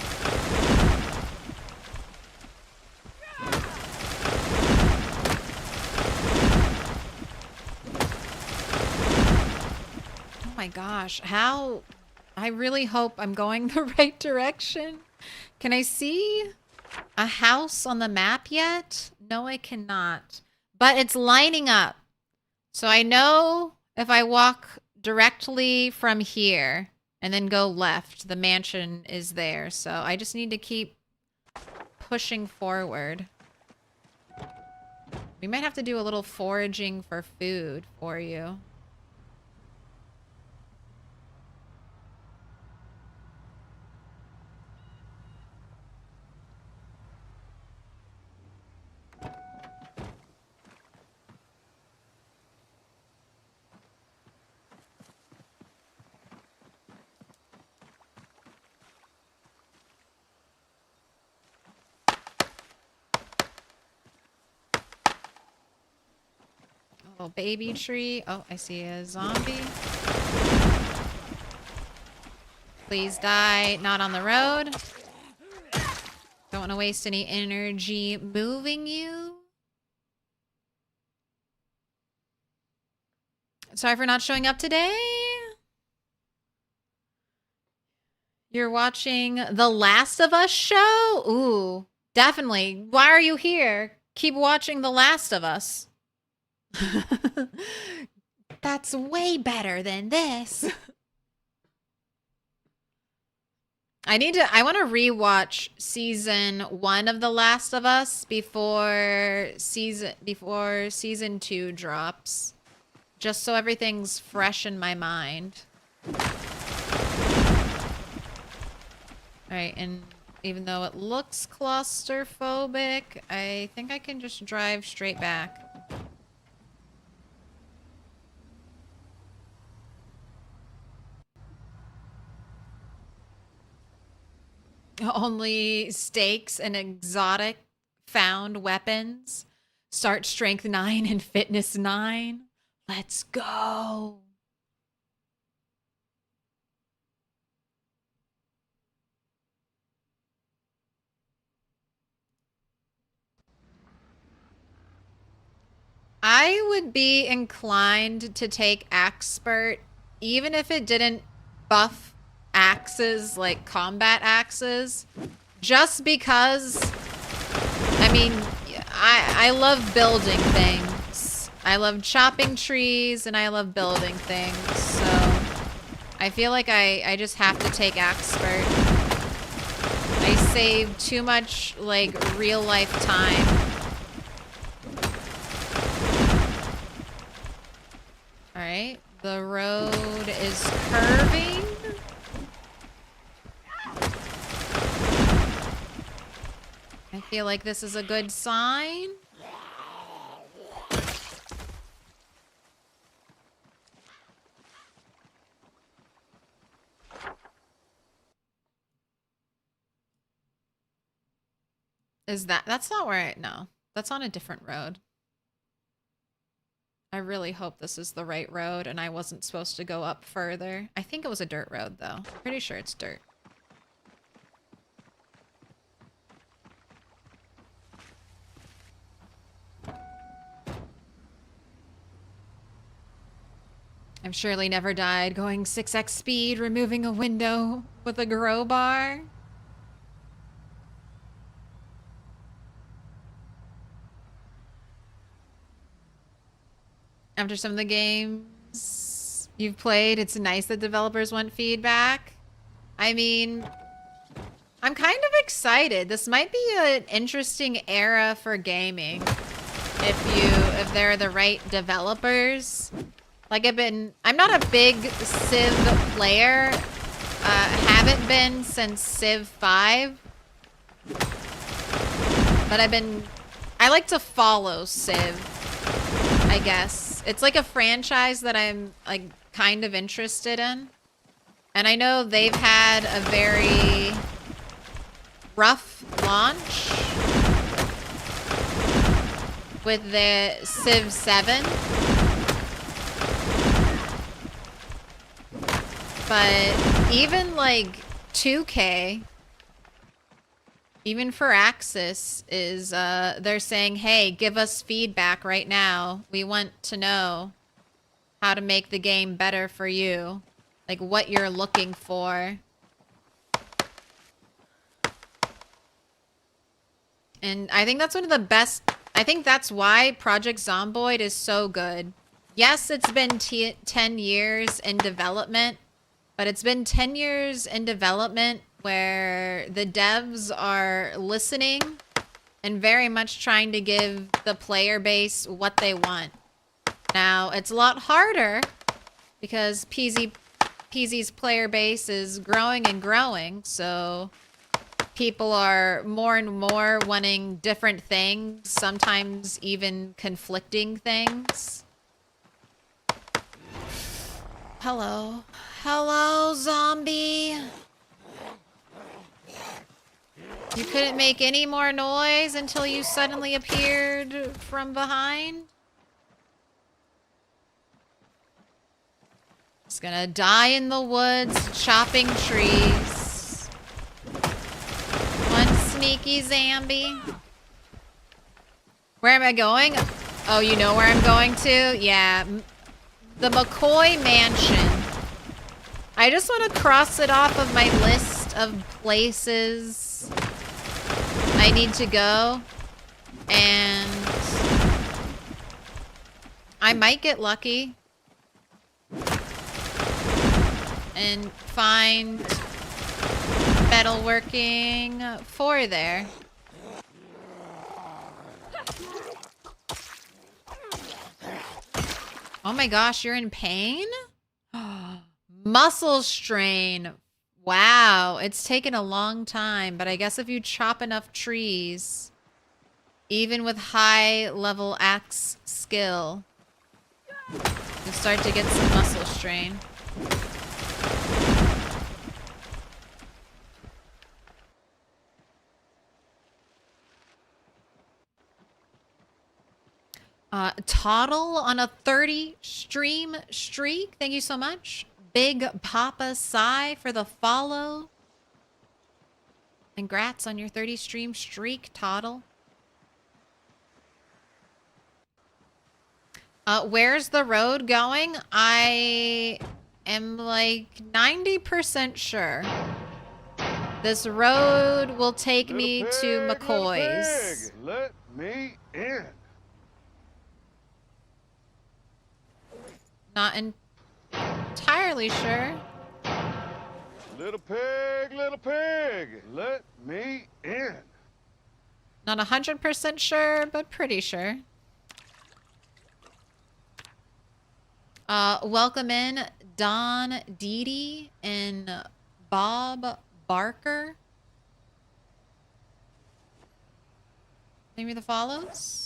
Oh my gosh, how... I really hope I'm going the right direction. Can I see a house on the map yet? No, I cannot. But it's lining up. So I know if I walk directly from here and then go left, the mansion is there. So I just need to keep pushing forward. We might have to do a little foraging for food for you. Little baby tree. Oh, I see a zombie. Please die. Not on the road. Don't want to waste any energy moving you. Sorry for not showing up today. You're watching The Last of Us show? Ooh, definitely. Why are you here? Keep watching The Last of Us. That's way better than this. I want to rewatch season 1 of The Last of Us before season 2 drops. Just so everything's fresh in my mind. Alright, and even though it looks claustrophobic, I think I can just drive straight back. Only stakes and exotic found weapons. Start strength 9 and fitness 9. Let's go. I would be inclined to take Expert, even if it didn't buff axes, like combat axes, just because, I mean, I love building things. I love chopping trees and I love building things, so I feel like I just have to take Expert. I save too much, like, real life time. Alright, the road is curving. I feel like this is a good sign. That's not where no, that's on a different road. I really hope this is the right road and I wasn't supposed to go up further. I think it was a dirt road though. Pretty sure it's dirt. I've surely never died going 6x speed, removing a window with a grow bar. After some of the games you've played, it's nice that developers want feedback. I mean, I'm kind of excited. This might be an interesting era for gaming if they're the right developers. Like I'm not a big Civ player. Haven't been since Civ 5. But I like to follow Civ, I guess. It's like a franchise that I'm like kind of interested in. And I know they've had a very rough launch with the Civ 7. But even like 2K, even for Axis, is they're saying, hey, give us feedback right now. We want to know how to make the game better for you. Like what you're looking for. And I think that's one of the best. I think that's why Project Zomboid is so good. Yes, it's been 10 years in development. But it's been 10 years in development where the devs are listening and very much trying to give the player base what they want. Now, it's a lot harder because PZ's player base is growing and growing, so people are more and more wanting different things, sometimes even conflicting things. Hello. Hello, zombie. You couldn't make any more noise until you suddenly appeared from behind? Just gonna die in the woods, chopping trees. One sneaky zombie. Where am I going? Oh, you know where I'm going to? Yeah, the McCoy Mansion. I just want to cross it off of my list of places I need to go. And I might get lucky and find metalworking for there. Oh my gosh, you're in pain? Muscle strain. Wow, it's taken a long time, but I guess if you chop enough trees, even with high level axe skill, you'll start to get some muscle strain. Toddle on a 30 stream streak. Thank you so much. Big Papa Sai for the follow. Congrats on your 30 stream streak, Toddle. Where's the road going? I am like 90% sure. This road will take me to McCoy's. Let me in. Not entirely sure. Little pig, let me in. Not 100% sure, but pretty sure. Welcome in Don Didi and Bob Barker. Maybe the follows.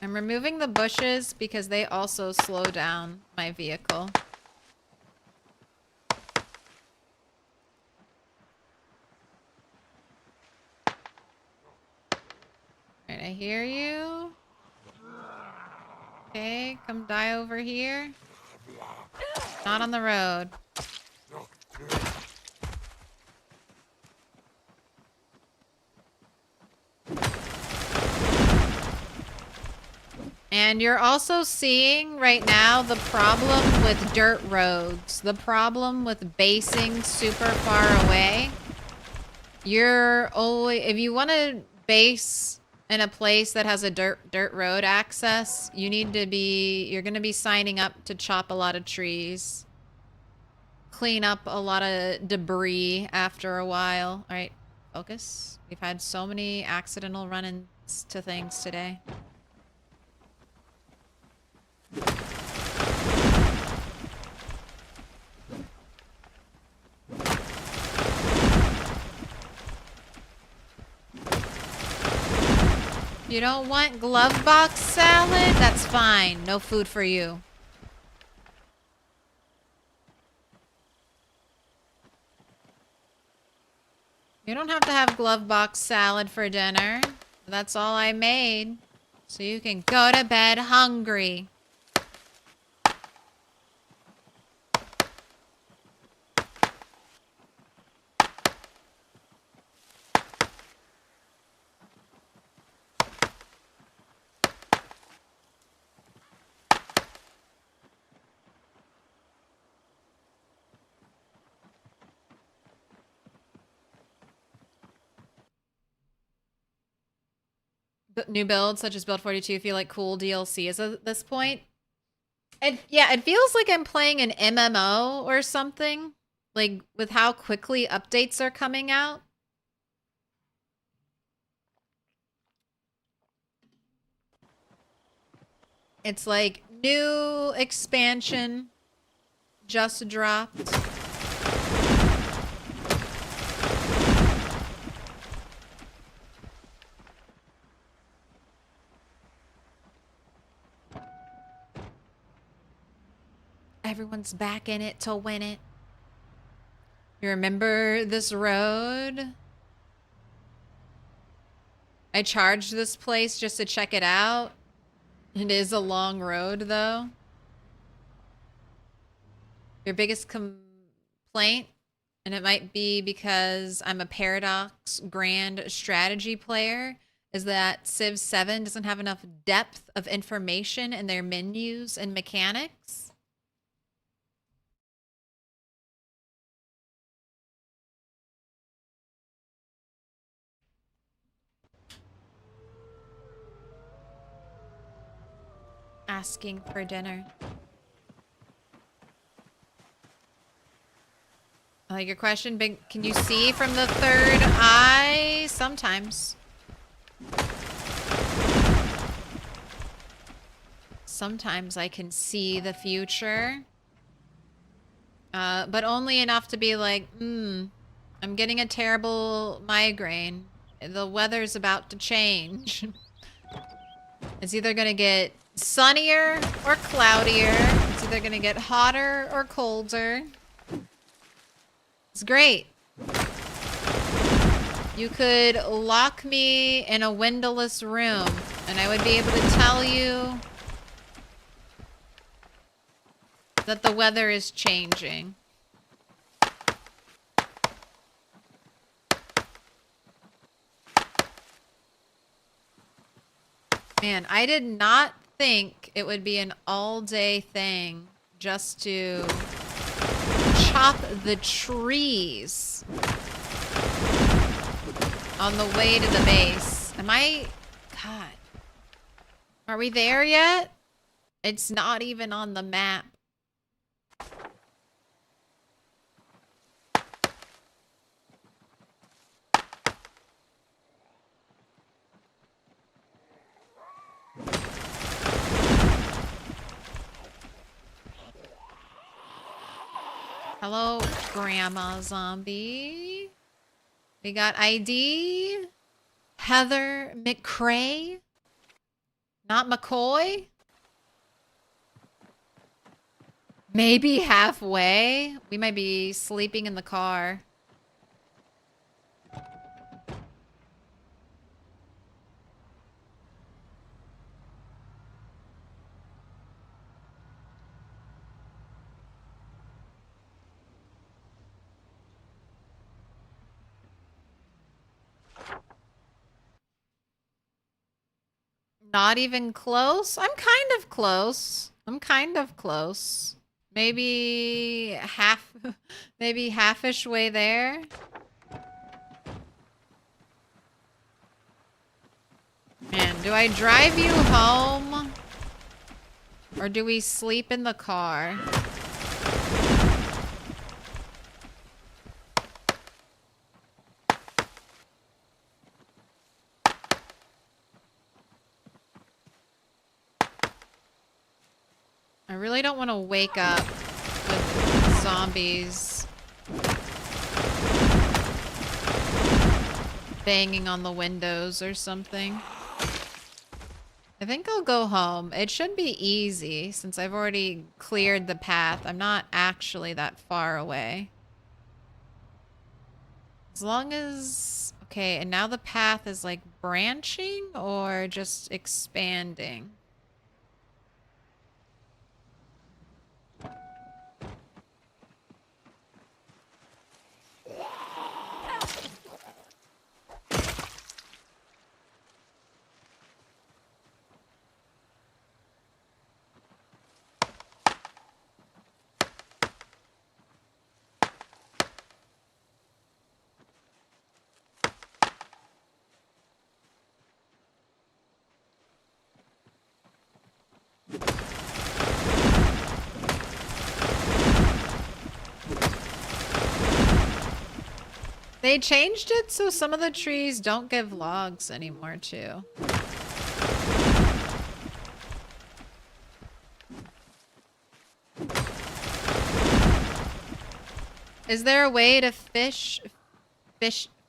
I'm removing the bushes because they also slow down my vehicle. Alright, I hear you. Okay, come die over here. Not on the road. And you're also seeing right now the problem with dirt roads. The problem with basing super far away. You're only, if you want to base in a place that has a dirt road access, you need to be, you're going to be signing up to chop a lot of trees. Clean up a lot of debris after a while. All right, focus. We've had so many accidental run-ins to things today. You don't want glove box salad? That's fine. No food for you. You don't have to have glove box salad for dinner. That's all I made. So you can go to bed hungry. New builds such as Build 42 feel like cool DLCs at this point. And yeah, it feels like I'm playing an MMO or something. Like with how quickly updates are coming out. It's like new expansion just dropped. Everyone's back in it to win it. You remember this road? I charged this place just to check it out. It is a long road, though. Your biggest complaint, and it might be because I'm a Paradox Grand strategy player, is that Civ 7 doesn't have enough depth of information in their menus and mechanics. Asking for dinner. I like your question, but can you see from the third eye? Sometimes. Sometimes I can see the future. But only enough to be like, I'm getting a terrible migraine. The weather's about to change. It's either gonna get sunnier or cloudier. It's either gonna get hotter or colder. It's great. You could lock me in a windowless room and I would be able to tell you that the weather is changing. Man, I did not think it would be an all-day thing just to chop the trees on the way to the base. Am I... God. Are we there yet? It's not even on the map. Hello, Grandma Zombie. We got ID. Heather McCrae. Not McCoy. Maybe halfway. We might be sleeping in the car. Not even close? I'm kind of close. I'm kind of close. Maybe half, maybe half-ish way there. Man, do I drive you home? Or do we sleep in the car? I really don't want to wake up with zombies banging on the windows or something. I think I'll go home. It should be easy since I've already cleared the path. I'm not actually that far away. As long as... Okay, and now the path is like branching or just expanding? They changed it so some of the trees don't give logs anymore, too. Is there a way to fix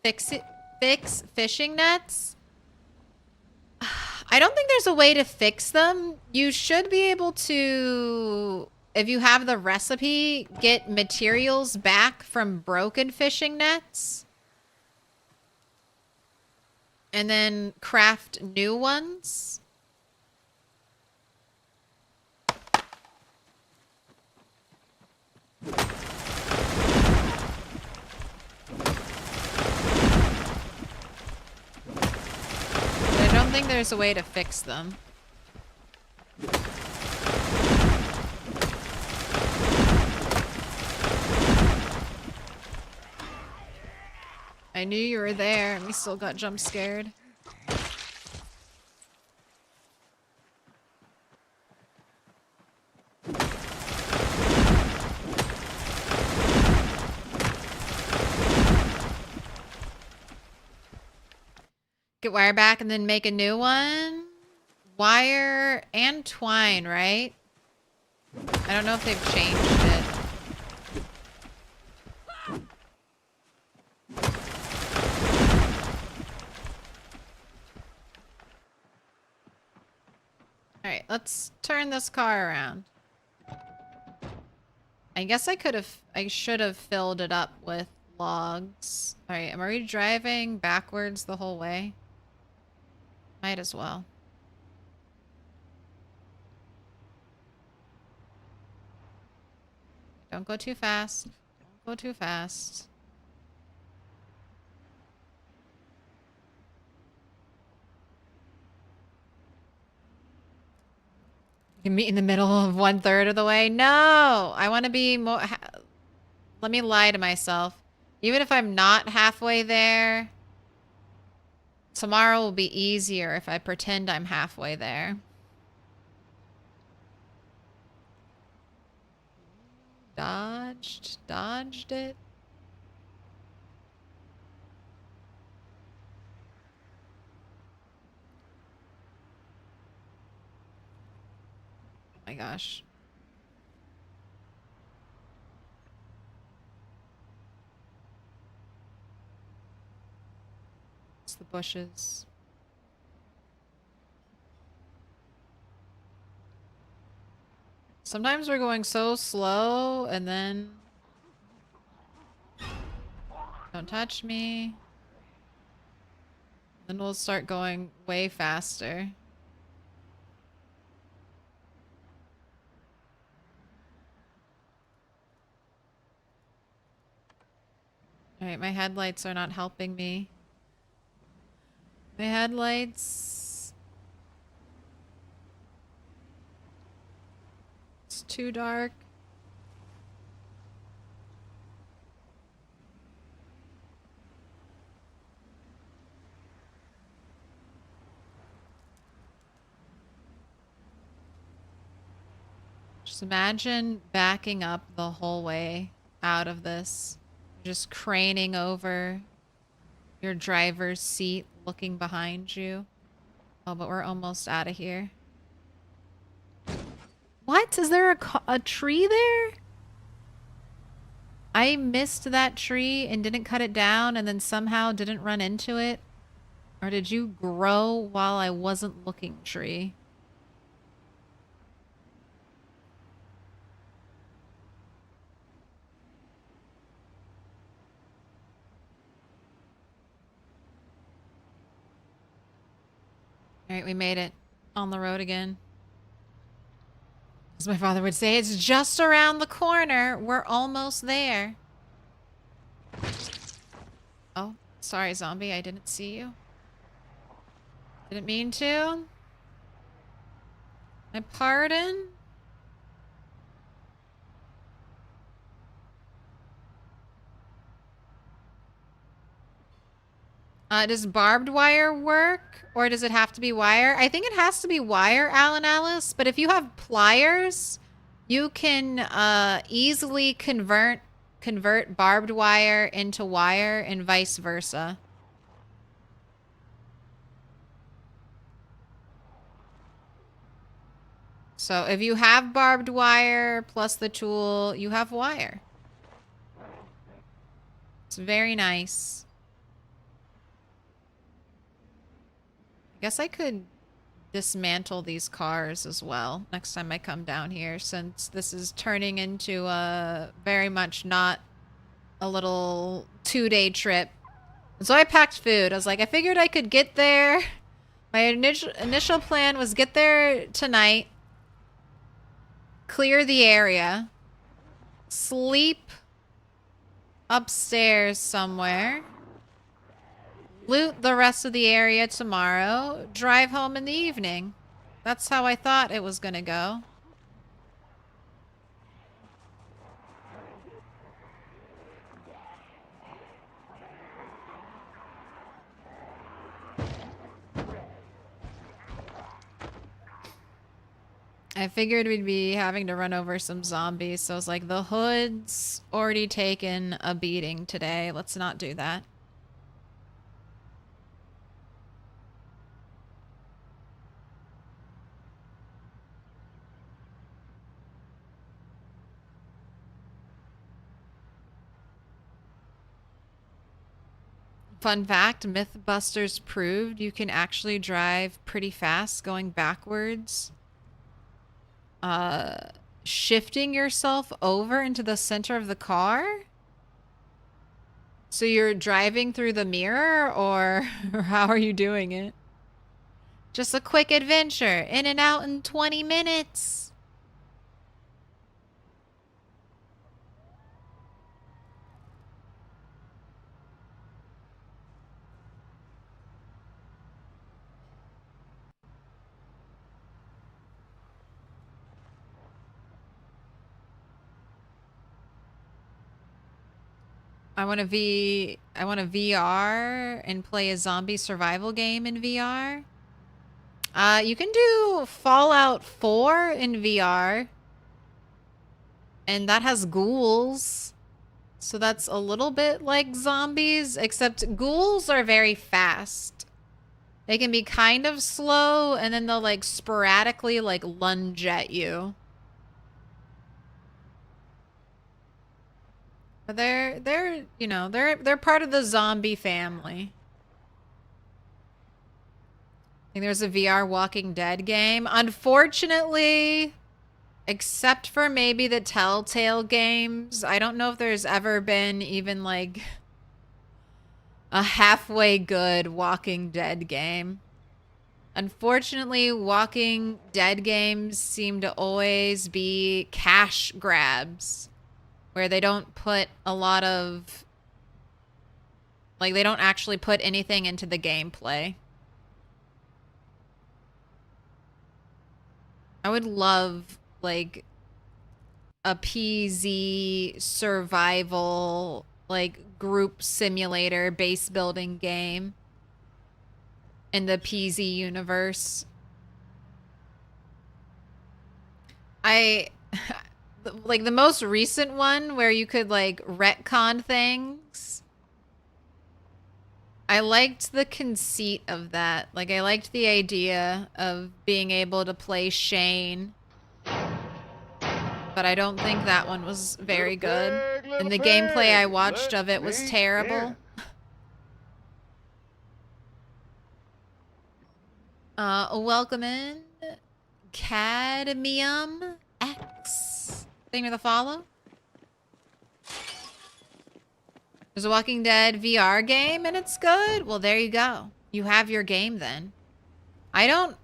fishing nets? I don't think there's a way to fix them. You should be able to, if you have the recipe, get materials back from broken fishing nets. And then craft new ones. I don't think there's a way to fix them. I knew you were there and we still got jump scared. Get wire back and then make a new one. Wire and twine, right? I don't know if they've changed it. Alright, let's turn this car around. I guess I should have filled it up with logs. Alright, am I driving backwards the whole way? Might as well. Don't go too fast. Don't go too fast. You can meet in the middle of 1/3 of the way. No! I want to be more... Let me lie to myself. Even if I'm not halfway there, tomorrow will be easier if I pretend I'm halfway there. Dodged it. Oh my gosh. It's the bushes. Sometimes we're going so slow and then... Don't touch me. Then we'll start going way faster. Alright, my headlights are not helping me. My headlights... It's too dark. Just imagine backing up the whole way out of this. Just craning over your driver's seat, looking behind you. Oh, but we're almost out of here. What? Is there a tree there? I missed that tree and didn't cut it down and then somehow didn't run into it? Or did you grow while I wasn't looking, tree? Alright, we made it. On the road again. As my father would say, it's just around the corner. We're almost there. Oh, sorry, zombie. I didn't see you. Didn't mean to. My pardon? Does barbed wire work? Or does it have to be wire? I think it has to be wire, Alan Alice. But if you have pliers, you can easily convert barbed wire into wire and vice versa. So if you have barbed wire plus the tool, you have wire. It's very nice. I guess I could dismantle these cars as well next time I come down here, since this is turning into a very much not a little 2-day trip. So I packed food. I was like, I figured I could get there. My initial plan was get there tonight, clear the area, sleep upstairs somewhere, loot the rest of the area tomorrow, drive home in the evening. That's how I thought it was gonna go. I figured we'd be having to run over some zombies, so I was like, the hood's already taken a beating today. Let's not do that. Fun fact, Mythbusters proved you can actually drive pretty fast going backwards. Shifting yourself over into the center of the car? So you're driving through the mirror, or how are you doing it? Just a quick adventure, in and out in 20 minutes. I want a VR and play a zombie survival game in VR. You can do Fallout 4 in VR. And that has ghouls. So that's a little bit like zombies, except ghouls are very fast. They can be kind of slow, and then they'll like sporadically like lunge at you. But they're you know, they're part of the zombie family. I think there's a VR Walking Dead game. Unfortunately, except for maybe the Telltale games, I don't know if there's ever been even like a halfway good Walking Dead game. Unfortunately, Walking Dead games seem to always be cash grabs, where they don't put a lot of, like, they don't actually put anything into the gameplay. I would love, like, a PZ survival, like, group simulator base building game in the PZ universe. Like, the most recent one where you could, like, retcon things. I liked the conceit of that. Like, I liked the idea of being able to play Shane. But I don't think that one was very good. And the gameplay I watched of it was terrible. Welcome in, Cadmium X. Thank you for the follow. There's a Walking Dead VR game and it's good. Well, there you go. You have your game then. I've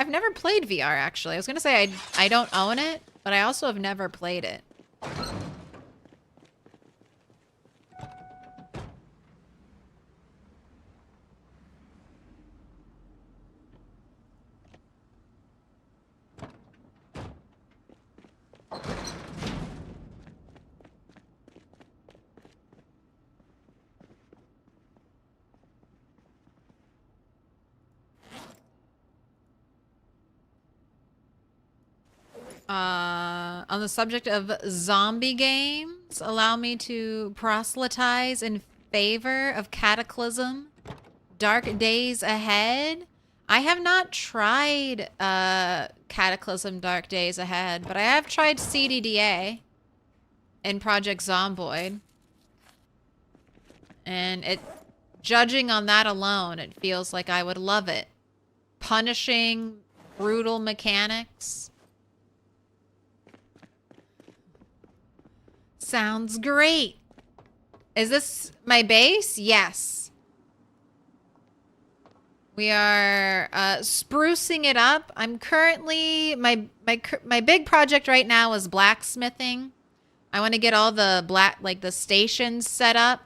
never played VR actually. I was gonna say I don't own it, but I also have never played it. On the subject of zombie games, allow me to proselytize in favor of Cataclysm, Dark Days Ahead. I have not tried Cataclysm Dark Days Ahead, but I have tried CDDA. in Project Zomboid. And judging on that alone, it feels like I would love it. Punishing, brutal mechanics. Sounds great. Is this my base? Yes. We are sprucing it up. I'm currently my big project right now is blacksmithing. I want to get all the the stations set up.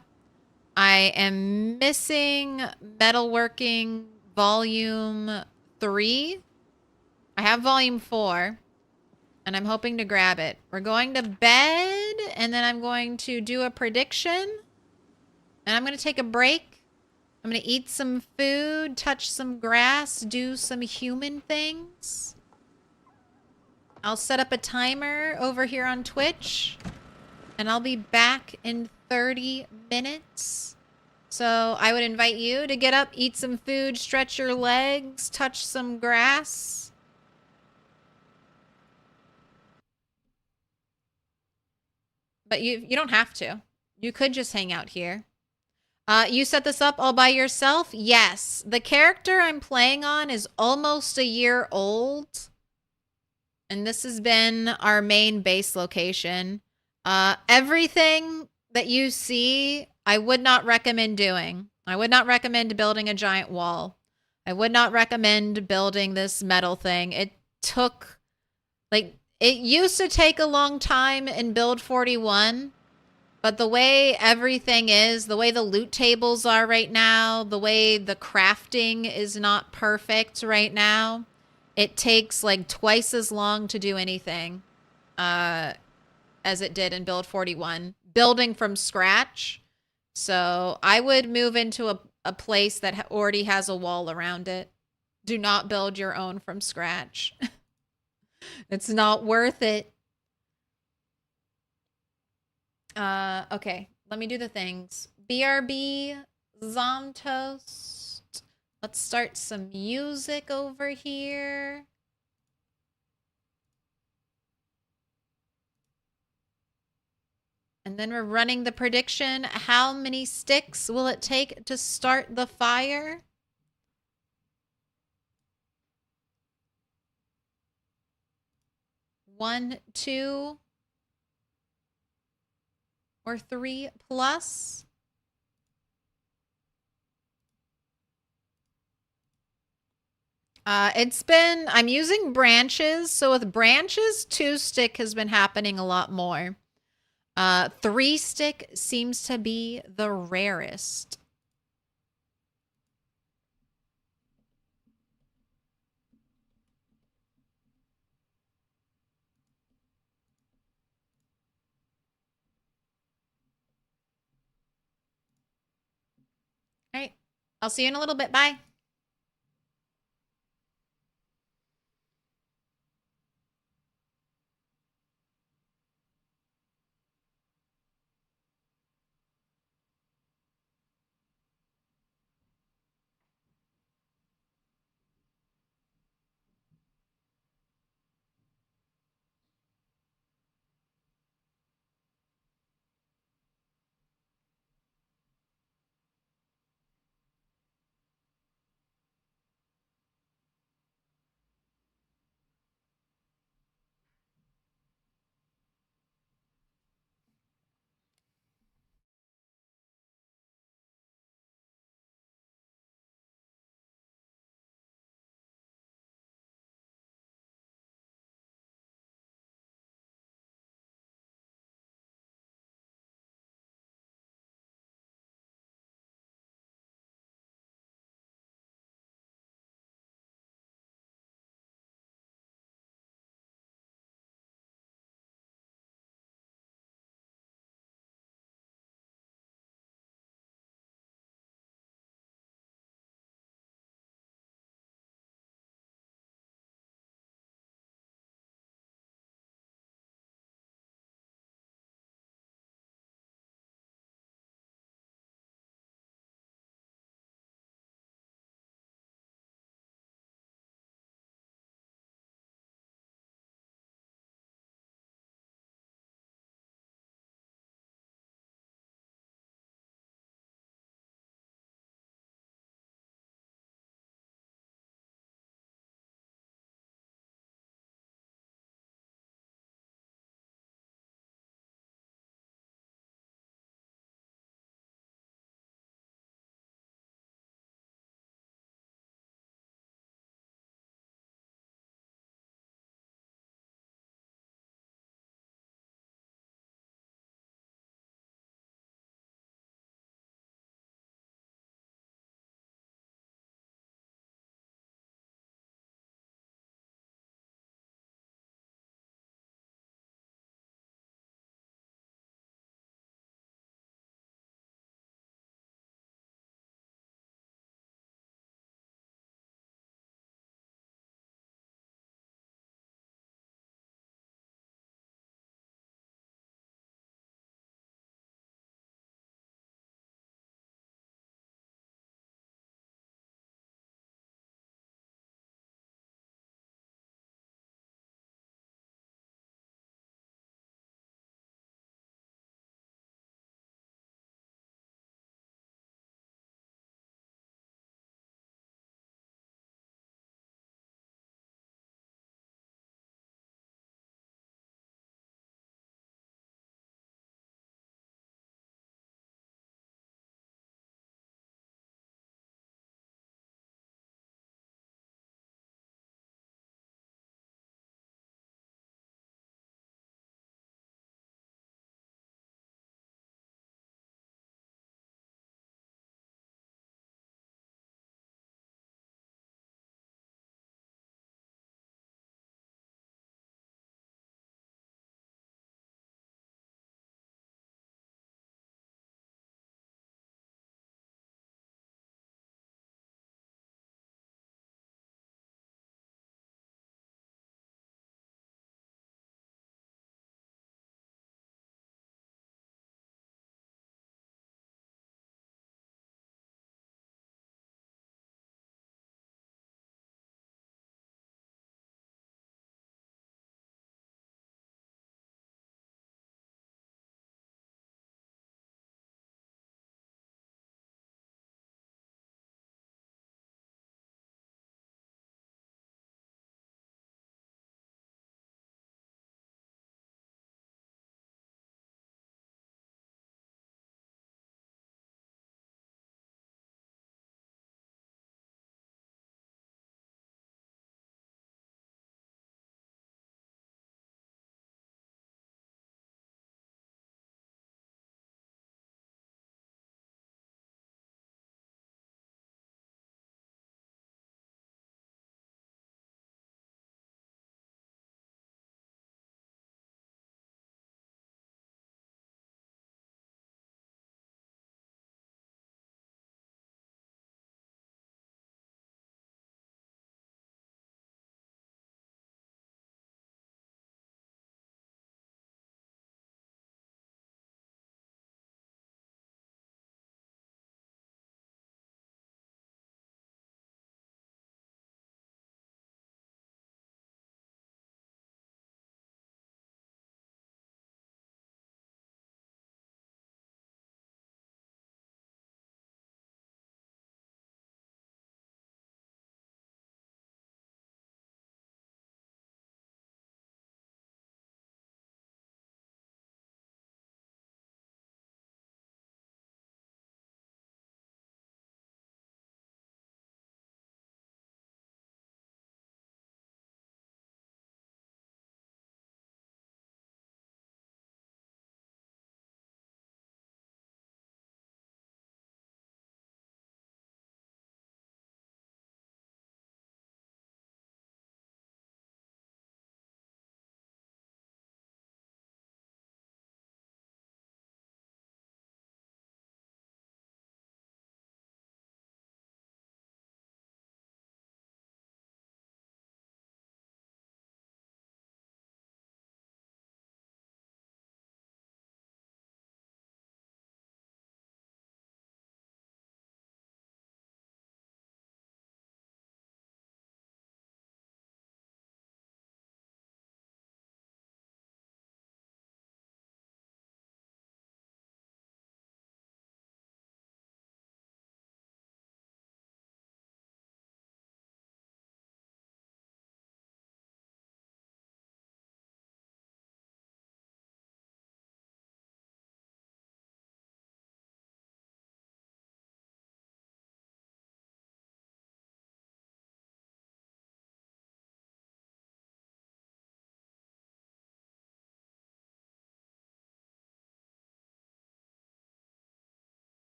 I am missing metalworking volume 3. I have volume 4. And I'm hoping to grab it. We're going to bed, and then I'm going to do a prediction. And I'm going to take a break. I'm going to eat some food, touch some grass, do some human things. I'll set up a timer over here on Twitch. And I'll be back in 30 minutes. So I would invite you to get up, eat some food, stretch your legs, touch some grass. But you don't have to. You could just hang out here. You set this up all by yourself? Yes. The character I'm playing on is almost a year old. And this has been our main base location. Everything that you see, I would not recommend doing. I would not recommend building a giant wall. I would not recommend building this metal thing. It took, like, it used to take a long time in build 41, but the way everything is, the way the loot tables are right now, the way the crafting is not perfect right now, it takes like twice as long to do anything as it did in build 41, building from scratch. So I would move into a place that already has a wall around it. Do not build your own from scratch. It's not worth it. Okay. Let me do the things. BRB, Zomtoast. Let's start some music over here. And then we're running the prediction. How many sticks will it take to start the fire? 1, 2, or 3 plus. I'm using branches. So with branches, 2 stick has been happening a lot more. 3 stick seems to be the rarest. All right. I'll see you in a little bit. Bye.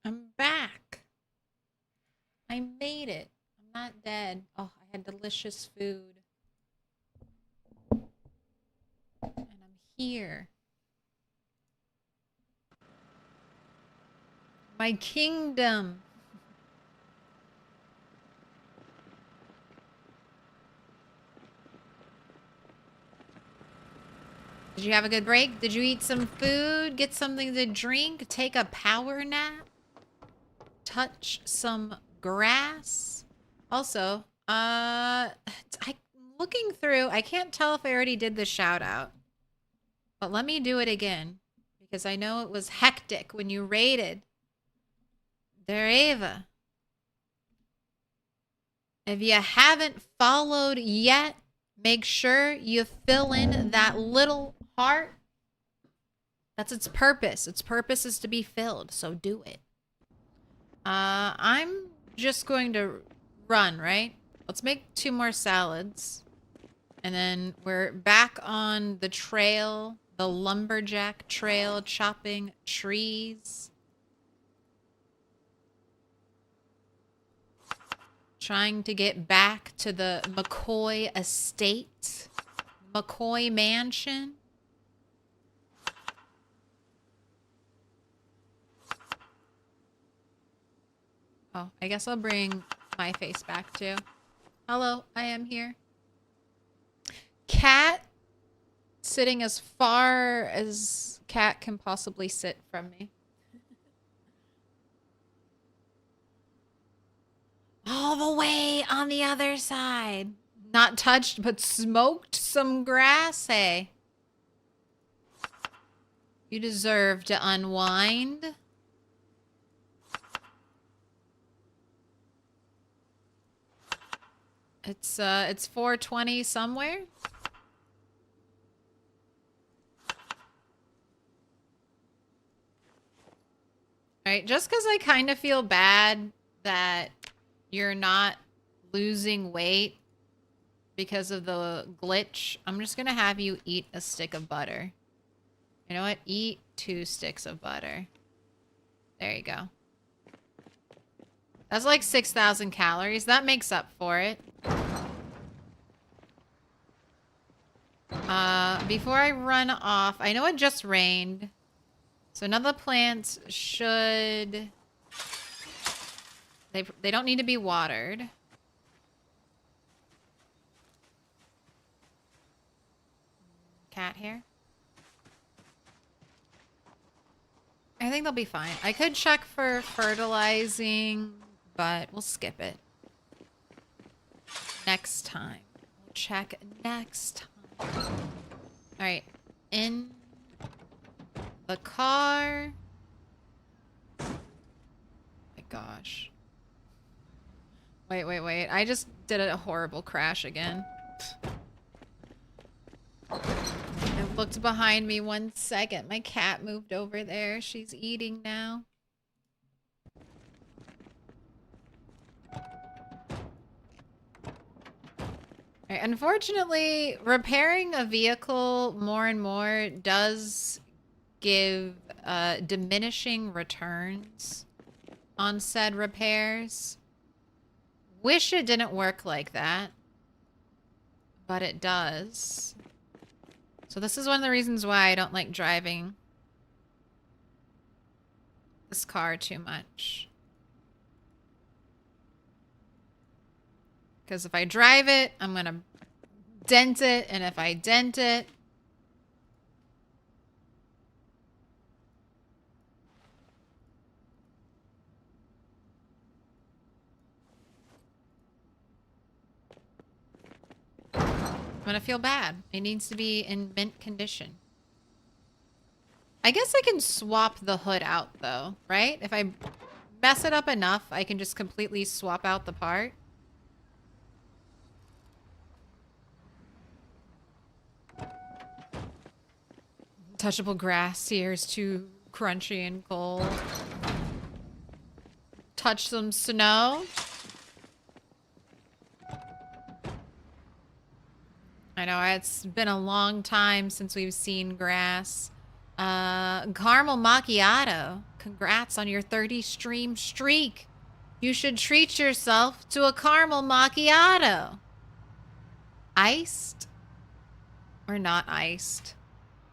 I'm back. I made it. I'm not dead. Oh, I had delicious food. And I'm here. My kingdom. Did you have a good break? Did you eat some food? Get something to drink? Take a power nap? Touch some grass? Also, looking through, I can't tell if I already did the shout out. But let me do it again. Because I know it was hectic when you raided Dereva. If you haven't followed yet, make sure you fill in that little heart. That's its purpose. Its purpose is to be filled, so do it. I'm just going to run, right? Let's make 2 more salads. And then we're back on the trail, the lumberjack trail, chopping trees. Trying to get back to the McCoy estate. McCoy mansion. Oh, I guess I'll bring my face back too. Hello, I am here. Cat sitting as far as cat can possibly sit from me. All the way on the other side. Not touched, but smoked some grass, hey? You deserve to unwind. It's 4:20 somewhere. Alright, just because I kind of feel bad that you're not losing weight because of the glitch, I'm just gonna have you eat a stick of butter. You know what? Eat 2 sticks of butter. There you go. That's like 6,000 calories. That makes up for it. Before I run off, I know it just rained. So none of the plants should... They don't need to be watered. Cat hair. I think they'll be fine. I could check for fertilizing, but we'll skip it. Next time. We'll check next time. Alright. In the car. Oh my gosh. Wait. I just did a horrible crash again. I looked behind me 1 second. My cat moved over there. She's eating now. Right, unfortunately, repairing a vehicle more and more does give diminishing returns on said repairs. Wish it didn't work like that, but it does. So this is one of the reasons why I don't like driving this car too much. Because if I drive it, I'm going to dent it. And if I dent it, I'm going to feel bad. It needs to be in mint condition. I guess I can swap the hood out though, right? If I mess it up enough, I can just completely swap out the part. Touchable grass here is too crunchy and cold. Touch some snow. I know, it's been a long time since we've seen grass. Caramel macchiato. Congrats on your 30 stream streak. You should treat yourself to a caramel macchiato. Iced or not iced?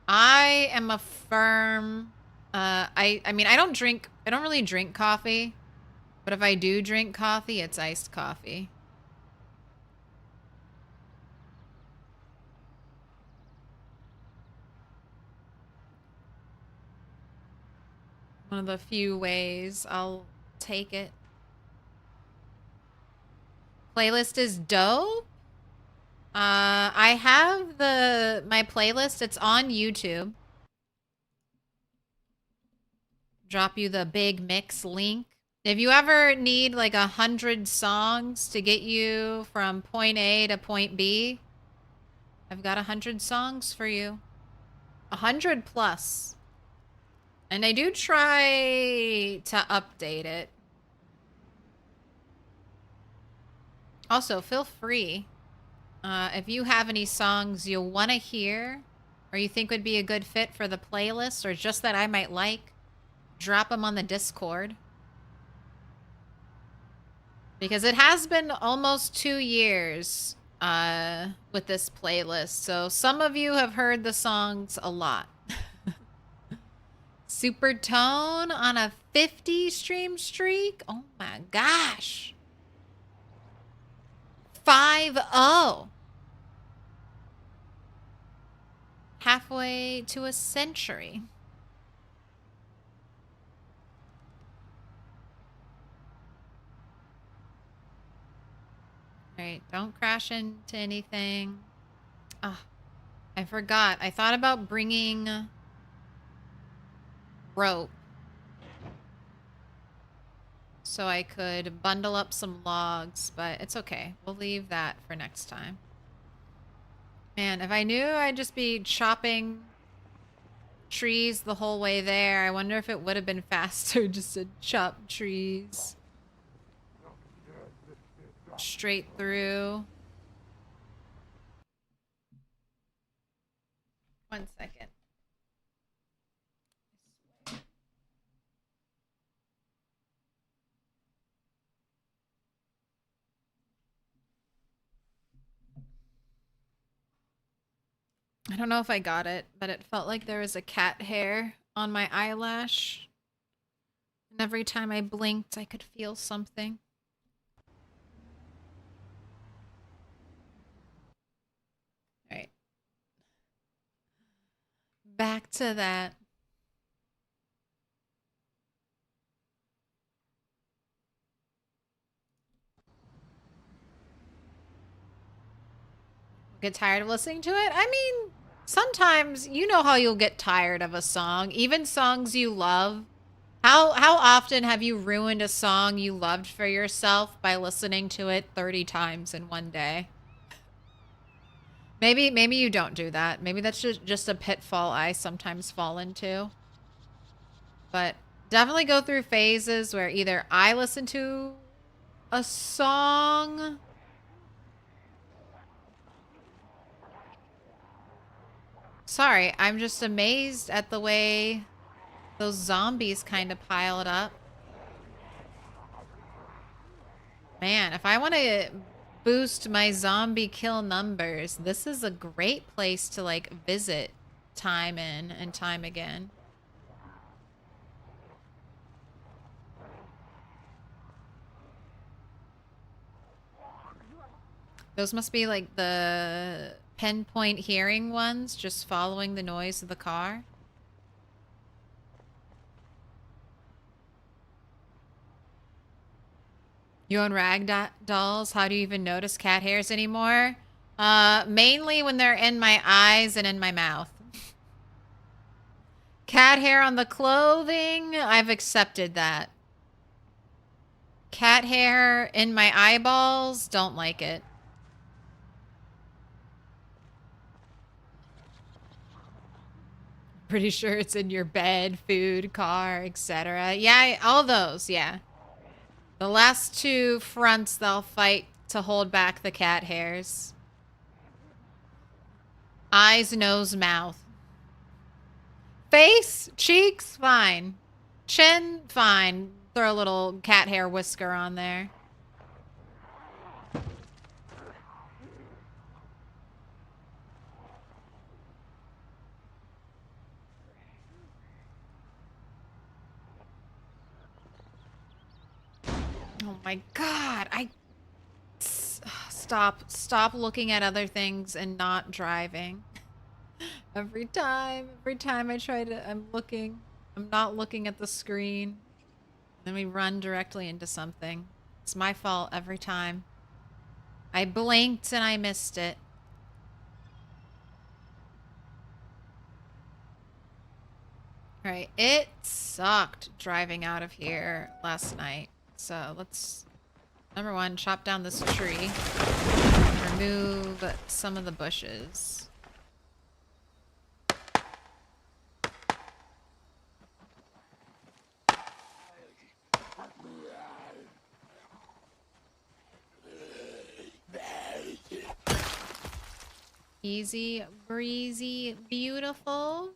I am a firm I mean I don't really drink coffee, but if I do drink coffee, it's iced coffee. One of the few ways I'll take it. Playlist is dope. I have my playlist. It's on YouTube. Drop you the big mix link. If you ever need like 100 songs to get you from point A to point B, I've got 100 songs for you. 100 plus. And I do try to update it. Also, feel free. If you have any songs you'll want to hear or you think would be a good fit for the playlist or just that I might like, drop them on the Discord. Because it has been almost 2 years with this playlist. So some of you have heard the songs a lot. Super Tone on a 50 stream streak? Oh my gosh. 5-0. Halfway to a century. All right, don't crash into anything. Ah, I forgot. I thought about bringing rope so I could bundle up some logs, but it's okay. We'll leave that for next time. Man, if I knew I'd just be chopping trees the whole way there, I wonder if it would have been faster just to chop trees straight through. 1 second. I don't know if I got it, but it felt like there was a cat hair on my eyelash. And every time I blinked, I could feel something. All right. Back to that. Get tired of listening to it? I mean, sometimes you know how you'll get tired of a song, even songs you love. How often have you ruined a song you loved for yourself by listening to it 30 times in one day? Maybe you don't do that. Maybe that's just a pitfall I sometimes fall into. But definitely go through phases where either I listen to a song Sorry, I'm just amazed at the way those zombies kind of piled up. Man, if I want to boost my zombie kill numbers, this is a great place to like visit time in and time again. Those must be like the pinpoint hearing ones, just following the noise of the car. You own rag dolls? How do you even notice cat hairs anymore? Mainly when they're in my eyes and in my mouth. Cat hair on the clothing? I've accepted that. Cat hair in my eyeballs? Don't like it. Pretty sure it's in your bed, food, car, etc. Yeah, all those, yeah. The last two fronts, they'll fight to hold back the cat hairs. Eyes, nose, mouth. Face, cheeks, fine. Chin, fine. Throw a little cat hair whisker on there. Oh my god, stop looking at other things and not driving. Every time I try to, I'm not looking at the screen. Then we run directly into something. It's my fault every time. I blinked and I missed it. Alright, it sucked driving out of here last night. So let's, number one, chop down this tree. Remove some of the bushes. Easy breezy, beautiful.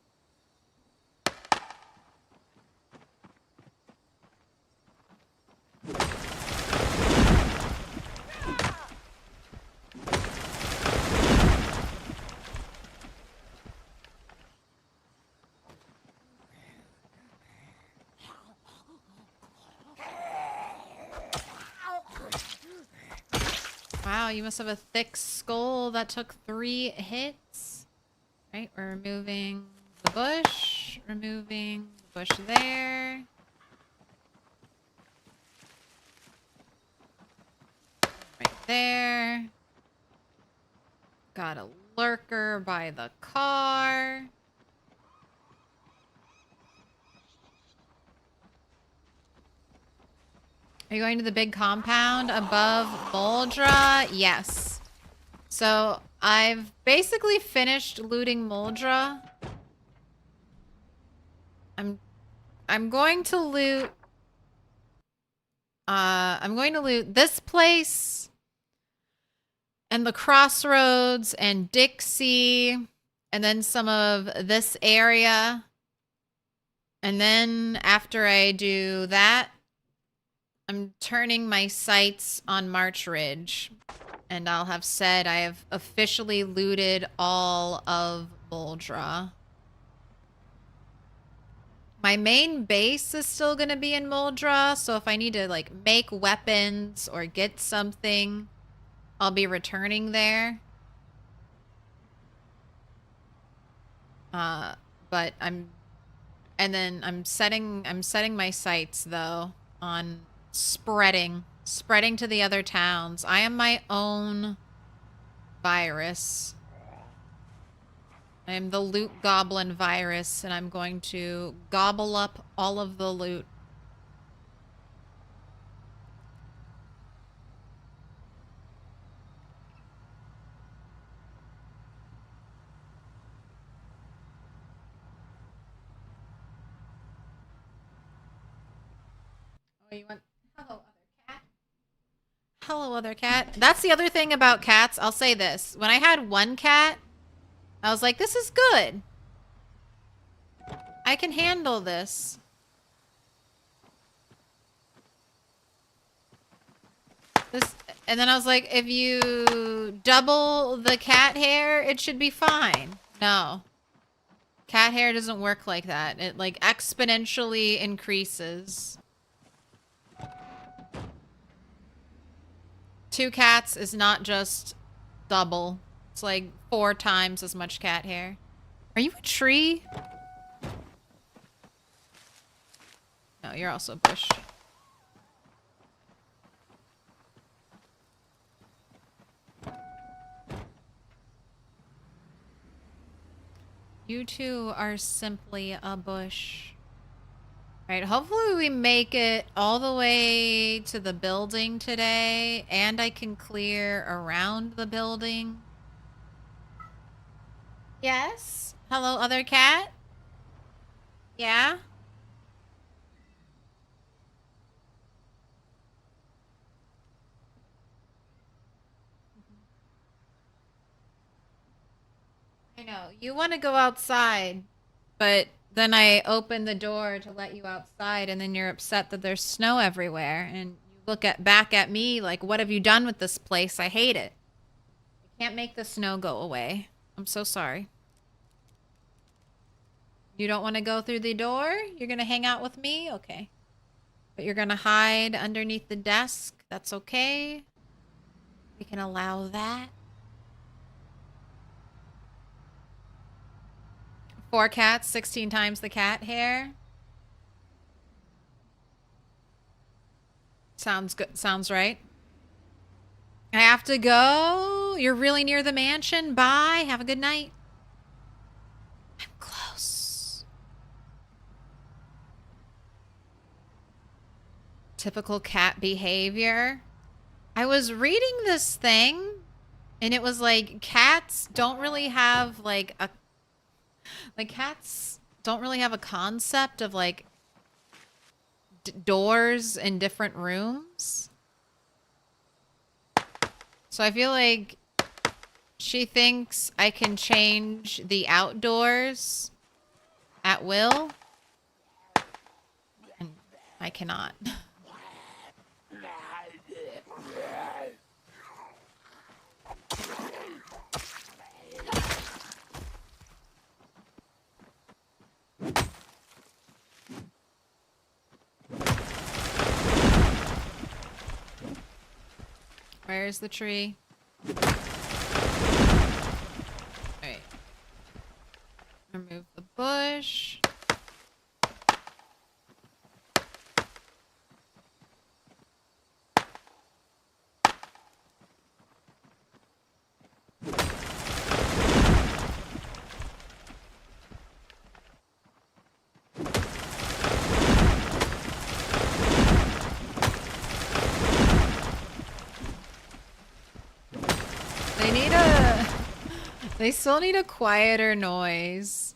Wow, you must have a thick skull that took 3 hits. Right, we're removing the bush, removing the bush there. Right there. Got a lurker by the car. Are you going to the big compound above Muldraugh? Yes. So I've basically finished looting Muldraugh. I'm going to loot this place and the crossroads and Dixie and then some of this area. And then after I do that, I'm turning my sights on March Ridge. And I'll have said I have officially looted all of Muldraugh. My main base is still going to be in Muldraugh, so if I need to like make weapons or get something, I'll be returning there. But I'm setting my sights though on spreading to the other towns. I am my own virus. I am the loot goblin virus, and I'm going to gobble up all of the loot. Oh, you want... Hello, other cat. Hello, other cat. That's the other thing about cats. I'll say this. When I had one cat, I was like, this is good. I can handle this. And then I was like, if you double the cat hair, it should be fine. No. Cat hair doesn't work like that. It like exponentially increases. 2 cats is not just double. It's like 4 times as much cat hair. Are you a tree? No, you're also a bush. You two are simply a bush. Alright, hopefully we make it all the way to the building today, and I can clear around the building. Yes? Hello, other cat? Yeah? I know. You want to go outside, but then I open the door to let you outside, and then you're upset that there's snow everywhere, and you look back at me like, what have you done with this place? I hate it. I can't make the snow go away. I'm so sorry. You don't want to go through the door? You're going to hang out with me? Okay. But you're going to hide underneath the desk? That's okay. We can allow that. 4 cats, 16 times the cat hair. Sounds good. Sounds right. I have to go. You're really near the mansion. Bye. Have a good night. I'm close. Typical cat behavior. I was reading this thing, and it was like cats don't really have like a cats don't really have a concept of like doors in different rooms. So I feel like she thinks I can change the outdoors at will, and I cannot. Where's the tree? Alright. Remove the bush. They still need a quieter noise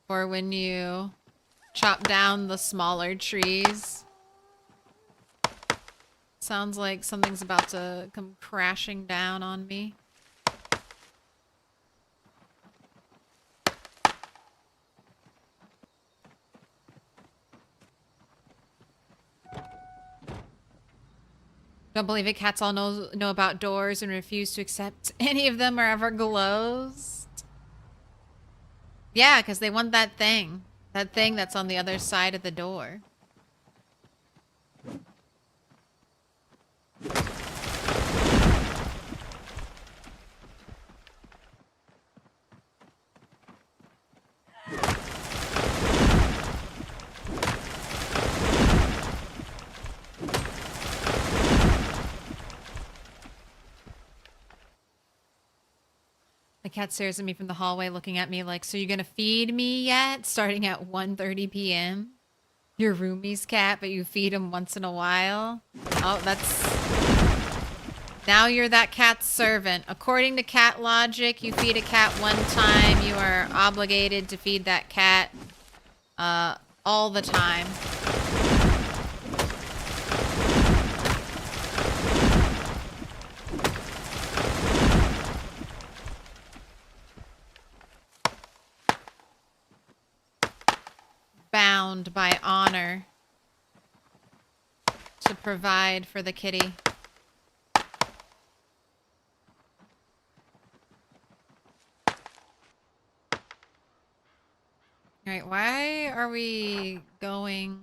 for when you chop down the smaller trees. Sounds like something's about to come crashing down on me. Don't believe it. Cats all know about doors and refuse to accept any of them are ever closed. Yeah, because they want that thing. That thing that's on the other side of the door. The cat stares at me from the hallway, looking at me like, so you gonna feed me yet? Starting at 1:30 p.m. Your roomie's cat, but you feed him once in a while? Oh, that's... Now you're that cat's servant. According to cat logic, you feed a cat one time, you are obligated to feed that cat all the time. Bound by honor to provide for the kitty. Alright, why are we going...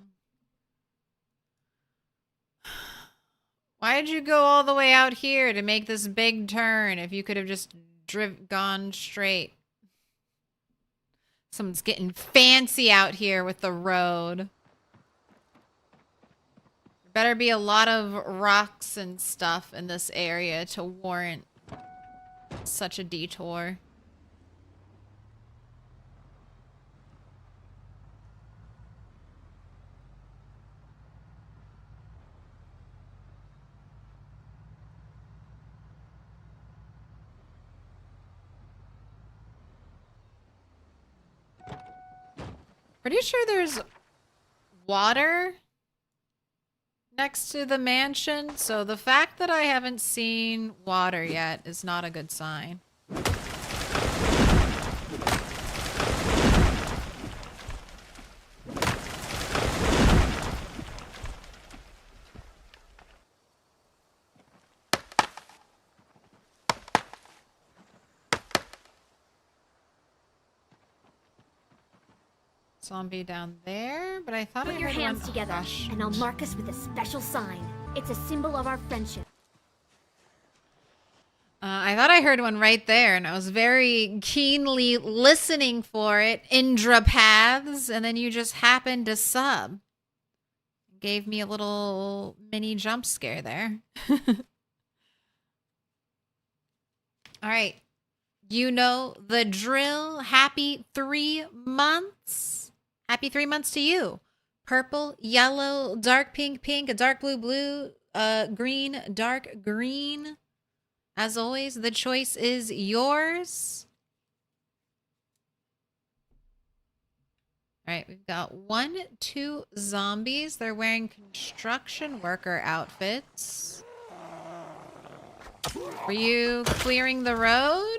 Why did you go all the way out here to make this big turn if you could have just gone straight? Someone's getting fancy out here with the road. There better be a lot of rocks and stuff in this area to warrant such a detour. Pretty sure there's water next to the mansion, so the fact that I haven't seen water yet is not a good sign. zombie down there, but I thought Put I your heard hands one together, crush. and I'll mark us with a special sign. It's a symbol of our friendship. I thought I heard one right there, and I was very keenly listening for it. Indra paths, and then you just happened to sub. Gave me a little mini jump scare there. All right. You know the drill. Happy 3 months. Happy 3 months to you. Purple, yellow, dark pink, pink, a dark blue, blue, green, dark green. As always, the choice is yours. All right, we've got 1, 2 zombies. They're wearing construction worker outfits. Were you clearing the road?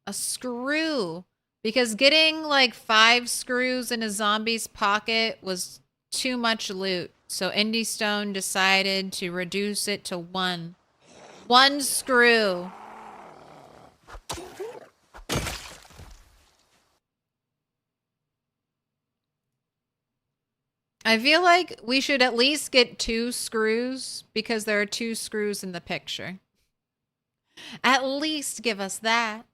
A screw. Because getting like 5 screws in a zombie's pocket was too much loot. So Indy Stone decided to reduce it to 1. 1 screw. I feel like we should at least get 2 screws because there are 2 screws in the picture. At least give us that.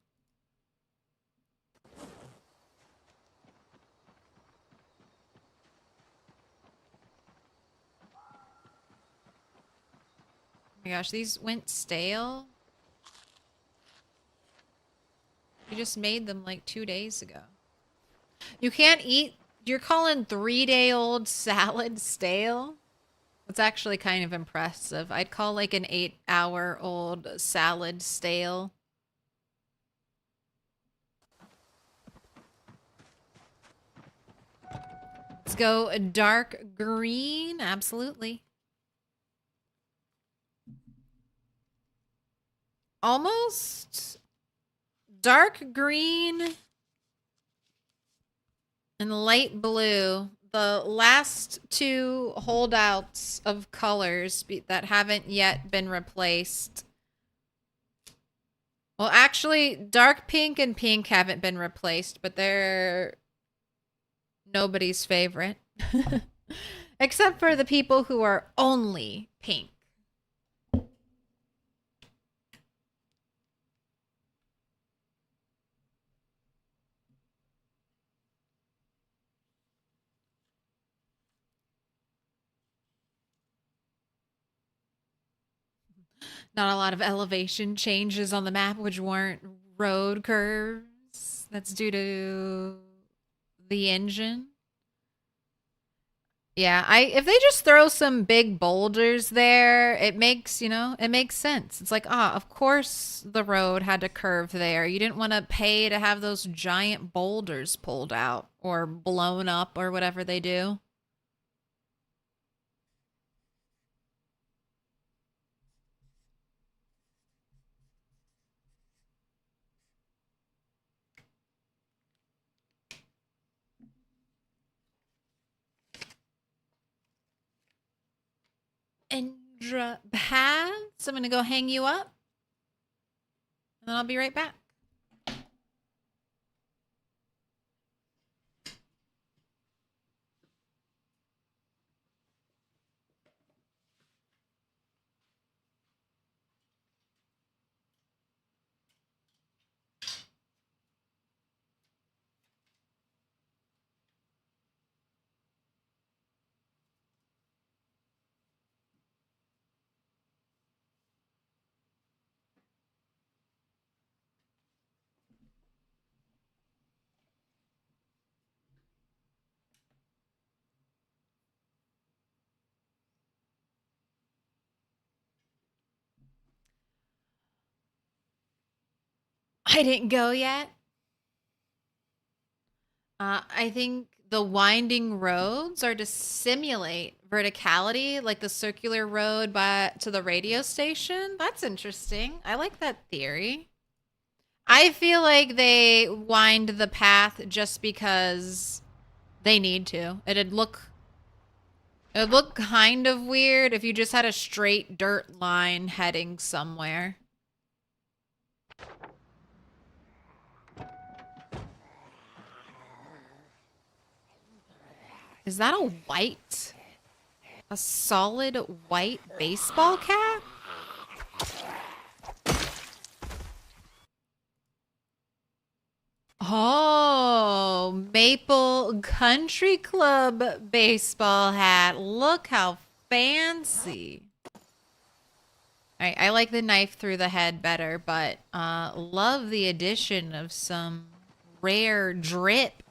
Oh my gosh, these went stale. We just made them like 2 days ago. You can't eat. You're calling 3-day-old salad stale? That's actually kind of impressive. I'd call like an 8-hour-old salad stale. Let's go dark green. Absolutely. Almost dark green and light blue. The last 2 holdouts of colors that haven't yet been replaced. Well, actually, dark pink and pink haven't been replaced, but they're nobody's favorite. Except for the people who are only pink. Not a lot of elevation changes on the map, which weren't road curves. That's due to the engine. Yeah, if they just throw some big boulders there, it makes, it makes sense. It's like, of course the road had to curve there. You didn't want to pay to have those giant boulders pulled out or blown up or whatever they do. Indra paths. I'm going to go hang you up. And then I'll be right back. I didn't go yet. I think the winding roads are to simulate verticality, like the circular road to the radio station. That's interesting. I like that theory. I feel like they wind the path just because they need to. It would look kind of weird if you just had a straight dirt line heading somewhere. Is that a solid white baseball cap? Oh, Maple Country Club baseball hat. Look how fancy. Alright, I like the knife through the head better, but love the addition of some rare drip.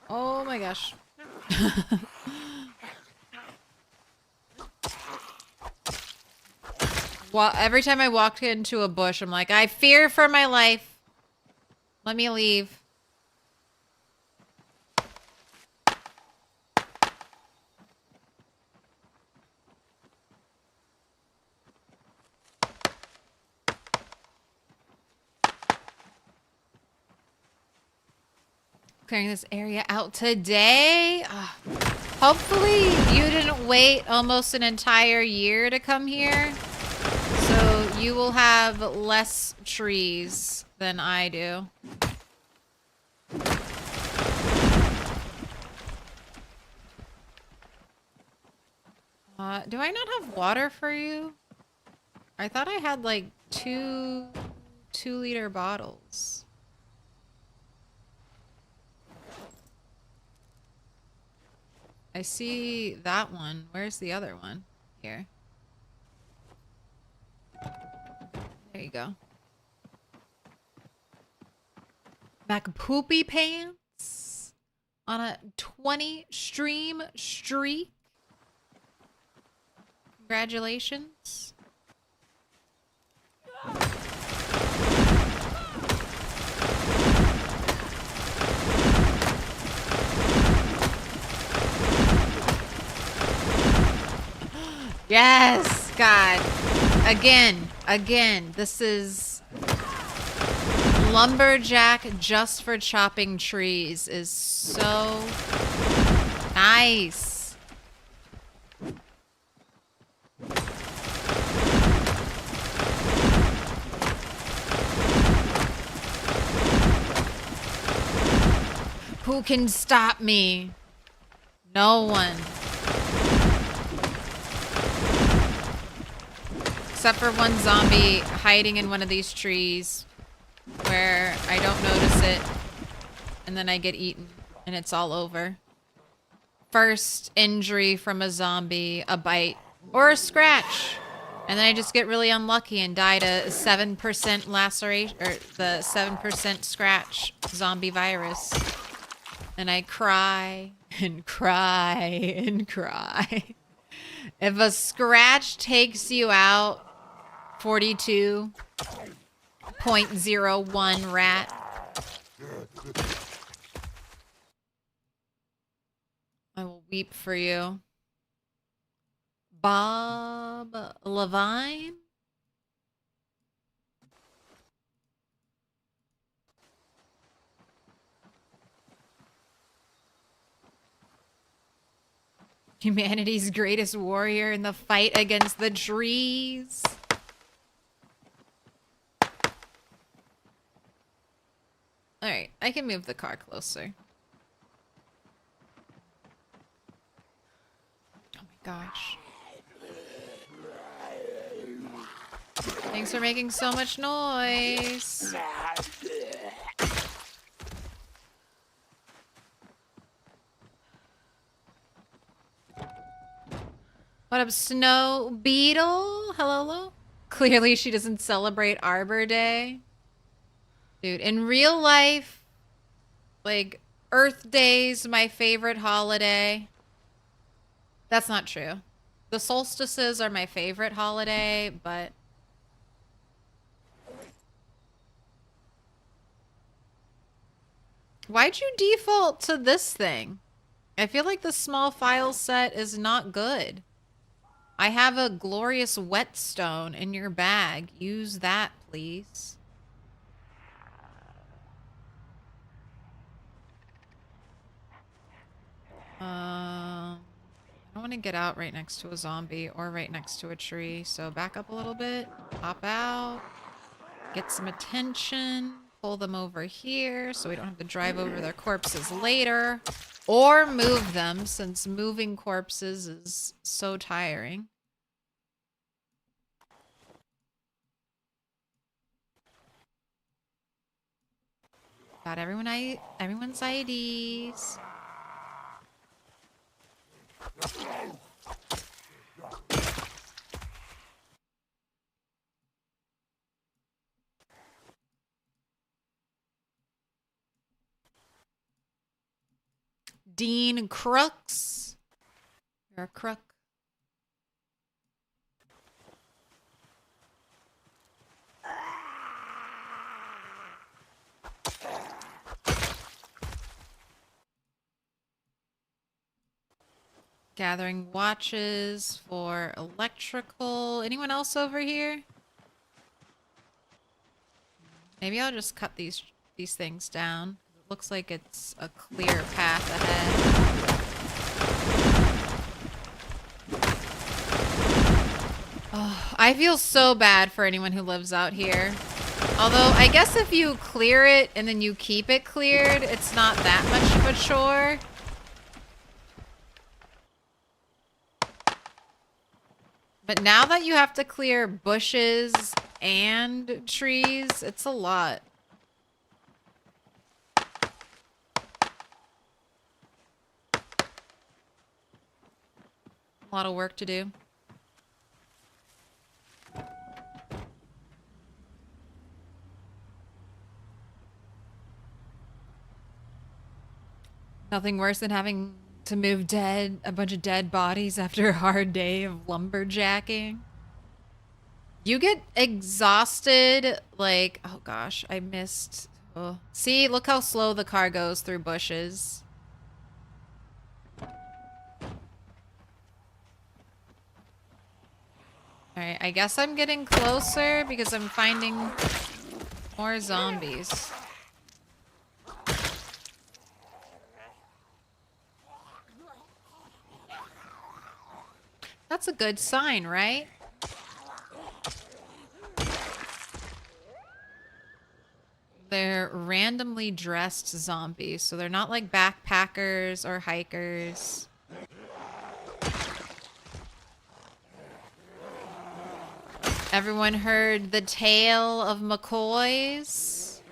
Oh my gosh. Well, every time I walk into a bush, I'm like, I fear for my life. Let me leave. Clearing this area out today. Hopefully you didn't wait almost an entire year to come here. So you will have less trees than I do. Do I not have water for you? I thought I had like two 2-liter bottles. I see that one. Where's the other one? Here. There you go. Mac Poopy Pants on a 20 stream streak. Congratulations. Yes, God. Again, this is lumberjack just for chopping trees is so nice. Who can stop me? No one. Except for one zombie hiding in one of these trees where I don't notice it and then I get eaten and it's all over. First injury from a zombie, a bite, or a scratch. And then I just get really unlucky and die to 7% laceration, or the 7% scratch zombie virus. And I cry and cry and cry. If a scratch takes you out, 42.01 rat. I will weep for you. Bob Levine? Humanity's greatest warrior in the fight against the trees. Alright, I can move the car closer. Oh my gosh. Thanks for making so much noise. What up, Snow Beetle? Hello? Clearly she doesn't celebrate Arbor Day. Dude, in real life, like, Earth Day's my favorite holiday. That's not true. The solstices are my favorite holiday, but... Why'd you default to this thing? I feel like the small file set is not good. I have a glorious whetstone in your bag. Use that, please. to get out right next to a zombie or right next to a tree. So back up a little bit, pop out, get some attention, pull them over here so we don't have to drive over their corpses later. Or move them, since moving corpses is so tiring. Got everyone's IDs. Dean Crooks. You're a crook. Gathering watches for electrical. Anyone else over here? Maybe I'll just cut these things down. It looks like it's a clear path ahead. Oh, I feel so bad for anyone who lives out here. Although, I guess if you clear it and then you keep it cleared, it's not that much of a chore. But now that you have to clear bushes and trees, it's a lot. A lot of work to do. Nothing worse than having to move a bunch of dead bodies after a hard day of lumberjacking. You get exhausted, like, oh gosh, I missed. Oh. See, look how slow the car goes through bushes. Alright, I guess I'm getting closer because I'm finding more zombies. That's a good sign, right? They're randomly dressed zombies, so they're not like backpackers or hikers. Everyone heard the tale of McCoy's?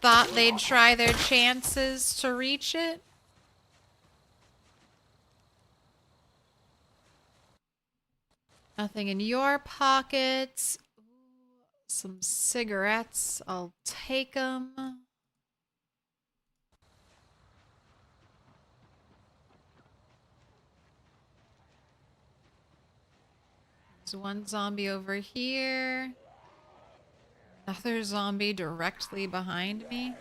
Thought they'd try their chances to reach it? Nothing in your pockets. Ooh, some cigarettes. I'll take them. There's one zombie over here. Another zombie directly behind me.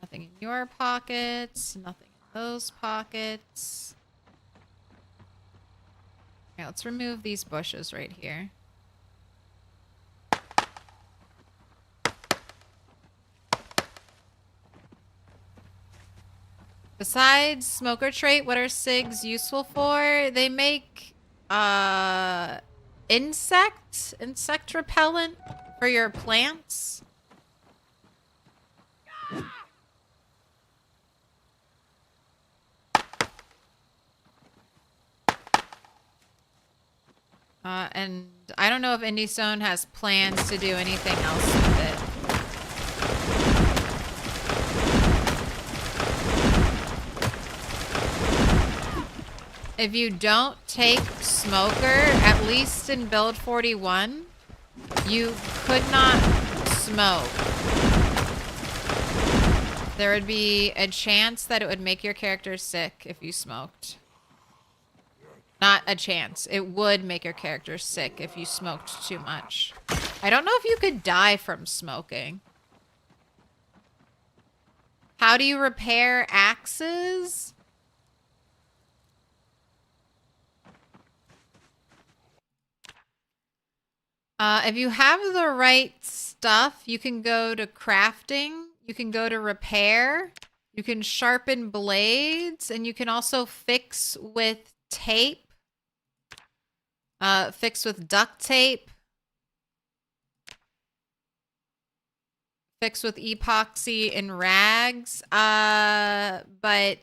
Nothing in your pockets. Nothing in those pockets. Okay, let's remove these bushes right here. Besides smoker trait, what are SIGs useful for? They make insect repellent for your plants. And I don't know if Indie Stone has plans to do anything else with it. If you don't take smoker, at least in build 41, you could not smoke. There would be a chance that it would make your character sick if you smoked. Not a chance. It would make your character sick if you smoked too much. I don't know if you could die from smoking. How do you repair axes? If you have the right stuff, you can go to crafting. You can go to repair. You can sharpen blades, and you can also fix with tape. Fix with duct tape. Fix with epoxy and rags. But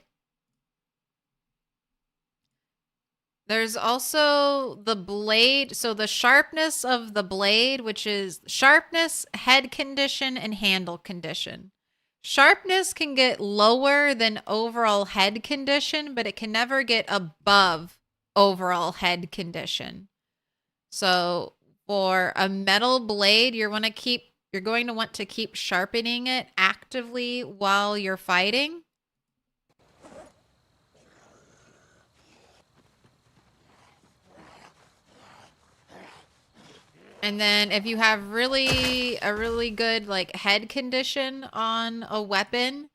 there's also the blade. So the sharpness of the blade, which is sharpness, head condition, and handle condition. Sharpness can get lower than overall head condition, but it can never get above overall head condition. So for a metal blade, you're going to want to keep sharpening it actively while you're fighting. And then if you have a really good like head condition on a weapon,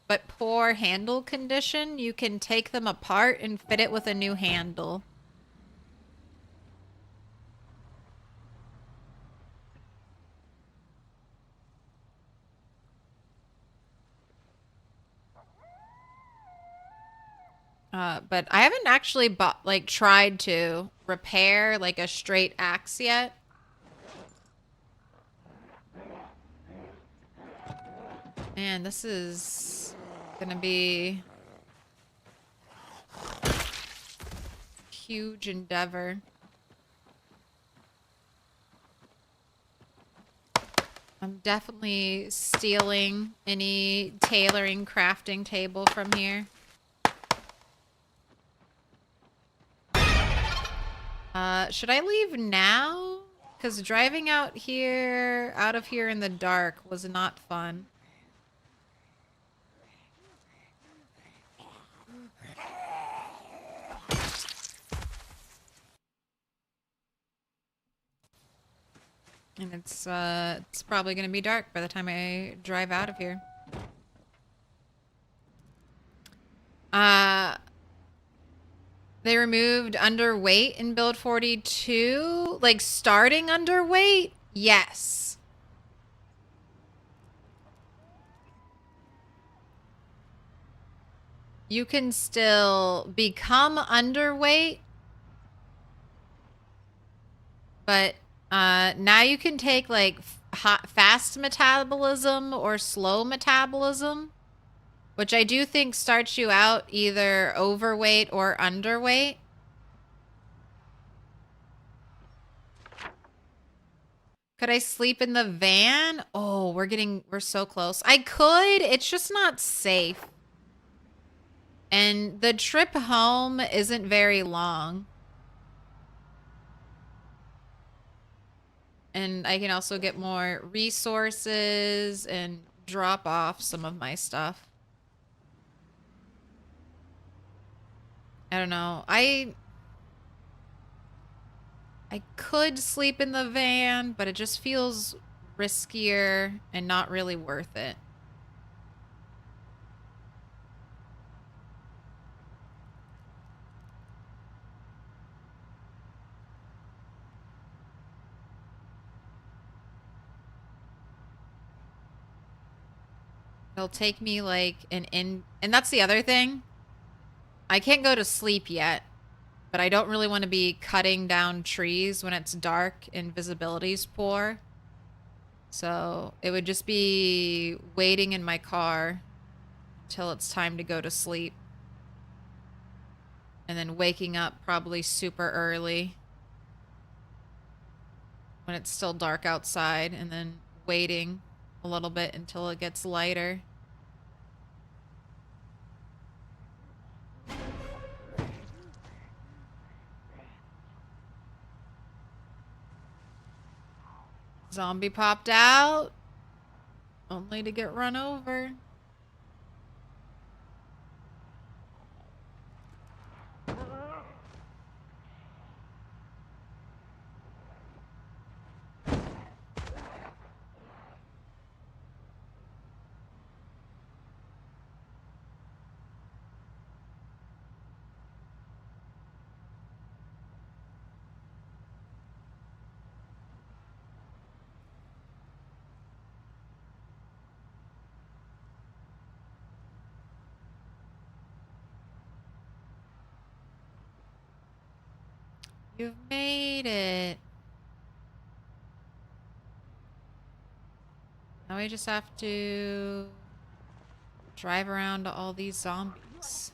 but poor handle condition, you can take them apart and fit it with a new handle. But I haven't actually tried to repair like a straight axe yet. Man, this is gonna be a huge endeavor. I'm definitely stealing any tailoring crafting table from here. Should I leave now? Because driving out of here in the dark was not fun. And it's probably gonna be dark by the time I drive out of here. They removed underweight in build 42. Like starting underweight? Yes. You can still become underweight. But now you can take like fast metabolism or slow metabolism, which I do think starts you out either overweight or underweight. Could I sleep in the van? Oh, we're so close. I could, it's just not safe. And the trip home isn't very long. And I can also get more resources and drop off some of my stuff. I don't know. I could sleep in the van, but it just feels riskier and not really worth it. It'll take me like and that's the other thing. I can't go to sleep yet, but I don't really want to be cutting down trees when it's dark and visibility's poor. So it would just be waiting in my car till it's time to go to sleep. And then waking up probably super early when it's still dark outside, and then waiting a little bit until it gets lighter. Zombie popped out, only to get run over. You've made it. Now we just have to drive around to all these zombies.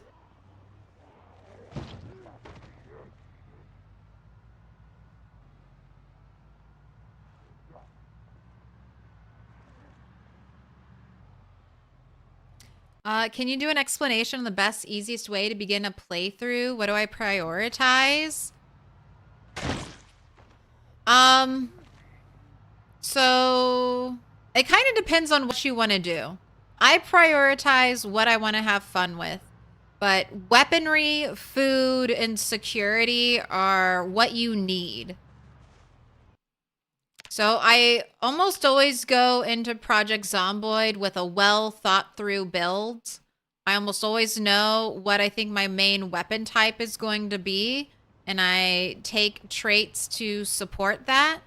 Can you do an explanation on the best, easiest way to begin a playthrough? What do I prioritize? So it kind of depends on what you want to do. I prioritize what I want to have fun with, but weaponry, food, and security are what you need. So I almost always go into Project Zomboid with a well thought through build. I almost always know what I think my main weapon type is going to be, and I take traits to support that.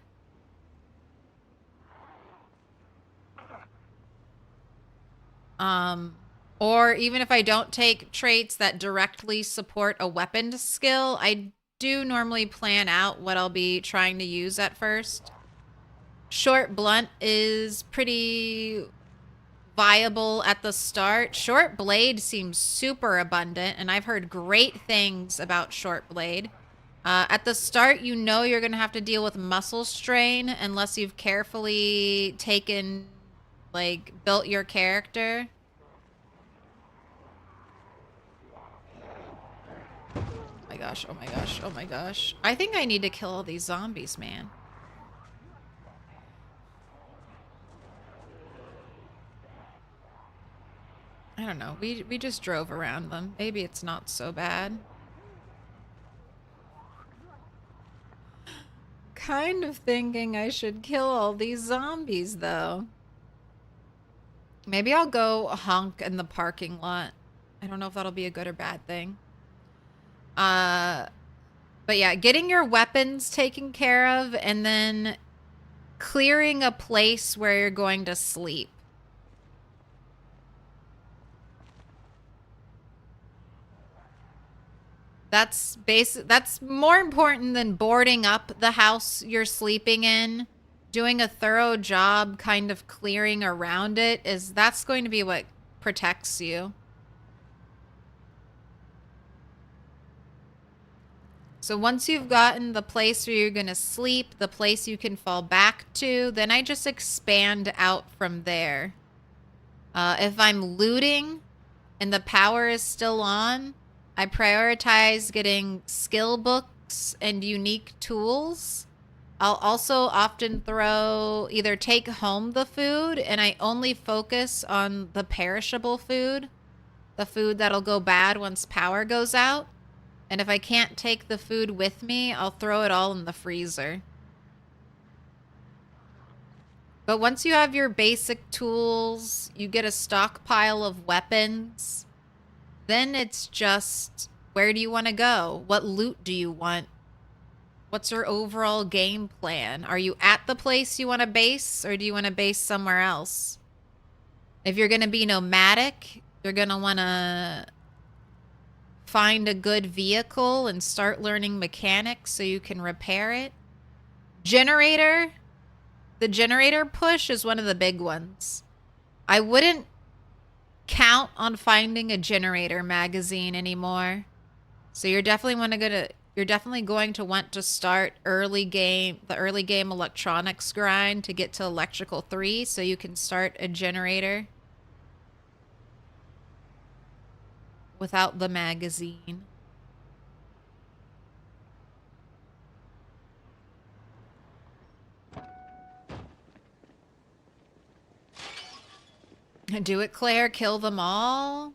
Or even if I don't take traits that directly support a weapon skill, I do normally plan out what I'll be trying to use at first. Short blunt is pretty viable at the start. Short blade seems super abundant, and I've heard great things about short blade. At the start, you know you're going to have to deal with muscle strain unless you've carefully built your character. Oh my gosh, oh my gosh, oh my gosh. I think I need to kill all these zombies, man. I don't know. We just drove around them. Maybe it's not so bad. Kind of thinking I should kill all these zombies, though. Maybe I'll go honk in the parking lot. I don't know if that'll be a good or bad thing. But yeah, getting your weapons taken care of and then clearing a place where you're going to sleep. That's more important than boarding up the house you're sleeping in. Doing a thorough job kind of clearing around it that's going to be what protects you. So once you've gotten the place where you're going to sleep, the place you can fall back to, then I just expand out from there. If I'm looting and the power is still on, I prioritize getting skill books and unique tools. I'll also often either take home the food, and I only focus on the perishable food, the food that'll go bad once power goes out. And if I can't take the food with me, I'll throw it all in the freezer. But once you have your basic tools, you get a stockpile of weapons. Then it's just, where do you want to go? What loot do you want? What's your overall game plan? Are you at the place you want to base, or do you want to base somewhere else? If you're going to be nomadic, you're going to want to find a good vehicle and start learning mechanics so you can repair it. Generator. The generator push is one of the big ones. I wouldn't count on finding a generator magazine anymore. So you're definitely going to want to start the early game electronics grind to get to electrical 3 so you can start a generator without the magazine. Do it, Claire. Kill them all.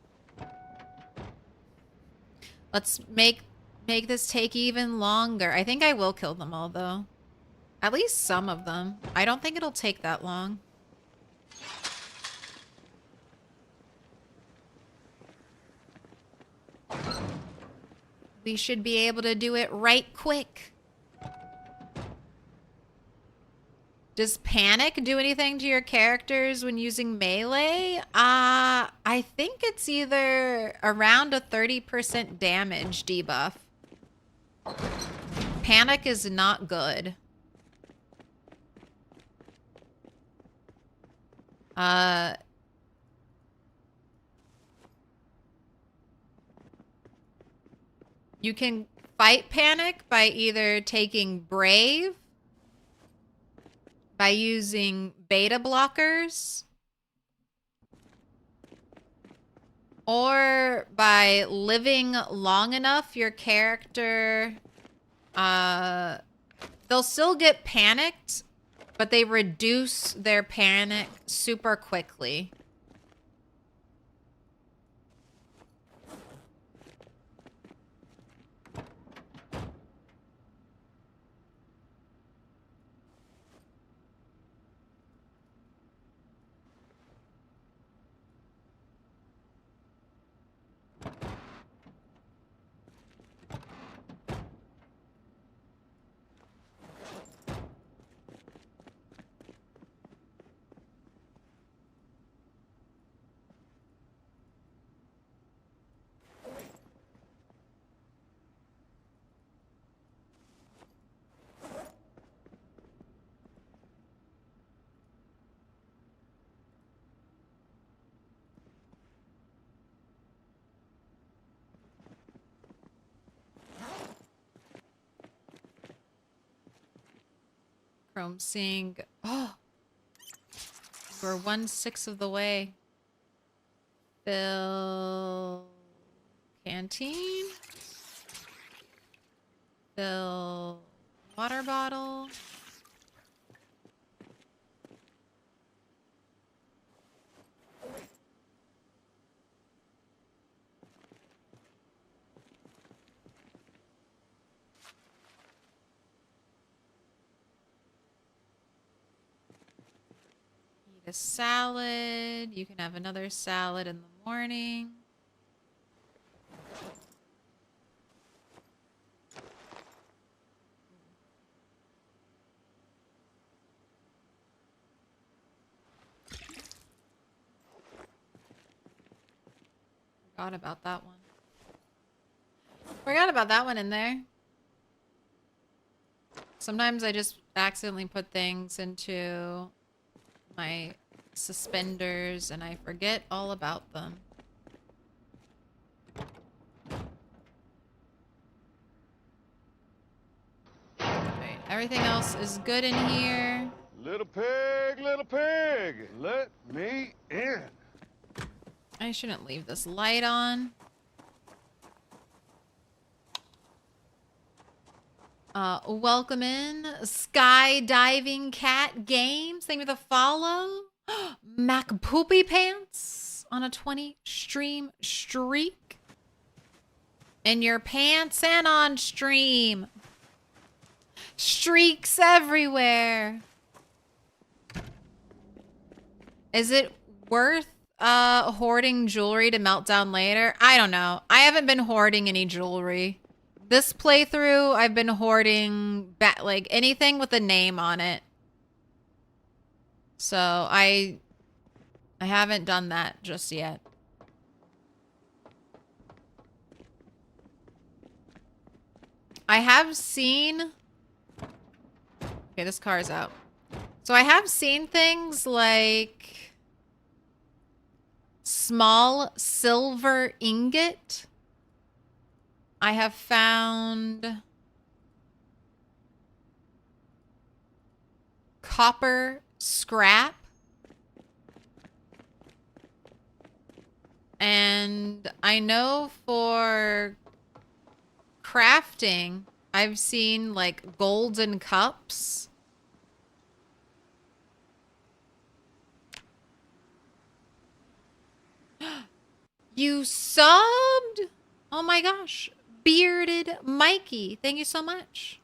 Let's make this take even longer. I think I will kill them all, though. At least some of them. I don't think it'll take that long. We should be able to do it right quick. Does panic do anything to your characters when using melee? I think it's either around a 30% damage debuff. Panic is not good. You can fight panic by either taking brave, by using beta blockers, or by living long enough your character, they'll still get panicked, but they reduce their panic super quickly. Chrome Sing. Oh, we're 1/6 of the way. Fill canteen. Fill water bottle. Eat a salad. You can have another salad in the morning. Forgot about that one. Forgot about that one in there. Sometimes I just accidentally put things into my suspenders and I forget all about them. Alright, everything else is good in here. Little pig, let me in. I shouldn't leave this light on. Welcome in Skydiving Cat Games. Thank you for the follow. Mac Poopy Pants on a 20 stream streak. In your pants and on stream. Streaks everywhere. Is it worth hoarding jewelry to melt down later? I don't know. I haven't been hoarding any jewelry. This playthrough, I've been hoarding like anything with a name on it. So I haven't done that just yet. I have seen... Okay, this car is out. So I have seen things like small silver ingot. I have found copper scrap. And I know for crafting, I've seen like golden cups. You subbed? Oh my gosh. Bearded Mikey. Thank you so much.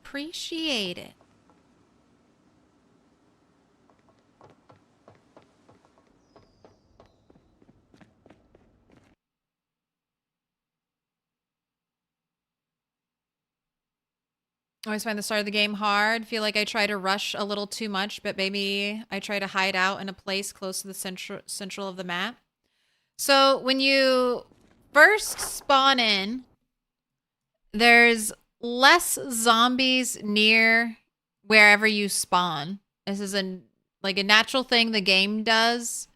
Appreciate it. I always find the start of the game hard. Feel like I try to rush a little too much, but maybe I try to hide out in a place close to the central of the map. So when you first spawn in, there's less zombies near wherever you spawn. This is a natural thing the game does.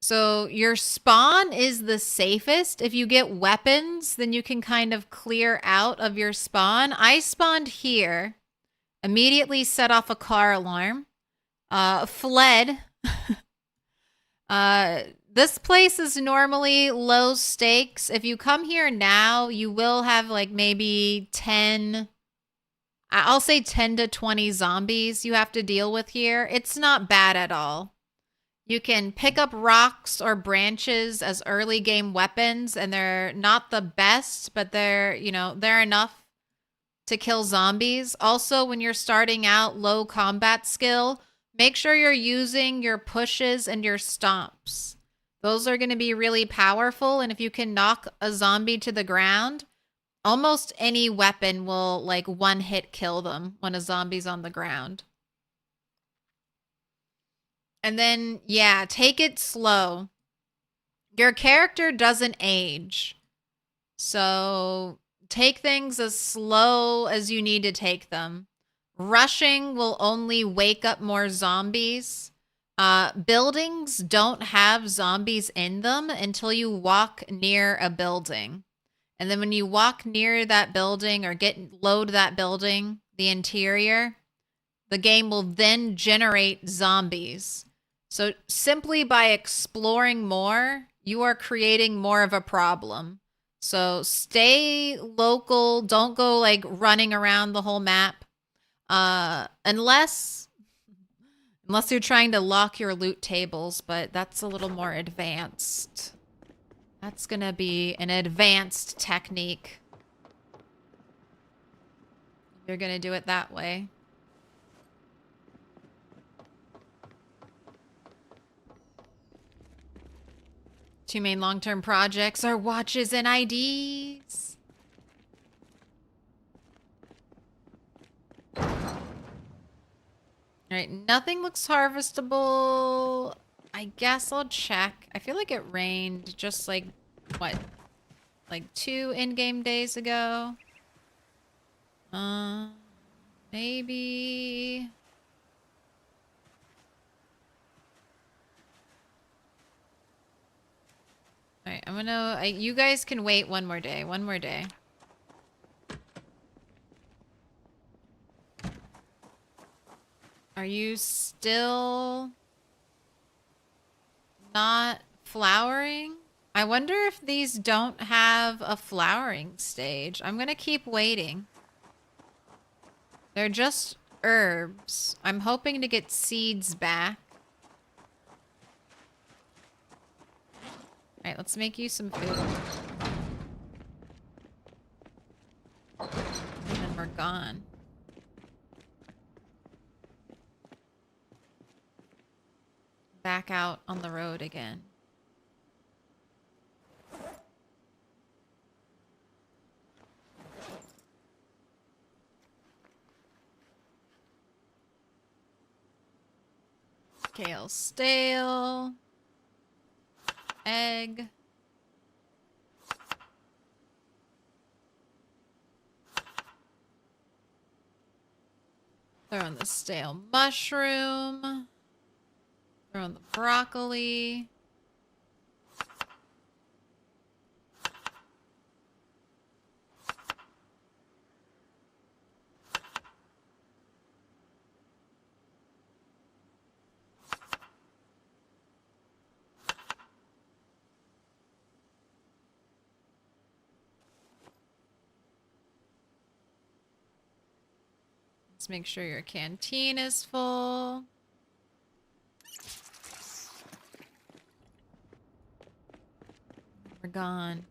So your spawn is the safest. If you get weapons, then you can kind of clear out of your spawn. I spawned here, immediately set off a car alarm, fled. This place is normally low stakes. If you come here now, you will have like maybe 10, I'll say 10 to 20 zombies you have to deal with here. It's not bad at all. You can pick up rocks or branches as early game weapons, and they're not the best, but they're enough to kill zombies. Also, when you're starting out low combat skill, make sure you're using your pushes and your stomps. Those are going to be really powerful, and if you can knock a zombie to the ground, almost any weapon will like one hit kill them when a zombie's on the ground. And then, yeah, take it slow. Your character doesn't age. So take things as slow as you need to take them. Rushing will only wake up more zombies. Buildings don't have zombies in them until you walk near a building. And then when you walk near that building or load that building, the interior, the game will then generate zombies. So simply by exploring more, you are creating more of a problem. So stay local. Don't go like running around the whole map. Unless you're trying to lock your loot tables, but that's a little more advanced. That's gonna be an advanced technique. You're gonna do it that way. Two main long-term projects are watches and IDs. All right, nothing looks harvestable. I guess I'll check. I feel like it rained just like, what? Like 2 in-game days ago? Maybe... Alright, I'm gonna... you guys can wait one more day. One more day. Are you still not flowering? I wonder if these don't have a flowering stage. I'm gonna keep waiting. They're just herbs. I'm hoping to get seeds back. Alright, let's make you some food. And then we're gone. Back out on the road again. Kale stale. Egg. Throw in the stale mushroom. Throw in the broccoli. Let's make sure your canteen is full. We're gone.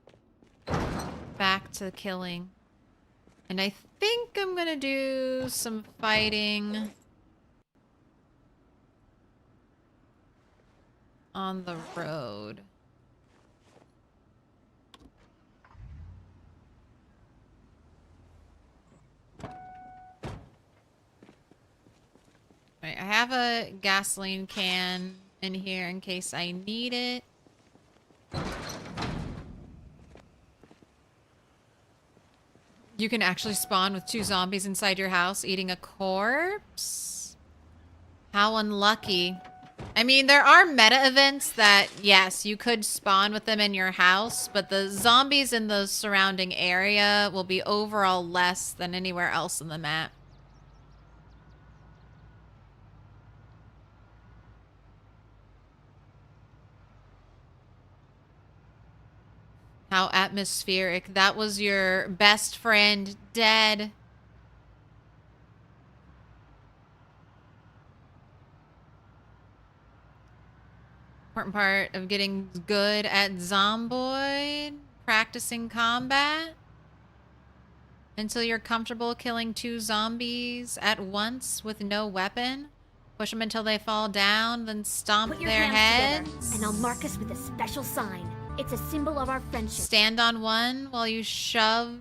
Back to killing. And I think I'm gonna do some fighting on the road. Right, I have a gasoline can in here in case I need it. You can actually spawn with 2 zombies inside your house eating a corpse? How unlucky. I mean, there are meta events that, yes, you could spawn with them in your house, but the zombies in the surrounding area will be overall less than anywhere else in the map. How atmospheric. That was your best friend dead. Important part of getting good at Zomboid. Practicing combat. Until you're comfortable killing 2 zombies at once with no weapon. Push them until they fall down, then stomp Put your their hands heads. together, and I'll mark us with a special sign. It's a symbol of our friendship. Stand on one while you shove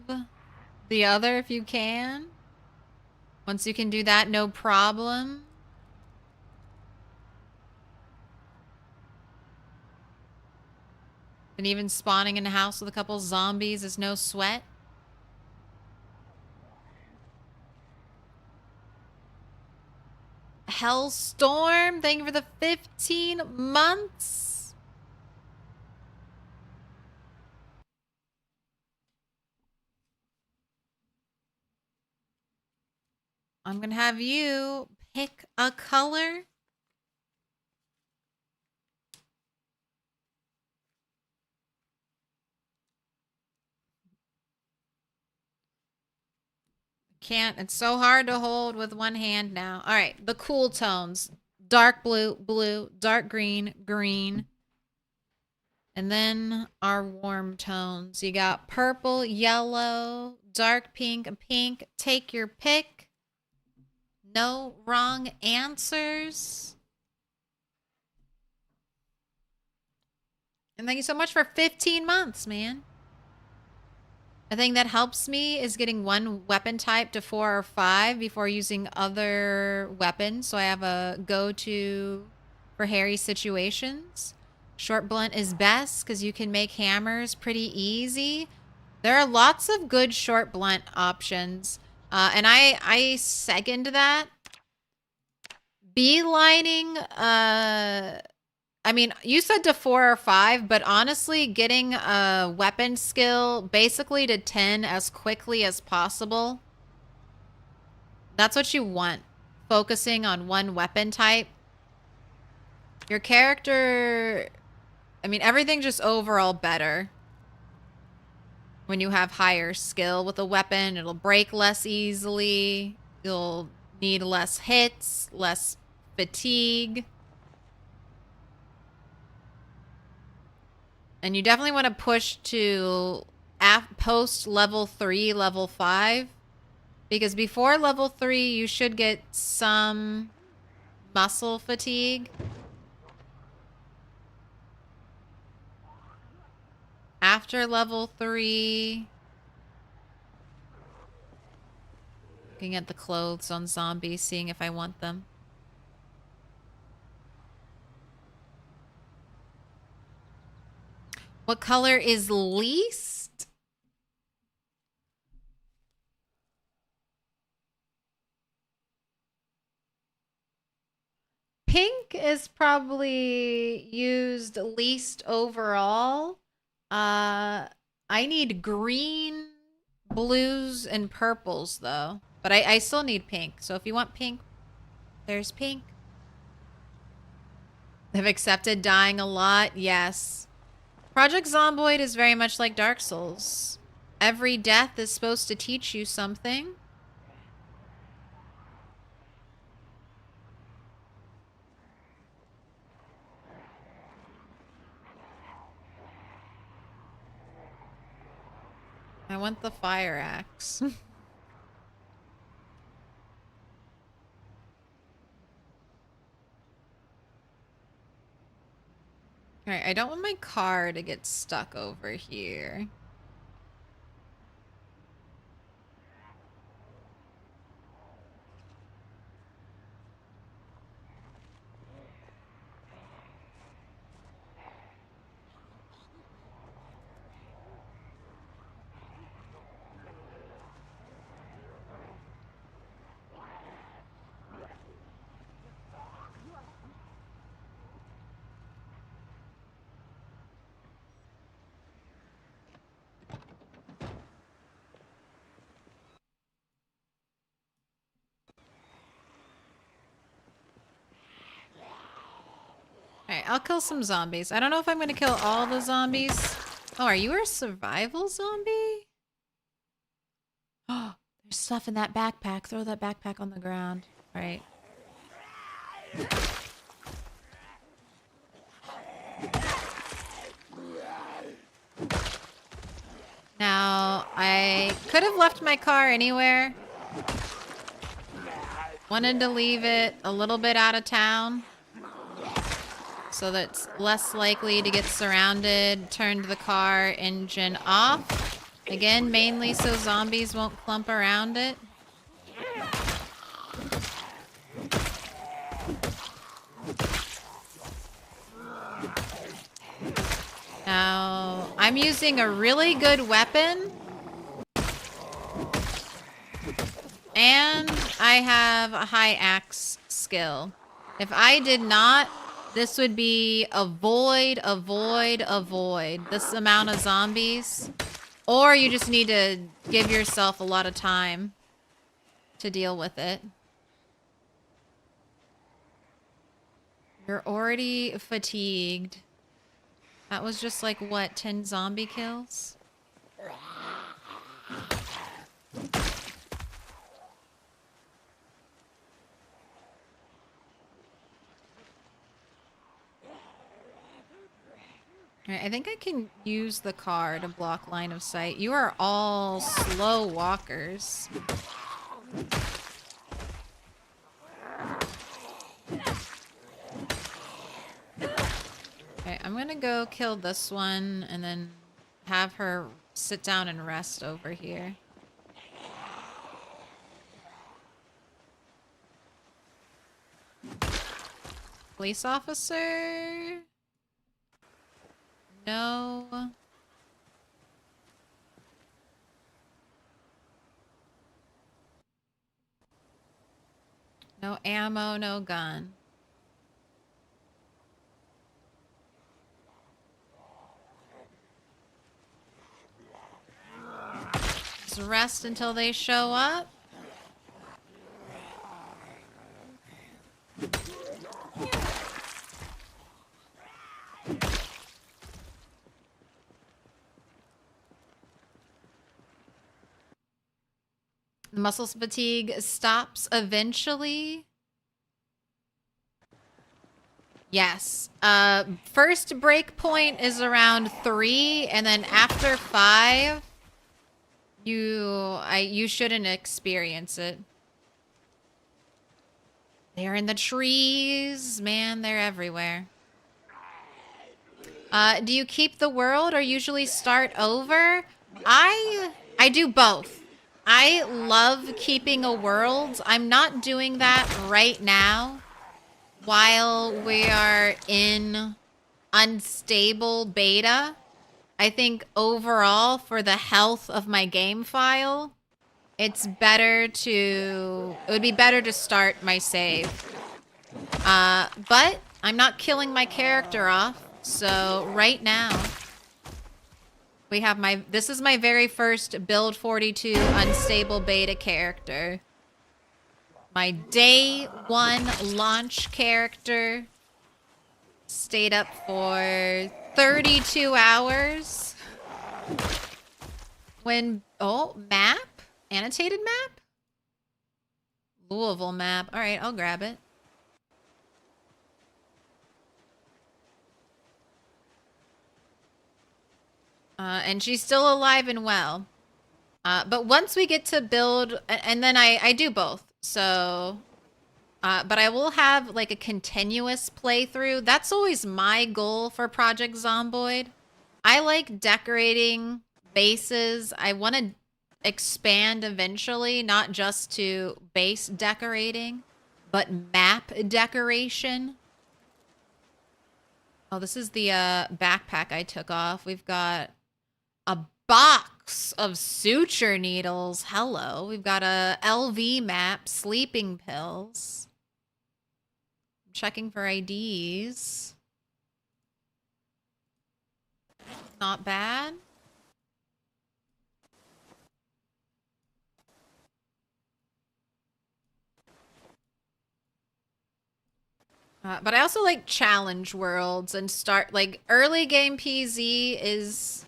the other if you can. Once you can do that, no problem. And even spawning in a house with a couple zombies is no sweat. Hellstorm, thank you for the 15 months. I'm gonna have you pick a color. Can't, it's so hard to hold with one hand now. All right, the cool tones. Dark blue, blue, dark green, green. And then our warm tones. You got purple, yellow, dark pink, and pink. Take your pick. No wrong answers. And thank you so much for 15 months, man. A thing that helps me is getting one weapon type to 4 or 5 before using other weapons. So I have a go-to for hairy situations. Short blunt is best because you can make hammers pretty easy. There are lots of good short blunt options. And I second that. Beelining, I mean, you said to 4 or 5, but honestly, getting a weapon skill basically to 10 as quickly as possible. That's what you want. Focusing on one weapon type. Your character, I mean, everything just overall better. When you have higher skill with a weapon, it'll break less easily. You'll need less hits, less fatigue. And you definitely want to push to post level 3, level 5. Because before level 3, you should get some muscle fatigue. After level 3... Looking at the clothes on zombies, seeing if I want them. What color is least? Pink is probably used least overall. I need green, blues, and purples, though. But I still need pink. So if you want pink, there's pink. They've accepted dying a lot. Yes. Project Zomboid is very much like Dark Souls. Every death is supposed to teach you something. I want the fire axe. Alright, I don't want my car to get stuck over here. Alright, I'll kill some zombies. I don't know if I'm gonna kill all the zombies. Oh, are you a survival zombie? Oh, there's stuff in that backpack. Throw that backpack on the ground. Alright. Now, I could have left my car anywhere. Wanted to leave it a little bit out of town so that's less likely to get surrounded. Turned the car engine off. Again, mainly so zombies won't clump around it. Now, I'm using a really good weapon. And I have a high axe skill. If I did not, this would be avoid this amount of zombies. Or you just need to give yourself a lot of time to deal with it. You're already fatigued. That was just like, what, 10 zombie kills? Alright, I think I can use the car to block line of sight. You are all slow walkers. Okay, I'm gonna go kill this one and then have her sit down and rest over here. Police officer? No. No ammo, no gun. Just rest until they show up. The muscle fatigue stops eventually. Yes. First break point is around 3, and then after 5, you shouldn't experience it. They're in the trees, man. They're everywhere. Do you keep the world or usually start over? I do both. I love keeping a world. I'm not doing that right now while we are in unstable beta. I think overall for the health of my game file, it would be better to start my save. But I'm not killing my character off. So right now, we have this is my very first build 42 unstable beta character. My day 1 launch character stayed up for 32 hours. Map? Annotated map? Louisville map. All right, I'll grab it. And she's still alive and well. But once we get to build, and then I do both. So, but I will have like a continuous playthrough. That's always my goal for Project Zomboid. I like decorating bases. I want to expand eventually, not just to base decorating, but map decoration. Oh, this is the backpack I took off. We've got a box of suture needles. Hello. We've got a LV map, sleeping pills. I'm checking for IDs. Not bad. But I also like challenge worlds and start like early game PZ is,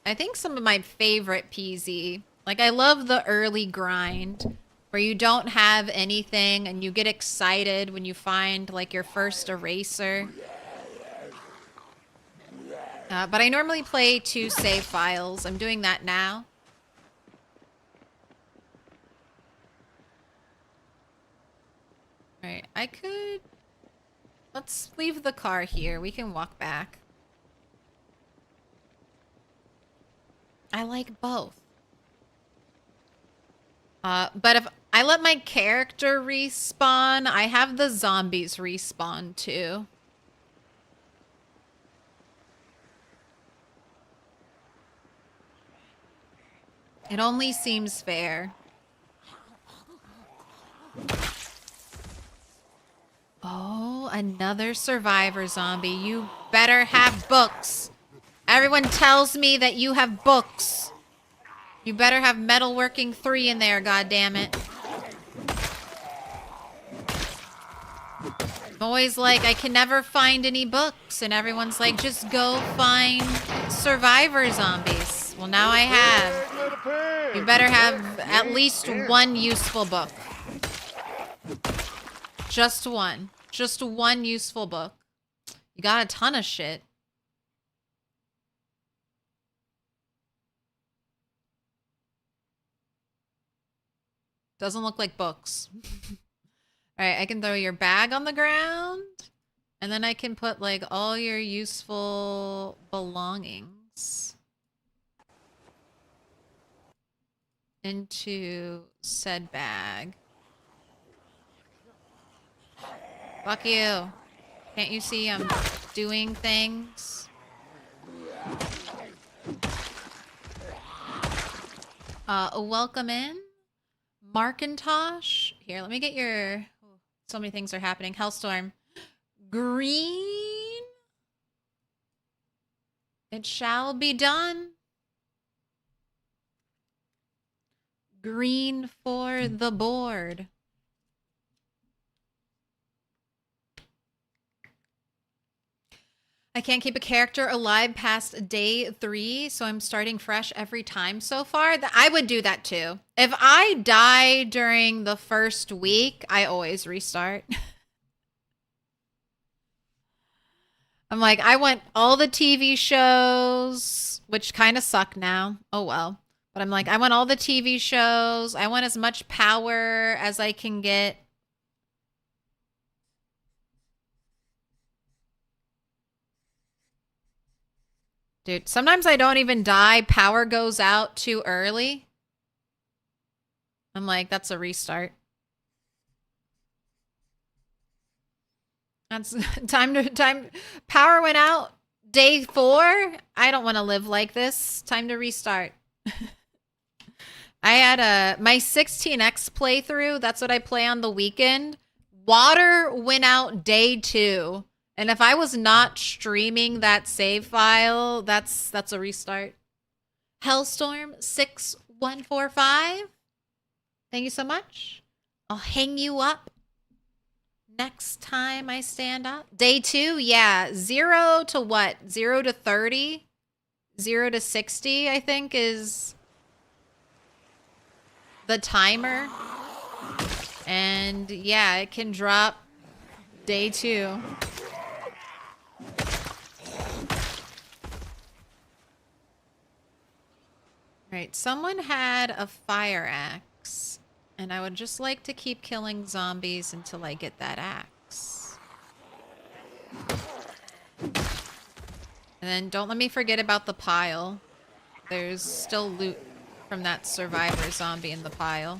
I think, some of my favorite PZ. Like I love the early grind where you don't have anything and you get excited when you find like your first eraser. But I normally play 2 save files. I'm doing that now. Alright, I could... Let's leave the car here. We can walk back. I like both. But if I let my character respawn, I have the zombies respawn too. It only seems fair. Oh, another survivor zombie. You better have books. Everyone tells me that you have books. You better have metalworking 3 in there, goddammit. I'm always like, I can never find any books. And everyone's like, just go find survivor zombies. Well, now I have. You better have at least 1 useful book. Just 1. Just 1 useful book. You got a ton of shit. Doesn't look like books. Alright, I can throw your bag on the ground. And then I can put like all your useful belongings into said bag. Fuck you. Can't you see I'm doing things? Welcome in. Markintosh. Here, let me get your... So many things are happening. Hellstorm. Green. It shall be done. Green for the board. I can't keep a character alive past day 3, so I'm starting fresh every time so far. I would do that too. If I die during the first week, I always restart. I'm like, I want all the TV shows, which kind of suck now. Oh well. But I'm like, I want all the TV shows. I want as much power as I can get. Dude, sometimes I don't even die. Power goes out too early. I'm like, that's a restart. That's time. Power went out day 4. I don't want to live like this. Time to restart. I had my 16x playthrough. That's what I play on the weekend. Water went out day 2. And if I was not streaming that save file, that's a restart. Hellstorm 6145. Thank you so much. I'll hang you up next time I stand up. Day 2, yeah. 0 to what? 0 to 30? 0 to 60, I think, is the timer. And yeah, it can drop day 2. Right, someone had a fire axe, and I would just like to keep killing zombies until I get that axe. And then don't let me forget about the pile. There's still loot from that survivor zombie in the pile.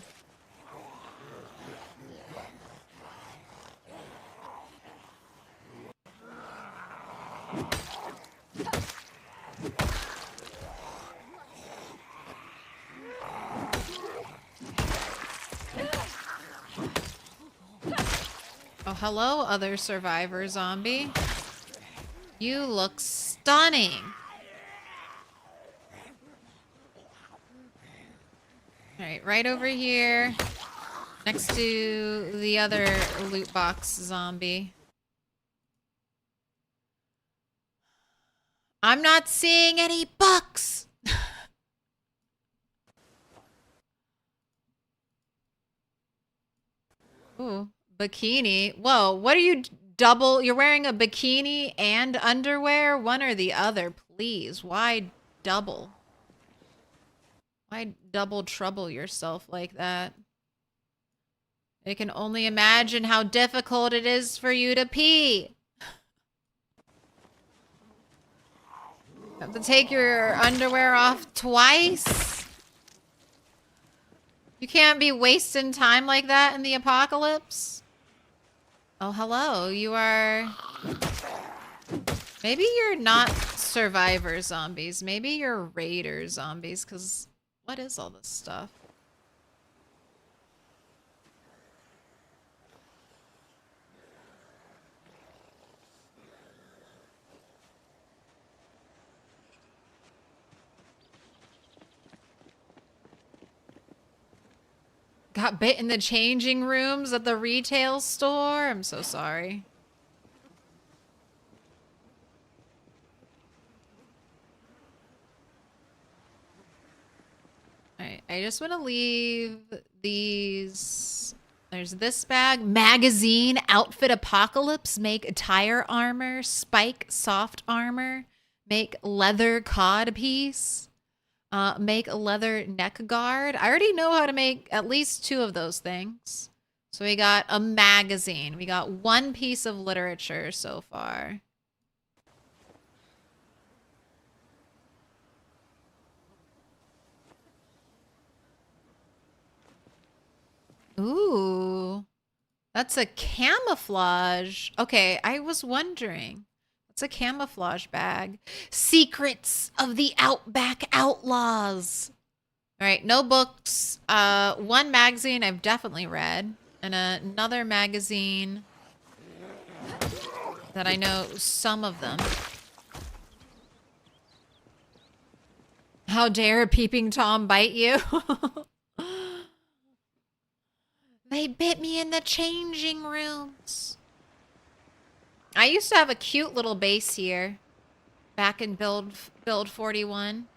Oh, hello, other survivor zombie. You look stunning. All right, right over here. Next to the other loot box zombie. I'm not seeing any bucks. Ooh, bikini. Whoa, what are you double? You're wearing a bikini and underwear? One or the other, please. Why double? Why double trouble yourself like that? I can only imagine how difficult it is for you to pee. Have to take your underwear off twice? You can't be wasting time like that in the apocalypse. Oh, hello. You are... Maybe you're not survivor zombies. Maybe you're raider zombies, because what is all this stuff? Got bit in the changing rooms at the retail store? I'm so sorry. Alright, I just want to leave these... There's this bag. Magazine, outfit apocalypse, make tire armor, spike soft armor, make leather cod piece. Make a leather neck guard. I already know how to make at least 2 of those things. So we got a magazine. We got 1 piece of literature so far. Ooh. That's a camouflage. Okay, I was wondering. It's a camouflage bag. Secrets of the Outback Outlaws. All right, no books. 1 magazine I've definitely read. And another magazine that I know some of them. How dare a peeping Tom bite you? They bit me in the changing rooms. I used to have a cute little base here back in build 41.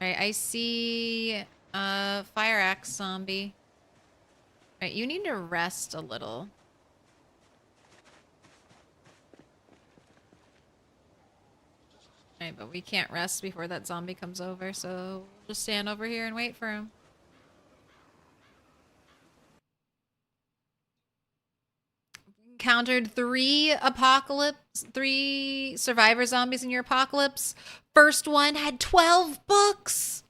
All right, I see a fire axe zombie. All right, you need to rest a little. All right, but we can't rest before that zombie comes over, so we'll just stand over here and wait for him. Encountered 3 survivor zombies in your apocalypse. First one had 12 books.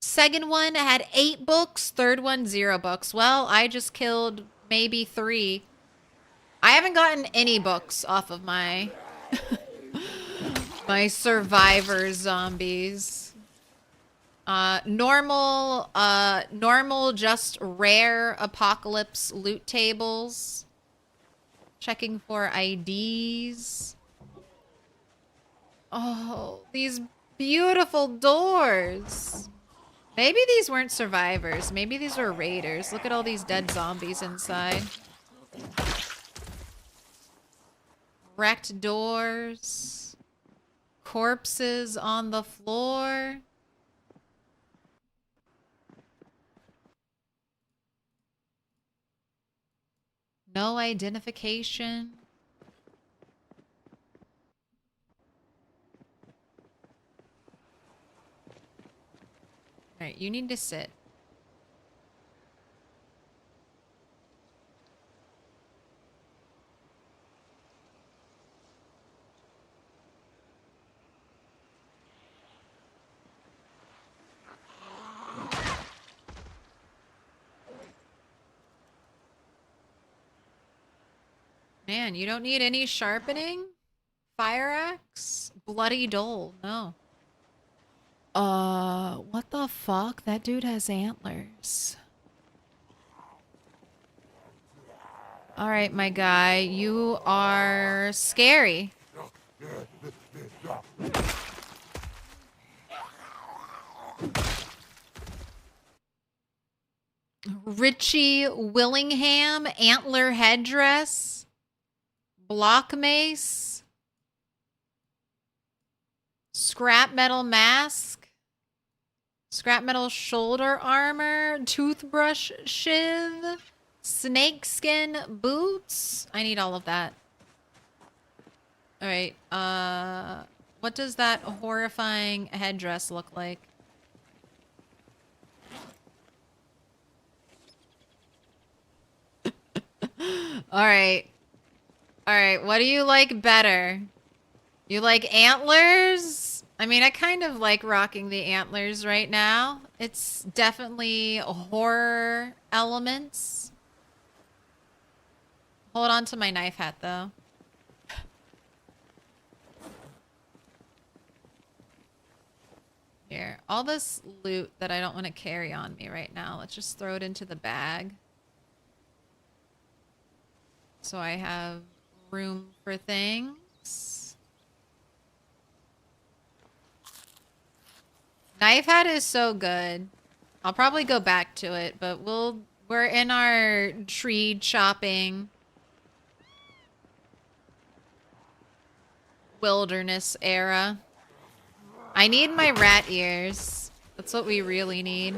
Second one had 8 books. Third one, 0 books. Well, I just killed maybe 3. I haven't gotten any books off of my my survivor zombies. Normal, just rare apocalypse loot tables. Checking for IDs. Oh, these beautiful doors. Maybe these weren't survivors. Maybe these were raiders. Look at all these dead zombies inside. Wrecked doors. Corpses on the floor. No identification. All right, you need to sit. Man, you don't need any sharpening? Fire axe? Bloody dole. No. What the fuck? That dude has antlers. All right, my guy. You are scary. Richie Willingham antler headdress. Block mace. Scrap metal mask. Scrap metal shoulder armor. Toothbrush shiv. Snakeskin boots. I need all of that. Alright, what does that horrifying headdress look like? Alright. Alright, what do you like better? You like antlers? I mean, I kind of like rocking the antlers right now. It's definitely horror elements. Hold on to my knife hat, though. Here, all this loot that I don't want to carry on me right now, let's just throw it into the bag. So I have room for things. Knife hat is so good. I'll probably go back to it, but we're in our tree chopping wilderness era. I need my rat ears. That's what we really need.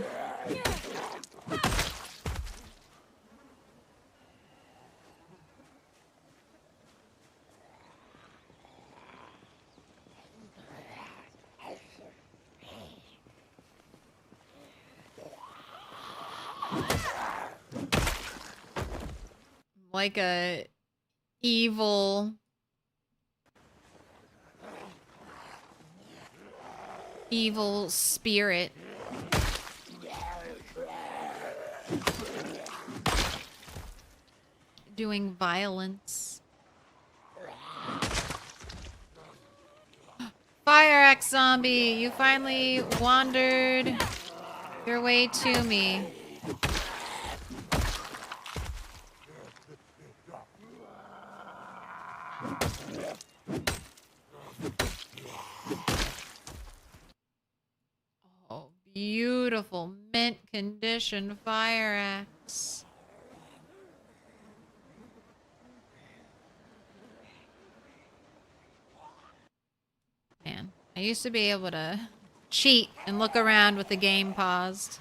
Like a evil spirit. Doing violence. Fire axe zombie, you finally wandered your way to me. Oh, beautiful mint condition fire axe. Man, I used to be able to cheat and look around with the game paused.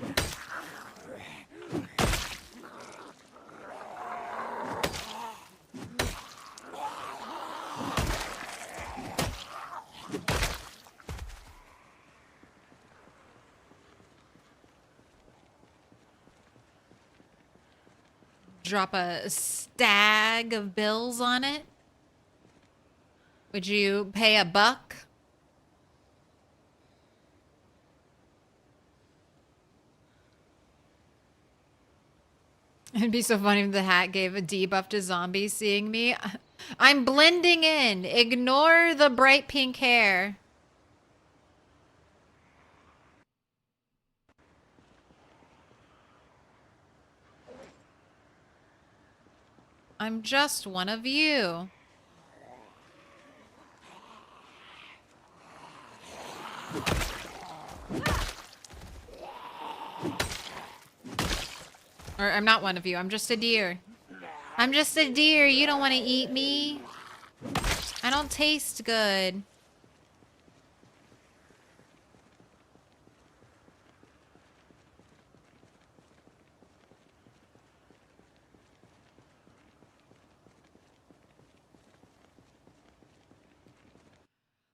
Drop a stag of bills on it. Would you pay $1? It'd be so funny if the hat gave a debuff to zombies seeing me. I'm blending in. Ignore the bright pink hair. I'm just one of you. Or I'm not one of you. I'm just a deer. I'm just a deer. You don't want to eat me. I don't taste good.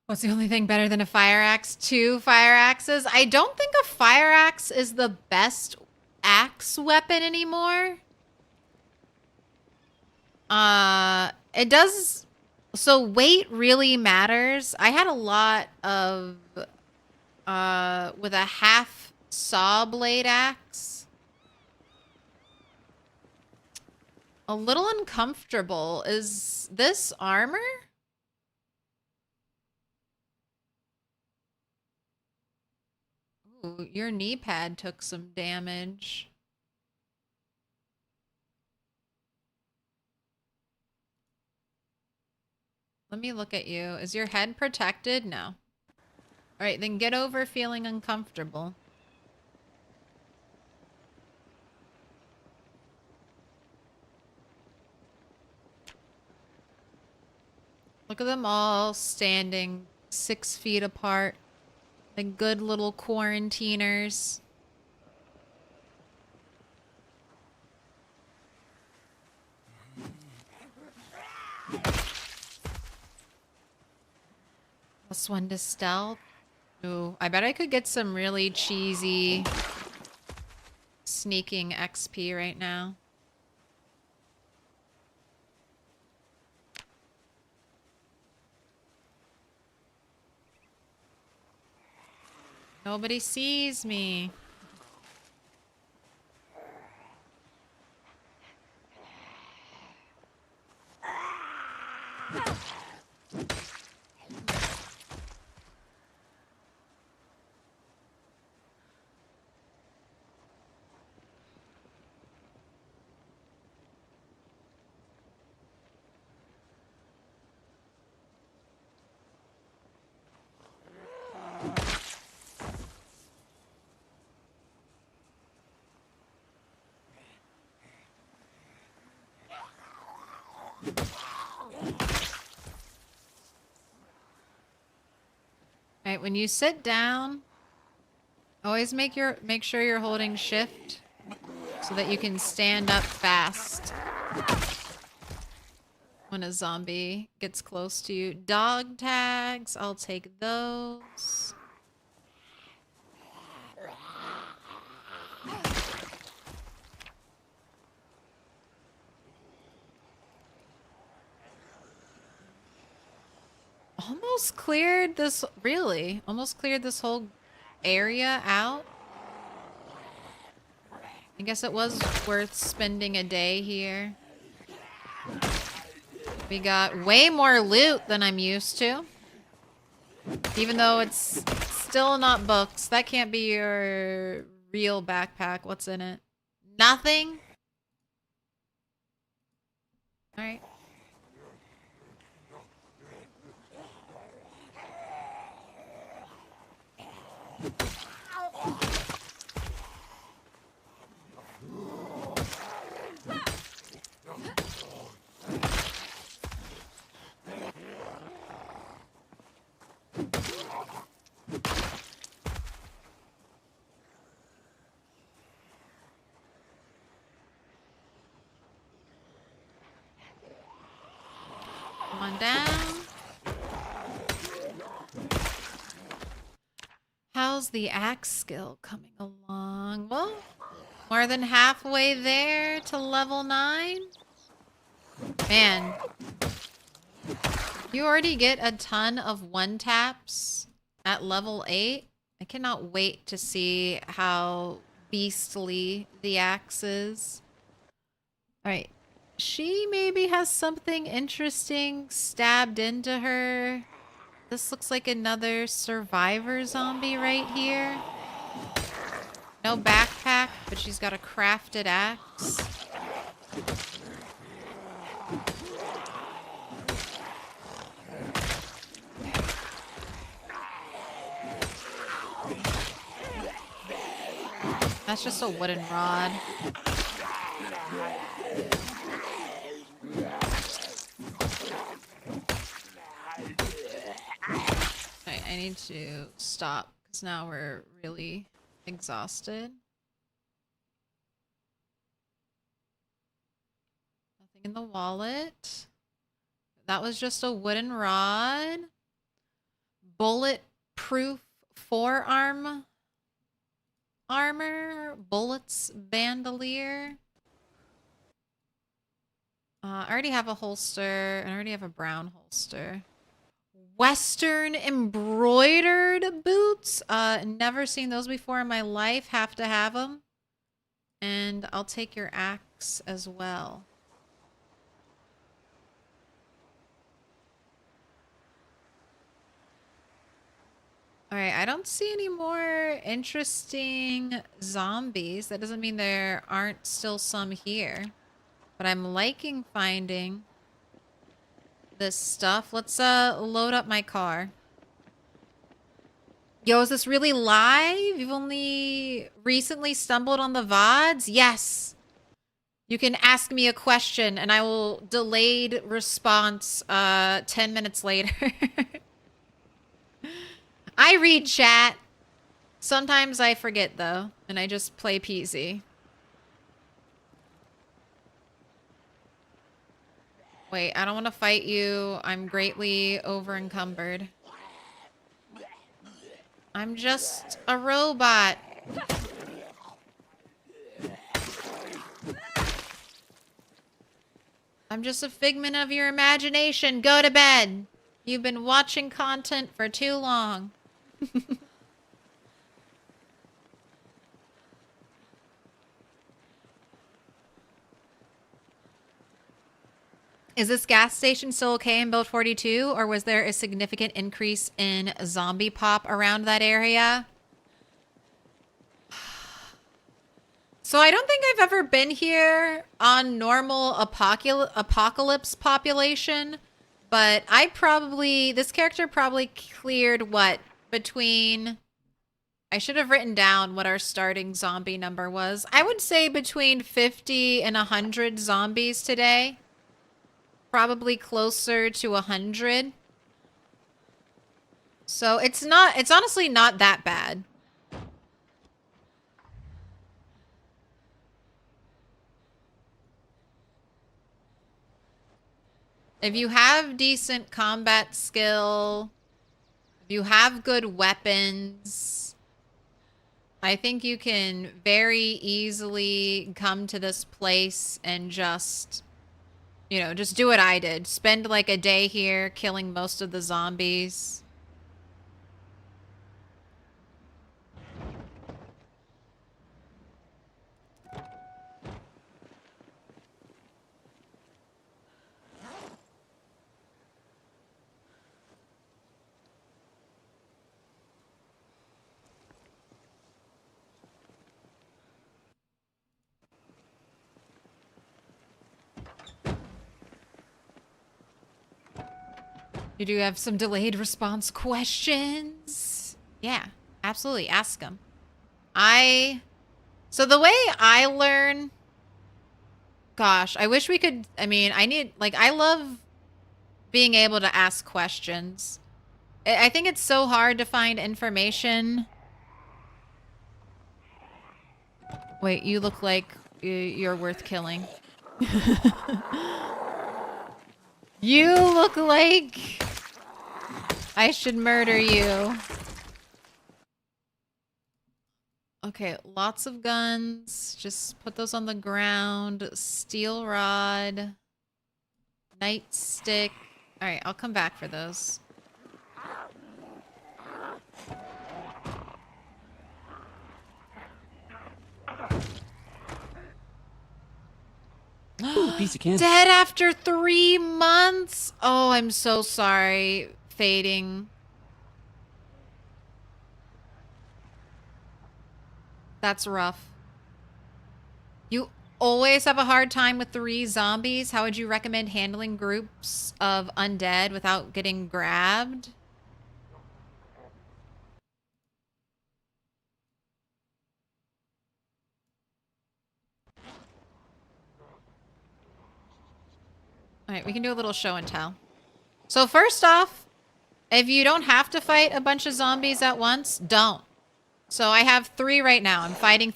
What's the only thing better than a fire axe? 2 fire axes? I don't think a fire axe is the best axe weapon anymore. It does. So weight really matters. I had a lot of, with a half saw blade axe. A little uncomfortable. Is this armor? Ooh, your knee pad took some damage. Let me look at you. Is your head protected? No. All right, then get over feeling uncomfortable. Look at them all standing 6 feet apart. The good little quarantiners. +1 to stealth. Ooh, I bet I could get some really cheesy sneaking XP right now. Nobody sees me. Alright, when you sit down, always make sure you're holding shift so that you can stand up fast when a zombie gets close to you. Dog tags, I'll take those. Almost cleared this, really? Almost cleared this whole area out? I guess it was worth spending a day here. We got way more loot than I'm used to. Even though it's still not books. That can't be your real backpack. What's in it? Nothing? Alright. Come on down. How's the axe skill coming along? Well, more than halfway there to level 9. Man, you already get a ton of 1-taps at level 8. I cannot wait to see how beastly the axe is. Alright. She maybe has something interesting stabbed into her. This looks like another survivor zombie right here. No backpack, but she's got a crafted axe. That's just a wooden rod. I need to stop because now we're really exhausted. Nothing in the wallet. That was just a wooden rod. Bulletproof forearm armor. Bullets bandolier. I already have a holster, and I already have a brown holster. Western embroidered boots. Never seen those before in my life. Have to have them. And I'll take your axe as well. Alright, I don't see any more interesting zombies. That doesn't mean there aren't still some here. But I'm liking finding this stuff. Let's load up my car. Yo, is this really live? You've only recently stumbled on the VODs? Yes. You can ask me a question and I will delayed response 10 minutes later. I read chat. Sometimes I forget though, and I just play peasy. Wait, I don't want to fight you. I'm greatly over encumbered. I'm just a robot. I'm just a figment of your imagination. Go to bed. You've been watching content for too long. Is this gas station still okay in Build 42, or was there a significant increase in zombie pop around that area? So I don't think I've ever been here on normal apocalypse population, but this character probably cleared what? I should have written down what our starting zombie number was. I would say between 50 and 100 zombies today. Probably closer to 100. So it's honestly not that bad. If you have decent combat skill, if you have good weapons, I think you can very easily come to this place and just, you know, just do what I did. Spend like a day here killing most of the zombies. You do have some delayed response questions? Yeah, absolutely. Ask them. So the way I learn, gosh, I wish we could, I love being able to ask questions. I think it's so hard to find information. Wait, you look like you're worth killing. You look like I should murder you. Okay, lots of guns. Just put those on the ground. Steel rod. Nightstick. Alright, I'll come back for those. Ooh, piece of candy. Dead after 3 months? Oh, I'm so sorry. Fading. That's rough. You always have a hard time with 3 zombies. How would you recommend handling groups of undead without getting grabbed? Alright, we can do a little show and tell. So first off, if you don't have to fight a bunch of zombies at once, don't. So I have 3 right now. I'm fighting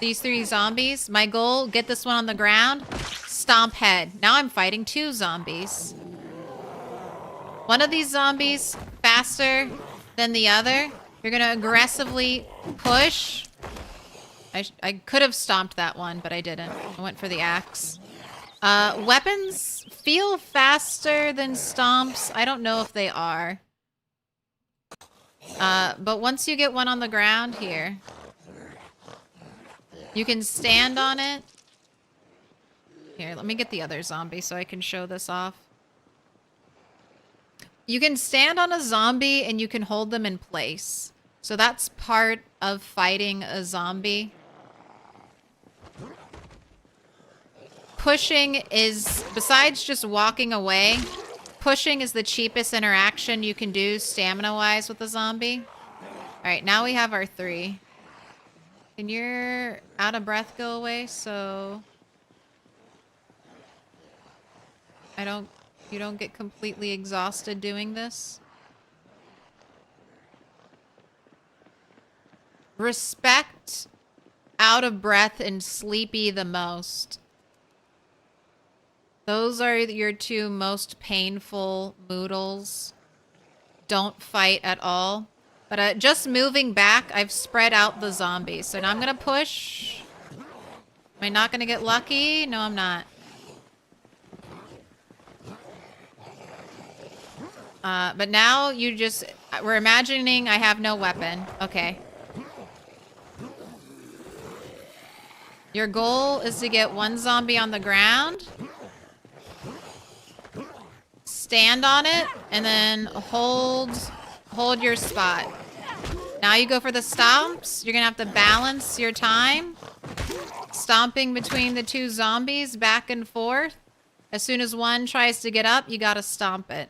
these 3 zombies. My goal, get this one on the ground, stomp head. Now I'm fighting 2 zombies. One of these zombies faster than the other. You're gonna aggressively push. I could have stomped that one, but I didn't. I went for the axe. Weapons feel faster than stomps. I don't know if they are. But once you get one on the ground here, you can stand on it. Here, let me get the other zombie so I can show this off. You can stand on a zombie and you can hold them in place. So that's part of fighting a zombie. Pushing is, besides just walking away, pushing is the cheapest interaction you can do stamina-wise with a zombie. Alright, now we have our 3. Can your out of breath go away? So You don't get completely exhausted doing this? Respect out of breath and sleepy the most. Those are your two most painful moodles. Don't fight at all. But just moving back, I've spread out the zombies. So now I'm going to push. Am I not going to get lucky? No, I'm not. But now you just... We're imagining I have no weapon. Okay. Your goal is to get one zombie on the ground. Stand on it, and then hold your spot. Now you go for the stomps. You're gonna have to balance your time. Stomping between the two zombies back and forth. As soon as one tries to get up, you gotta stomp it.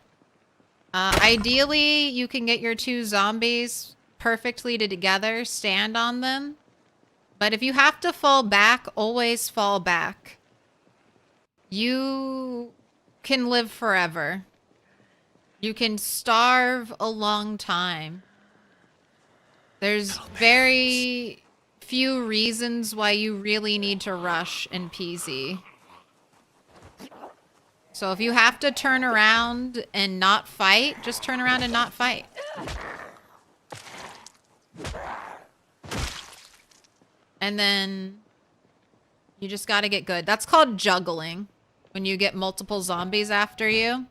Ideally, you can get your two zombies perfectly together, stand on them. But if you have to fall back, always fall back. You can live forever. You can starve a long time. There's very few reasons why you really need to rush in PZ. So if you have to turn around and not fight, just turn around and not fight. And then you just gotta get good. That's called juggling. When you get multiple zombies after you,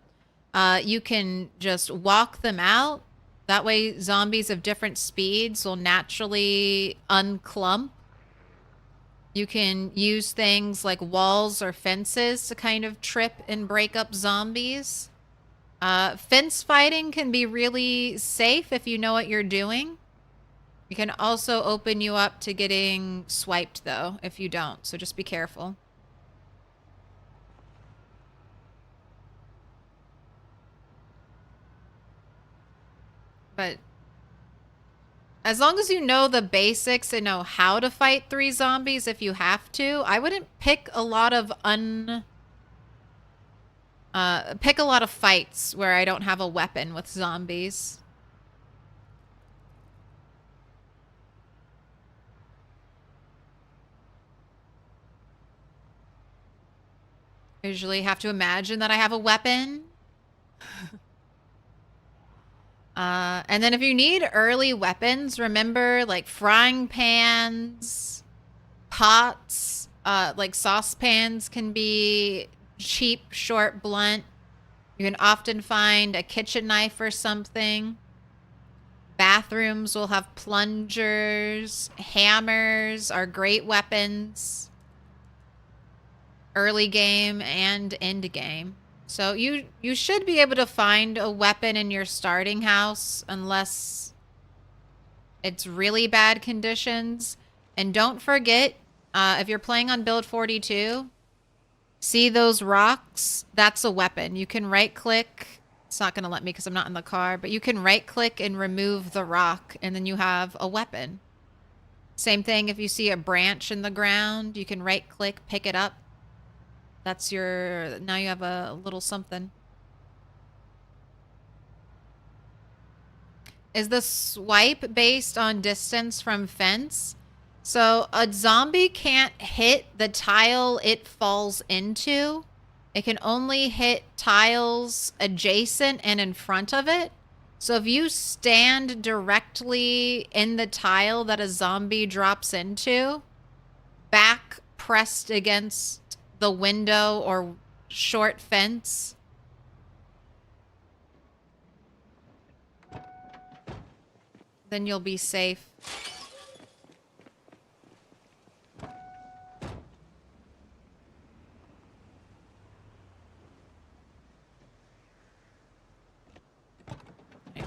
you can just walk them out. That way zombies of different speeds will naturally unclump. You can use things like walls or fences to kind of trip and break up zombies. Fence fighting can be really safe if you know what you're doing. It can also open you up to getting swiped, though, if you don't. So just be careful. But as long as you know the basics and know how to fight 3 zombies if you have to, I wouldn't pick a lot of fights where I don't have a weapon with zombies. I usually have to imagine that I have a weapon. And then if you need early weapons, remember like frying pans, pots, like saucepans can be cheap, short, blunt. You can often find a kitchen knife or something. Bathrooms will have plungers. Hammers are great weapons. Early game and end game. So you should be able to find a weapon in your starting house unless it's really bad conditions. And don't forget, if you're playing on build 42, see those rocks? That's a weapon. You can right click. It's not going to let me because I'm not in the car, but you can right click and remove the rock and then you have a weapon. Same thing if you see a branch in the ground, you can right click, pick it up. That's your, now you have a little something. Is the swipe based on distance from fence? So a zombie can't hit the tile it falls into. It can only hit tiles adjacent and in front of it. So if you stand directly in the tile that a zombie drops into, back pressed against the window or short fence, then you'll be safe.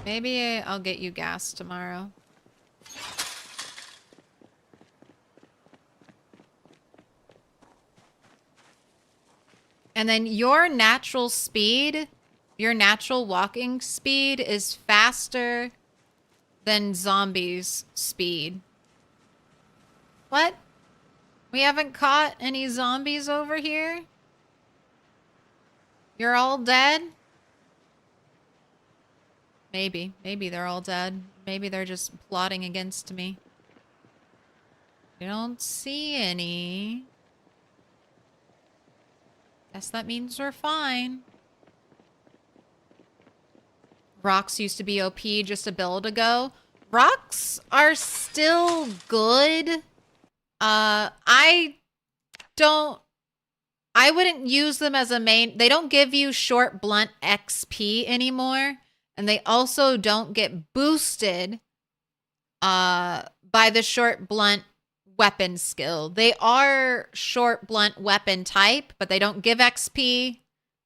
Maybe I'll get you gas tomorrow. And then your natural speed, your natural walking speed is faster than zombies' speed. What? We haven't caught any zombies over here? You're all dead? Maybe. Maybe they're all dead. Maybe they're just plotting against me. I don't see any. Guess that means we're fine. Rocks used to be OP just a build ago. Rocks are still good. I wouldn't use them as a main. They don't give you short blunt XP anymore. And they also don't get boosted by the short blunt weapon skill. They are short blunt weapon type, but they don't give XP.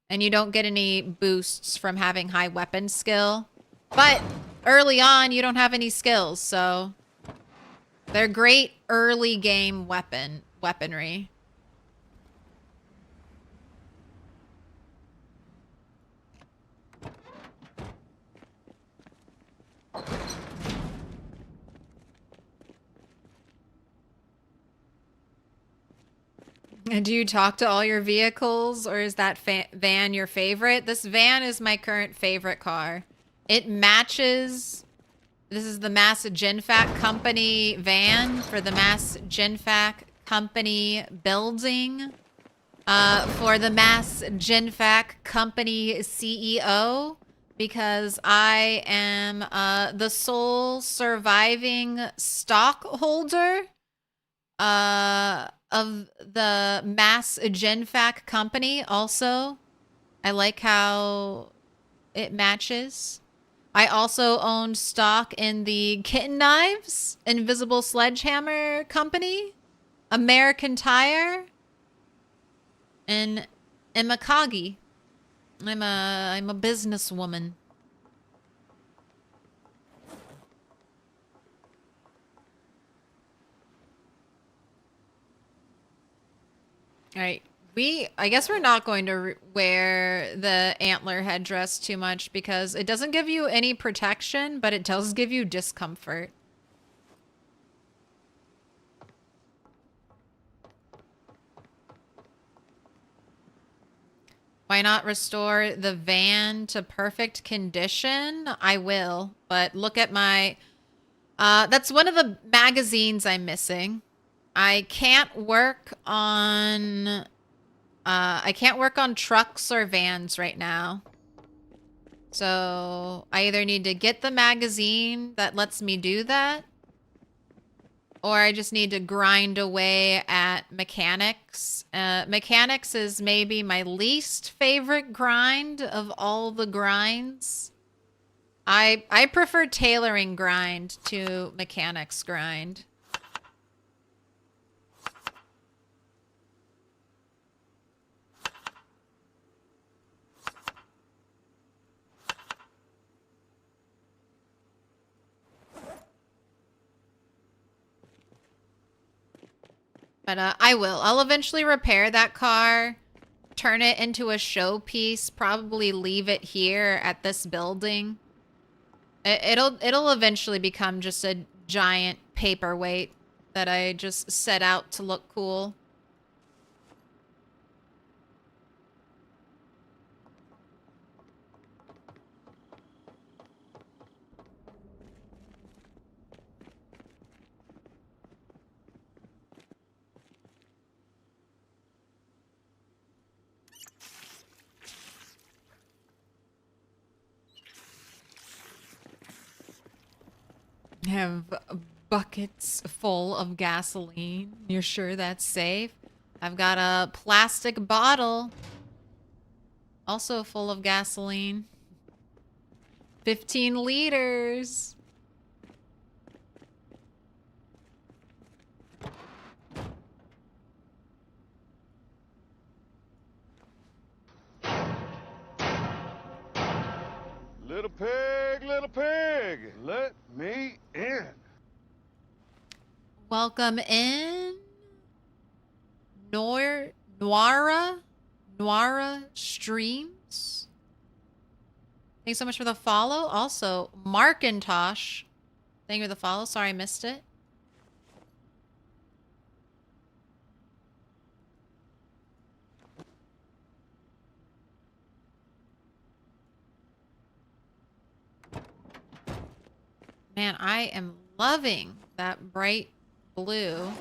And you don't get any boosts from having high weapon skill. But early on, you don't have any skills, so they're great early game weaponry. And do you talk to all your vehicles, or is that van your favorite? This van is my current favorite car. It matches. This is the Mass Genfac Company van for the Mass Genfac Company building. For the Mass Genfac Company CEO, because I am the sole surviving stockholder of the Mass Genfac Company. Also, I like how it matches. I also own stock in the Kitten Knives, Invisible Sledgehammer Company, American Tire, and Imakagi. I'm a businesswoman. All right. I guess we're not going to wear the antler headdress too much because it doesn't give you any protection, but it does give you discomfort. Why not restore the van to perfect condition? I will, but look at my... that's one of the magazines I'm missing. I can't work on trucks or vans right now. So I either need to get the magazine that lets me do that, or I just need to grind away at mechanics. Mechanics is maybe my least favorite grind of all the grinds. I prefer tailoring grind to mechanics grind. But I will. I'll eventually repair that car, turn it into a showpiece, probably leave it here at this building. It'll eventually become just a giant paperweight that I just set out to look cool. Have buckets full of gasoline. You're sure that's safe? I've got a plastic bottle, also full of gasoline. 15 liters. Little pig, let me in. Welcome in. Noira Streams. Thanks so much for the follow. Also, Markintosh. Thank you for the follow. Sorry I missed it. Man, I am loving that bright blue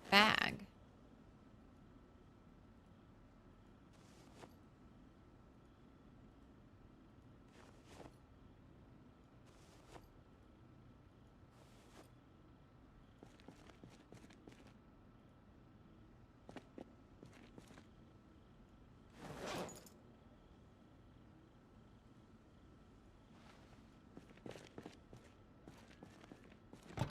bag.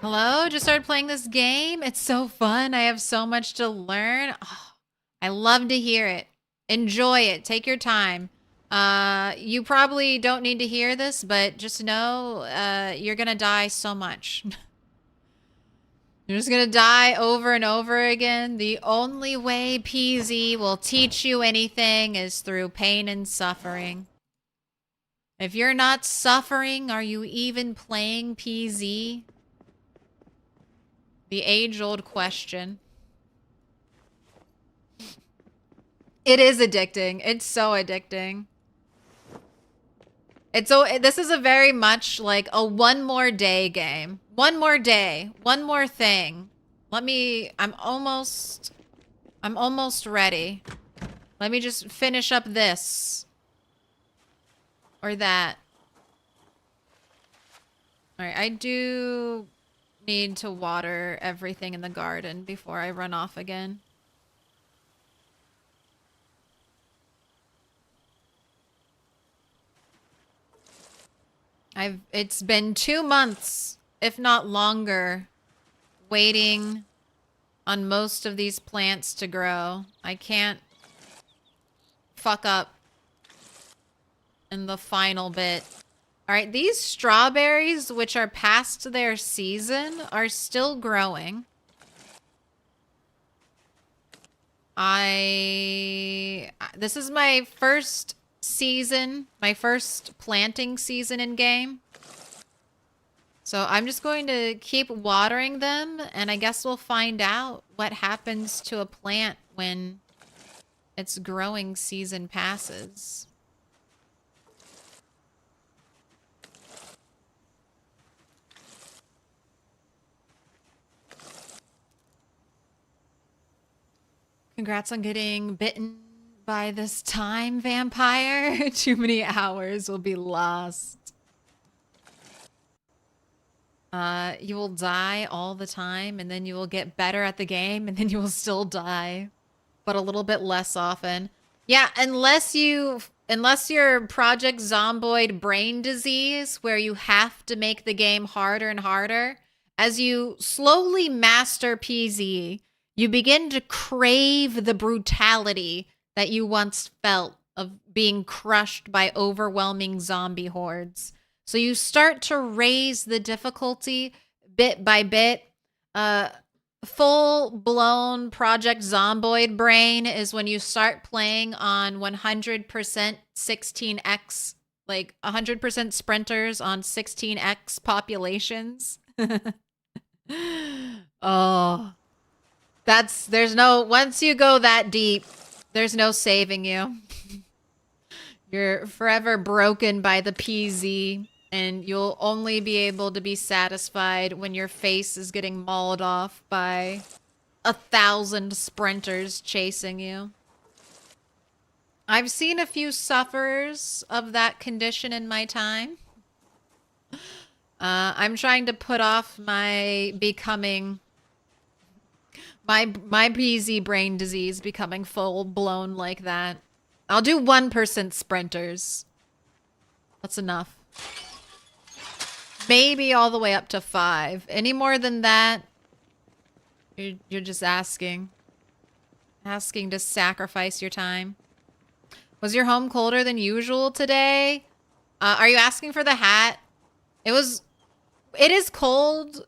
Hello, just started playing this game. It's so fun. I have so much to learn. Oh, I love to hear it. Enjoy it. Take your time. You probably don't need to hear this, but just know you're gonna die so much. You're just gonna die over and over again. The only way PZ will teach you anything is through pain and suffering. If you're not suffering, are you even playing PZ? The age-old question. It is addicting. It's so addicting. This is a very much like a one more day game. One more day. One more thing. I'm almost ready. Let me just finish up this. Or that. Alright, I do need to water everything in the garden before I run off again. It's been 2 months, if not longer, waiting on most of these plants to grow. I can't fuck up in the final bit. All right, these strawberries, which are past their season, are still growing. This is my first season, my first planting season in game. So I'm just going to keep watering them, and I guess we'll find out what happens to a plant when its growing season passes. Congrats on getting bitten by this time vampire. Too many hours will be lost. You will die all the time, and then you will get better at the game, and then you will still die, but a little bit less often. Yeah, unless you're Project Zomboid brain disease, where you have to make the game harder and harder. As you slowly master PZ, you begin to crave the brutality that you once felt of being crushed by overwhelming zombie hordes. So you start to raise the difficulty bit by bit. Full-blown Project Zomboid brain is when you start playing on 100% 16x, like 100% sprinters on 16x populations. Oh. Once you go that deep, there's no saving you. You're forever broken by the PZ, and you'll only be able to be satisfied when your face is getting mauled off by 1,000 sprinters chasing you. I've seen a few sufferers of that condition in my time. I'm trying to put off my PZ brain disease becoming full-blown like that. I'll do 1% sprinters. That's enough. Maybe all the way up to 5. Any more than that, you're just asking. Asking to sacrifice your time. Was your home colder than usual today? Are you asking for the hat? It is cold.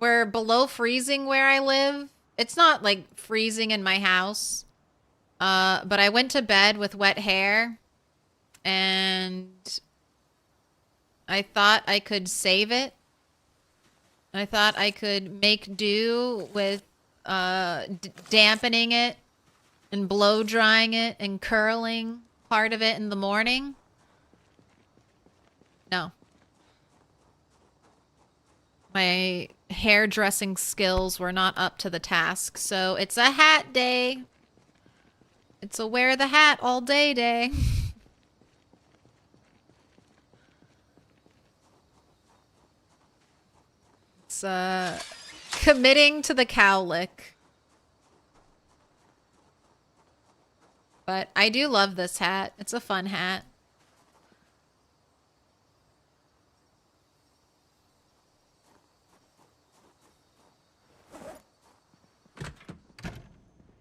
We're below freezing where I live. It's not like freezing in my house. But I went to bed with wet hair, and I thought I could save it. I thought I could make do with dampening it and blow drying it and curling part of it in the morning. No. My hairdressing skills were not up to the task, so it's a hat day. It's a wear the hat all day day. It's committing to the cowlick. But I do love this hat. It's a fun hat.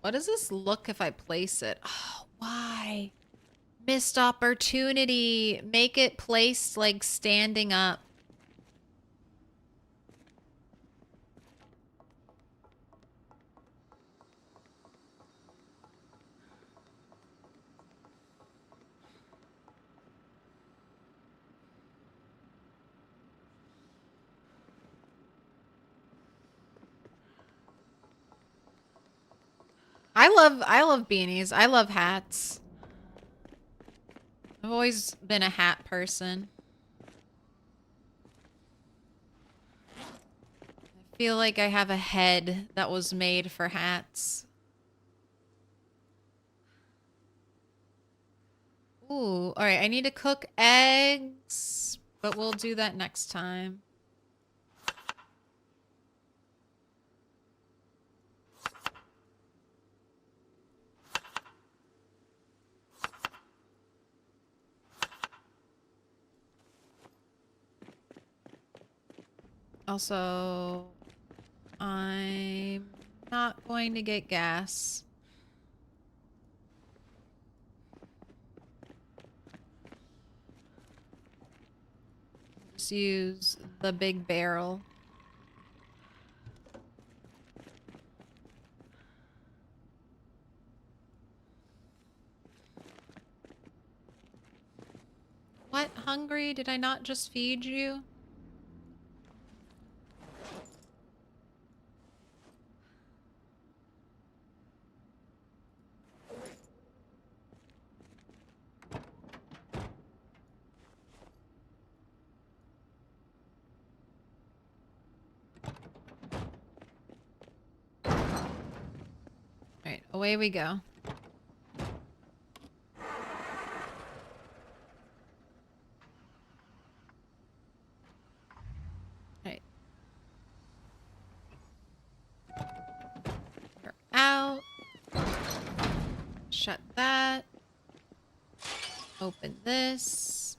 What does this look if I place it? Oh, why? Missed opportunity. Make it placed like standing up. I love beanies. I love hats. I've always been a hat person. I feel like I have a head that was made for hats. Ooh, all right. I need to cook eggs, but we'll do that next time. Also, I'm not going to get gas. Just use the big barrel. What? Hungry? Did I not just feed you? Alright, away we go. Alright. We're out. Shut that. Open this.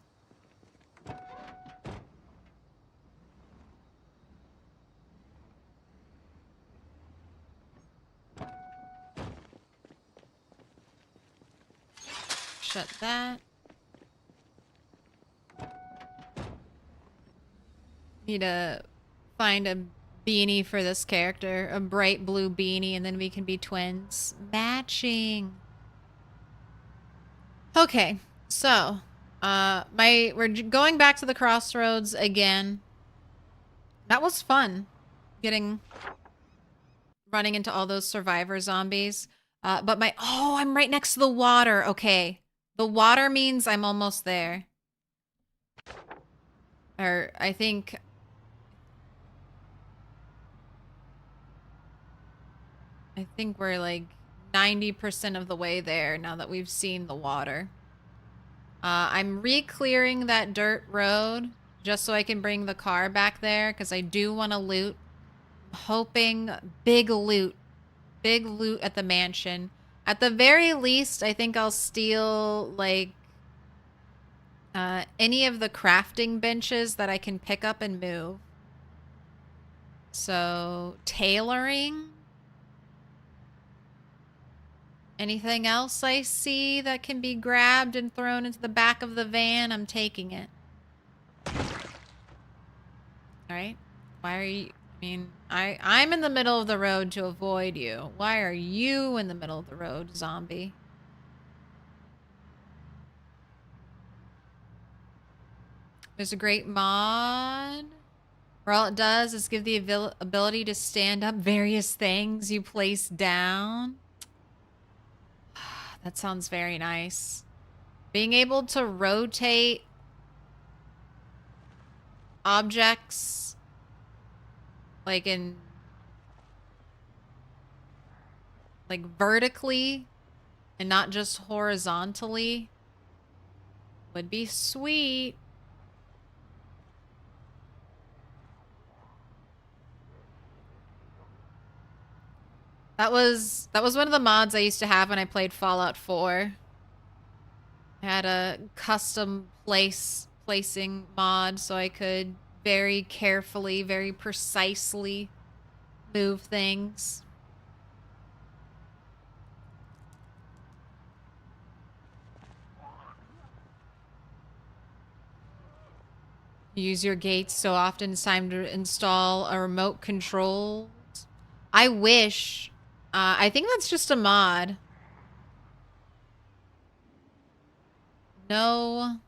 Shut that. Need to find a beanie for this character. A bright blue beanie, and then we can be twins. Matching. Okay, so we're going back to the crossroads again. That was fun. Running into all those survivor zombies. But I'm right next to the water. Okay. The water means I'm almost there. Or I think we're like 90% of the way there now that we've seen the water. I'm re-clearing that dirt road just so I can bring the car back there because I do want to loot. I'm hoping big loot. Big loot at the mansion. At the very least, I think I'll steal like any of the crafting benches that I can pick up and move. So, tailoring. Anything else I see that can be grabbed and thrown into the back of the van, I'm taking it. Alright. Why are you... I mean, I'm in the middle of the road to avoid you. Why are you in the middle of the road, zombie? There's a great mod where all it does is give the ability to stand up various things you place down. That sounds very nice. Being able to rotate objects like in like vertically and not just horizontally would be sweet. That was one of the mods I used to have when I played Fallout 4. I had a custom placing mod so I could very carefully, very precisely move things. Use your gates so often it's time to install a remote control. I wish. I think that's just a mod. No.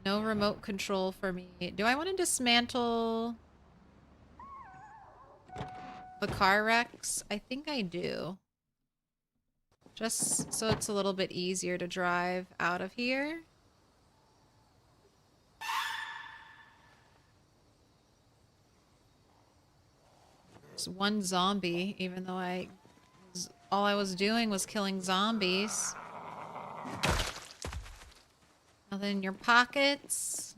No remote control for me. Do I want to dismantle the car wrecks? I think I do. Just so it's a little bit easier to drive out of here. There's one zombie, even though all I was doing was killing zombies. Nothing in your pockets.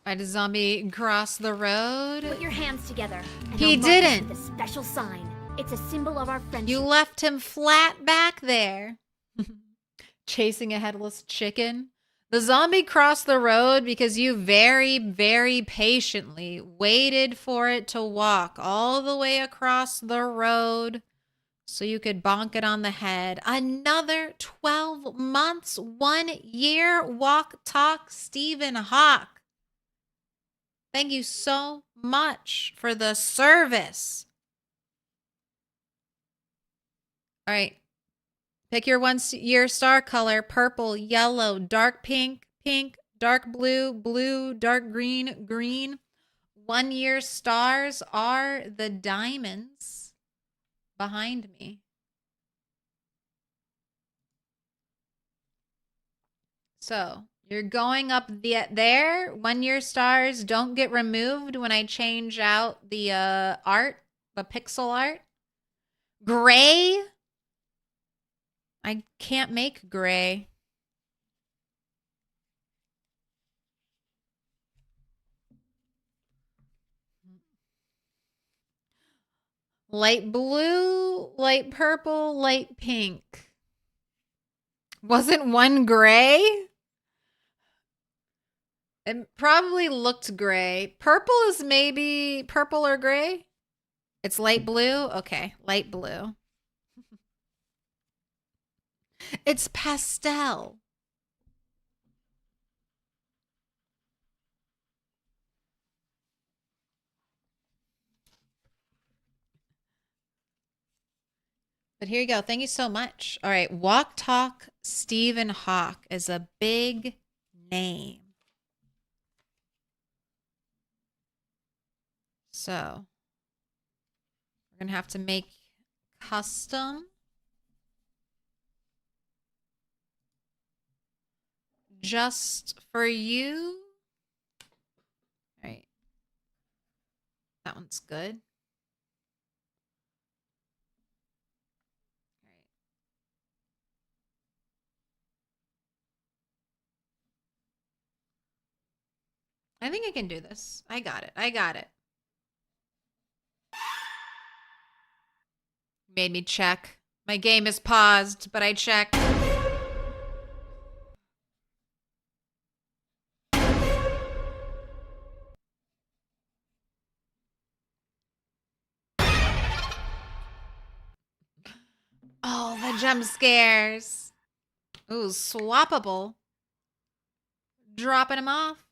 Why did zombie cross the road? Put your hands together. And He I'll mark it didn't. with a special sign. It's a symbol of our friendship. You left him flat back there. Chasing a headless chicken. The zombie crossed the road because you very, very patiently waited for it to walk all the way across the road so you could bonk it on the head. Another 12 months, 1 year, walk, talk, Stephen Hawk. Thank you so much for the service. All right. Pick your 1 year star color: purple, yellow, dark pink, pink, dark blue, blue, dark green, green. 1 year stars are the diamonds behind me. So you're going up there. 1 year stars don't get removed when I change out the art, the pixel art. Gray. I can't make gray. Light blue, light purple, light pink. Wasn't one gray? It probably looked gray. Purple is maybe purple or gray? It's light blue? Okay, light blue. It's pastel. But here you go. Thank you so much. All right. Walk Talk Stephen Hawk is a big name. So we're going to have to make custom. Just for you. All right. That one's good. I think I can do this. I got it. I got it. Made me check. My game is paused, but I checked. Oh, the jump scares. Ooh, swappable. Dropping them off.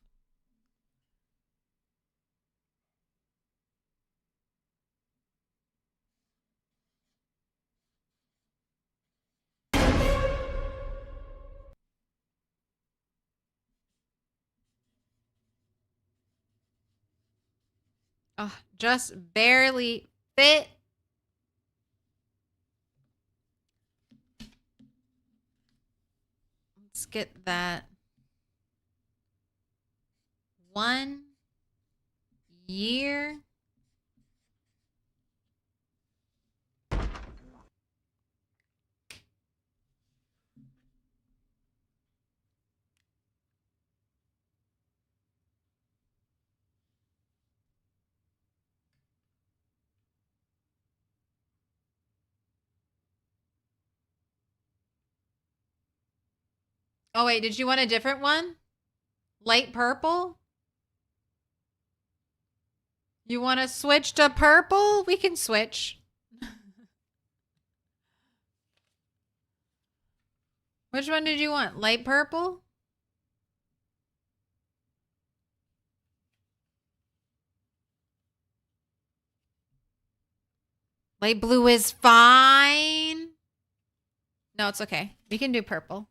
Oh, just barely fit. let's get that 1 year. Oh, wait, did you want a different one? Light purple? You want to switch to purple? We can switch. Which one did you want? Light purple? Light blue is fine. No, it's okay. We can do purple.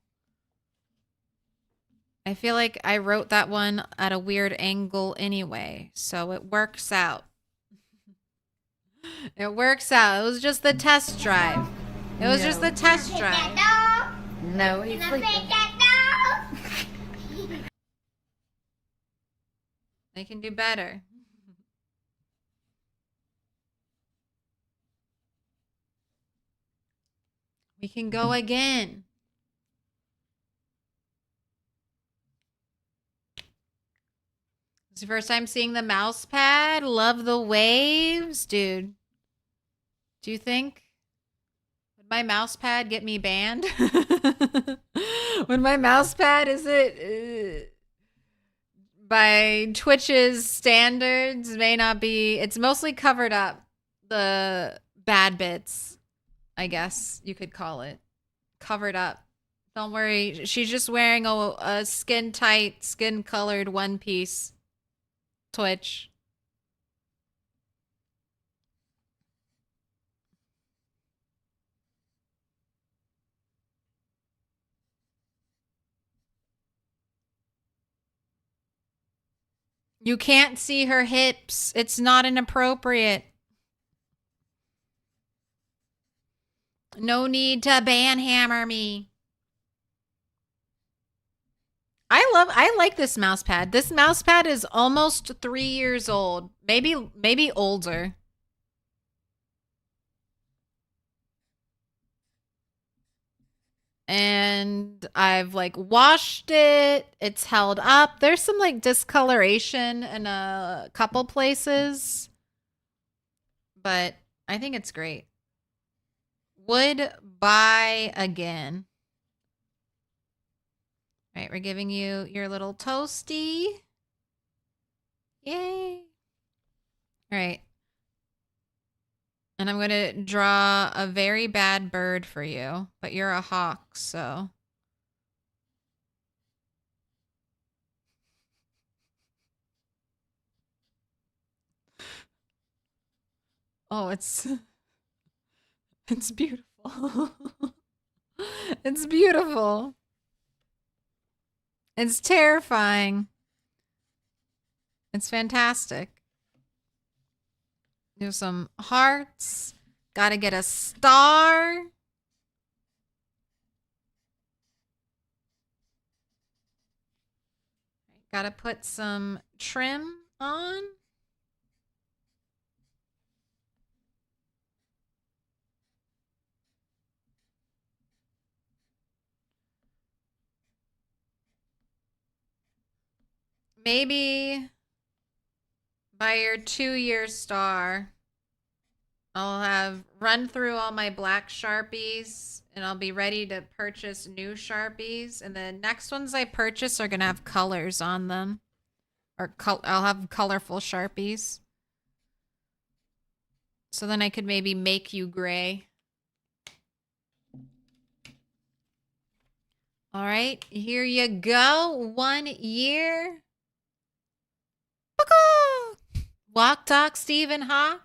I feel like I wrote that one at a weird angle anyway, so it works out. It works out. It was just the test drive. It was just the test drive. No, he's sleeping. They can do better. We can go again. It's the first time seeing the mouse pad. Love the waves. Dude, do you think would my mouse pad get me banned? Would my mouse pad, is it by Twitch's standards, may not be, it's mostly covered up the bad bits, I guess you could call it. Covered up. Don't worry. She's just wearing a skin tight, skin colored one piece. Twitch. You can't see her hips. It's not inappropriate. No need to banhammer me. I like this mouse pad. This mouse pad is almost 3 years old. Maybe older. And I've like washed it. It's held up. There's some like discoloration in a couple places, but I think it's great. Would buy again. All right, we're giving you your little toasty. Yay. All right. And I'm going to draw a very bad bird for you, but you're a hawk, so. Oh, it's beautiful. It's beautiful. It's terrifying. It's fantastic. Do some hearts. Gotta get a star. Gotta put some trim on. Maybe by your 2-year star, I'll have run through all my black Sharpies and I'll be ready to purchase new Sharpies. And the next ones I purchase are going to have colors on them. Or I'll have colorful Sharpies. So then I could maybe make you gray. All right, here you go. 1 year. Walk, talk, Stephen Hawk.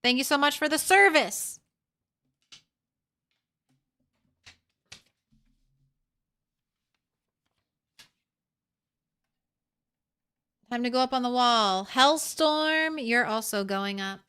Thank you so much for the service. Time to go up on the wall. Hellstorm, you're also going up.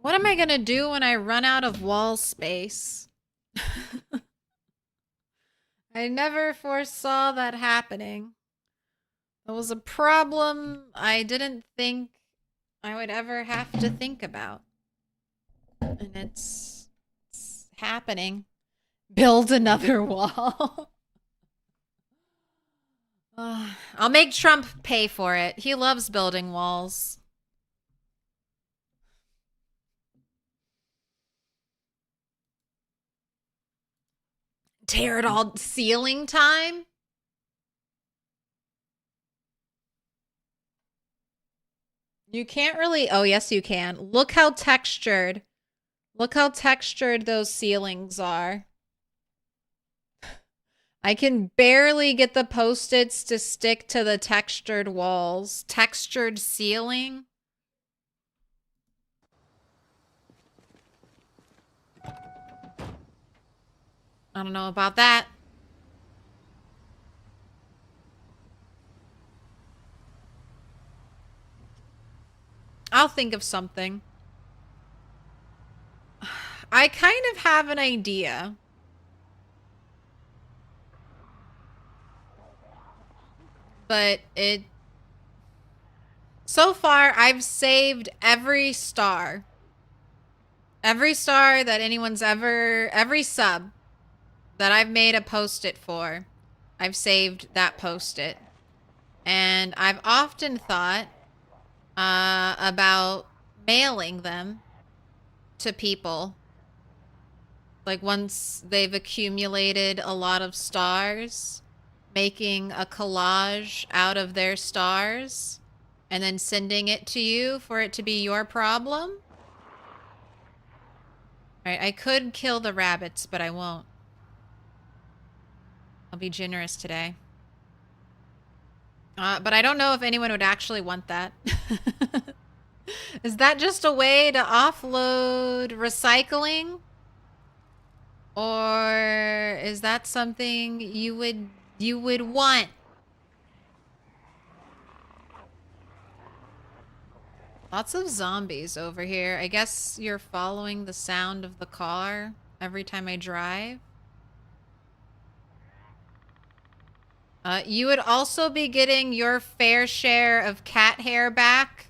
What am I gonna do when I run out of wall space? I never foresaw that happening. It was a problem I didn't think I would ever have to think about. And it's happening. Build another wall. I'll make Trump pay for it. He loves building walls. Tear it all ceiling time? You can't really... Oh, yes, you can. Look how textured. Look how textured those ceilings are. I can barely get the Post-its to stick to the textured walls. Textured ceiling? I don't know about that. I'll think of something. I kind of have an idea. But it... So far, I've saved every star. Every star that anyone's ever... Every sub that I've made a Post-it for, I've saved that Post-it. And I've often thought about mailing them to people. Like once they've accumulated a lot of stars, making a collage out of their stars and then sending it to you for it to be your problem. All right, I could kill the rabbits, but I won't. I'll be generous today. But I don't know if anyone would actually want that. Is that just a way to offload recycling? Or is that something you would want? Lots of zombies over here. I guess you're following the sound of the car every time I drive. You would also be getting your fair share of cat hair back.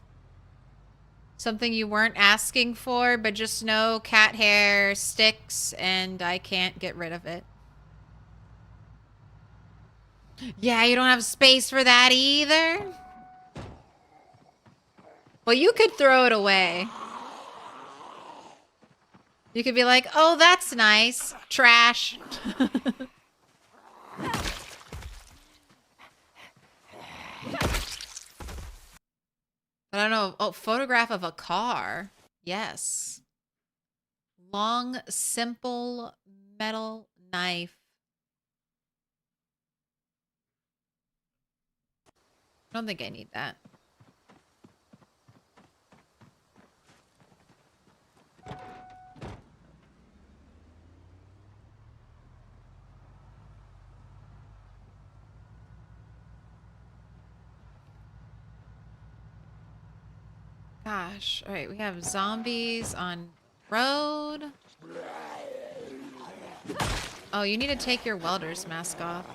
Something you weren't asking for, but just know cat hair sticks and I can't get rid of it. Yeah, you don't have space for that either? Well, you could throw it away. You could be like, oh, that's nice. Trash. I don't know. Oh, photograph of a car. Yes. Long, simple metal knife. I don't think I need that. Gosh. All right, we have zombies on road. Oh, you need to take your welder's mask off.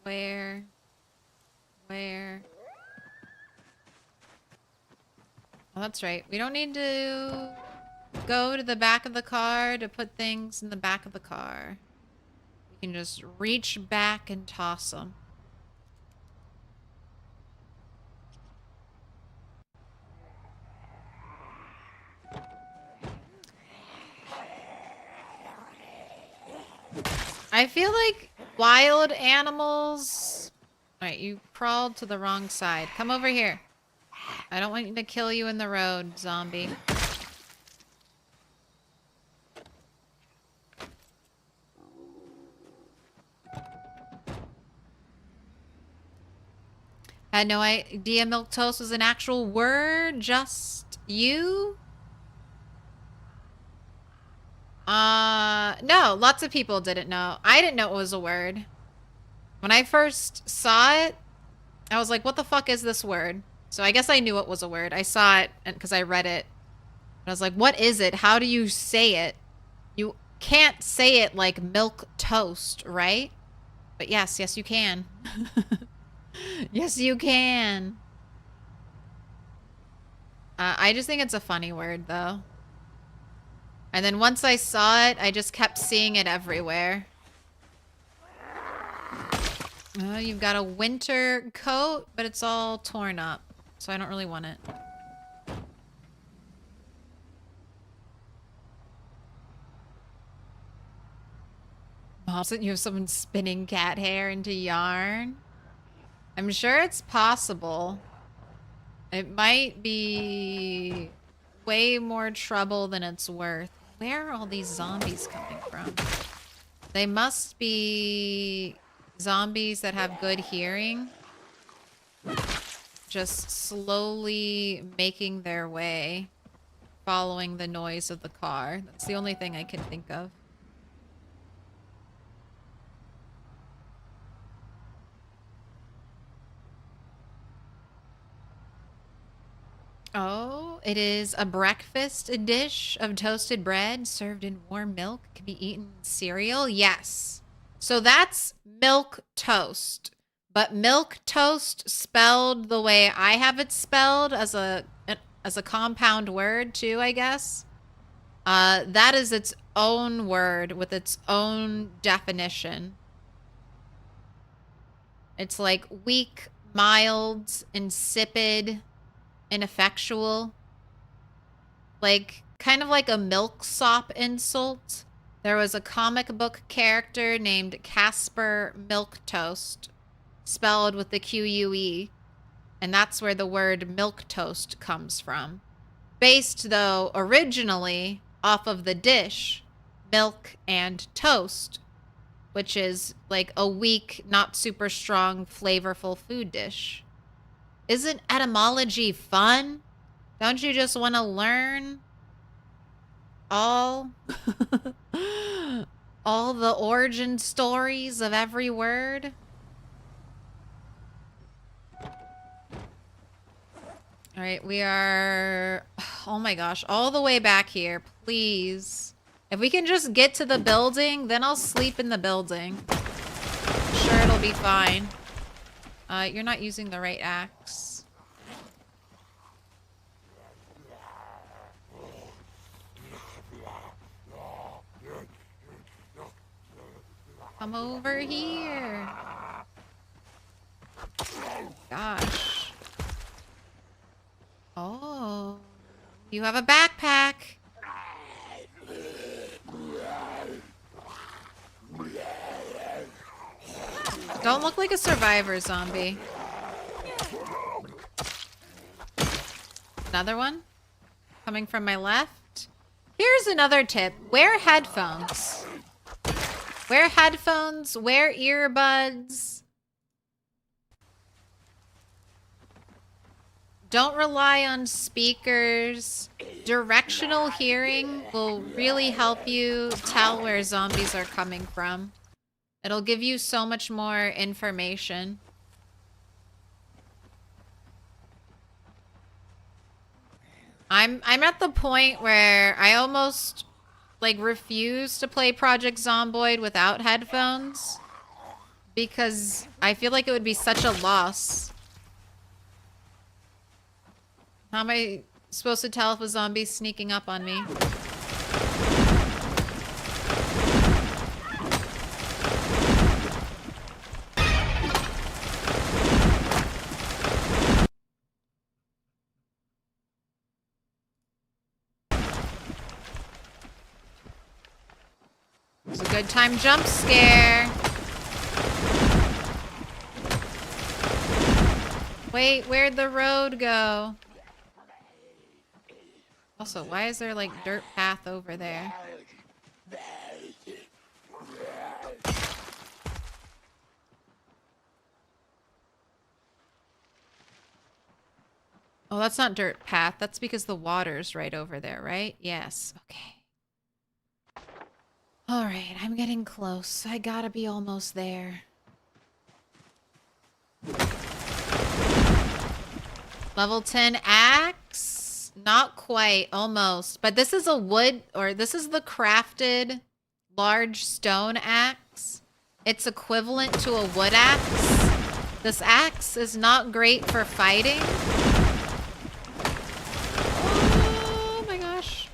Where? Oh, that's right. We don't need to go to the back of the car to put things in the back of the car. We can just reach back and toss them. I feel like wild animals... Alright, you crawled to the wrong side. Come over here. I don't want to kill you in the road, zombie. Had no idea milquetoast was an actual word. Just you? No, lots of people didn't know. I didn't know it was a word. When I first saw it, I was like, what the fuck is this word? So I guess I knew it was a word. I saw it because I read it. I was like, what is it? How do you say it? You can't say it like milk toast, right? But yes, yes you can. Yes you can. I just think it's a funny word though. And then once I saw it, I just kept seeing it everywhere. Oh, you've got a winter coat, but it's all torn up. So I don't really want it. Also, you have someone spinning cat hair into yarn. I'm sure it's possible. It might be way more trouble than it's worth. Where are all these zombies coming from? They must be zombies that have good hearing. Just slowly making their way, following the noise of the car. That's the only thing I can think of. Oh, it is a breakfast dish of toasted bread served in warm milk. Can be eaten in cereal. Yes. So that's milk toast. But milk toast spelled the way I have it spelled as a compound word too, I guess. That is its own word with its own definition. It's like weak, mild, insipid, ineffectual. Like, kind of like a milksop insult. There was a comic book character named Casper Milquetoast, spelled with the Q-U-E, and that's where the word milquetoast comes from. Based, though, originally off of the dish, milk and toast, which is like a weak, not super strong, flavorful food dish. Isn't etymology fun? Don't you just want to learn all all the origin stories of every word? All right, we are, oh my gosh, all the way back here, please. If we can just get to the building, then I'll sleep in the building. I'm sure it'll be fine. You're not using the right axe. Come over here. Gosh. Oh. You have a backpack. Don't look like a survivor zombie. Another one? Coming from my left? Here's another tip. Wear headphones. Wear headphones, wear earbuds. Don't rely on speakers. Directional hearing will really help you tell where zombies are coming from. It'll give you so much more information. I'm at the point where I almost like refuse to play Project Zomboid without headphones because I feel like it would be such a loss. How am I supposed to tell if a zombie's sneaking up on me? It's a good time jump scare. Wait, where'd the road go? Also, why is there like dirt path over there? Oh, that's not dirt path. That's because the water's right over there, right? Yes. Okay. All right, I'm getting close. I gotta be almost there. Level 10 axe? Not quite, almost. But this is a wood, or this is the crafted large stone axe. It's equivalent to a wood axe. This axe is not great for fighting. Oh my gosh.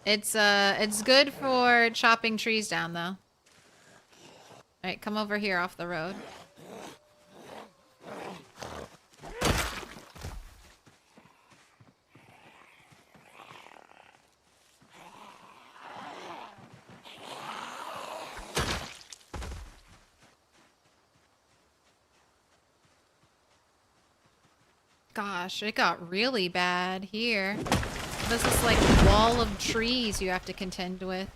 It's good for chopping trees down though. All right, come over here off the road. Gosh, it got really bad here. This is like a wall of trees you have to contend with.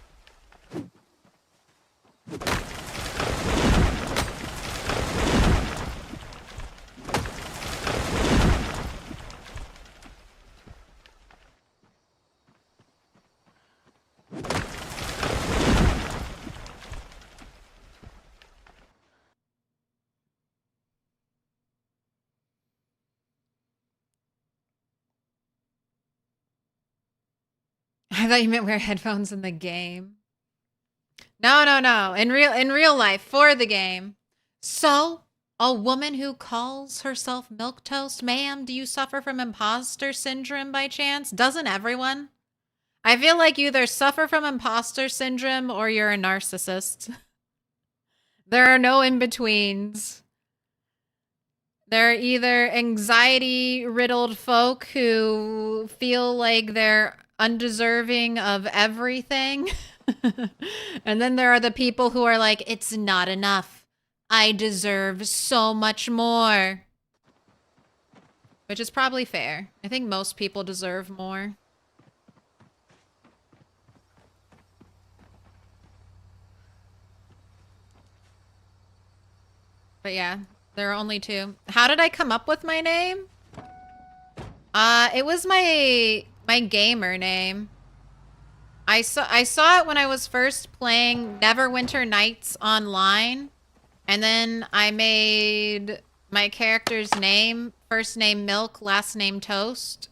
I thought you meant wear headphones in the game. No, no, no. In real life, for the game. So, a woman who calls herself Milquetoast, ma'am, do you suffer from imposter syndrome by chance? Doesn't everyone? I feel like you either suffer from imposter syndrome or you're a narcissist. There are no in-betweens. They're either anxiety-riddled folk who feel like they're undeserving of everything. And then there are the people who are like, it's not enough. I deserve so much more. Which is probably fair. I think most people deserve more. But yeah, there are only two. How did I come up with my name? It was my gamer name. I saw it when I was first playing Neverwinter Nights online, and then I made my character's name, first name Milk, last name Toast,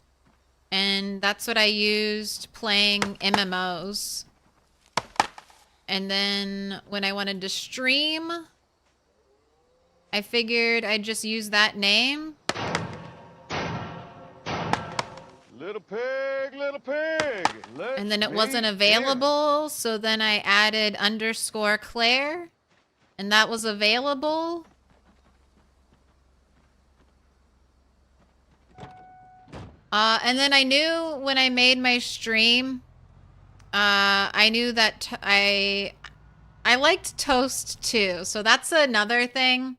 and that's what I used playing MMOs. And then when I wanted to stream, I figured I'd just use that name. Little pig, And then it wasn't available, so then I added _Claire, and that was available. And then I knew when I made my stream, I knew that I liked Toast too, so that's another thing.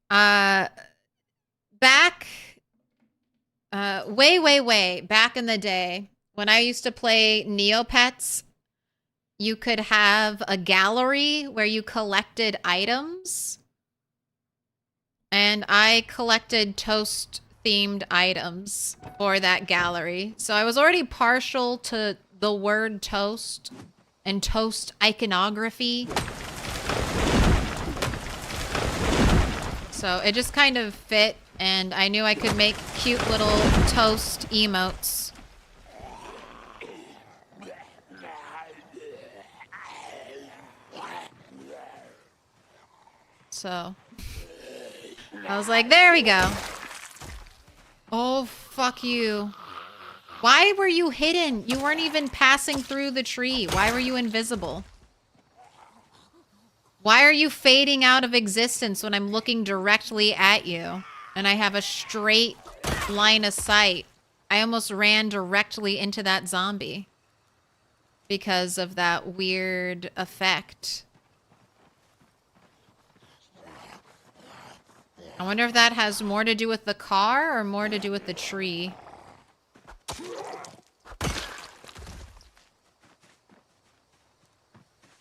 Back, way back in the day, when I used to play Neopets, you could have a gallery where you collected items. And I collected Toast-themed items for that gallery. So I was already partial to the word toast and toast iconography. So it just kind of fit, and I knew I could make cute little toast emotes. So I was like, there we go. Oh, fuck you. Why were you hidden? You weren't even passing through the tree. Why were you invisible? Why are you fading out of existence when I'm looking directly at you and I have a straight line of sight? I almost ran directly into that zombie because of that weird effect. I wonder if that has more to do with the car or more to do with the tree.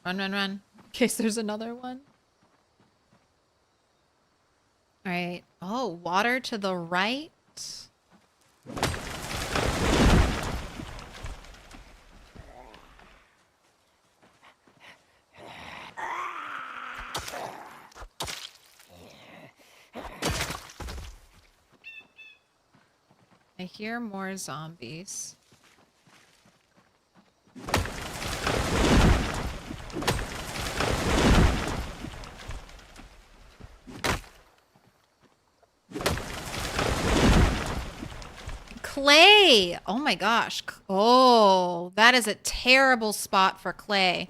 Run, run, run. In case there's another one. All right. Oh, water to the right. I hear more zombies. Clay! Oh my gosh. Oh, that is a terrible spot for clay.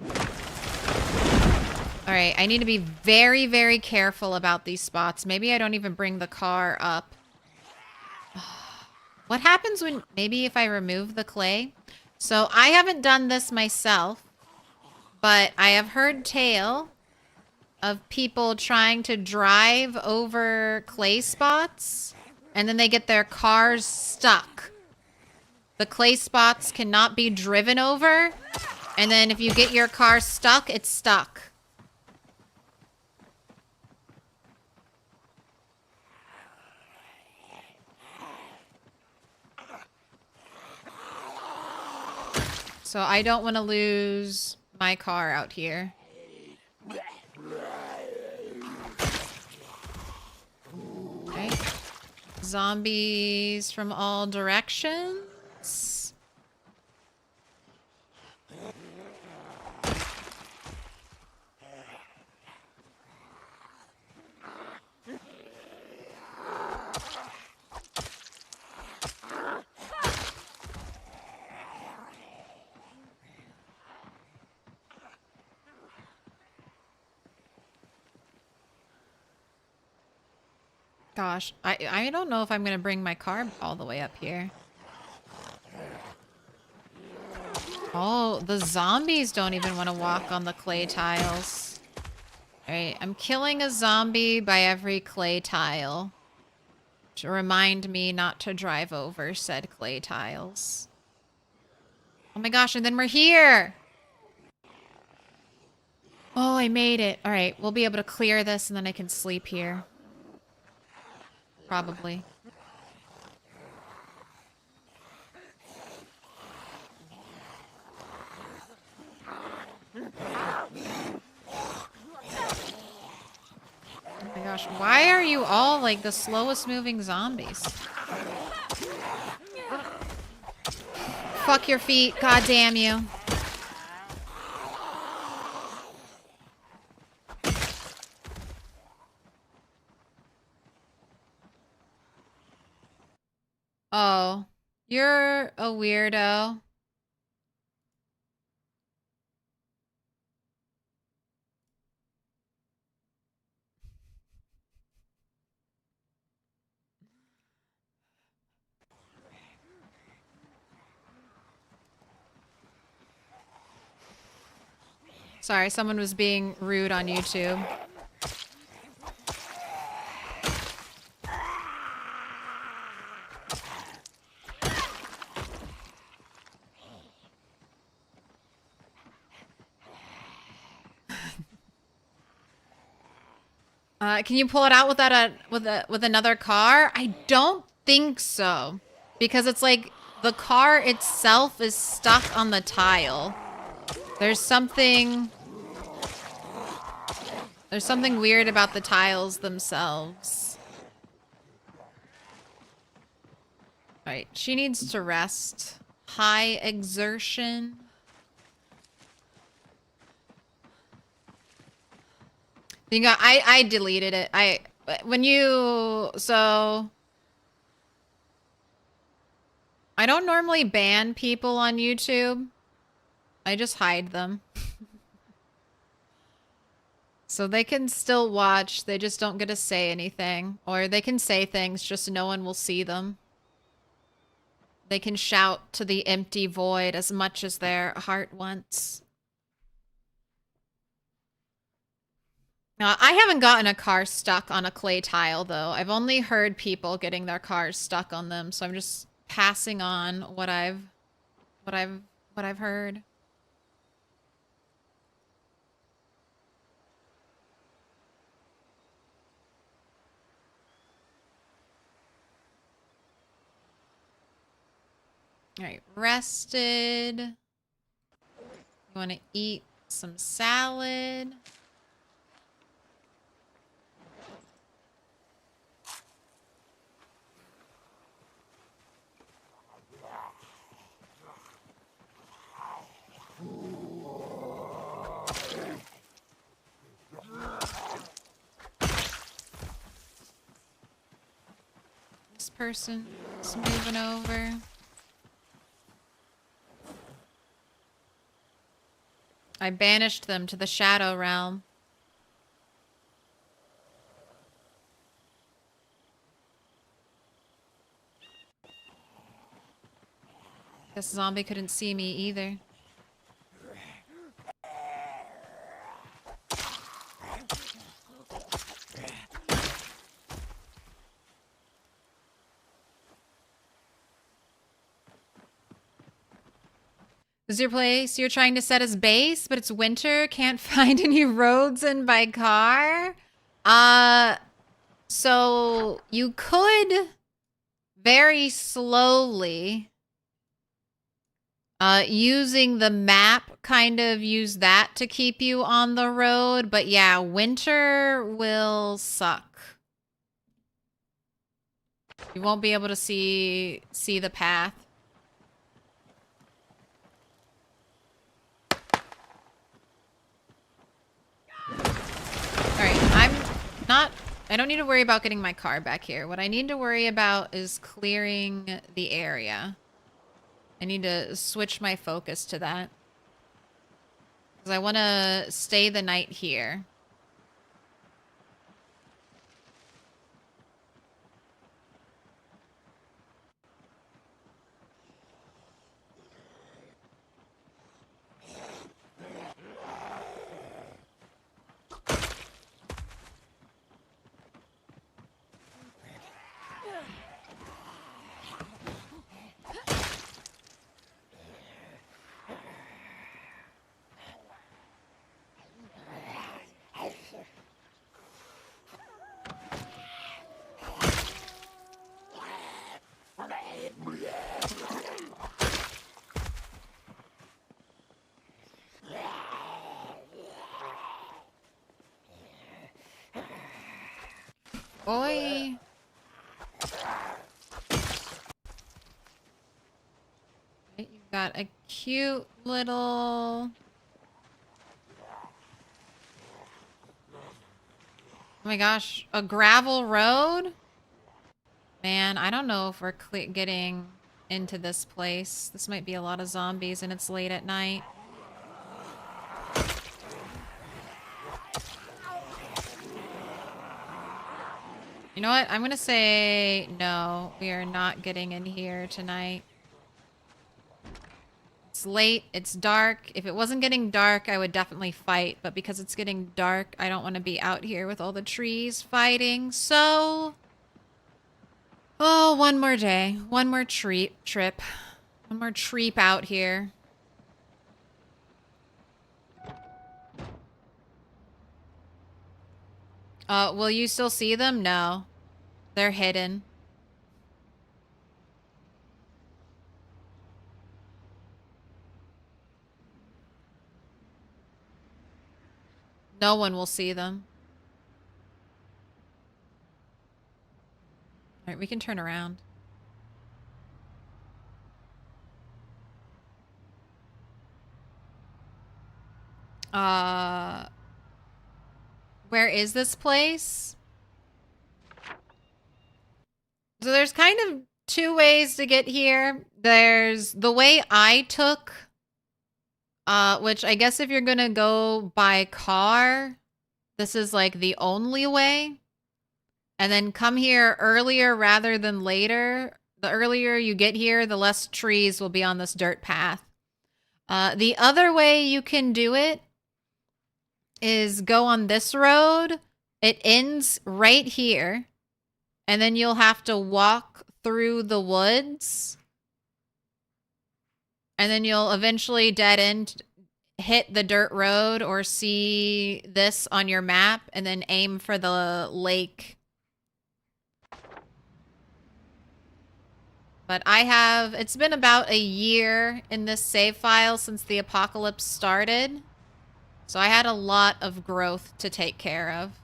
All right, I need to be very, very careful about these spots. Maybe I don't even bring the car up. What happens when, maybe if I remove the clay? So I haven't done this myself, but I have heard tale of people trying to drive over clay spots and then they get their cars stuck. The clay spots cannot be driven over, and then if you get your car stuck, it's stuck. So I don't want to lose my car out here. Okay. Zombies from all directions. Gosh, I don't know if I'm gonna bring my car all the way up here. Oh, the zombies don't even want to walk on the clay tiles. Alright, I'm killing a zombie by every clay tile. To remind me not to drive over said clay tiles. Oh my gosh, and then we're here! Oh, I made it. Alright, we'll be able to clear this and then I can sleep here. Probably. Oh my gosh, why are you all like the slowest moving zombies? Fuck your feet, god damn you. Oh, you're a weirdo. Sorry, someone was being rude on YouTube. Can you pull it out with that with another car? I don't think so, because it's like the car itself is stuck on the tile. There's something weird about the tiles themselves. All right, she needs to rest. High exertion. You got, I deleted it. So I don't normally ban people on YouTube. I just hide them. So they can still watch, they just don't get to say anything. Or they can say things, just no one will see them. They can shout to the empty void as much as their heart wants. I haven't gotten a car stuck on a clay tile though. I've only heard people getting their cars stuck on them, so I'm just passing on what I've heard. All right, rested. You want to eat some salad? this person is moving over. I banished them to the Shadow Realm. This zombie couldn't see me either. This is your place you're trying to set as base, but it's winter, can't find any roads in by car? So you could very slowly, using the map, kind of use that to keep you on the road. But yeah, winter will suck. You won't be able to see the path. Alright, I don't need to worry about getting my car back here. What I need to worry about is clearing the area. I need to switch my focus to that. Because I want to stay the night here. Boy. You've got a cute little... Oh my gosh, a gravel road? Man, I don't know if we're getting into this place. This might be a lot of zombies and it's late at night. You know what? I'm gonna say no. We are not getting in here tonight. It's late. It's dark. If it wasn't getting dark, I would definitely fight. But because it's getting dark, I don't want to be out here with all the trees fighting. So... oh, one more day. One more trip. One more treep out here. Will you still see them? No. They're hidden. No one will see them. Alright, we can turn around. Where is this place? So there's kind of two ways to get here. There's the way I took, which I guess if you're gonna go by car, this is like the only way. And then come here earlier rather than later. The earlier you get here, the less trees will be on this dirt path. The other way you can do it is go on this road. It ends right here. And then you'll have to walk through the woods. And then you'll eventually dead end, hit the dirt road or see this on your map and then aim for the lake. But it's been about a year in this save file since the apocalypse started. So I had a lot of growth to take care of.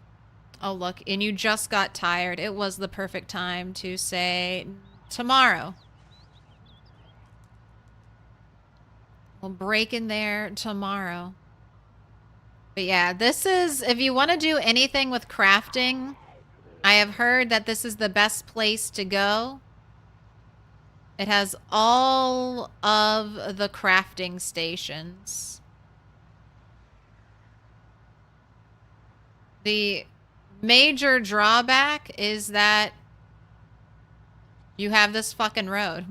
Oh, look, and you just got tired. It was the perfect time to say tomorrow. We'll break in there tomorrow. But yeah, this is, if you want to do anything with crafting, I have heard that this is the best place to go. It has all of the crafting stations. The major drawback is that you have this fucking road.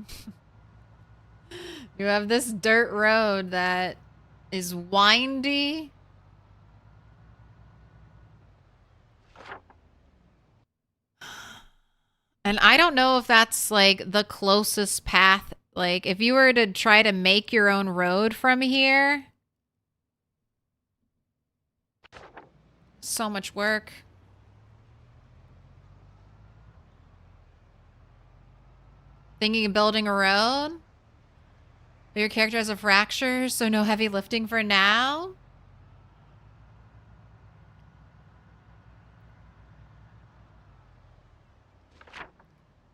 You have this dirt road that is windy. And I don't know if that's like the closest path. Like if you were to try to make your own road from here. So much work. Thinking of building a road? But your character has a fracture, so no heavy lifting for now?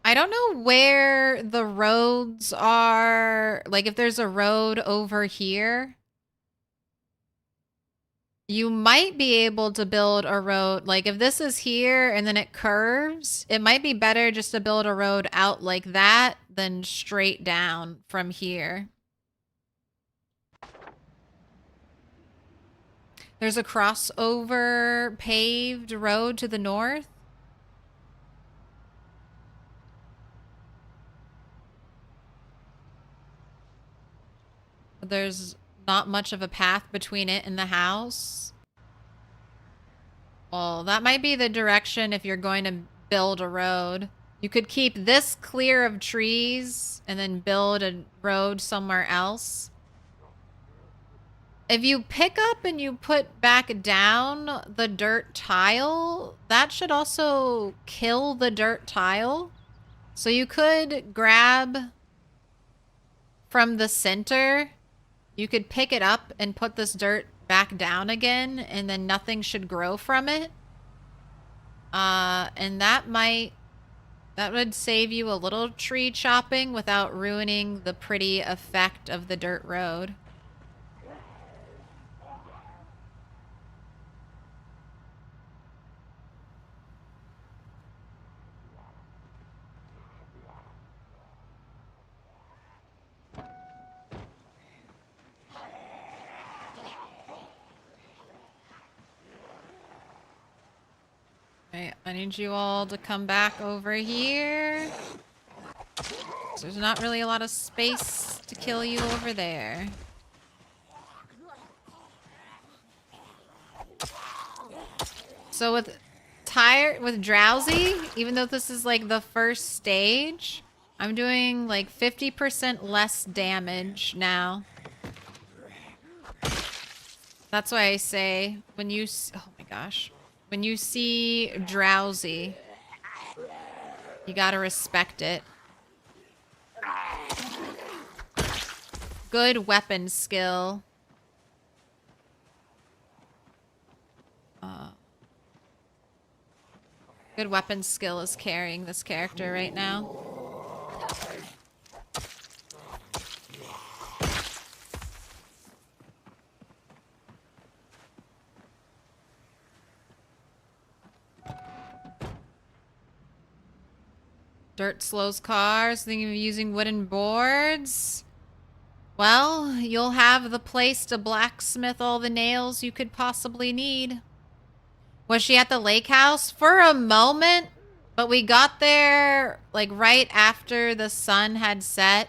I don't know where the roads are. Like if there's a road over here. You might be able to build a road. Like if this is here and then it curves, it might be better just to build a road out like that than straight down from here. There's a crossover paved road to the north. But there's not much of a path between it and the house. Well, that might be the direction if you're going to build a road. You could keep this clear of trees and then build a road somewhere else. If you pick up and you put back down the dirt tile, that should also kill the dirt tile. So you could grab from the center, you could pick it up and put this dirt back down again, and then nothing should grow from it. And that would save you a little tree chopping without ruining the pretty effect of the dirt road. Okay, I need you all to come back over here. So there's not really a lot of space to kill you over there. So with drowsy, even though this is like the first stage, I'm doing like 50% less damage now. That's why I say when you, oh my gosh. When you see drowsy, you gotta respect it. Good weapon skill. Good weapon skill is carrying this character right now. Dirt slows cars. Thinking of using wooden boards? Well, you'll have the place to blacksmith all the nails you could possibly need. Was she at the lake house? For a moment, but we got there like right after the sun had set.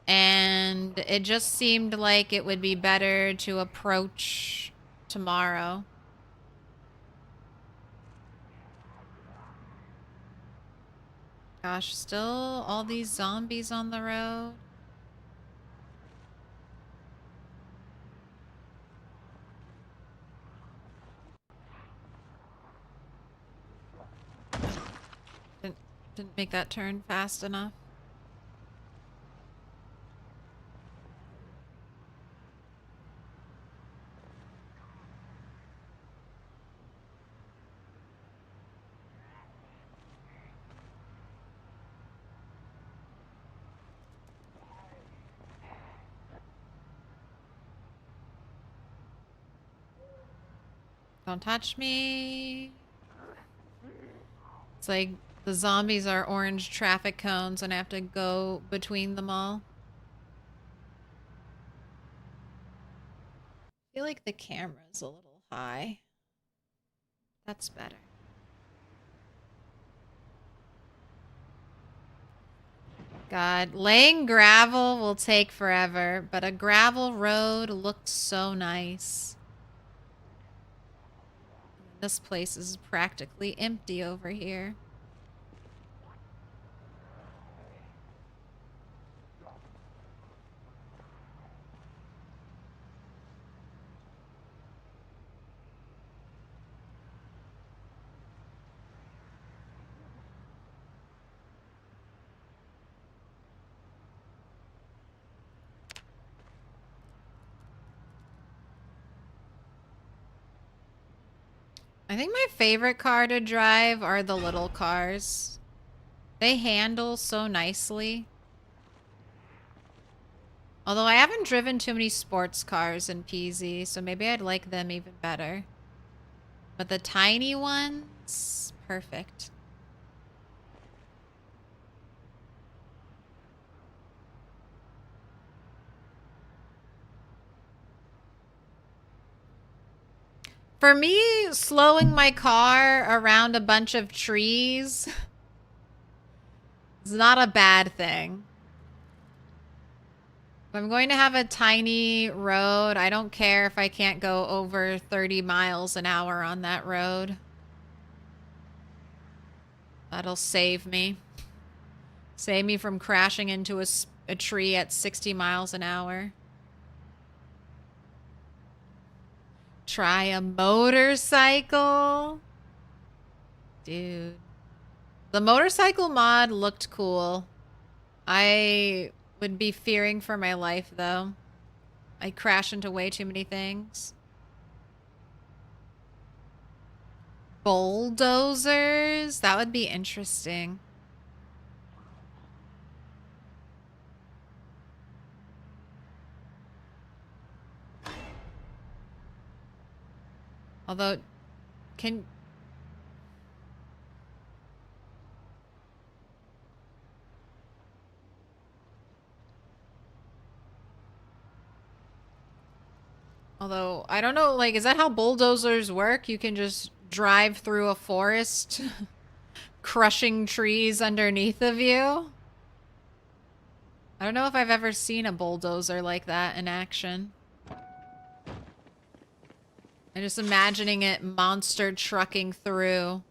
And it just seemed like it would be better to approach tomorrow. Gosh, still all these zombies on the road. Didn't make that turn fast enough. Don't touch me. It's like the zombies are orange traffic cones and I have to go between them all. I feel like the camera's a little high. That's better. God, laying gravel will take forever, but a gravel road looks so nice. This place is practically empty over here. I think my favorite car to drive are the little cars. They handle so nicely. Although I haven't driven too many sports cars in PZ, so maybe I'd like them even better. But the tiny ones, perfect. For me, slowing my car around a bunch of trees is not a bad thing. If I'm going to have a tiny road, I don't care if I can't go over 30 miles an hour on that road. That'll save me. Save me from crashing into a tree at 60 miles an hour. Try a motorcycle. Dude. The motorcycle mod looked cool. I would be fearing for my life, though. I crash into way too many things. Bulldozers? That would be interesting. Although, can... Although, I don't know, like, is that how bulldozers work? You can just drive through a forest, crushing trees underneath of you? I don't know if I've ever seen a bulldozer like that in action. I'm just imagining it monster trucking through.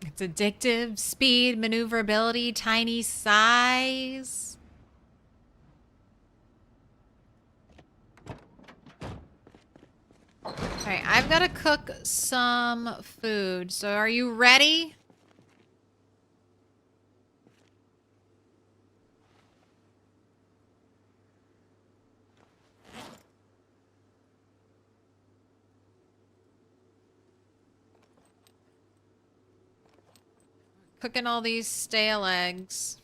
It's addictive, speed, maneuverability, tiny size. Alright, I've got to cook some food. So are you ready? Cooking all these stale eggs.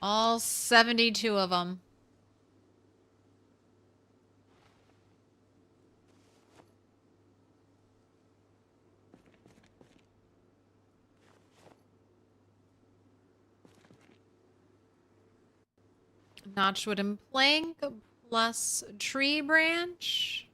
All 72 of them. Notchwood and plank plus tree branch.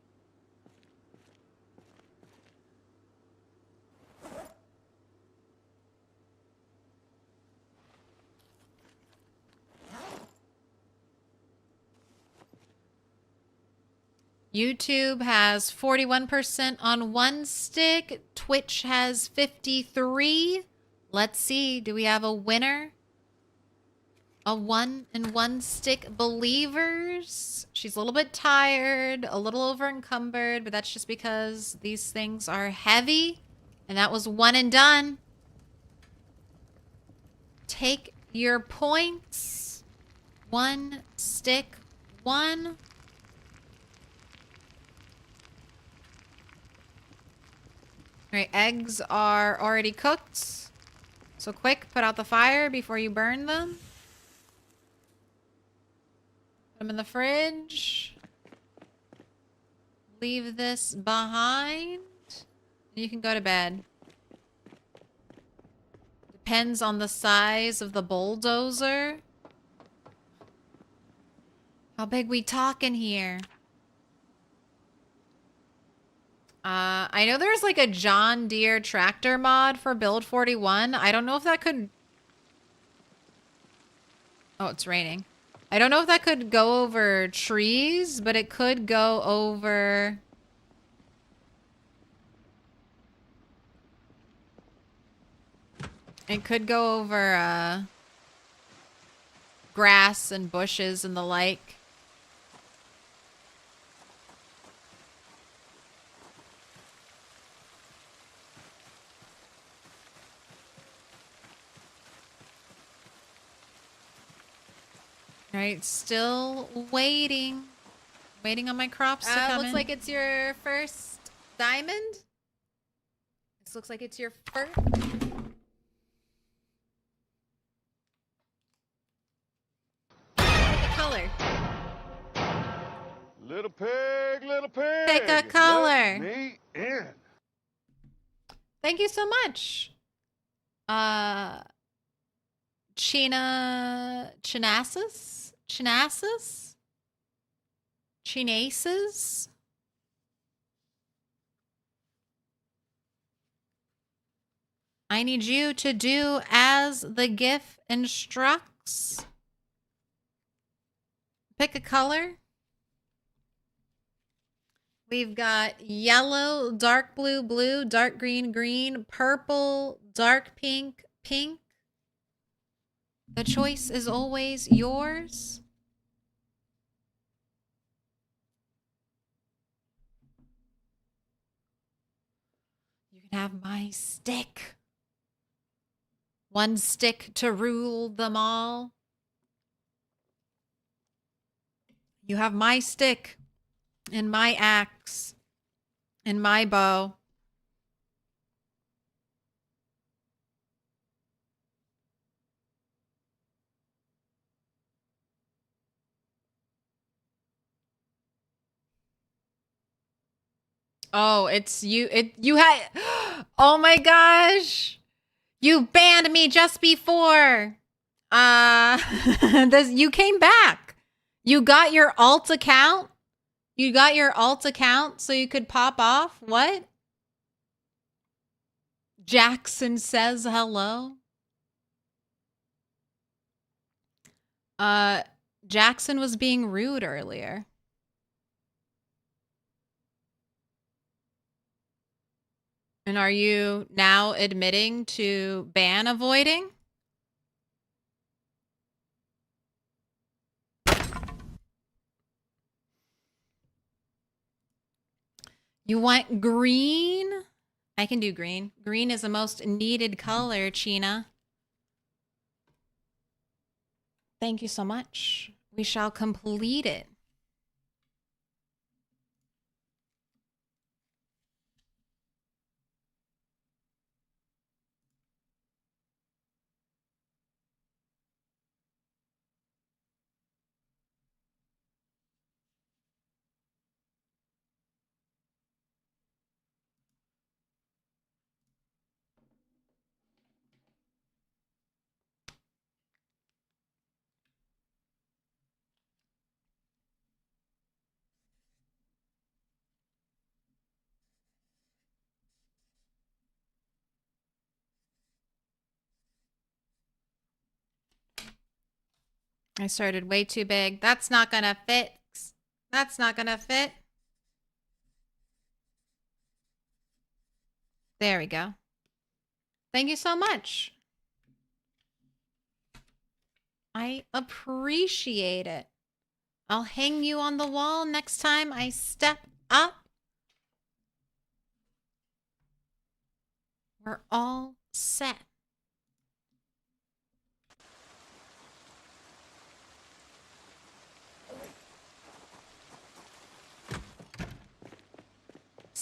YouTube has 41% on one stick. Twitch has 53. Let's see. Do we have a winner? A 1 and 1 stick believers. She's a little bit tired, a little over encumbered, but that's just because these things are heavy. And that was one and done. Take your points. 1 stick, 1. All right, eggs are already cooked. So quick, put out the fire before you burn them. Put them in the fridge. Leave this behind. You can go to bed. Depends on the size of the bulldozer. How big we talking here? I know there's like a John Deere tractor mod for Build 41. I don't know if that could... Oh, it's raining. I don't know if that could go over trees, but it could go over... It could go over grass and bushes and the like. All right, still waiting. Waiting on my crops to come looks in. like It's your first diamond. This looks like it's your first. Pick a color. Little pig, little pig. Pick a color. Let me in. Thank you so much. Chinasis? Chinaces? I need you to do as the GIF instructs. Pick a color. We've got yellow, dark blue, blue, dark green, green, purple, dark pink, pink. The choice is always yours. You can have my stick. 1 stick to rule them all. You have my stick and my axe and my bow. Oh, it's you. You had. Oh my gosh. You banned me just before. You came back. You got your alt account. You got your alt account so you could pop off. What? Jackson says hello. Jackson was being rude earlier. And are you now admitting to ban avoiding? You want green? I can do green. Green is the most needed color, China. Thank you so much. We shall complete it. I started way too big. That's not gonna fit. That's not gonna fit. There we go. Thank you so much. I appreciate it. I'll hang you on the wall next time I step up. We're all set.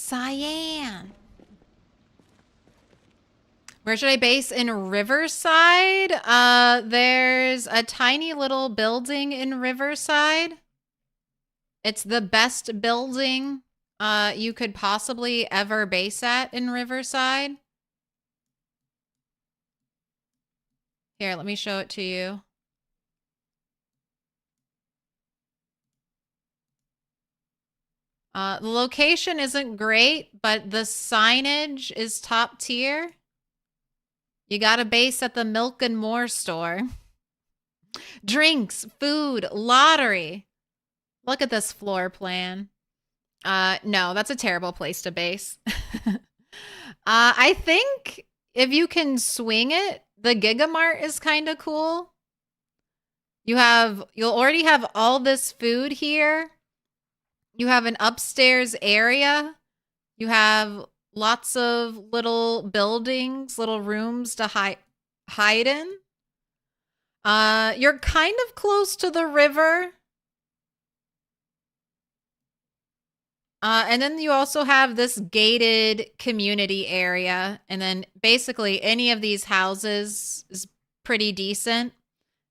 Cyan. Where should I base? In Riverside? There's a tiny little building in Riverside. It's the best building you could possibly ever base at in Riverside. Here, let me show it to you. The location isn't great, but the signage is top tier. You got a base at the Milk and More store. Drinks, food, lottery. Look at this floor plan. No, that's a terrible place to base. I think if you can swing it, the Gigamart is kind of cool. You'll already have all this food here. You have an upstairs area. You have lots of little buildings, little rooms to hide in. You're kind of close to the river. And then you also have this gated community area. And then basically any of these houses is pretty decent.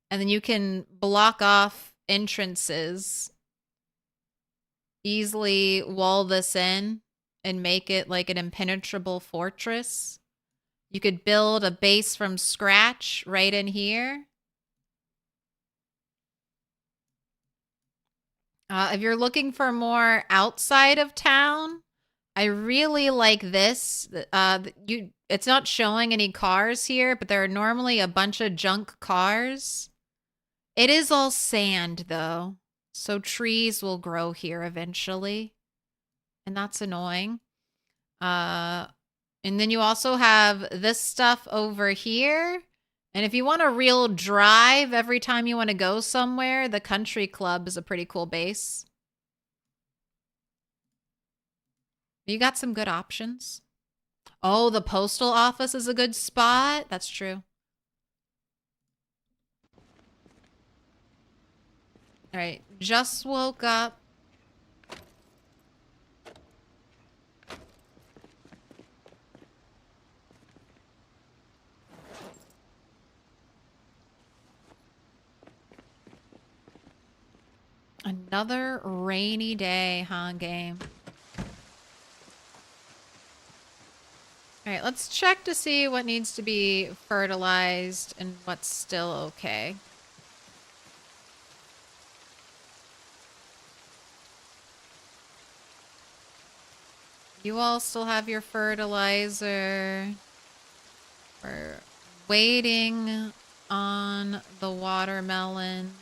And then you can block off entrances. Easily wall this in and make it like an impenetrable fortress. You could build a base from scratch right in here. If you're looking for more outside of town, I really like this. It's not showing any cars here, but there are normally a bunch of junk cars. It is all sand, though, so trees will grow here eventually, and that's annoying. And then you also have this stuff over here. And if you want a real drive every time you want to go somewhere, the country club is a pretty cool base. You got some good options. Oh, the postal office is a good spot. That's true. All right, just woke up. Another rainy day, huh, game? All right, let's check to see what needs to be fertilized and what's still okay. You all still have your fertilizer. We're waiting on the watermelon.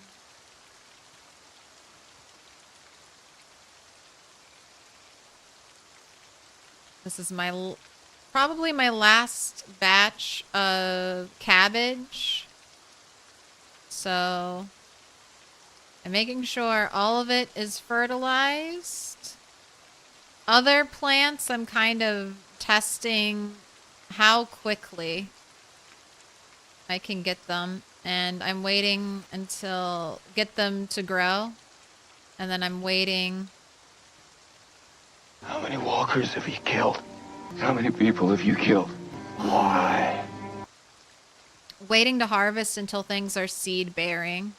This is probably my last batch of cabbage. So I'm making sure all of it is fertilized. Other plants, I'm kind of testing how quickly I can get them. And I'm waiting until get them to grow. And then I'm waiting. How many walkers have you killed? How many people have you killed? Why? Waiting to harvest until things are seed bearing.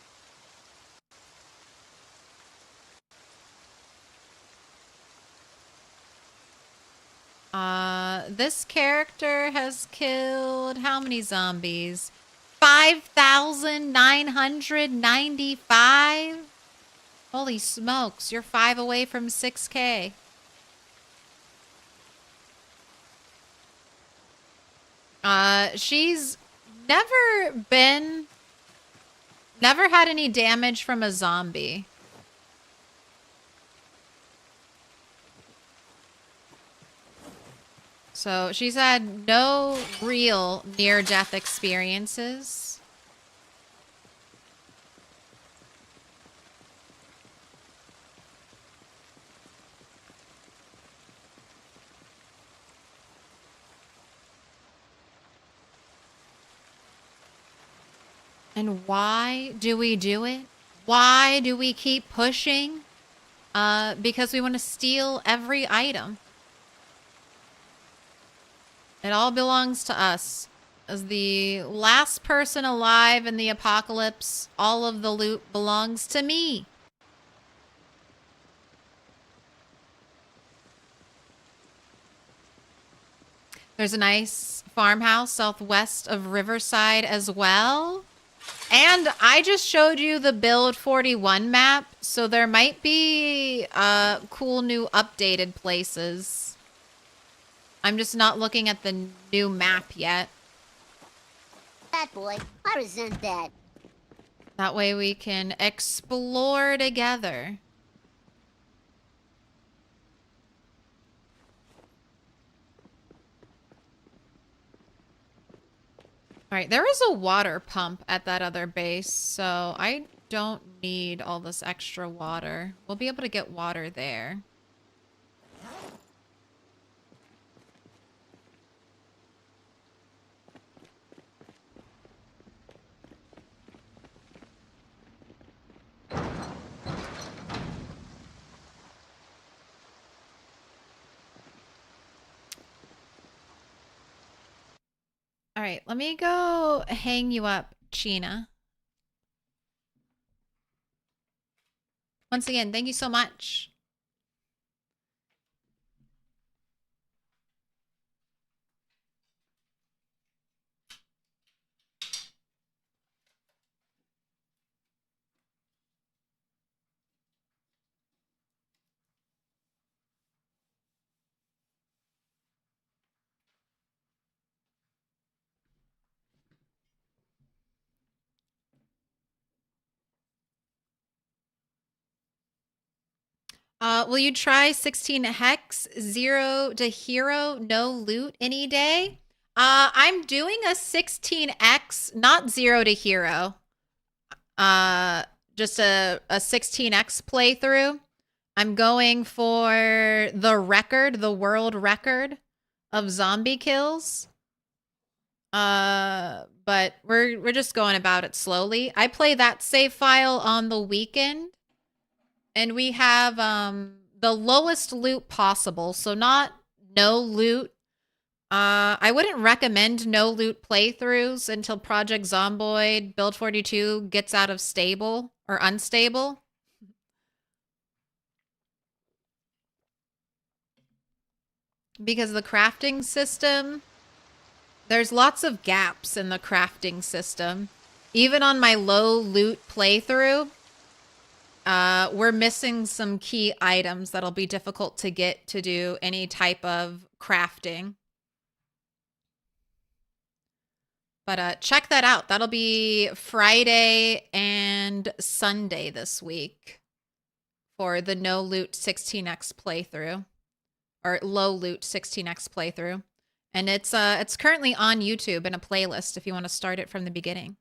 This character has killed how many zombies? 5,995? Holy smokes, you're 5 away from 6K. She's never had any damage from a zombie. So she's had no real near-death experiences. And why do we do it? Why do we keep pushing? Because we want to steal every item. It all belongs to us. As the last person alive in the apocalypse, all of the loot belongs to me. There's a nice farmhouse southwest of Riverside as well. And I just showed you the Build 41 map, so there might be cool new updated places. I'm just not looking at the new map yet. That boy, I resent that. That way we can explore together. All right, there is a water pump at that other base, so I don't need all this extra water. We'll be able to get water there. All right, let me go hang you up, Sheena. Once again, thank you so much. Will you try 16 hex, 0 to hero, no loot any day? I'm doing a 16x, not 0 to hero. Just a 16x playthrough. I'm going for the record, the world record of zombie kills. But we're just going about it slowly. I play that save file on the weekend. And we have the lowest loot possible, so not no loot. I wouldn't recommend no loot playthroughs until Project Zomboid Build 42 gets out of stable or unstable. Because the crafting system, there's lots of gaps in the crafting system. Even on my low loot playthrough, we're missing some key items that'll be difficult to get to do any type of crafting. But check that out. That'll be Friday and Sunday this week for the no loot 16x playthrough, or low loot 16x playthrough. And it's currently on YouTube in a playlist if you want to start it from the beginning.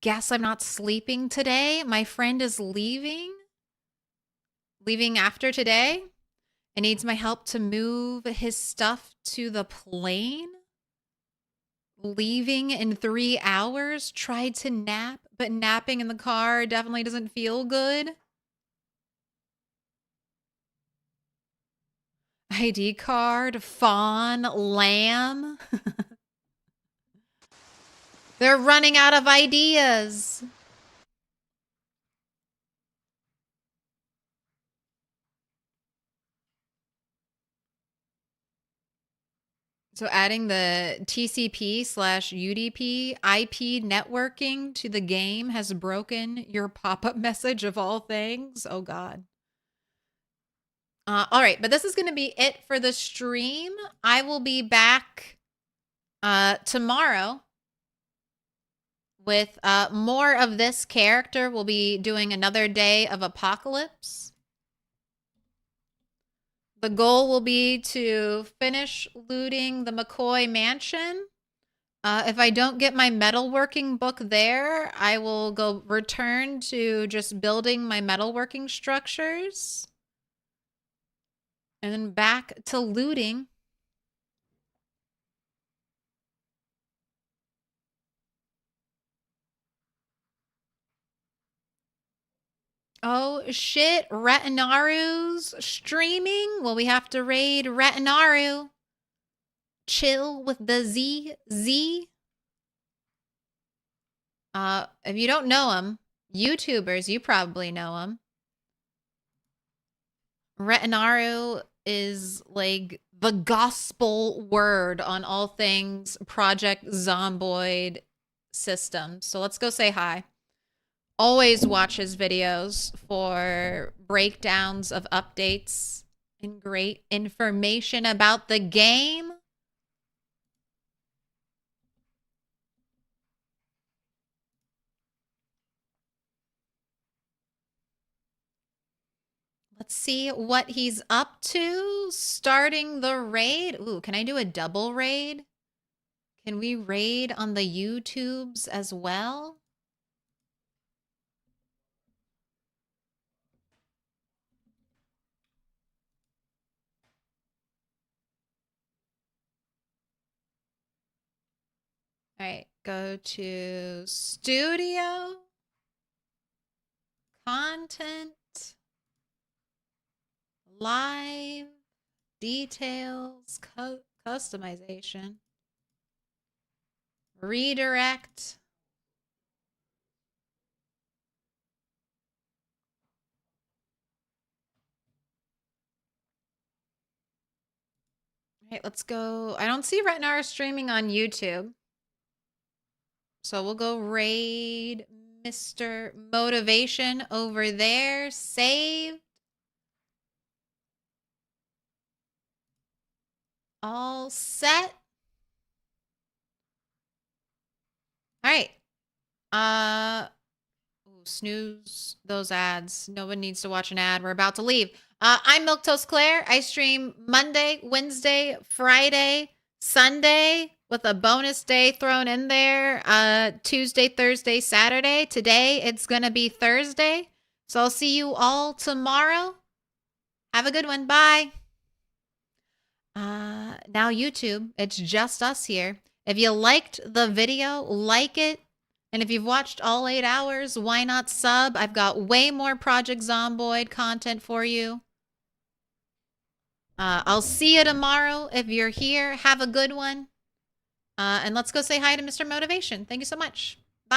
Guess I'm not sleeping today. My friend is leaving after today and needs my help to move his stuff to the plane. Leaving in 3 hours. Tried to nap, but napping in the car definitely doesn't feel good. ID card, fawn, lamb. They're running out of ideas. So adding the TCP/UDP IP networking to the game has broken your pop-up message of all things. Oh, God. All right, but this is going to be it for the stream. I will be back tomorrow with more of this character. We'll be doing another day of Apocalypse. The goal will be to finish looting the McCoy mansion. If I don't get my metalworking book there, I will go return to just building my metalworking structures. And then back to looting. Oh, shit. Retinaru's streaming? Well, we have to raid Retinaru. Chill with the Z. If you don't know him, YouTubers, you probably know him. Retinaru is like the gospel word on all things Project Zomboid system. So let's go say hi. Always watch his videos for breakdowns of updates and great information about the game. Let's see what he's up to. Starting the raid. Ooh, can I do a double raid? Can we raid on the YouTubes as well? All right, go to studio, content, live, details, customization, redirect. All right, let's go. I don't see Retnar streaming on YouTube. So we'll go raid Mr. Motivation over there. Save. All set. All right. Snooze those ads. No one needs to watch an ad. We're about to leave. I'm Milquetoast Claire. I stream Monday, Wednesday, Friday, Sunday with a bonus day thrown in there. Tuesday, Thursday, Saturday. Today it's gonna be Thursday. So I'll see you all tomorrow. Have a good one. Bye. Now YouTube, it's just us here. If you liked the video, like it. And if you've watched all 8 hours, why not sub? I've got way more Project Zomboid content for you. I'll see you tomorrow if you're here. Have a good one. And let's go say hi to Mr. Motivation. Thank you so much.